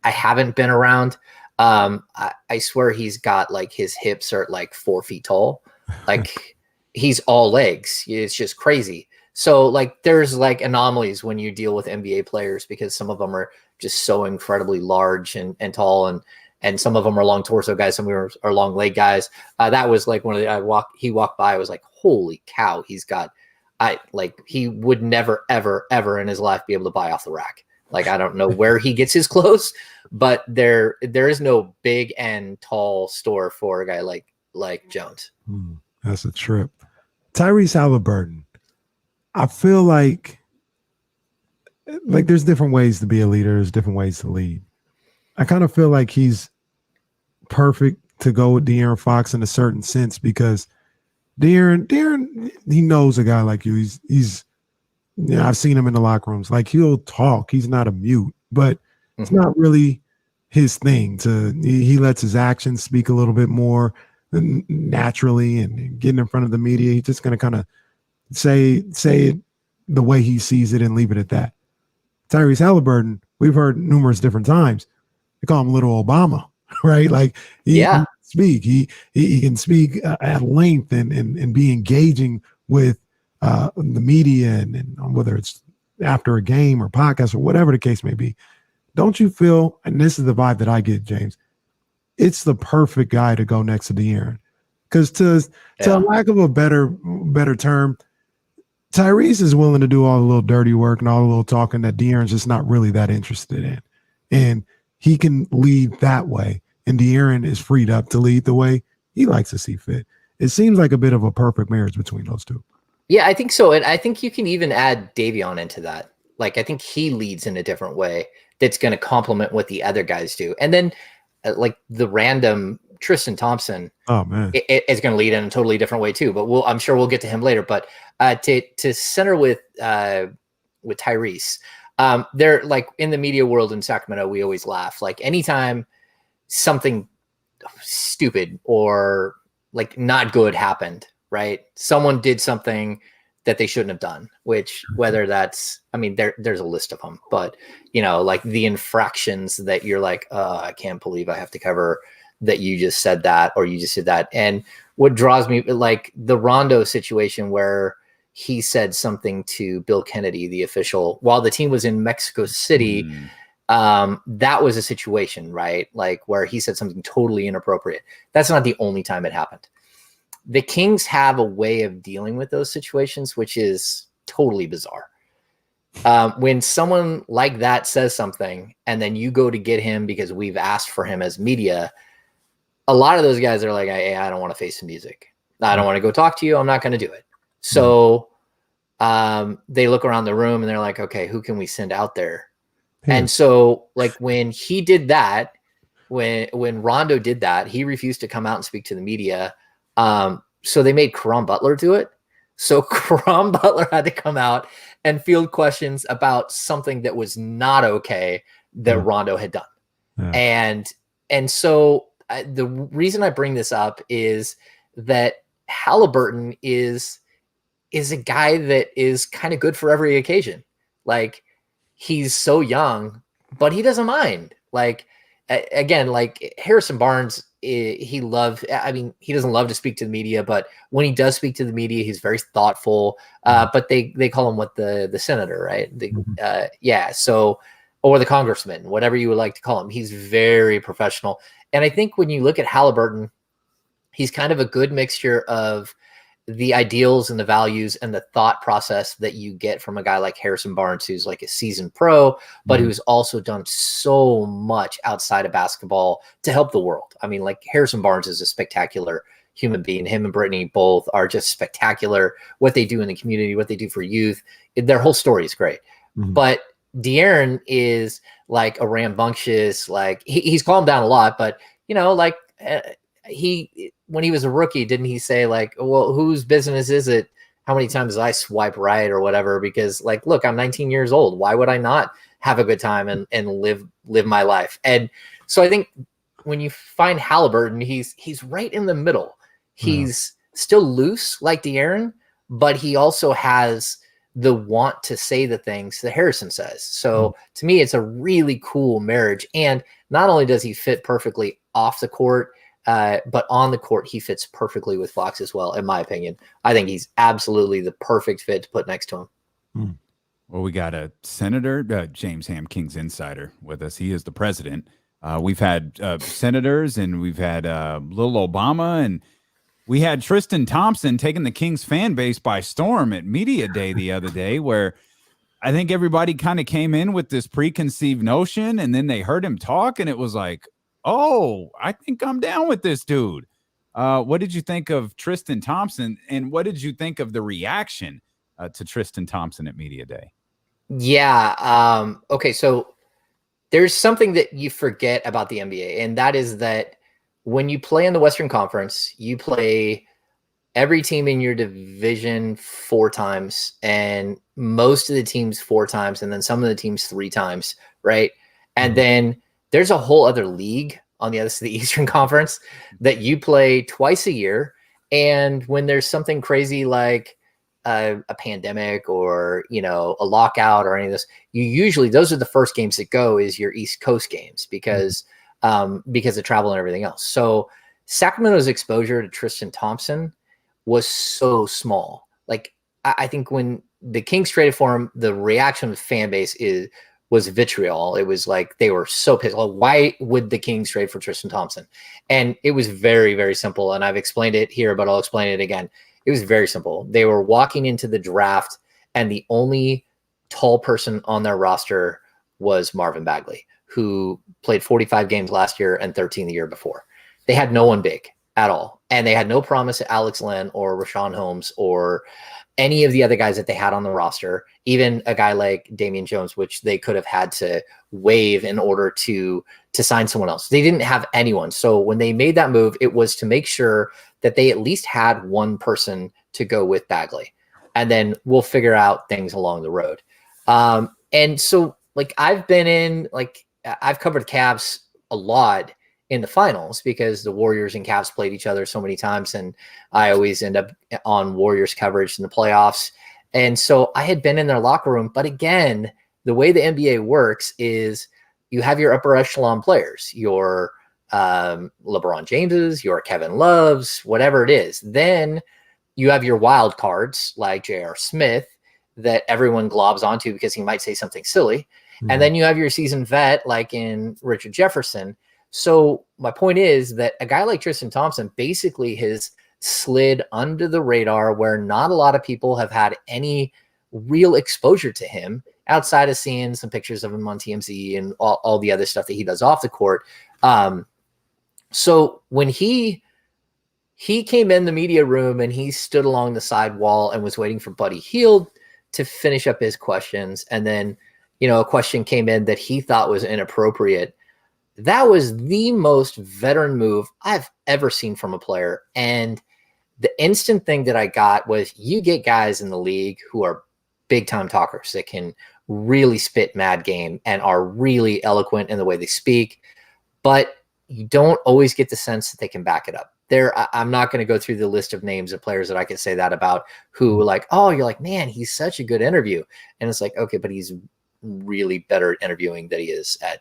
haven't been around. I swear he's got, like, his hips are like 4 feet tall. Like, he's all legs. It's just crazy. So, like, there's like anomalies when you deal with NBA players, because some of them are just so incredibly large and tall, and some of them are long torso guys. Some of them are long leg guys. That was like one of the, he walked by. I was like, holy cow. He would never, ever, ever in his life be able to buy off the rack. Like, I don't know where he gets his clothes, but there is no big and tall store for a guy like Jones. That's a trip. Tyrese Halliburton. I feel like there's different ways to be a leader. There's different ways to lead. I kind of feel like he's perfect to go with De'Aaron Fox in a certain sense, because De'Aaron, he knows a guy like you. He's I've seen him in the locker rooms. Like, he'll talk. He's not a mute, but it's not really his thing. He lets his actions speak a little bit more naturally, and getting in front of the media, he's just going to kind of say it the way he sees it and leave it at that. Tyrese Halliburton, we've heard numerous different times, they call him Little Obama, right? Like, he can speak. He can speak at length and be engaging with the media, and whether it's after a game or podcast or whatever the case may be. Don't you feel, and this is the vibe that I get, James, it's the perfect guy to go next to De'Aaron? Because to lack of a better term, Tyrese is willing to do all the little dirty work and all the little talking that De'Aaron's just not really that interested in. And he can lead that way. And De'Aaron is freed up to lead the way he likes to see fit. It seems like a bit of a perfect marriage between those two. Yeah, I think so. And I think you can even add Davion into that. Like, I think he leads in a different way that's going to complement what the other guys do. And then like the random Tristan Thompson, oh man, is going to lead in a totally different way too. But I'm sure we'll get to him later. But to center with Tyrese, they're like, in the media world in Sacramento, we always laugh. Like, anytime something stupid or like not good happened, right? Someone did something that they shouldn't have done, which whether that's, I mean, there's a list of them, but like the infractions that you're like, I can't believe I have to cover that you just said that, or you just did that. And what draws me, like the Rondo situation where he said something to Bill Kennedy, the official, while the team was in Mexico City, that was a situation, right? Like where he said something totally inappropriate. That's not the only time it happened. The Kings have a way of dealing with those situations, which is totally bizarre. When someone like that says something and then you go to get him because we've asked for him as media, a lot of those guys are like, hey, I don't want to face the music. I don't want to go talk to you. I'm not going to do it. So they look around the room and they're like, okay, who can we send out there? And so like when he did that, when Rondo did that, he refused to come out and speak to the media. So they made Caron Butler do it. So Caron Butler had to come out and field questions about something that was not okay that Rondo had done. And so the reason I bring this up is that Halliburton is a guy that is kind of good for every occasion. Like he's so young, but he doesn't mind. Like, again, like Harrison Barnes, he doesn't love to speak to the media, but when he does speak to the media, he's very thoughtful. But they call him the senator, right? So, or the congressman, whatever you would like to call him. He's very professional. And I think when you look at Halliburton, he's kind of a good mixture of the ideals and the values and the thought process that you get from a guy like Harrison Barnes, who's like a seasoned pro, but who's also done so much outside of basketball to help the world. I mean, like Harrison Barnes is a spectacular human being. Him and Brittany both are just spectacular. What they do in the community, what they do for youth, their whole story is great. But De'Aaron is like a rambunctious, like he's calmed down a lot, but when he was a rookie, didn't he say like, well, whose business is it how many times I swipe right or whatever? Because like, look, I'm 19 years old. Why would I not have a good time and live my life? And so I think when you find Halliburton, he's right in the middle. He's still loose like De'Aaron, but he also has the want to say the things that Harrison says. So to me, it's a really cool marriage. And not only does he fit perfectly off the court, but on the court, he fits perfectly with Fox as well, in my opinion. I think he's absolutely the perfect fit to put next to him. Well, we got a Senator, James Ham, Kings Insider, with us. He is the president. We've had senators, and we've had little Obama, and we had Tristan Thompson taking the Kings fan base by storm at Media Day the other day, where I think everybody kind of came in with this preconceived notion, and then they heard him talk, and it was like, oh, I think I'm down with this dude. What did you think of Tristan Thompson, and what did you think of the reaction to Tristan Thompson at Media Day? Yeah. Okay. So there's something that you forget about the NBA, and that is that when you play in the Western Conference, you play every team in your division 4 times, and most of the teams 4 times, and then some of the teams 3 times, right? And then there's a whole other league on the other side of the Eastern Conference that you play twice a year. And when there's something crazy like a pandemic or, a lockout or any of this, those are the first games that go is your East Coast games because of travel and everything else. So Sacramento's exposure to Tristan Thompson was so small. Like I think when the Kings traded for him, the reaction of the fan base was vitriol. It was like they were so pissed. Like, why would the Kings trade for Tristan Thompson? And it was very, very simple. And I've explained it here, but I'll explain it again. It was very simple. They were walking into the draft, and the only tall person on their roster was Marvin Bagley, who played 45 games last year and 13 the year before. They had no one big at all. And they had no promise of Alex Len or Richaun Holmes or any of the other guys that they had on the roster, even a guy like Damian Jones, which they could have had to waive in order to sign someone else. They didn't have anyone. So when they made that move, it was to make sure that they at least had one person to go with Bagley. And then we'll figure out things along the road. And so like I've covered Cavs a lot in the finals because the Warriors and Cavs played each other so many times, and I always end up on Warriors coverage in the playoffs. And so I had been in their locker room, but again, the way the NBA works is you have your upper echelon players, your LeBron Jameses, your Kevin Loves, whatever it is. Then you have your wild cards like J.R. Smith that everyone globs onto because he might say something silly. Mm-hmm. And then you have your seasoned vet like in Richard Jefferson. So my point is that a guy like Tristan Thompson basically has slid under the radar where not a lot of people have had any real exposure to him outside of seeing some pictures of him on TMZ and all the other stuff that he does off the court. So when he came in the media room and he stood along the side wall and was waiting for Buddy Hield to finish up his questions. And then, a question came in that he thought was inappropriate. That was the most veteran move I've ever seen from a player. And the instant thing that I got was you get guys in the league who are big time talkers that can really spit mad game and are really eloquent in the way they speak, but you don't always get the sense that they can back it up. I'm not going to go through the list of names of players that I could say that about who like, oh, you're like, man, he's such a good interview. And it's like, okay, but he's really better at interviewing than he is at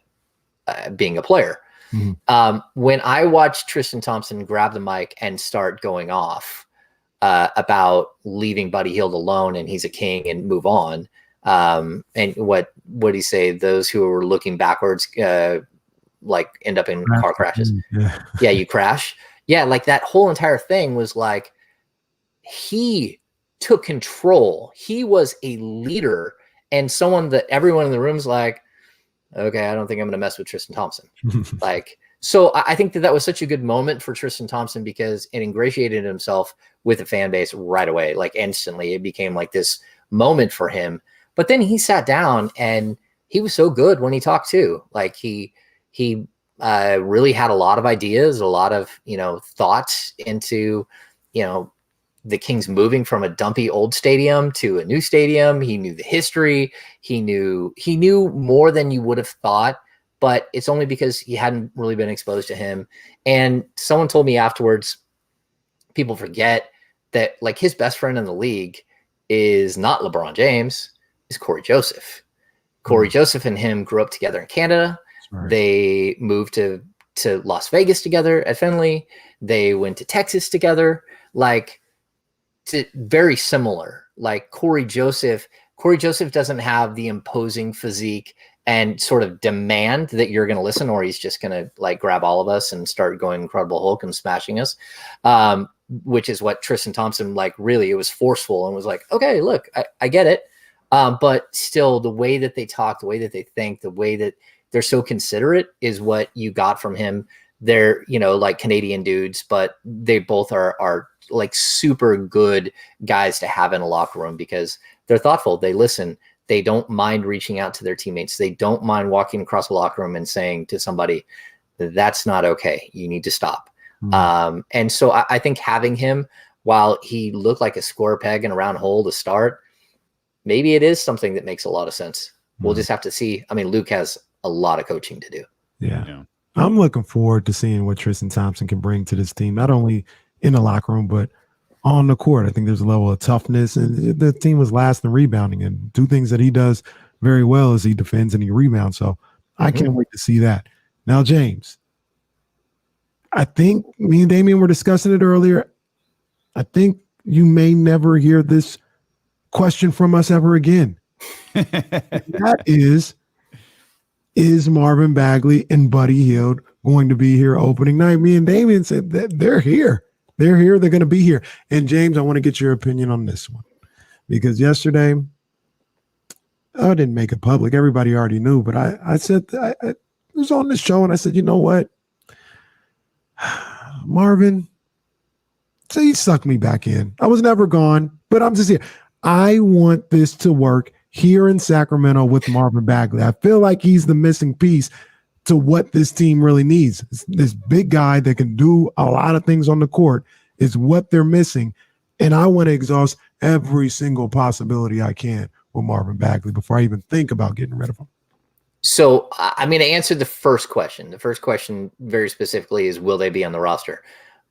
being a player. Mm-hmm. When I watched Tristan Thompson grab the mic and start going off about leaving Buddy Hield alone and he's a king and move on. And what he say? Those who are looking backwards, like end up in car crashes. Yeah, you crash. Yeah, like that whole entire thing was like he took control. He was a leader and someone that everyone in the room's like, okay, I don't think I'm going to mess with Tristan Thompson. So I think that was such a good moment for Tristan Thompson because it ingratiated himself with the fan base right away. Like instantly, it became like this moment for him. But then he sat down and he was so good when he talked too. Like he really had a lot of ideas, a lot of, thoughts into, the Kings moving from a dumpy old stadium to a new stadium. He knew the history. He knew more than you would have thought, but it's only because he hadn't really been exposed to him. And someone told me afterwards, people forget that like his best friend in the league is not LeBron James, is Corey Joseph. Corey Joseph and him grew up together in Canada. Right. They moved to Las Vegas together at Fenway. They went to Texas together. Like, very similar. Like Corey Joseph doesn't have the imposing physique and sort of demand that you're going to listen, or he's just going to like grab all of us and start going Incredible Hulk and smashing us. Which is what Tristan Thompson, like really, it was forceful and was like, okay, look, I get it. But still the way that they talk, the way that they think, the way that they're so considerate is what you got from him. They're, like Canadian dudes, but they both are like super good guys to have in a locker room because they're thoughtful. They listen. They don't mind reaching out to their teammates. They don't mind walking across the locker room and saying to somebody, that's not okay. You need to stop. Mm-hmm. And so I think having him, while he looked like a square peg in a round hole to start, maybe it is something that makes a lot of sense. Mm-hmm. We'll just have to see. I mean, Luke has a lot of coaching to do. Yeah. I'm looking forward to seeing what Tristan Thompson can bring to this team, not only in the locker room, but on the court. I think there's a level of toughness, and the team was last in rebounding, and two things that he does very well is he defends and he rebounds. So I can't wait to see that. Now, James, I think me and Damian were discussing it earlier. I think you may never hear this question from us ever again. That is Marvin Bagley and Buddy Hield going to be here opening night? Me and Damian said that they're here. They're here. They're going to be here. And James, I want to get your opinion on this one because yesterday I didn't make it public. Everybody already knew, but I said I was on this show and I said, you know what? Marvin, so he sucked me back in. I was never gone, but I'm just here. I want this to work here in Sacramento with Marvin Bagley. I feel like he's the missing piece to what this team really needs. This big guy that can do a lot of things on the court is what they're missing. And I want to exhaust every single possibility I can with Marvin Bagley before I even think about getting rid of him. So I'm going to answer the first question. The first question very specifically is, will they be on the roster?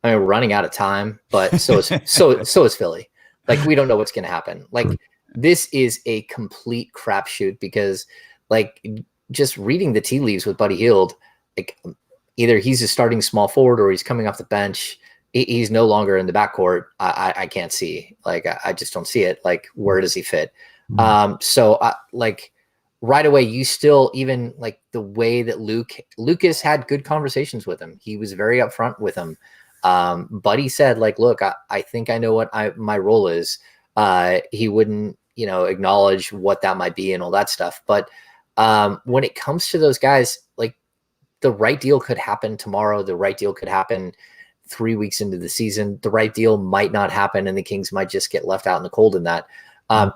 I mean, we're running out of time, but so is Philly. Like, we don't know what's going to happen. Like, this is a complete crapshoot because, like, just reading the tea leaves with Buddy Hield, like, either he's a starting small forward or he's coming off the bench. He's no longer in the backcourt. I can't see. Like, I just don't see it. Like, where does he fit? So, like, right away, you still, even like the way that Lucas had good conversations with him. He was very upfront with him. Buddy said, like, look, I think I know what my role is. He wouldn't, acknowledge what that might be and all that stuff. But when it comes to those guys, like, the right deal could happen tomorrow. The right deal could happen 3 weeks into the season. The right deal might not happen, and the Kings might just get left out in the cold in that.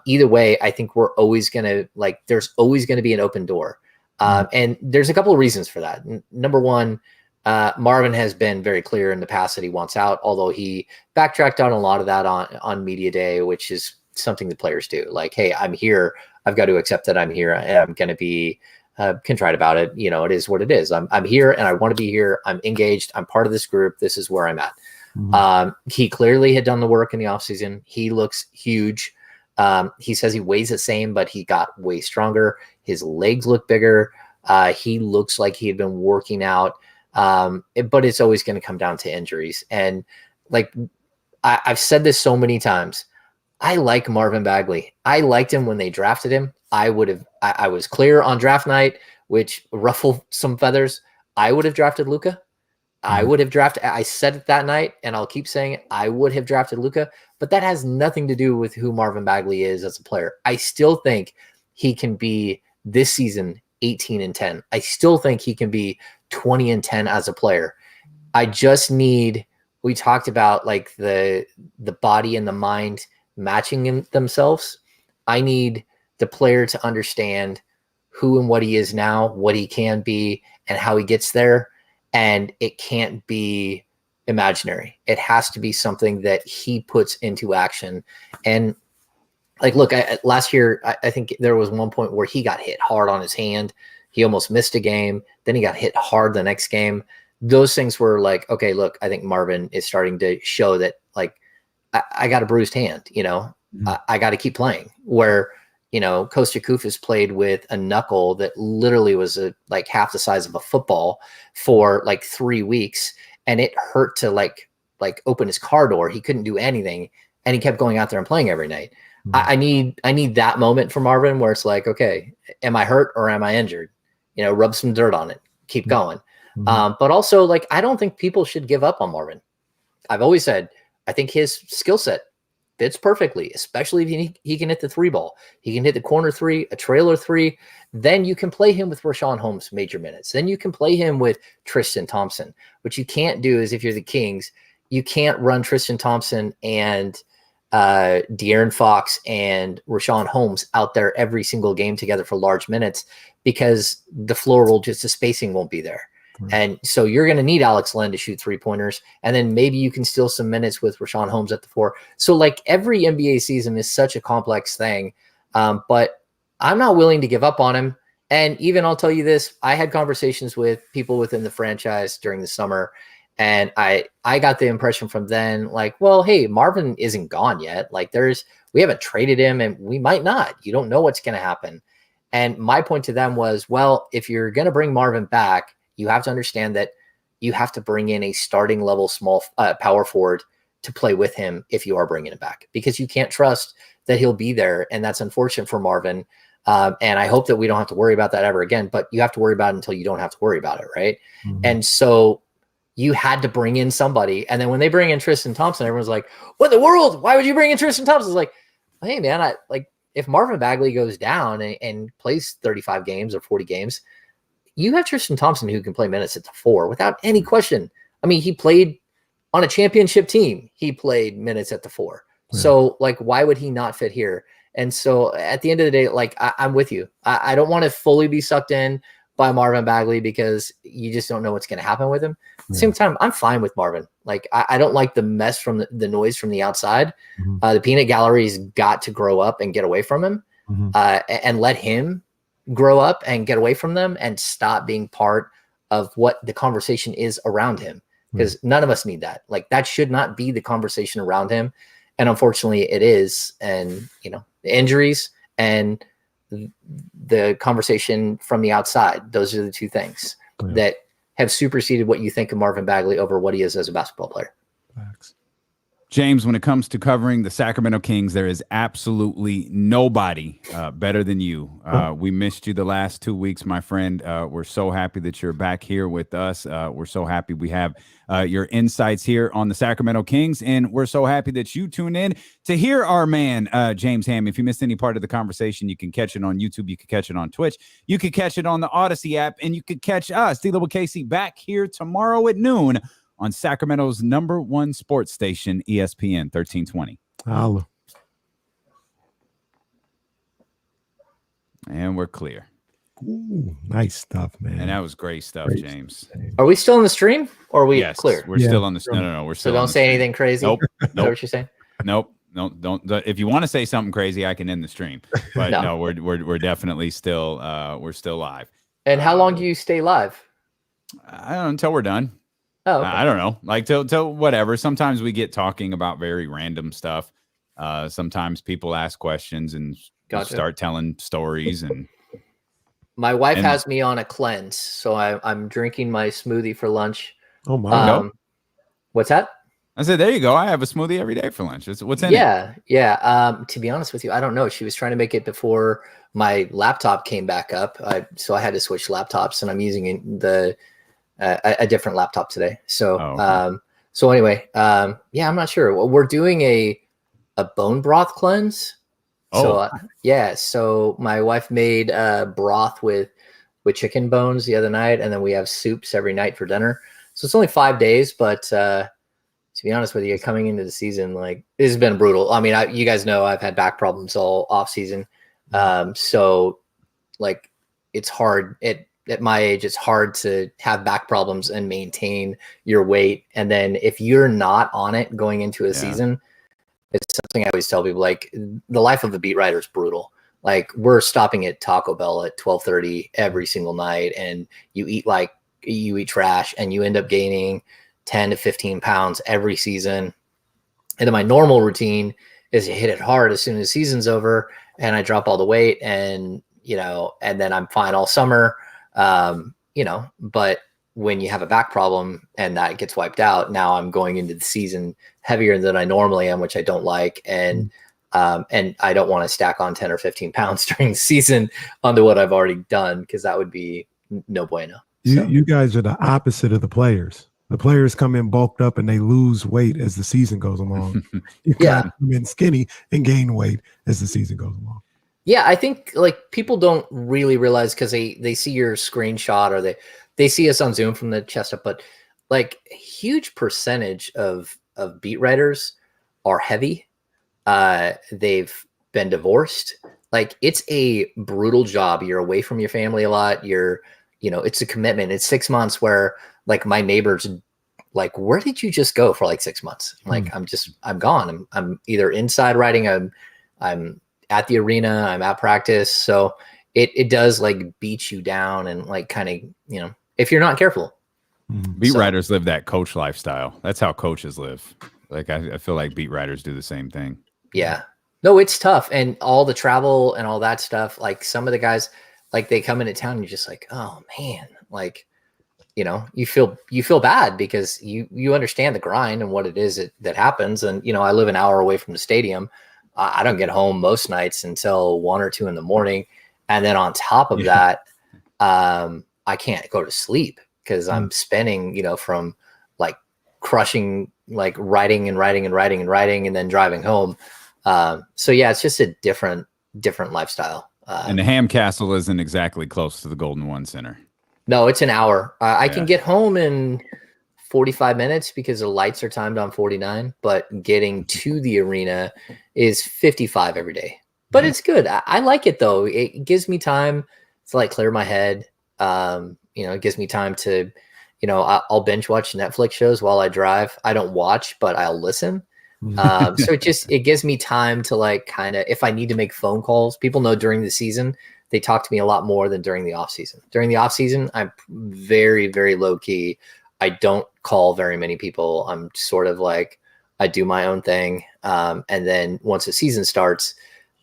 Either way, I think we're always going to, like, there's always going to be an open door. And there's a couple of reasons for that. Number one, Marvin has been very clear in the past that he wants out, although he backtracked on a lot of that on media day, which is something the players do. Like, hey, I'm here. I've got to accept that I'm here. And I'm going to be contrite about it. It is what it is. I'm here and I want to be here. I'm engaged. I'm part of this group. This is where I'm at. He clearly had done the work in the offseason. He looks huge. He says he weighs the same, but he got way stronger. His legs look bigger. He looks like he had been working out. But it's always going to come down to injuries. And, like, I've said this so many times. I like Marvin Bagley. I liked him when they drafted him. I was clear on draft night, which ruffled some feathers. I would have drafted Luka. I said it that night, and I'll keep saying it. I would have drafted Luka, but that has nothing to do with who Marvin Bagley is as a player. I still think he can be this season 18-10. I still think he can be 20-10 as a player. I just need, we talked about, like, the body and the mind matching themselves. I need the player to understand who and what he is now, what he can be, and how he gets there. And it can't be imaginary. It has to be something that he puts into action. And, like, look, last year, I think there was one point where he got hit hard on his hand. He almost missed a game. Then he got hit hard the next game. Those things were like, okay, look, I think Marvin is starting to show that, like, I got a bruised hand, I got to keep playing. Where, Costa Koufas played with a knuckle that literally was like half the size of a football for like 3 weeks. And it hurt to like open his car door. He couldn't do anything. And he kept going out there and playing every night. I need that moment for Marvin where it's like, okay, am I hurt or am I injured? Rub some dirt on it, keep going. But also, like, I don't think people should give up on Marvin. I've always said, I think his skill set fits perfectly, especially if he can hit the 3 ball. He can hit the corner 3, a trailer 3. Then you can play him with Richaun Holmes major minutes. Then you can play him with Tristan Thompson. What you can't do is, if you're the Kings, you can't run Tristan Thompson and De'Aaron Fox and Richaun Holmes out there every single game together for large minutes, because the floor will just, the spacing won't be there. And so you're going to need Alex Len to shoot 3-pointers. And then maybe you can steal some minutes with Richaun Holmes at the 4. So, like, every NBA season is such a complex thing. But I'm not willing to give up on him. And even, I'll tell you this, I had conversations with people within the franchise during the summer, and I got the impression from then, like, well, hey, Marvin isn't gone yet. Like, we haven't traded him, and we might not. You don't know what's going to happen. And my point to them was, well, if you're going to bring Marvin back, you have to understand that you have to bring in a starting level small power forward to play with him if you are bringing him back, because you can't trust that he'll be there. And that's unfortunate for Marvin. And I hope that we don't have to worry about that ever again, but you have to worry about it until you don't have to worry about it. Right. And so you had to bring in somebody. And then when they bring in Tristan Thompson, everyone's like, what in the world? Why would you bring in Tristan Thompson? It's like, hey man, if Marvin Bagley goes down and plays 35 games or 40 games, you have Tristan Thompson who can play minutes at the 4 without any question. I mean, he played on a championship team. He played minutes at the 4. Yeah. So, like, why would he not fit here? And so at the end of the day, like, I'm with you. I don't want to fully be sucked in by Marvin Bagley because you just don't know what's going to happen with him. At the same time, I'm fine with Marvin. Like, I don't like the mess from the noise from the outside. The peanut gallery's got to grow up and get away from him and let him grow up and get away from them and stop being part of what the conversation is around him, because none of us need that. Like, that should not be the conversation around him. And unfortunately it is. And, injuries and the conversation from the outside, those are the two things that have superseded what you think of Marvin Bagley over what he is as a basketball player. Facts. James, when it comes to covering the Sacramento Kings, there is absolutely nobody better than you. We missed you the last 2 weeks, my friend. We're so happy that you're back here with us. We're so happy we have your insights here on the Sacramento Kings, and we're so happy that you tune in to hear our man, James Ham. If you missed any part of the conversation, you can catch it on YouTube. You can catch it on Twitch. You can catch it on the Odyssey app, and you can catch us, D-Double Casey, back here tomorrow at noon on Sacramento's #1 sports station, ESPN 1320. Holla. And we're clear. Ooh, nice stuff, man. And that was great stuff, Great James. stuff. Are we still in the stream or are we Yes, clear? we're still on the no. We're So still. don't on the say stream. anything crazy. Nope. Is that what you're saying? Nope. No, don't. If you want to say something crazy, I can end the stream. But no, we're definitely still we're still live. And how long do you stay live? I don't know, until we're done. Oh, okay. I don't know, like till whatever. Sometimes we get talking about very random stuff. Sometimes people ask questions and start telling stories. And my wife has me on a cleanse, so I'm drinking my smoothie for lunch. Oh my! What's that? I said, there you go. I have a smoothie every day for lunch. What's in it? Yeah. To be honest with you, I don't know. She was trying to make it before my laptop came back up, so I had to switch laptops, and I'm using a different laptop today. So, so anyway, I'm not sure. We're doing a bone broth cleanse. So so my wife made broth with chicken bones the other night, and then we have soups every night for dinner. So it's only 5 days, but to be honest with you, coming into the season, like, this has been brutal. I mean, you guys know I've had back problems all off season. So like, it's hard at my age. It's hard to have back problems and maintain your weight. And then if you're not on it going into a season, it's something I always tell people, like, the life of a beat writer is brutal. Like, we're stopping at Taco Bell at 12:30 every single night, and you eat trash, and you end up gaining 10 to 15 pounds every season. And then my normal routine is to hit it hard as soon as the season's over, and I drop all the weight, and and then I'm fine all summer. But when you have a back problem and that gets wiped out, now I'm going into the season heavier than I normally am, which I don't like. And I don't want to stack on 10 or 15 pounds during the season onto what I've already done, because that would be no bueno. You guys are the opposite of the players. The players come in bulked up and they lose weight as the season goes along. You come in skinny and gain weight as the season goes along. Yeah, I think, like, people don't really realize, because they see your screenshot, or they see us on Zoom from the chest up, but like, a huge percentage of beat writers are heavy. They've been divorced. Like, it's a brutal job. You're away from your family a lot. It's a commitment. It's 6 months where, like, my neighbors, like, where did you just go for like 6 months? Like, I'm gone. I'm either inside writing. I'm at the arena. I'm at practice. So it does, like, beat you down, and, like, kind of, if you're not careful. Beat writers live that coach lifestyle. That's how coaches live. Like, I feel like beat writers do the same thing. Yeah. No, it's tough. And all the travel and all that stuff, like, some of the guys, like, they come into town and you're just like, oh man, like, you feel bad, because you understand the grind and what it is that happens. And, I live an hour away from the stadium. I don't get home most nights until 1 or 2 in the morning. And then on top of that, I can't go to sleep, because I'm spending, from, like, crushing, like, writing and then driving home. So yeah, it's just a different lifestyle. And the Ham Castle isn't exactly close to the Golden One Center. No, it's an hour. I can get home in 45 minutes because the lights are timed on 49, but getting to the arena is 55 every day. But it's good. I like it, though. It gives me time to, like, clear my head. It gives me time to, I'll binge watch Netflix shows while I drive. I don't watch, but I'll listen. So it gives me time to, like, kind of, if I need to make phone calls. People know during the season they talk to me a lot more than during the off season. During the off season, I'm very, very low key. I don't call very many people. I'm sort of like I do my own thing. And then once the season starts,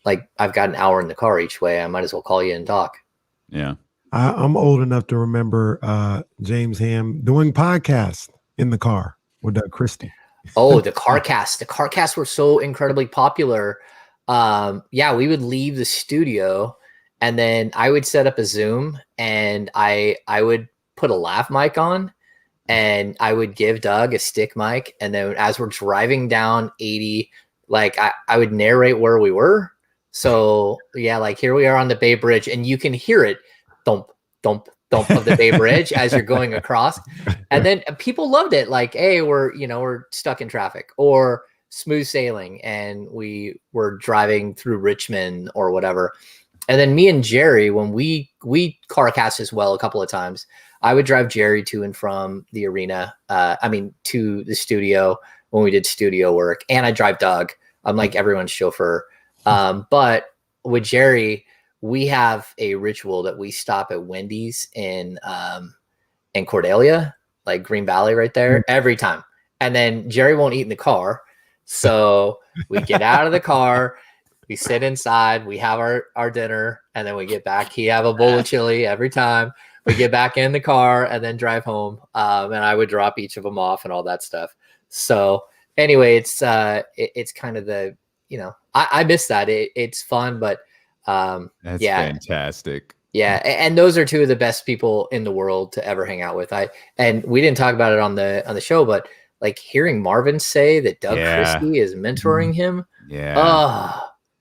like I've got an hour in the car each way. I might as well call you and talk. Yeah. I'm old enough to remember James Ham doing podcasts in the car with Doug Christie. Oh, the CarCasts. The CarCasts were so incredibly popular. Yeah, we would leave the studio and then I would set up a Zoom and I would put a lav mic on and I would give Doug a stick mic. And then as we're driving down 80, like I would narrate where we were. So yeah, like here we are on the Bay Bridge and you can hear it thump, thump, thump of the Bay Bridge as you're going across. And then people loved it. Like, hey, we're stuck in traffic, or smooth sailing and we were driving through Richmond or whatever. And then me and Jerry, when we CarCast as well a couple of times, I would drive Jerry to and from the arena. To the studio when we did studio work, and I drive Doug. I'm like everyone's chauffeur. But with Jerry, we have a ritual that we stop at Wendy's in Cordelia, like Green Valley right there, every time. And then Jerry won't eat in the car. So we get out of the car, we sit inside, we have our dinner, and then we get back. He have a bowl of chili every time. We get back in the car and then drive home. And I would drop each of them off and all that stuff. So anyway, it's kind of the, I miss that. It's fun, but that's fantastic. Yeah, and those are two of the best people in the world to ever hang out with. And we didn't talk about it on the show, but like hearing Marvin say that Doug Christie is mentoring him. Yeah.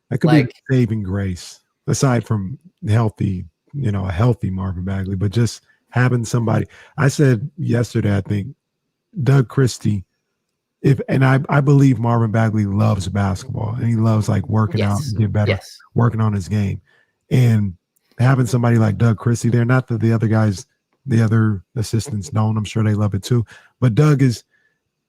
That could be saving grace, aside from a healthy Marvin Bagley, but just having somebody. I said yesterday, I think Doug Christie, I believe Marvin Bagley loves basketball and he loves like working out and get better, working on his game. And having somebody like Doug Christie there, not that the other assistants don't, I'm sure they love it too. But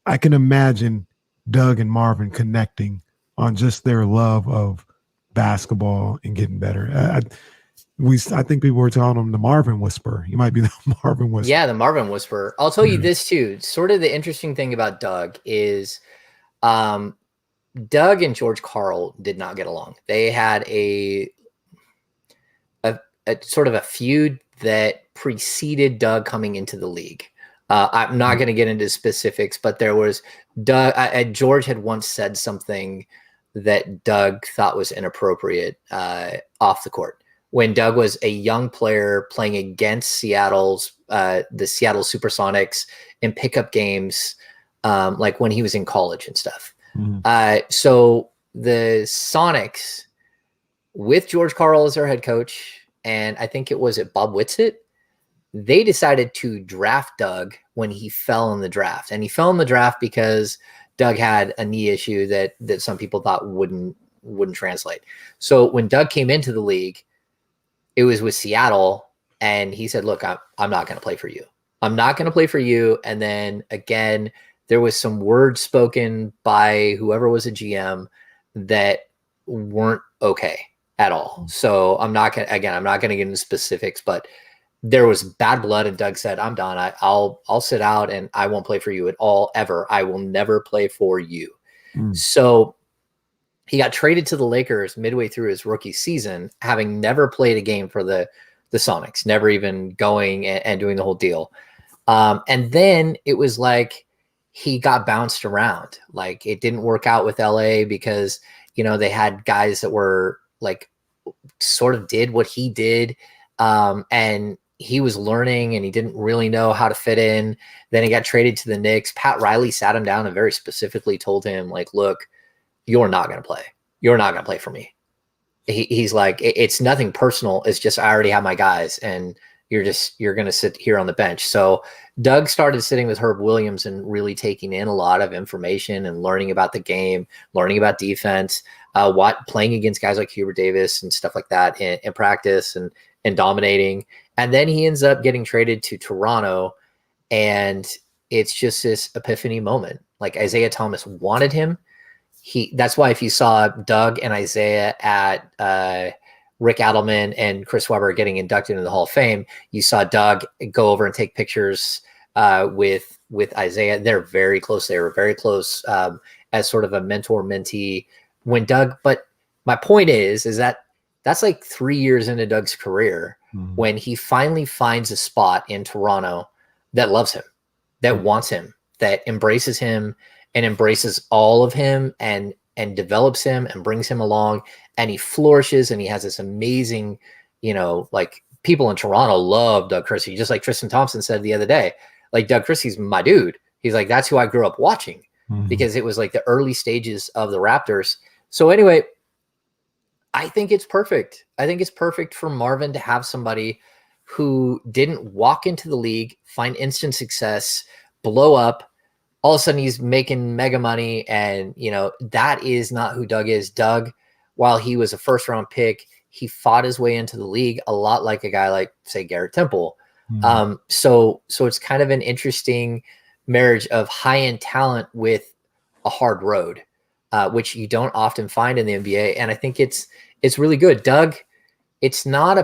I can imagine Doug and Marvin connecting on just their love of basketball and getting better. I think people were calling him the Marvin Whisperer. He might be the Marvin Whisperer. Yeah, the Marvin Whisperer. I'll tell you this too. Sort of the interesting thing about Doug is Doug and George Karl did not get along. They had a sort of a feud that preceded Doug coming into the league. I'm not going to get into specifics, but there was George had once said something that Doug thought was inappropriate off the court. When Doug was a young player playing against the Seattle Supersonics in pickup games, like when he was in college and stuff. So the Sonics, with George Karl as their head coach, and I think it was Bob Whitsitt, they decided to draft Doug when he fell in the draft. And he fell in the draft because Doug had a knee issue that some people thought wouldn't translate. So when Doug came into the league, it was with Seattle, and he said, look, I'm not going to play for you. I'm not going to play for you. And then again, there was some words spoken by whoever was a GM that weren't okay at all. So I'm not going to get into specifics, but there was bad blood, and Doug said, I'm done. I'll sit out and I won't play for you at all, ever. I will never play for you. So he got traded to the Lakers midway through his rookie season, having never played a game for the Sonics, never even going and doing the whole deal. And then it was like he got bounced around. Like it didn't work out with LA because, they had guys that were like sort of did what he did. And he was learning and he didn't really know how to fit in. Then he got traded to the Knicks. Pat Riley sat him down and very specifically told him, like, look, you're not going to play. You're not going to play for me. He's like, it's nothing personal. It's just, I already have my guys and you're going to sit here on the bench. So Doug started sitting with Herb Williams and really taking in a lot of information and learning about the game, learning about defense, playing against guys like Hubert Davis and stuff like that in practice and dominating. And then he ends up getting traded to Toronto, and it's just this epiphany moment. Like Isaiah Thomas wanted him. That's why if you saw Doug and Isaiah at Rick Adelman and Chris Webber getting inducted into the Hall of Fame, you saw Doug go over and take pictures with Isaiah. They're very close. They were very close. as sort of a mentor mentee when Doug, but my point is that that's like 3 years into Doug's career when he finally finds a spot in Toronto that loves him, that wants him, that embraces him and embraces all of him and develops him and brings him along, and he flourishes and he has this amazing, like people in Toronto love Doug Christie, just like Tristan Thompson said the other day, like Doug Christie's my dude. He's like, that's who I grew up watching because it was like the early stages of the Raptors. So anyway, I think it's perfect. I think it's perfect for Marvin to have somebody who didn't walk into the league, find instant success, blow up. All of a sudden he's making mega money. And, that is not who Doug is. Doug, while he was a first round pick, he fought his way into the league a lot like a guy like, say, Garrett Temple. So it's kind of an interesting marriage of high-end talent with a hard road, which you don't often find in the NBA. And I think it's really good. Doug, it's not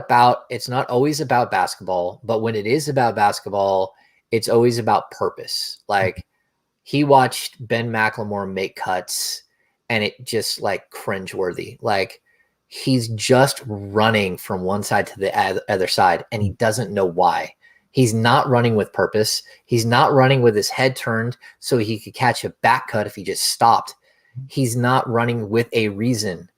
always about basketball, but when it is about basketball, it's always about purpose. Like he watched Ben McLemore make cuts and it just like cringeworthy. Like he's just running from one side to the other side and he doesn't know why. He's not running with purpose. He's not running with his head turned so he could catch a back cut if he just stopped. He's not running with a reason.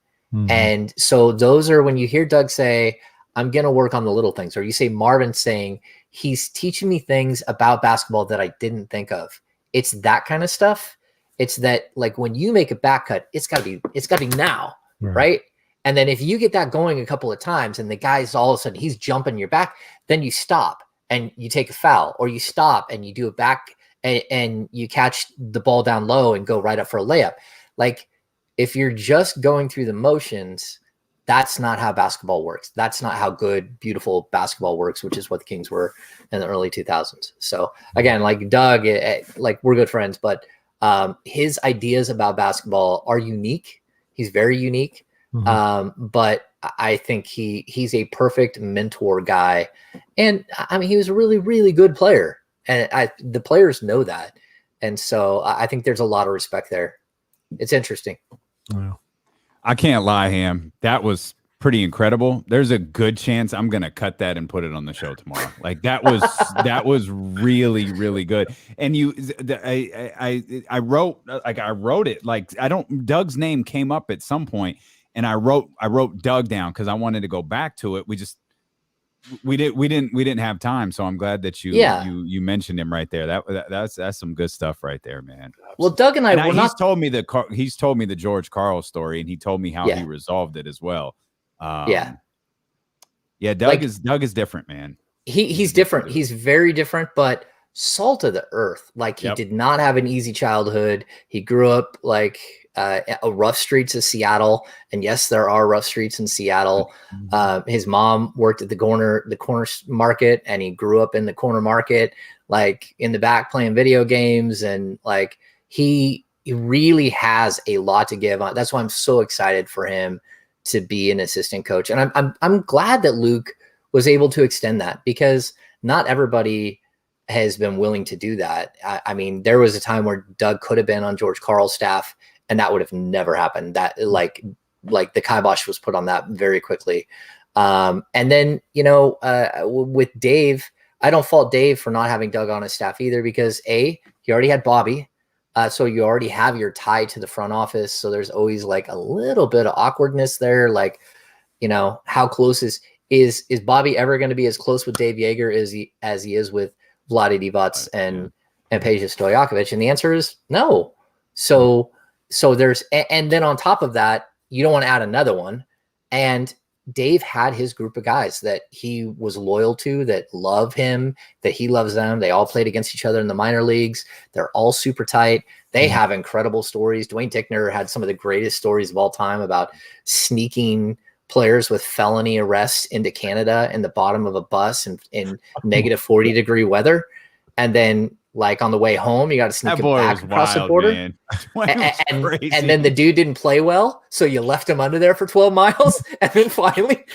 And so those are when you hear Doug say, I'm going to work on the little things, or you say Marvin saying, he's teaching me things about basketball that I didn't think of. It's that kind of stuff. It's that like when you make a back cut, it's gotta be now. Right. And then if you get that going a couple of times and the guy's all of a sudden he's jumping your back, then you stop and you take a foul, or you stop and you do a back and you catch the ball down low and go right up for a layup. Like if you're just going through the motions, that's not how basketball works. That's not how good, beautiful basketball works, which is what the Kings were in the early 2000s. So again, like Doug, like we're good friends, but his ideas about basketball are unique. He's very unique. But I think he's a perfect mentor guy. And I mean, he was a really, really good player. And the players know that. And so I think there's a lot of respect there. It's interesting. Wow. I can't lie, Ham. That was pretty incredible. There's a good chance I'm gonna cut that and put it on the show tomorrow. Like that was really, really good. And I wrote it like Doug's name came up at some point, and I wrote Doug down because I wanted to go back to it. We didn't have time, so I'm glad that you mentioned him right there. That's some good stuff right there, man. Well, Doug and he's told me the George Karl story, and he told me how he resolved it as well. Doug is different, man. He's different. He's very different, but salt of the earth. Like he did not have an easy childhood. He grew up like a rough streets of Seattle, and yes, there are rough streets in Seattle. His mom worked at the corner market, and he grew up in the corner market, like in the back playing video games, and like he really has a lot to give on. That's why I'm so excited for him to be an assistant coach, and I'm glad that Luke was able to extend that, because not everybody has been willing to do that. I mean, there was a time where Doug could have been on George Karl's staff, and that would have never happened. That like the kibosh was put on that very quickly. And then, with Dave, I don't fault Dave for not having Doug on his staff either, because he already had Bobby. So you already have your tie to the front office. So there's always like a little bit of awkwardness there. Like, how close is Bobby ever going to be as close with Dave Yeager as he is with Vlade Divac and Peja Stojakovic? And the answer is no. So there's, and then on top of that, you don't want to add another one. And Dave had his group of guys that he was loyal to, that love him, that he loves them. They all played against each other in the minor leagues. They're all super tight. They have incredible stories. Dwayne Dickner had some of the greatest stories of all time about sneaking players with felony arrests into Canada in the bottom of a bus in negative 40-degree weather. And then, like, on the way home, you got to sneak him back across the border. And then the dude didn't play well, so you left him under there for 12 miles. And then finally,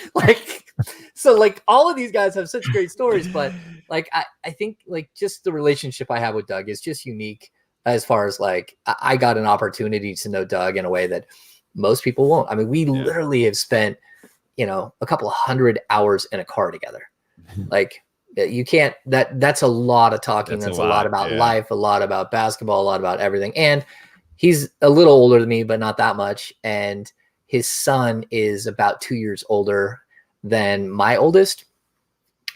all of these guys have such great stories. But, I think, just the relationship I have with Doug is just unique. as far as like I got an opportunity to know Doug in a way that most people won't. I mean, we literally have spent, a couple of 100 hours in a car together. Like you can't, that's a lot of talking. That's a lot about life, a lot about basketball, a lot about everything. And he's a little older than me, but not that much. And his son is about 2 years older than my oldest.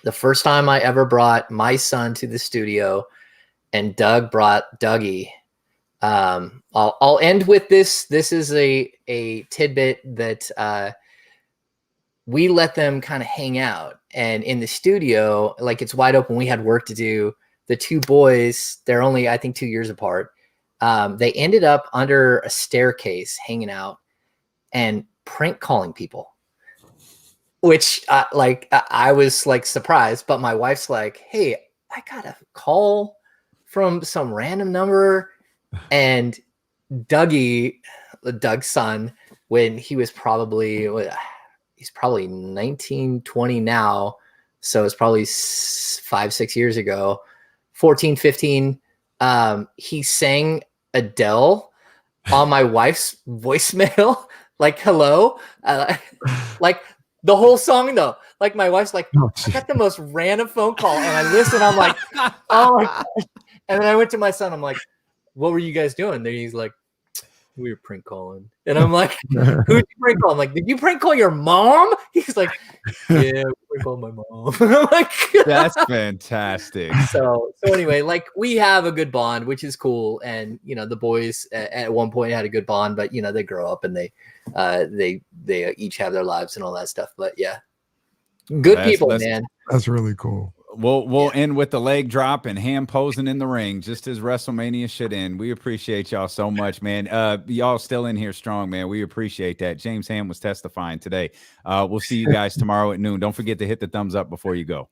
The first time I ever brought my son to the studio and Doug brought Dougie. I'll end with this. This is a tidbit that we let them kind of hang out. And in the studio, like it's wide open. We had work to do. The two boys, they're only, I think, 2 years apart. They ended up under a staircase hanging out and prank calling people, which I was like surprised, but my wife's like, hey, I got a call from some random number. And Doug's son, when he was probably, he's probably 19, 20 now. So it's probably 5-6 years ago, 14, 15. He sang Adele on my wife's voicemail, like, hello, like the whole song though. Like my wife's like, I got the most random phone call. And I listen, I'm like, oh my gosh. And then I went to my son, I'm like, what were you guys doing? Then he's like, we were prank calling. And I'm like, who did you prank call? I'm like, did you prank call your mom? He's like, yeah, we prank called my mom. I'm like, that's fantastic. So anyway, like we have a good bond, which is cool. And, the boys at one point had a good bond, but, they grow up and they each have their lives and all that stuff. But yeah, good people, man. That's really cool. We'll end with the leg drop and Ham posing in the ring, just as WrestleMania should end. We appreciate y'all so much, man. Y'all still in here strong, man. We appreciate that. James Ham was testifying today. We'll see you guys tomorrow at noon. Don't forget to hit the thumbs up before you go.